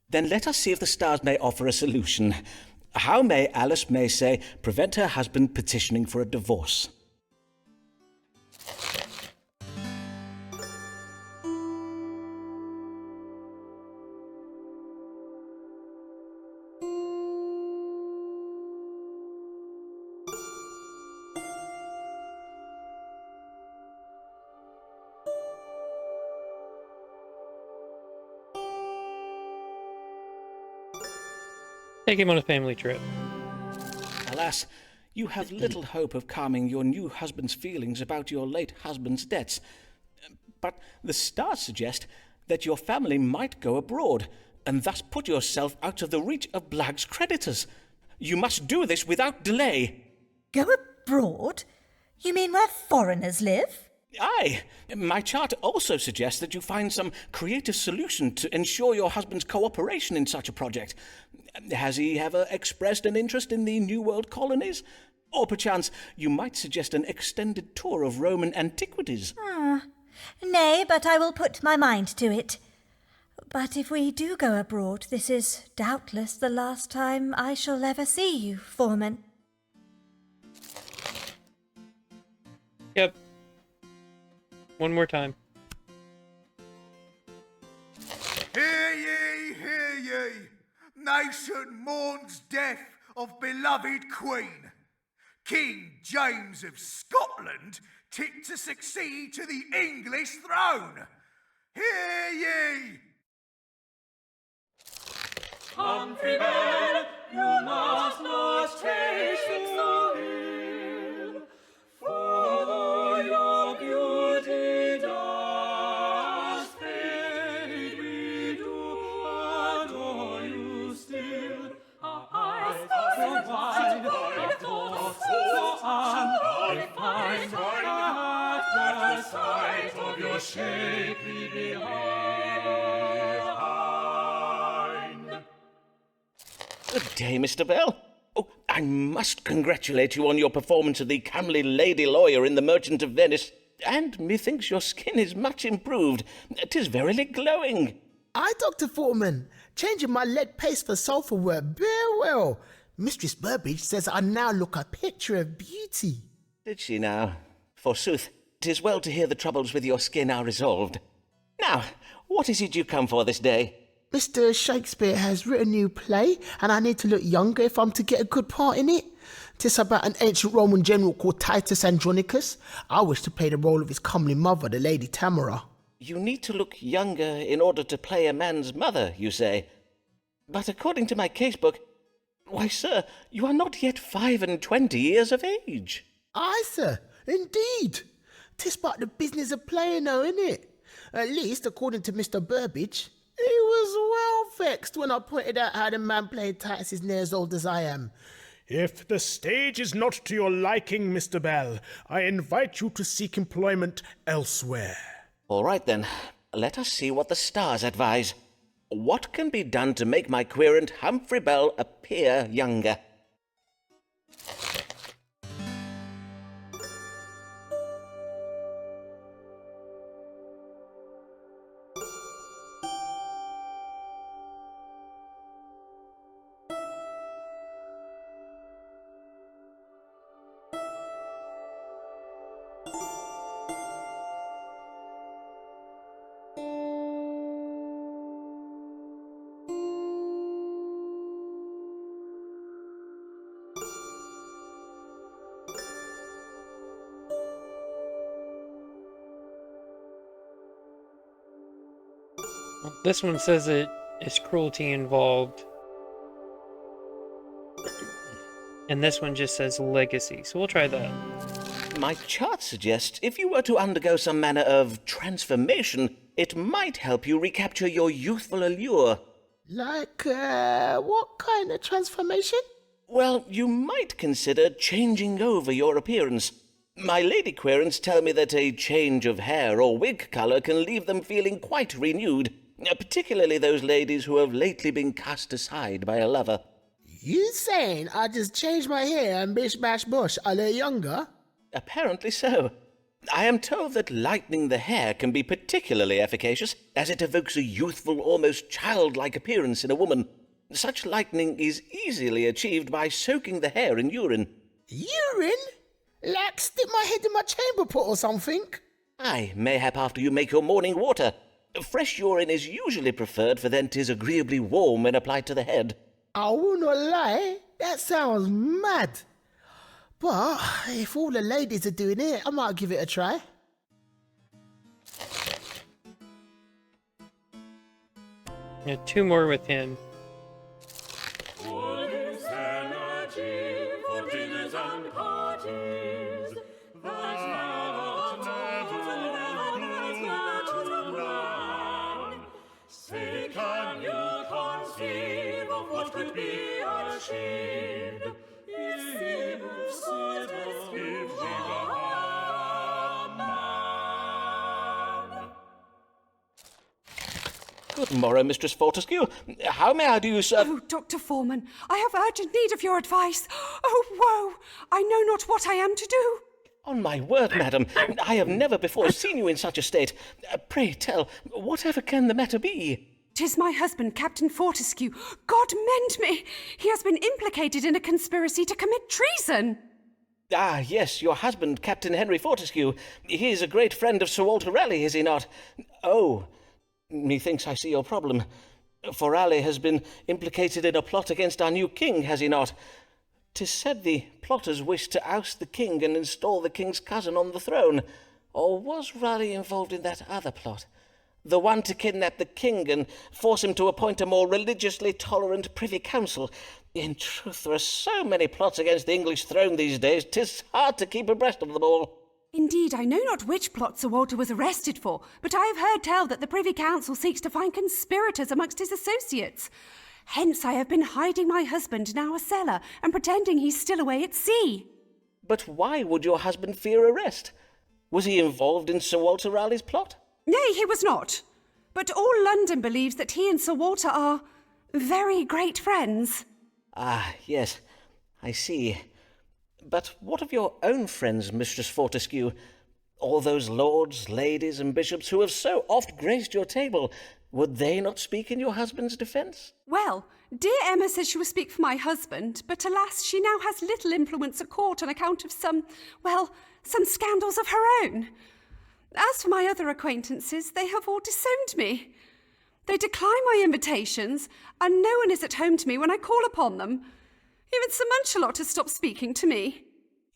Q: Then let us see if the stars may offer a solution. How may Alice Macy prevent her husband petitioning for a divorce?
A: Take him on a family trip.
Q: Alas, you have little hope of calming your new husband's feelings about your late husband's debts. But the stars suggest that your family might go abroad, and thus put yourself out of the reach of Blag's creditors. You must do this without delay.
O: Go abroad? You mean where foreigners live?
Q: Aye. My chart also suggests that you find some creative solution to ensure your husband's cooperation in such a project. Has he ever expressed an interest in the New World colonies? Or perchance you might suggest an extended tour of Roman antiquities?
O: Nay, but I will put my mind to it. But if we do go abroad, this is doubtless the last time I shall ever see you, Foreman.
A: Yep. One more time.
M: Hear ye, hear ye! Nation mourns death of beloved Queen. King James of Scotland tipped to succeed to the English throne. Hear ye!
C: Countrymen, you must not take it so ill, for your beauty does fade. We do adore you still. Our eyes are so wide, our thoughts so undefined, at the sight of your shapely behind.
Q: Good day, Mr. Bell. Oh, I must congratulate you on your performance of the comely lady lawyer in The Merchant of Venice. And methinks your skin is much improved. 'Tis verily glowing.
R: Aye, Dr. Foreman. Changing my lead paste for sulphur worked very well. Mistress Burbage says I now look a picture of beauty.
Q: Did she now? Forsooth, 'tis well to hear the troubles with your skin are resolved. Now, what is it you come for this day?
R: Mr. Shakespeare has written a new play, and I need to look younger if I'm to get a good part in it. 'Tis about an ancient Roman general called Titus Andronicus. I wish to play the role of his comely mother, the Lady Tamara.
Q: You need to look younger in order to play a man's mother, you say. But according to my casebook, why, sir, you are not yet 25 years of age.
R: Aye, sir, indeed. 'Tis but the business of playing, though, innit? At least, according to Mr. Burbage, he was well vexed when I pointed out how the man played tights is near as old as I am.
S: If the stage is not to your liking, Mr. Bell, I invite you to seek employment elsewhere.
Q: All right, then. Let us see what the stars advise. What can be done to make my querent Humphrey Bell appear younger?
A: Well, this one says it is cruelty involved. And this one just says legacy, so we'll try that.
Q: My chart suggests if you were to undergo some manner of transformation, it might help you recapture your youthful allure.
R: Like, what kind of transformation?
Q: Well, you might consider changing over your appearance. My lady querents tell me that a change of hair or wig colour can leave them feeling quite renewed, particularly those ladies who have lately been cast aside by a lover.
R: You saying I just change my hair and bish bash bush a little younger?
Q: Apparently so. I am told that lightening the hair can be particularly efficacious, as it evokes a youthful, almost childlike appearance in a woman. Such lightening is easily achieved by soaking the hair in urine.
R: Urine? Like stick my head in my chamber pot or something?
Q: Aye, mayhap after you make your morning water. Fresh urine is usually preferred, for then 'tis agreeably warm when applied to the head.
R: I will not lie, that sounds mad. But if all the ladies are doing it, I might give it a try.
A: Yeah, 2 more with him.
C: All this energy for dinners and parties, that's never run. Say, can you conceive of what could be achieved if we were so if we were a man?
Q: Good morrow, Mistress Fortescue. How may I do you, sir?
L: Oh, Dr. Foreman, I have urgent need of your advice. Oh, woe! I know not what I am to do.
Q: On my word, madam, I have never before seen you in such a state. Pray tell, whatever can the matter be?
L: 'Tis my husband, Captain Fortescue. God mend me! He has been implicated in a conspiracy to commit treason.
Q: Ah, yes, your husband, Captain Henry Fortescue. He is a great friend of Sir Walter Raleigh, is he not? Oh, methinks I see your problem. For Raleigh has been implicated in a plot against our new king, has he not? 'Tis said the plotters wished to oust the king and install the king's cousin on the throne. Or was Raleigh involved in that other plot? The one to kidnap the king and force him to appoint a more religiously tolerant privy council. In truth, there are so many plots against the English throne these days, 'tis hard to keep abreast of them all.
L: Indeed, I know not which plot Sir Walter was arrested for, but I have heard tell that the Privy Council seeks to find conspirators amongst his associates. Hence I have been hiding my husband in our cellar and pretending he's still away at sea.
Q: But why would your husband fear arrest? Was he involved in Sir Walter Raleigh's plot?
L: Nay, he was not. But all London believes that he and Sir Walter are very great friends.
Q: Ah, yes, I see. But what of your own friends, Mistress Fortescue? All those lords, ladies, and bishops who have so oft graced your table, would they not speak in your husband's defence?
L: Well, dear Emma says she will speak for my husband, but alas, she now has little influence at court on account of some scandals of her own. As for my other acquaintances, they have all disowned me. They decline my invitations, and no one is at home to me when I call upon them. Even Sir Munchalot has stopped speaking to me.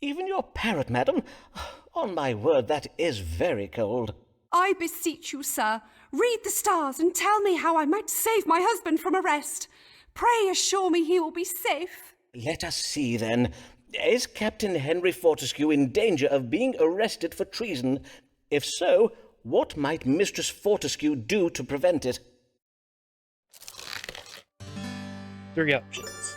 Q: Even your parrot, madam? On my word, that is very cold.
L: I beseech you, sir, read the stars and tell me how I might save my husband from arrest. Pray assure me he will be safe.
Q: Let us see, then. Is Captain Henry Fortescue in danger of being arrested for treason? If so, what might Mistress Fortescue do to prevent it?
A: 3 options.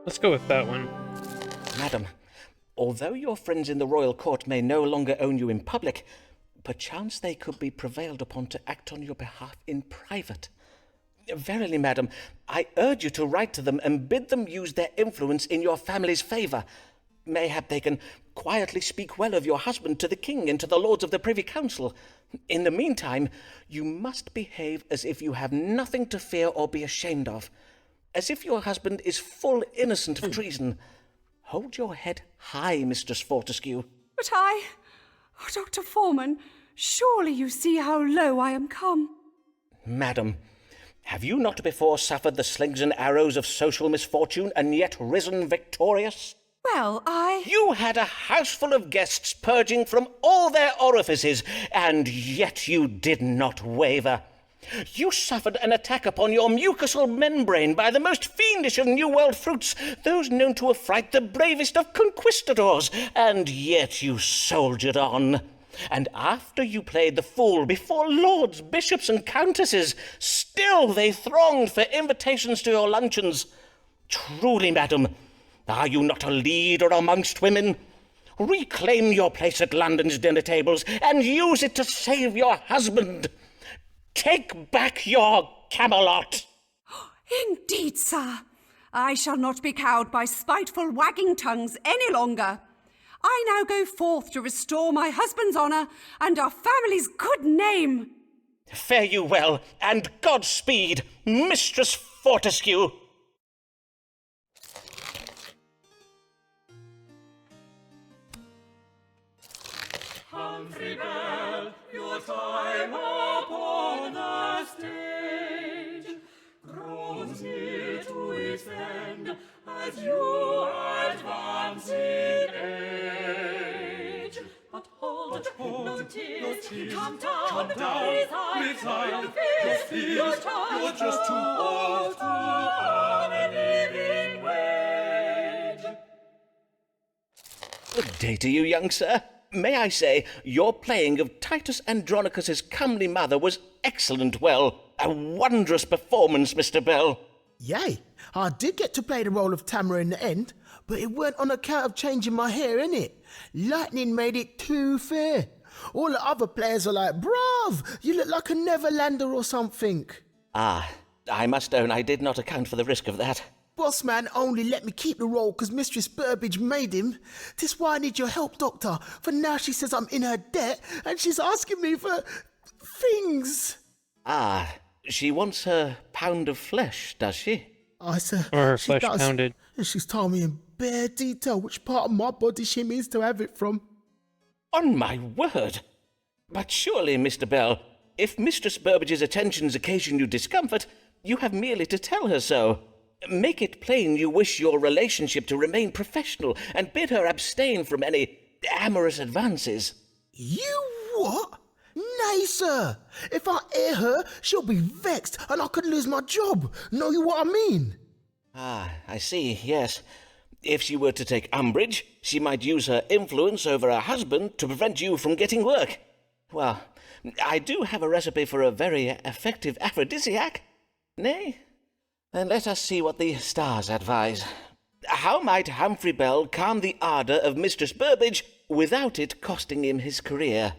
A: Let's go with that one.
Q: Madam, although your friends in the royal court may no longer own you in public, perchance they could be prevailed upon to act on your behalf in private. Verily, madam, I urge you to write to them and bid them use their influence in your family's favour. Mayhap they can quietly speak well of your husband to the king and to the lords of the Privy Council. In the meantime, you must behave as if you have nothing to fear or be ashamed of, as if your husband is full innocent of treason. Hold your head high, Mistress Fortescue.
L: But oh, Dr. Foreman, surely you see how low I am come.
Q: Madam, have you not before suffered the slings and arrows of social misfortune and yet risen victorious?
L: Well,
Q: You had a house full of guests purging from all their orifices, and yet you did not waver. You suffered an attack upon your mucosal membrane by the most fiendish of New World fruits, those known to affright the bravest of conquistadors, and yet you soldiered on. And after you played the fool before lords, bishops, and countesses, still they thronged for invitations to your luncheons. Truly, madam, are you not a leader amongst women? Reclaim your place at London's dinner tables and use it to save your husband. Take back your Camelot.
L: Indeed, sir. I shall not be cowed by spiteful wagging tongues any longer. I now go forth to restore my husband's honour and our family's good name.
Q: Fare you well, and Godspeed, Mistress Fortescue.
C: Humphrey Bell, your time upon the stage grows near to its end as you advance in age. But hold, no tears, come down, resign your fears, you're just too old to earn a living wage.
Q: Good day to you, young sir. May I say, your playing of Titus Andronicus's comely mother was excellent well. A wondrous performance, Mr. Bell.
R: Yay, I did get to play the role of Tamara in the end, but it weren't on account of changing my hair, innit? Lightning made it too fair. All the other players are like, bruv, you look like a Neverlander or something.
Q: Ah, I must own I did not account for the risk of that.
R: Boss man only let me keep the role because Mistress Burbage made him. This why I need your help, Doctor, for now she says I'm in her debt and she's asking me for things.
Q: Ah, she wants her pound of flesh, does she?
R: I said,
A: or her flesh pounded.
R: And she's told me in bare detail which part of my body she means to have it from.
Q: On my word! But surely, Mr. Bell, if Mistress Burbage's attentions occasion you discomfort, you have merely to tell her so. Make it plain you wish your relationship to remain professional and bid her abstain from any amorous advances.
R: You what? Nay, sir. If I hear her, she'll be vexed and I could lose my job. Know you what I mean?
Q: Ah, I see, yes. If she were to take umbrage, she might use her influence over her husband to prevent you from getting work. Well, I do have a recipe for a very effective aphrodisiac. Nay? Then let us see what the stars advise. How might Humphrey Bell calm the ardour of Mistress Burbage without it costing him his career?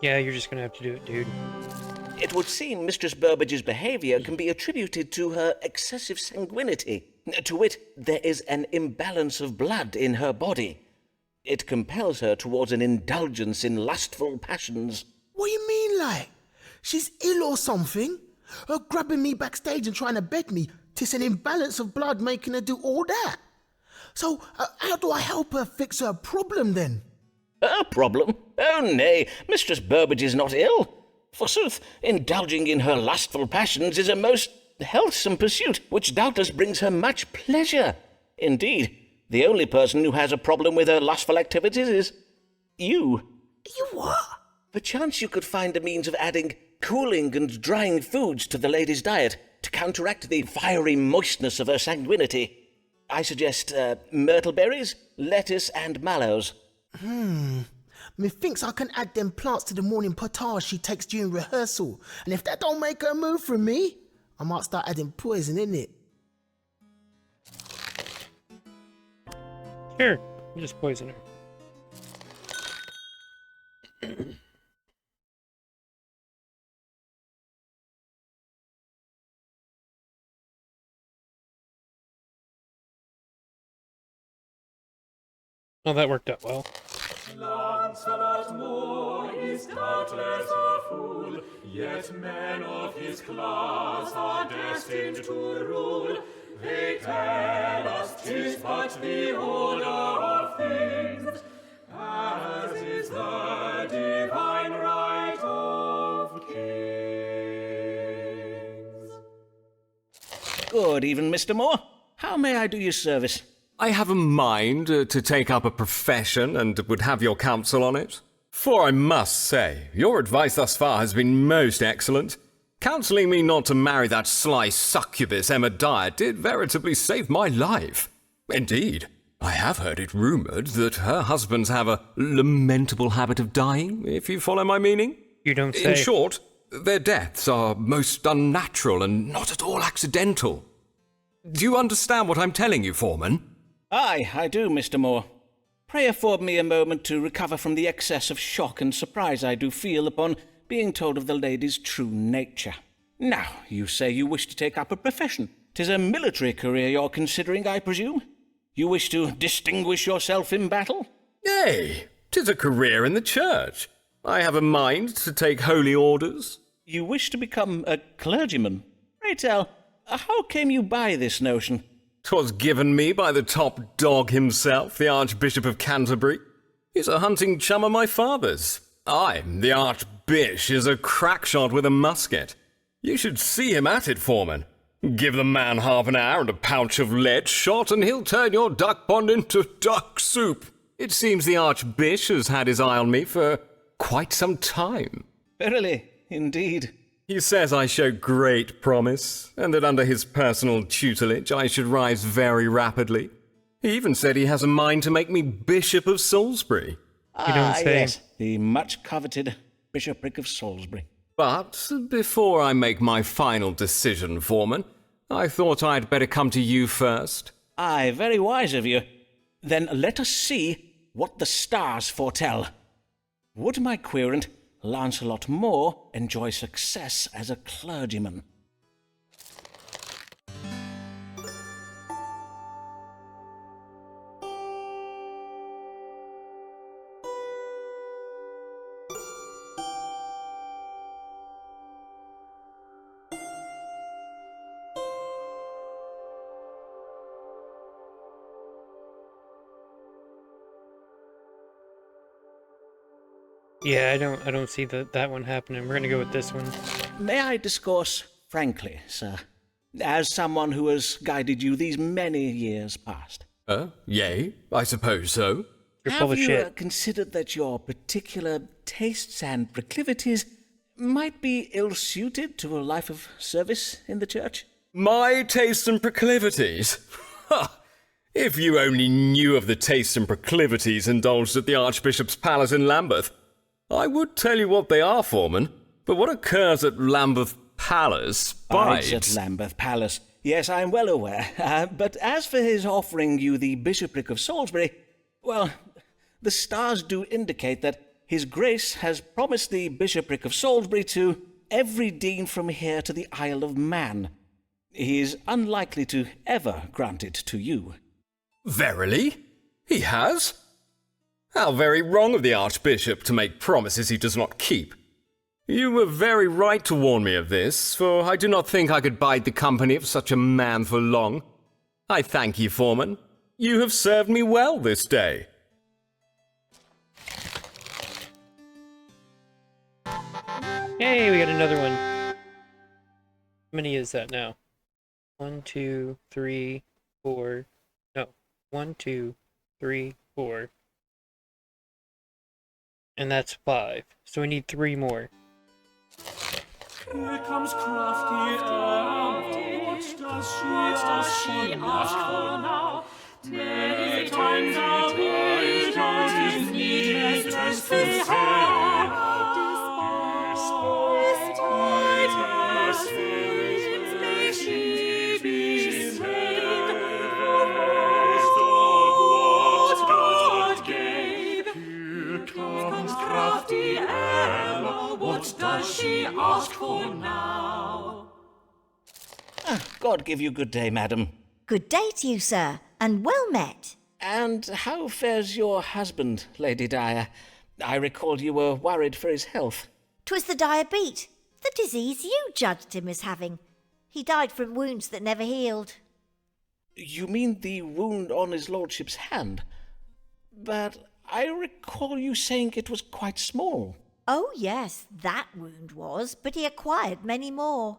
A: Yeah, you're just gonna have to do it, dude.
Q: It would seem Mistress Burbage's behaviour can be attributed to her excessive sanguinity. To wit, there is an imbalance of blood in her body. It compels her towards an indulgence in lustful passions.
R: What you mean, like? She's ill or something? Her grabbing me backstage and trying to beg me, 'tis an imbalance of blood making her do all that. So, how do I help her fix her problem then?
Q: Her problem? Oh nay, Mistress Burbage is not ill. Forsooth, indulging in her lustful passions is a most healthsome pursuit, which doubtless brings her much pleasure. Indeed, the only person who has a problem with her lustful activities is you.
R: You what?
Q: Perchance you could find a means of adding cooling and drying foods to the lady's diet to counteract the fiery moistness of her sanguinity. I suggest myrtle berries, lettuce, and mallows.
R: Methinks I can add them plants to the morning potage she takes during rehearsal, and if that don't make her move from me, I might start adding poison in it.
A: Sure, you just poison her. Well, that worked out well.
C: Lancelot Moore is doubtless a fool, yet men of his class are destined to rule. They tell us 'tis but the order of things, as is the divine right of kings.
Q: Good even, Mr. Moore. How may I do you service?
P: I have a mind to take up a profession and would have your counsel on it. For I must say, your advice thus far has been most excellent. Counselling me not to marry that sly succubus Emma Dyer did veritably save my life. Indeed, I have heard it rumoured that her husbands have a lamentable habit of dying, if you follow my meaning.
A: You don't say.
P: In short, their deaths are most unnatural and not at all accidental. Do you understand what I'm telling you, Foreman?
Q: Aye, I do, Mr. Moore. Pray afford me a moment to recover from the excess of shock and surprise I do feel upon being told of the lady's true nature. Now, you say you wish to take up a profession. 'Tis a military career you're considering, I presume? You wish to distinguish yourself in battle?
P: Nay, 'tis a career in the church. I have a mind to take holy orders.
Q: You wish to become a clergyman? Pray tell, how came you by this notion?
P: 'Twas given me by the top dog himself, the Archbishop of Canterbury. He's a hunting chum of my father's. Aye, the Archbishop is a crack shot with a musket. You should see him at it, Foreman. Give the man half an hour and a pouch of lead shot, and he'll turn your duck pond into duck soup. It seems the Archbishop has had his eye on me for quite some time.
Q: Verily, indeed.
P: He says I show great promise, and that under his personal tutelage I should rise very rapidly. He even said he has a mind to make me Bishop of Salisbury.
Q: Yes, the much-coveted bishopric of Salisbury.
P: But before I make my final decision, Foreman, I thought I'd better come to you first.
Q: Aye, very wise of you. Then let us see what the stars foretell. Would my querent, Lancelot Moore, enjoy success as a clergyman?
A: Yeah, I don't see that one happening. We're gonna go with this one.
Q: May I discourse frankly, sir, as someone who has guided you these many years past?
P: Yea, I suppose so.
A: You're full of shit.
Q: Have you considered that your particular tastes and proclivities might be ill-suited to a life of service in the church?
P: My tastes and proclivities? Ha! If you only knew of the tastes and proclivities indulged at the Archbishop's Palace in Lambeth, I would tell you what they are, Foreman, but what occurs at Lambeth Palace bites.
Q: At Lambeth Palace. Yes, I am well aware. But as for his offering you the bishopric of Salisbury, well, the stars do indicate that His Grace has promised the bishopric of Salisbury to every dean from here to the Isle of Man. He is unlikely to ever grant it to you.
P: Verily? He has? How very wrong of the Archbishop to make promises he does not keep. You were very right to warn me of this, for I do not think I could bide the company of such a man for long. I thank you, Foreman. You have served me well this day.
A: Yay, we got another one. How many is that now? 1, 2, 3, 4. No. 1, 2, 3, 4. And that's 5. So we need 3 more.
C: Here comes crafty Emma. What does she ask for now? Many times I'll be just needless to say despite her sins, may she be saved. The rest of what God gave. Here comes crafty Emma. What does she ask for now?
Q: God give you good day, madam.
G: Good day to you, sir, and well met.
Q: And how fares your husband, Lady Dyer? I recall you were worried for his health.
G: 'Twas the diabetes, the disease you judged him as having. He died from wounds that never healed.
Q: You mean the wound on his lordship's hand? But I recall you saying it was quite small.
G: Oh, yes, that wound was, but he acquired many more.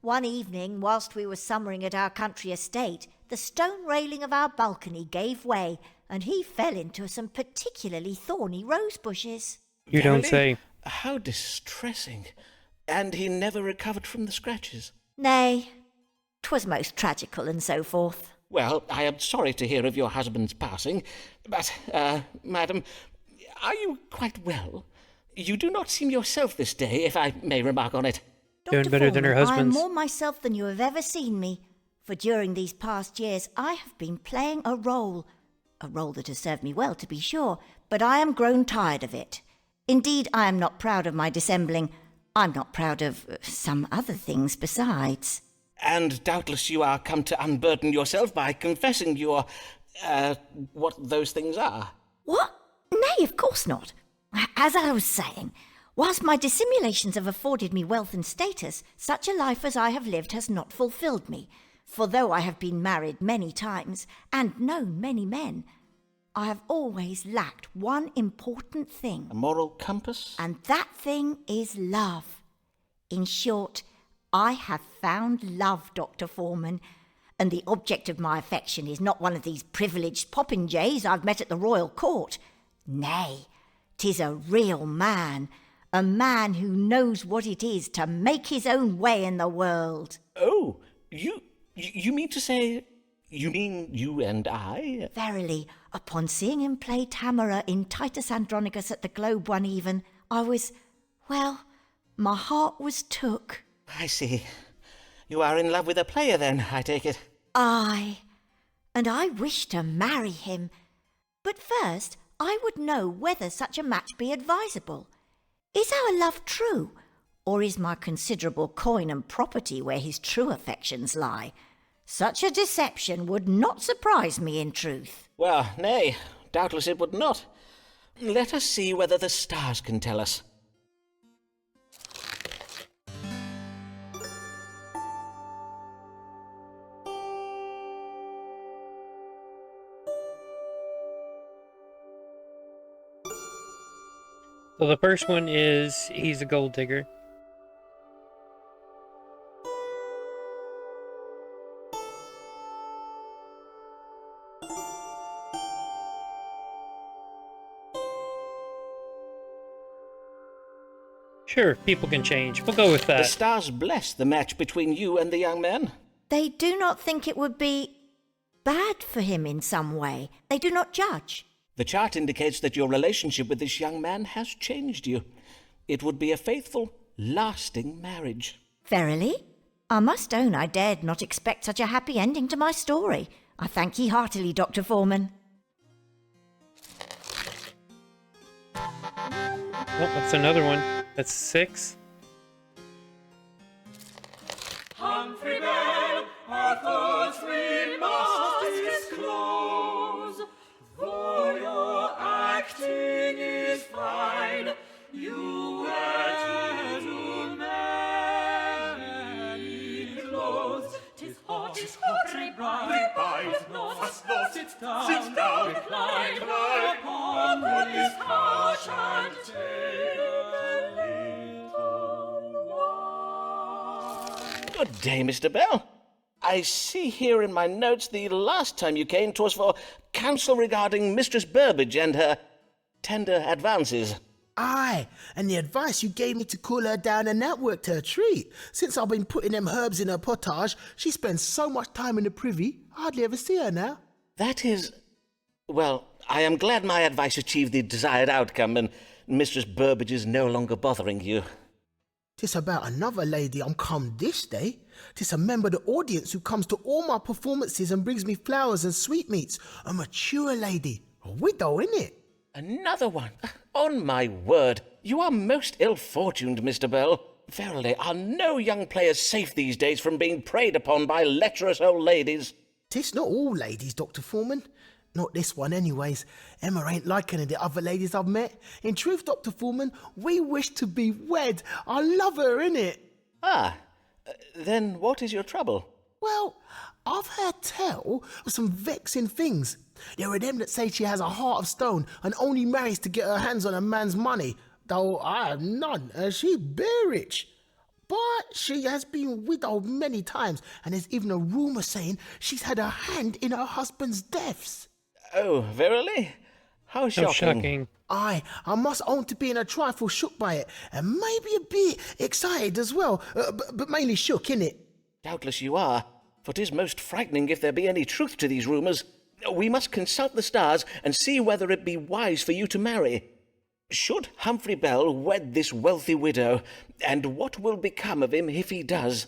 G: One evening, whilst we were summering at our country estate, the stone railing of our balcony gave way, and he fell into some particularly thorny rose bushes.
A: You don't say.
Q: How distressing. And he never recovered from the scratches?
G: Nay, 'twas most tragical and so forth.
Q: Well, I am sorry to hear of your husband's passing, but, madam, are you quite well? You do not seem yourself this day, if I may remark on it.
A: Doing better than her husband's.
G: I am more myself than you have ever seen me, for during these past years I have been playing a role that has served me well, to be sure, but I am grown tired of it. Indeed, I am not proud of my dissembling. I'm not proud of some other things besides.
Q: And doubtless you are come to unburden yourself by confessing your, what those things are.
G: What? Nay, of course not. As I was saying, whilst my dissimulations have afforded me wealth and status, such a life as I have lived has not fulfilled me. For though I have been married many times and known many men, I have always lacked one important thing.
Q: A moral compass?
G: And that thing is love. In short, I have found love, Dr. Foreman, and the object of my affection is not one of these privileged popinjays I've met at the royal court. Nay, 'tis a real man, a man who knows what it is to make his own way in the world.
Q: Oh, you mean to say... You mean you and I?
G: Verily, upon seeing him play Tamara in Titus Andronicus at the Globe one even, I was... well, my heart was took.
Q: I see. You are in love with a player then, I take it.
G: Aye, and I wish to marry him. But first, I would know whether such a match be advisable. Is our love true, or is my considerable coin and property where his true affections lie? Such a deception would not surprise me in truth.
Q: Well, nay, doubtless it would not. Let us see whether the stars can tell us.
A: So the first one is he's a gold digger. Sure, people can change. We'll go with that.
Q: The stars bless the match between you and the young man.
G: They do not think it would be bad for him in some way. They do not judge.
Q: The chart indicates that your relationship with this young man has changed you. It would be a faithful, lasting marriage.
G: Verily? I must own I dared not expect such a happy ending to my story. I thank ye heartily, Dr. Foreman.
A: Oh, that's another one. That's 6.
C: Humphrey Bell, acting is fine. You wear too many clothes. 'Tis hot, very bright. Fast not, sit down, recline upon this couch and take a little wine.
Q: Good day, Mr. Bell. I see here in my notes the last time you came 'twas for counsel regarding Mistress Burbage and her tender advances.
R: Aye, and the advice you gave me to cool her down and that worked her treat. Since I've been putting them herbs in her potage, she spends so much time in the privy, I hardly ever see her now.
Q: That is... Well, I am glad my advice achieved the desired outcome and Mistress Burbage is no longer bothering you.
R: 'Tis about another lady I'm come this day. 'Tis a member of the audience who comes to all my performances and brings me flowers and sweetmeats. A mature lady, a widow, innit?
Q: Another one? On my word, you are most ill-fortuned, Mr. Bell. Verily, are no young players safe these days from being preyed upon by lecherous old ladies?
R: 'Tis not all ladies, Dr. Foreman. Not this one, anyways. Emma ain't like any of the other ladies I've met. In truth, Dr. Foreman, we wish to be wed. I love her, innit?
Q: Ah, then what is your trouble?
R: Well, I've heard tell of some vexing things. There are them that say she has a heart of stone and only marries to get her hands on a man's money, though I have none, and she's bare rich. But she has been widowed many times, and there's even a rumour saying she's had a hand in her husband's deaths.
Q: Oh, verily? How shocking.
R: Aye, I must own to being a trifle shook by it, and maybe a bit excited as well, but mainly shook, innit?
Q: Doubtless you are, for 'tis most frightening if there be any truth to these rumours. We must consult the stars and see whether it be wise for you to marry. Should Humphrey Bell wed this wealthy widow, and what will become of him if he does?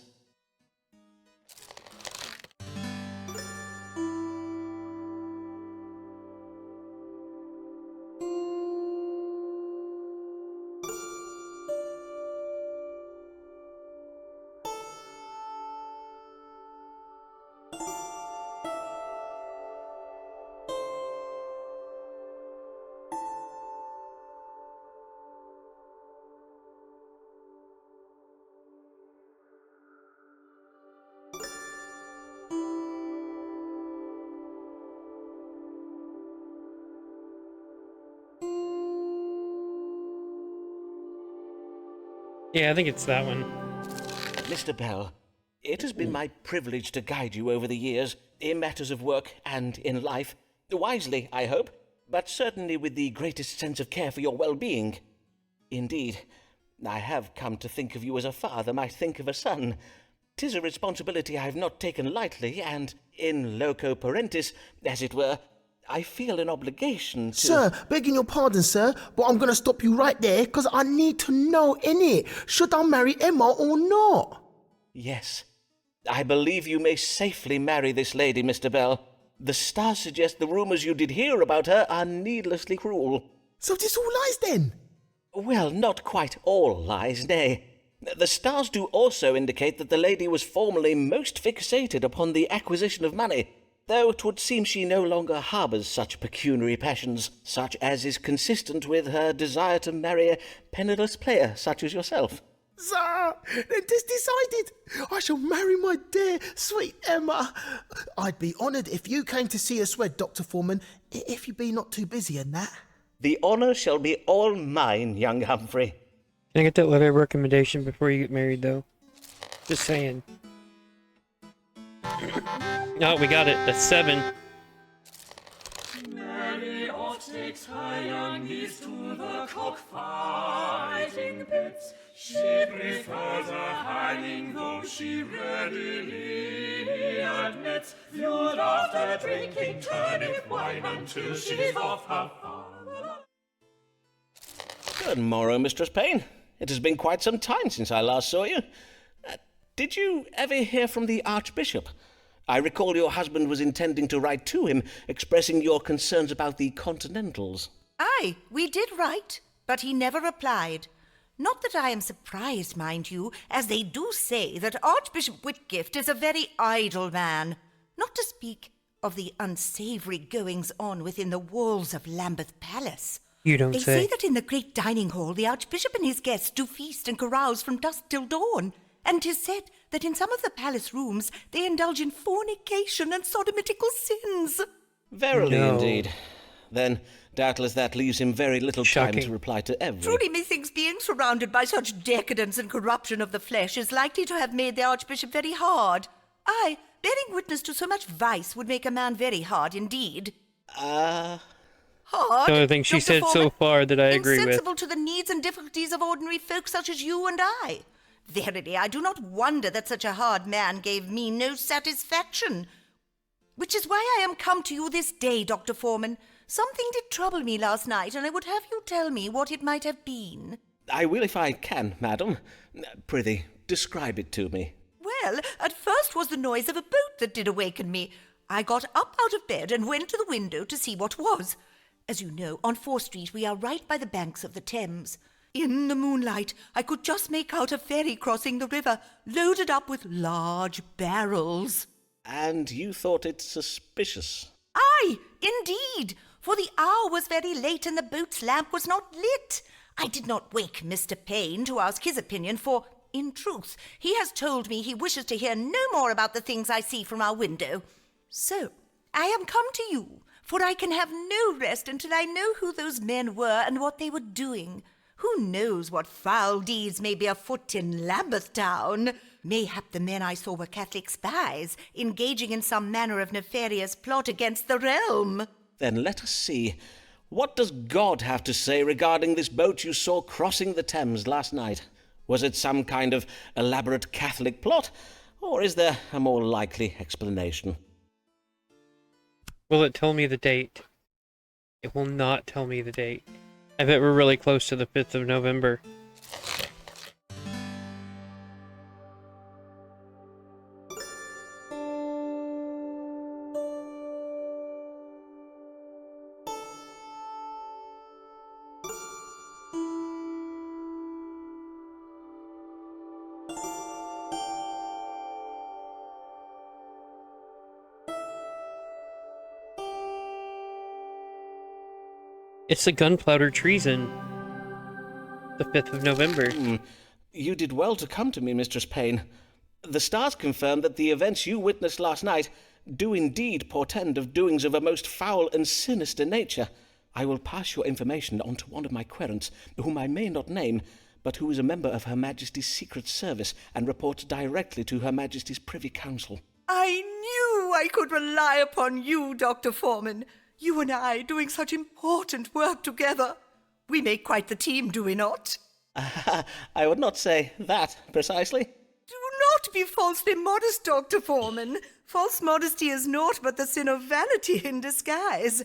A: Yeah, I think it's that one.
Q: Mr. Bell, it has been my privilege to guide you over the years, in matters of work and in life. Wisely, I hope, but certainly with the greatest sense of care for your well-being. Indeed, I have come to think of you as a father might think of a son. 'Tis a responsibility I have not taken lightly, and in loco parentis, as it were, I feel an obligation to...
R: Sir, begging your pardon, sir, but I'm going to stop you right there, because I need to know, innit? Should I marry Emma or not?
Q: Yes. I believe you may safely marry this lady, Mr. Bell. The stars suggest the rumours you did hear about her are needlessly cruel.
R: So this all lies, then?
Q: Well, not quite all lies, nay. The stars do also indicate that the lady was formerly most fixated upon the acquisition of money, though 'twould seem she no longer harbours such pecuniary passions, such as is consistent with her desire to marry a penniless player such as yourself.
R: Sir, it is decided. I shall marry my dear, sweet Emma. I'd be honoured if you came to see us wed, Dr. Foreman, if you be not too busy in that.
Q: The honour shall be all mine, young Humphrey.
A: Can I get that letter of recommendation before you get married, though? Just saying. Oh, we got it. That's 7.
C: Mary oft takes her young niece to the cockfighting pits. She prefers a hanging, though she readily admits. Viewed after drinking turnip wine until she's off her father.
Q: Good morrow, Mistress Payne. It has been quite some time since I last saw you. Did you ever hear from the Archbishop? I recall your husband was intending to write to him, expressing your concerns about the Continentals.
K: Aye, we did write, but he never replied. Not that I am surprised, mind you, as they do say that Archbishop Whitgift is a very idle man, not to speak of the unsavoury goings-on within the walls of Lambeth Palace.
A: You don't
K: They
A: say.
K: say that in the great dining hall the Archbishop and his guests do feast and carouse from dusk till dawn, and 'tis said that in some of the palace rooms they indulge in fornication and sodomitical sins.
Q: Verily
A: No.
Q: indeed. Then doubtless that leaves him very little time
A: Shocking.
Q: to reply to every...
K: Truly, methinks being surrounded by such decadence and corruption of the flesh is likely to have made the Archbishop very hard. Aye, bearing witness to so much vice would make a man very hard indeed. Hard?
A: The only thing she
K: Dr.
A: said so
K: Foreman?
A: far that I agree with.
K: Insensible to the needs and difficulties of ordinary folk such as you and I. Verily, I do not wonder that such a hard man gave me no satisfaction. Which is why I am come to you this day, Dr. Foreman. Something did trouble me last night, and I would have you tell me what it might have been.
Q: I will if I can, madam. Prithee, describe it to me.
K: Well, at first was the noise of a boat that did awaken me. I got up out of bed and went to the window to see what was. As you know, on 4th Street we are right by the banks of the Thames. In the moonlight, I could just make out a ferry crossing the river, loaded up with large barrels.
Q: And you thought it suspicious?
K: Aye, indeed, for the hour was very late and the boat's lamp was not lit. I did not wake Mr. Payne to ask his opinion, for, in truth, he has told me he wishes to hear no more about the things I see from our window. So, I am come to you, for I can have no rest until I know who those men were and what they were doing. Who knows what foul deeds may be afoot in Lambeth Town? Mayhap the men I saw were Catholic spies, engaging in some manner of nefarious plot against the realm.
Q: Then let us see. What does God have to say regarding this boat you saw crossing the Thames last night? Was it some kind of elaborate Catholic plot, or is there a more likely explanation?
A: Will it tell me the date? It will not tell me the date. I bet we're really close to the 5th of November. It's the gunpowder treason. The 5th of November.
Q: You did well to come to me, Mistress Payne. The stars confirm that the events you witnessed last night do indeed portend of doings of a most foul and sinister nature. I will pass your information on to one of my querents, whom I may not name, but who is a member of Her Majesty's Secret Service and reports directly to Her Majesty's Privy Council.
K: I knew I could rely upon you, Dr. Foreman. You and I doing such important work together. We make quite the team, do we not?
Q: I would not say that precisely.
K: Do not be falsely modest, Dr. Foreman. False modesty is naught but the sin of vanity in disguise.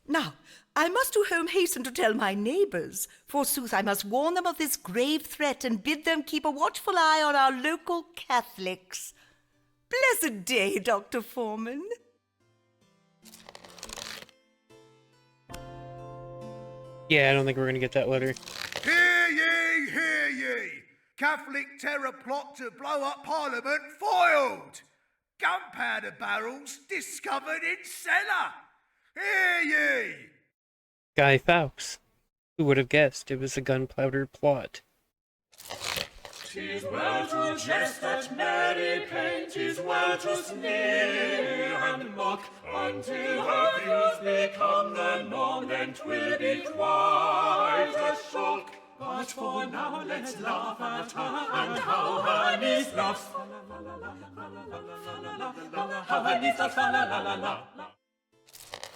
K: Now, I must to home hasten to tell my neighbours. Forsooth, I must warn them of this grave threat and bid them keep a watchful eye on our local Catholics. Blessed day, Dr. Foreman.
A: Yeah, I don't think we're gonna get that letter.
M: Hear ye, hear ye! Catholic terror plot to blow up Parliament foiled! Gunpowder barrels discovered in cellar! Hear ye!
A: Guy Fawkes. Who would have guessed it was a gunpowder plot?
C: 'Tis well to jest at merry pain, 'tis well to sneer and mock, until her views become the norm, then 'twill be quite a shock. But for now let's laugh at her and how her niece laughs. How her niece laughs, la la la la.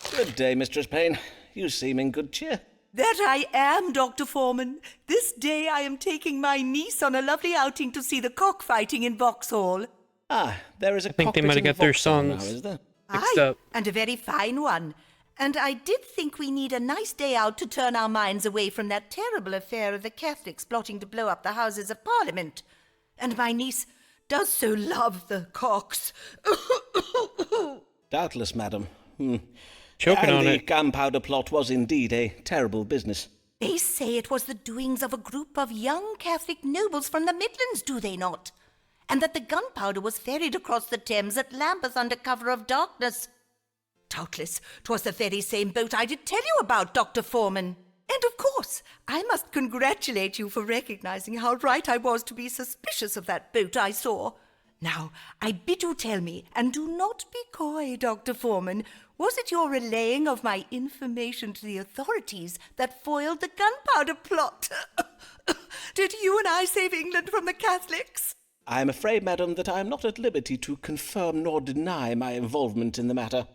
Q: Good day, Mistress Payne. You seem in good cheer.
K: That I am, Dr. Foreman. This day I am taking my niece on a lovely outing to see the cockfighting in Vauxhall.
Q: Ah, there is a
A: I think they might have got their songs
Q: is there?
A: mixed up.
K: And a very fine one. And I did think we need a nice day out to turn our minds away from that terrible affair of the Catholics plotting to blow up the Houses of Parliament. And my niece does so love the cocks.
Q: Doubtless, madam.
A: Choking
Q: and
A: on
Q: the
A: it.
Q: gunpowder plot was indeed a terrible business.
K: They say it was the doings of a group of young Catholic nobles from the Midlands, do they not? And that the gunpowder was ferried across the Thames at Lambeth under cover of darkness. doubtless. 'Twas the very same boat I did tell you about, Dr. Foreman. And of course, I must congratulate you for recognizing how right I was to be suspicious of that boat I saw. Now, I bid you tell me, and do not be coy, Dr. Foreman, was it your relaying of my information to the authorities that foiled the gunpowder plot? Did you and I save England from the Catholics?
Q: I am afraid, madam, that I am not at liberty to confirm nor deny my involvement in the matter.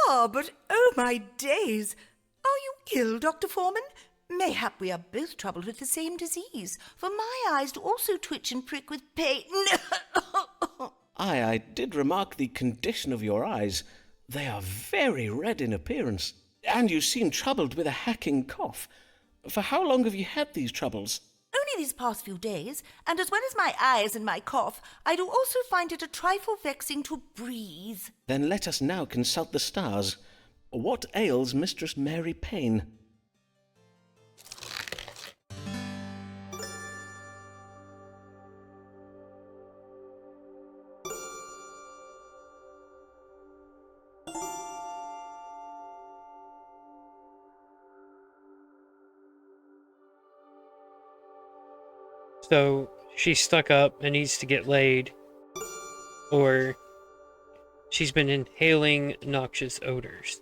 K: Ah, but oh my days! Are you ill, Dr. Foreman? Mayhap we are both troubled with the same disease, for my eyes do also twitch and prick with pain.
Q: I did remark the condition of your eyes. They are very red in appearance, and you seem troubled with a hacking cough. For how long have you had these troubles?
K: Only these past few days, and as well as my eyes and my cough, I do also find it a trifle vexing to breathe.
Q: Then let us now consult the stars. What ails Mistress Mary Payne?
A: So she's stuck up and needs to get laid, or she's been inhaling noxious odors.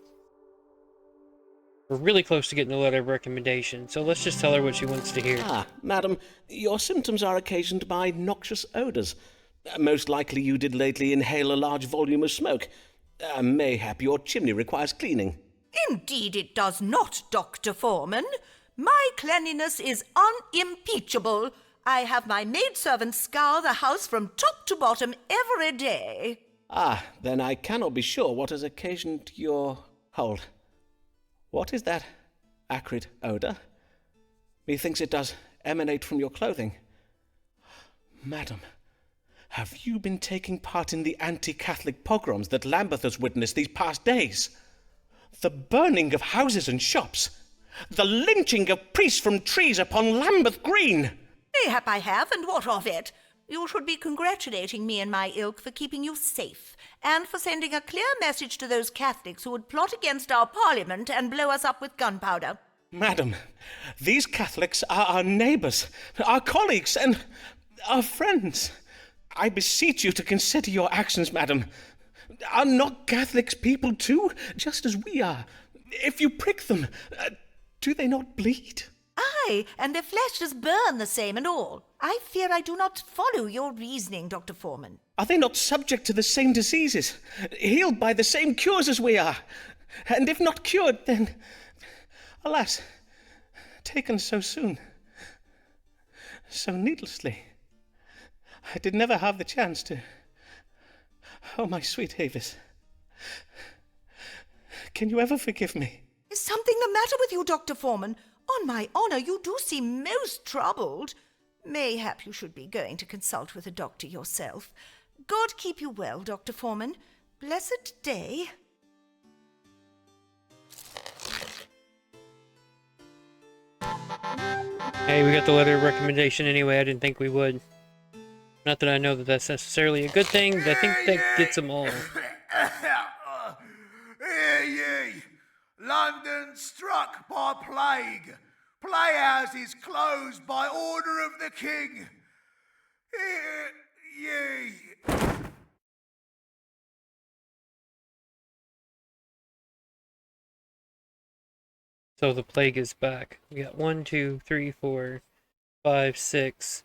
A: We're really close to getting a letter of recommendation, so let's just tell her what she wants to hear.
Q: Ah, madam, your symptoms are occasioned by noxious odours. Most likely you did lately inhale a large volume of smoke. Mayhap your chimney requires cleaning.
K: Indeed it does not, Dr. Foreman. My cleanliness is unimpeachable. I have my maidservant scour the house from top to bottom every day.
Q: Ah, then I cannot be sure what has occasioned your... Hold. What is that acrid odour? Methinks it does emanate from your clothing. Madam, have you been taking part in the anti-Catholic pogroms that Lambeth has witnessed these past days? The burning of houses and shops. The lynching of priests from trees upon Lambeth Green.
K: Mayhap I have, and what of it? You should be congratulating me and my ilk for keeping you safe, and for sending a clear message to those Catholics who would plot against our Parliament and blow us up with gunpowder.
Q: Madam, these Catholics are our neighbours, our colleagues, and our friends. I beseech you to consider your actions, madam. Are not Catholics people too, just as we are? If you prick them, do they not bleed?
K: Aye, and their flesh does burn the same and all. I fear I do not follow your reasoning, Dr. Foreman.
Q: Are they not subject to the same diseases, healed by the same cures as we are? And if not cured, then, alas, taken so soon, so needlessly. I did never have the chance to... Oh, my sweet Avis, can you ever forgive me?
K: Is something the matter with you, Dr. Foreman? On my honour, you do seem most troubled. Mayhap you should be going to consult with a doctor yourself. God keep you well, Dr. Foreman. Blessed day.
A: Hey, we got the letter of recommendation anyway. I didn't think we would. Not that I know that that's necessarily a good thing, but I think that gets them all.
M: Hear ye! London struck by plague. Playhouses closed by order of the king. Hear ye!
A: So the plague is back. We got 1, 2, 3, 4, 5, 6,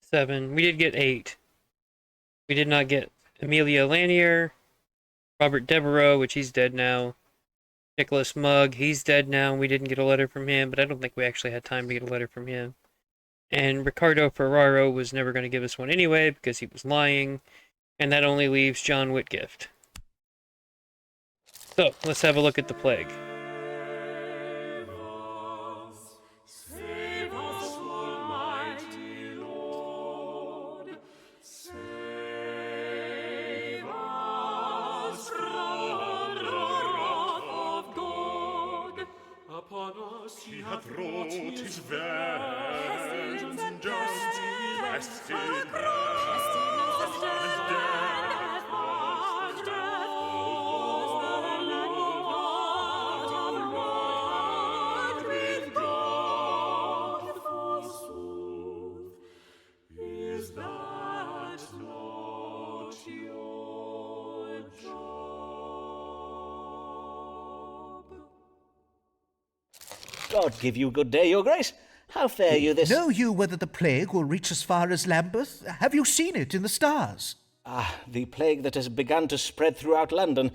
A: 7. We did get 8. We did not get Amelia Lanier, Robert Devereaux, which he's dead now. Nicholas Mugg, he's dead now. We didn't get a letter from him, but I don't think we actually had time to get a letter from him. And Ricardo Ferraro was never going to give us one anyway because he was lying. And that only leaves John Whitgift. So, let's have a look at the plague.
C: Save us, Almighty Lord. Save us from the wrath of God. Upon us
B: He hath wrought his vengeance and justice, in death, and death.
Q: God give you good day, your grace. How fare you this...
F: Know you whether the plague will reach as far as Lambeth? Have you seen it in the stars?
Q: Ah, the plague that has begun to spread throughout London.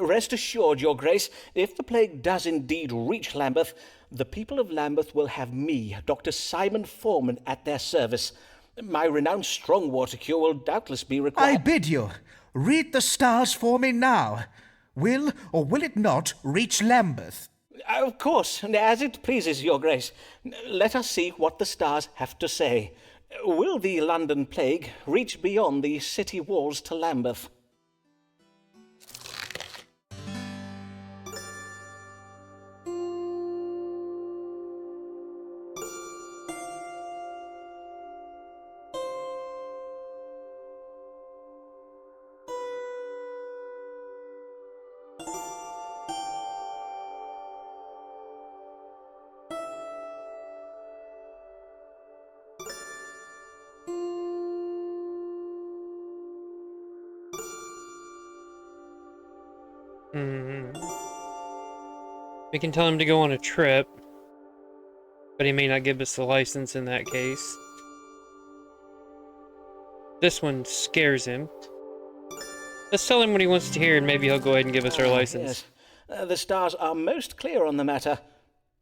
Q: Rest assured, your grace, if the plague does indeed reach Lambeth, the people of Lambeth will have me, Dr. Simon Foreman, at their service. My renowned strong water cure will doubtless be required...
F: I bid you, read the stars for me now. Will or will it not reach Lambeth?
Q: Of course, as it pleases your grace. Let us see what the stars have to say. Will the London plague reach beyond the city walls to Lambeth?
A: We can tell him to go on a trip, but he may not give us the license in that case. This one scares him. Let's tell him what he wants to hear, and maybe he'll go ahead and give us our license.
Q: Yes. The stars are most clear on the matter.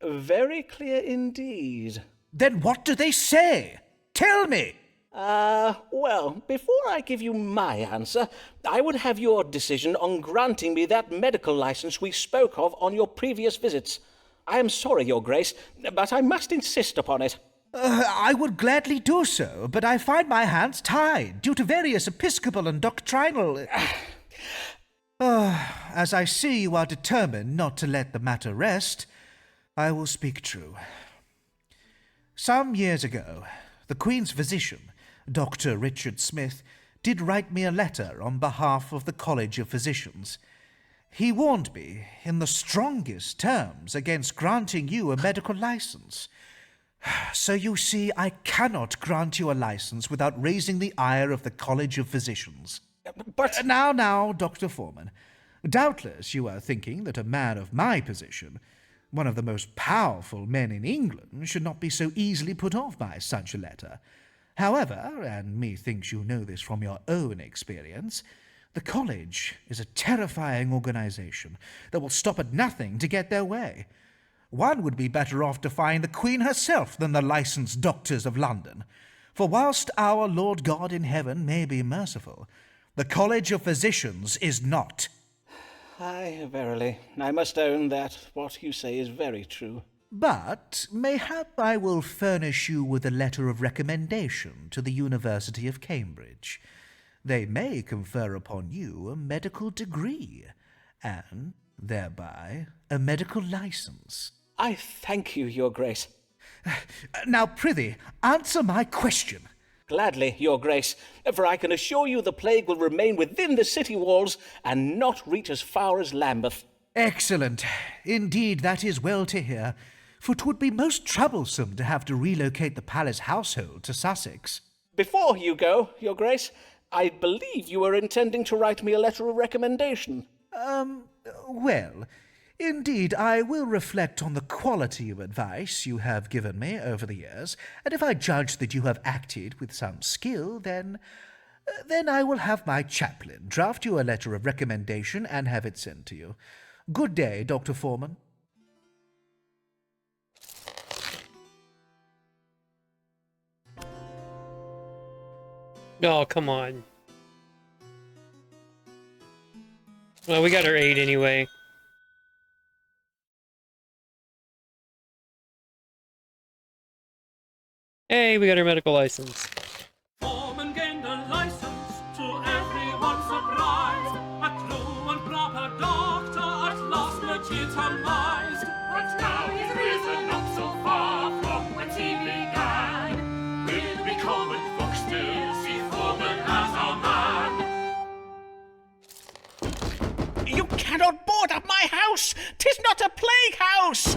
Q: Very clear indeed.
F: Then what do they say? Tell me!
Q: Well, before I give you my answer, I would have your decision on granting me that medical license we spoke of on your previous visits. I am sorry, your grace, but I must insist upon it.
F: I would gladly do so, but I find my hands tied due to various episcopal and doctrinal... As I see you are determined not to let the matter rest, I will speak true. Some years ago, the Queen's physician, Dr. Richard Smith, did write me a letter on behalf of the College of Physicians. He warned me in the strongest terms against granting you a medical license. So you see, I cannot grant you a license without raising the ire of the College of Physicians.
Q: But...
F: Now, Dr. Foreman, doubtless you are thinking that a man of my position, one of the most powerful men in England, should not be so easily put off by such a letter. However, and methinks you know this from your own experience, the college is a terrifying organization that will stop at nothing to get their way. One would be better off defying the Queen herself than the licensed doctors of London. For whilst our Lord God in heaven may be merciful, the College of Physicians is not.
Q: Aye, verily, I must own that what you say is very true.
F: But mayhap I will furnish you with a letter of recommendation to the University of Cambridge. They may confer upon you a medical degree, and thereby a medical license.
Q: I thank you, your grace.
F: Now, prithee, answer my question.
Q: Gladly, your grace, for I can assure you the plague will remain within the city walls and not reach as far as Lambeth.
F: Excellent. Indeed, that is well to hear, for 'twould be most troublesome to have to relocate the palace household to Sussex.
Q: Before you go, your grace, I believe you were intending to write me a letter of recommendation.
F: Well, indeed, I will reflect on the quality of advice you have given me over the years, and if I judge that you have acted with some skill, then I will have my chaplain draft you a letter of recommendation and have it sent to you. Good day, Dr. Foreman.
A: Oh, come on. Well, we got our 8 anyway. Hey, we got our medical license.
C: Foreman gained a license to everyone's surprise. A true and proper doctor at last legitimized. But now he's risen up so far from whence he began. We'll be common folk still, see Foreman as our man.
Q: You cannot board up my house! 'Tis not a plague house!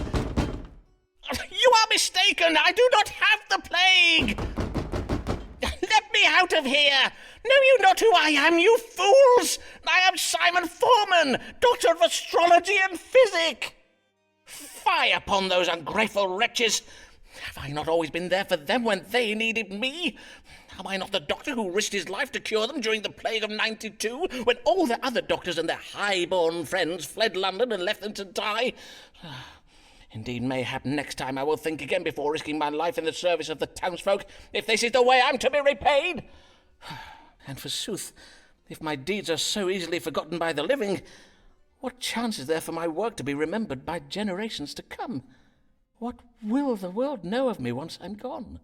Q: You are mistaken! I do not have the plague! Let me out of here! Know you not who I am, you fools? I am Simon Foreman, Doctor of Astrology and Physic! fie upon those ungrateful wretches! Have I not always been there for them when they needed me? Am I not the doctor who risked his life to cure them during the plague of '92, when all the other doctors and their high-born friends fled London and left them to die? Indeed, mayhap next time I will think again before risking my life in the service of the townsfolk, if this is the way I'm to be repaid. And forsooth, if my deeds are so easily forgotten by the living, what chance is there for my work to be remembered by generations to come? What will the world know of me once I'm gone?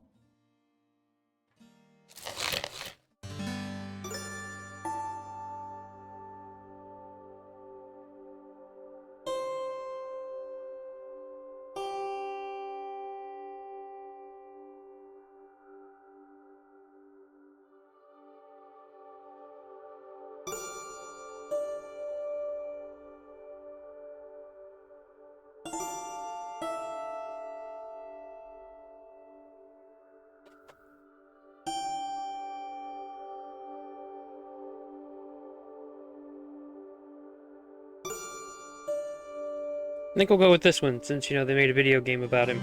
A: I think we'll go with this one, since, they made a video game about him.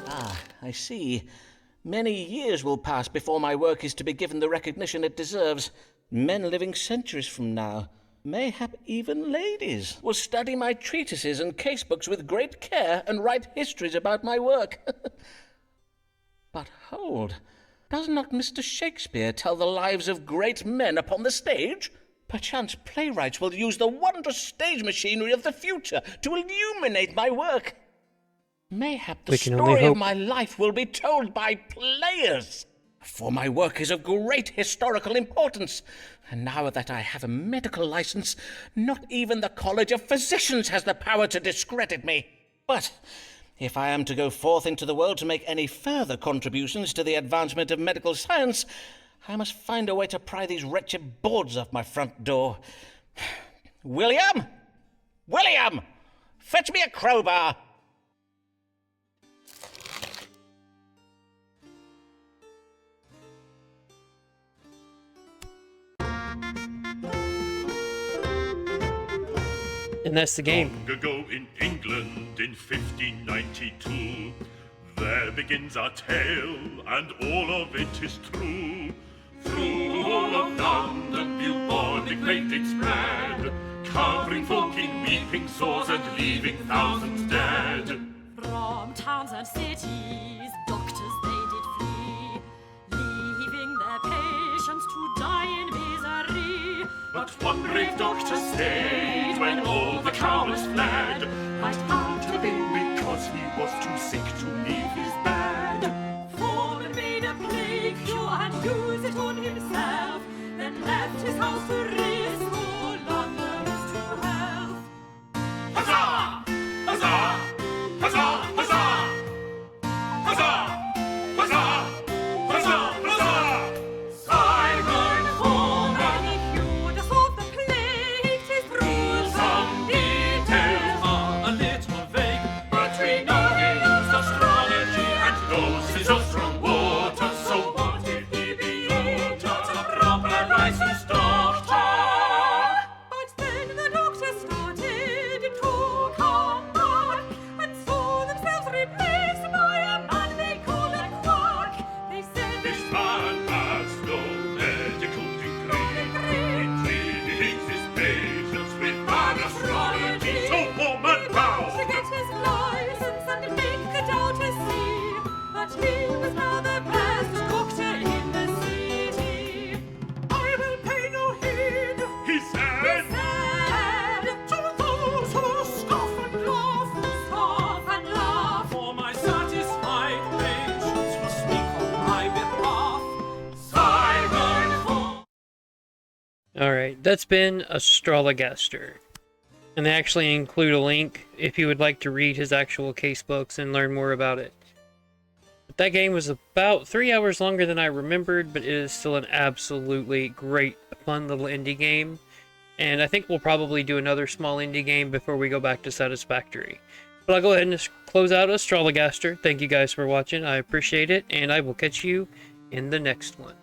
Q: Ah, I see. Many years will pass before my work is to be given the recognition it deserves. Men living centuries from now, mayhap even ladies, will study my treatises and casebooks with great care and write histories about my work. But hold, does not Mr. Shakespeare tell the lives of great men upon the stage? Perchance playwrights will use the wondrous stage machinery of the future to illuminate my work. Mayhap the story of my life will be told by players, for my work is of great historical importance. And now that I have a medical license, not even the College of Physicians has the power to discredit me. But if I am to go forth into the world to make any further contributions to the advancement of medical science, I must find a way to pry these wretched boards off my front door. William! William! Fetch me a crowbar!
A: And that's the game.
B: Long ago in England in 1592, there begins our tale, and all of it is true. Through all of London, bubonic plague did spread, covering folk in weeping sores and leaving thousands dead.
H: From towns and cities, doctors they did flee, leaving their patients to die in misery.
B: But one brave doctor stayed when all the cowards fled, right out of it because he was too sick to leave his bed.
H: Foreman made a plague cure and used it on himself, then left his house to restore Londoners to health.
B: Huzzah! Huzzah! Huzzah! Huzzah! Huzzah! Huzzah! Huzzah! Huzzah!
H: Simon Foreman cured us of the plague, 'tis true.
B: Some details are a little vague, but we know he used astrology and doses of strong water. So what if he be not a proper licensed doctor?
H: But then the doctors started to come back, and saw themselves replaced by a man they called a quack. They said
B: This man has no medical degree. He treats his patients with bad astrology. So woman bow!
H: to get his license and make the doubters see that he was now the best doctor in the city.
B: I will pay no heed, he said.
H: To those who scoff and laugh,
C: For my satisfied patients will speak on my behalf.
B: Simon Foreman.
A: Alright, that's been Astrologaster. And they actually include a link if you would like to read his actual casebooks and learn more about it. But that game was about 3 hours longer than I remembered, but it is still an absolutely great, fun little indie game. And I think we'll probably do another small indie game before we go back to Satisfactory. But I'll go ahead and close out Astrologaster. Thank you guys for watching. I appreciate it, and I will catch you in the next one.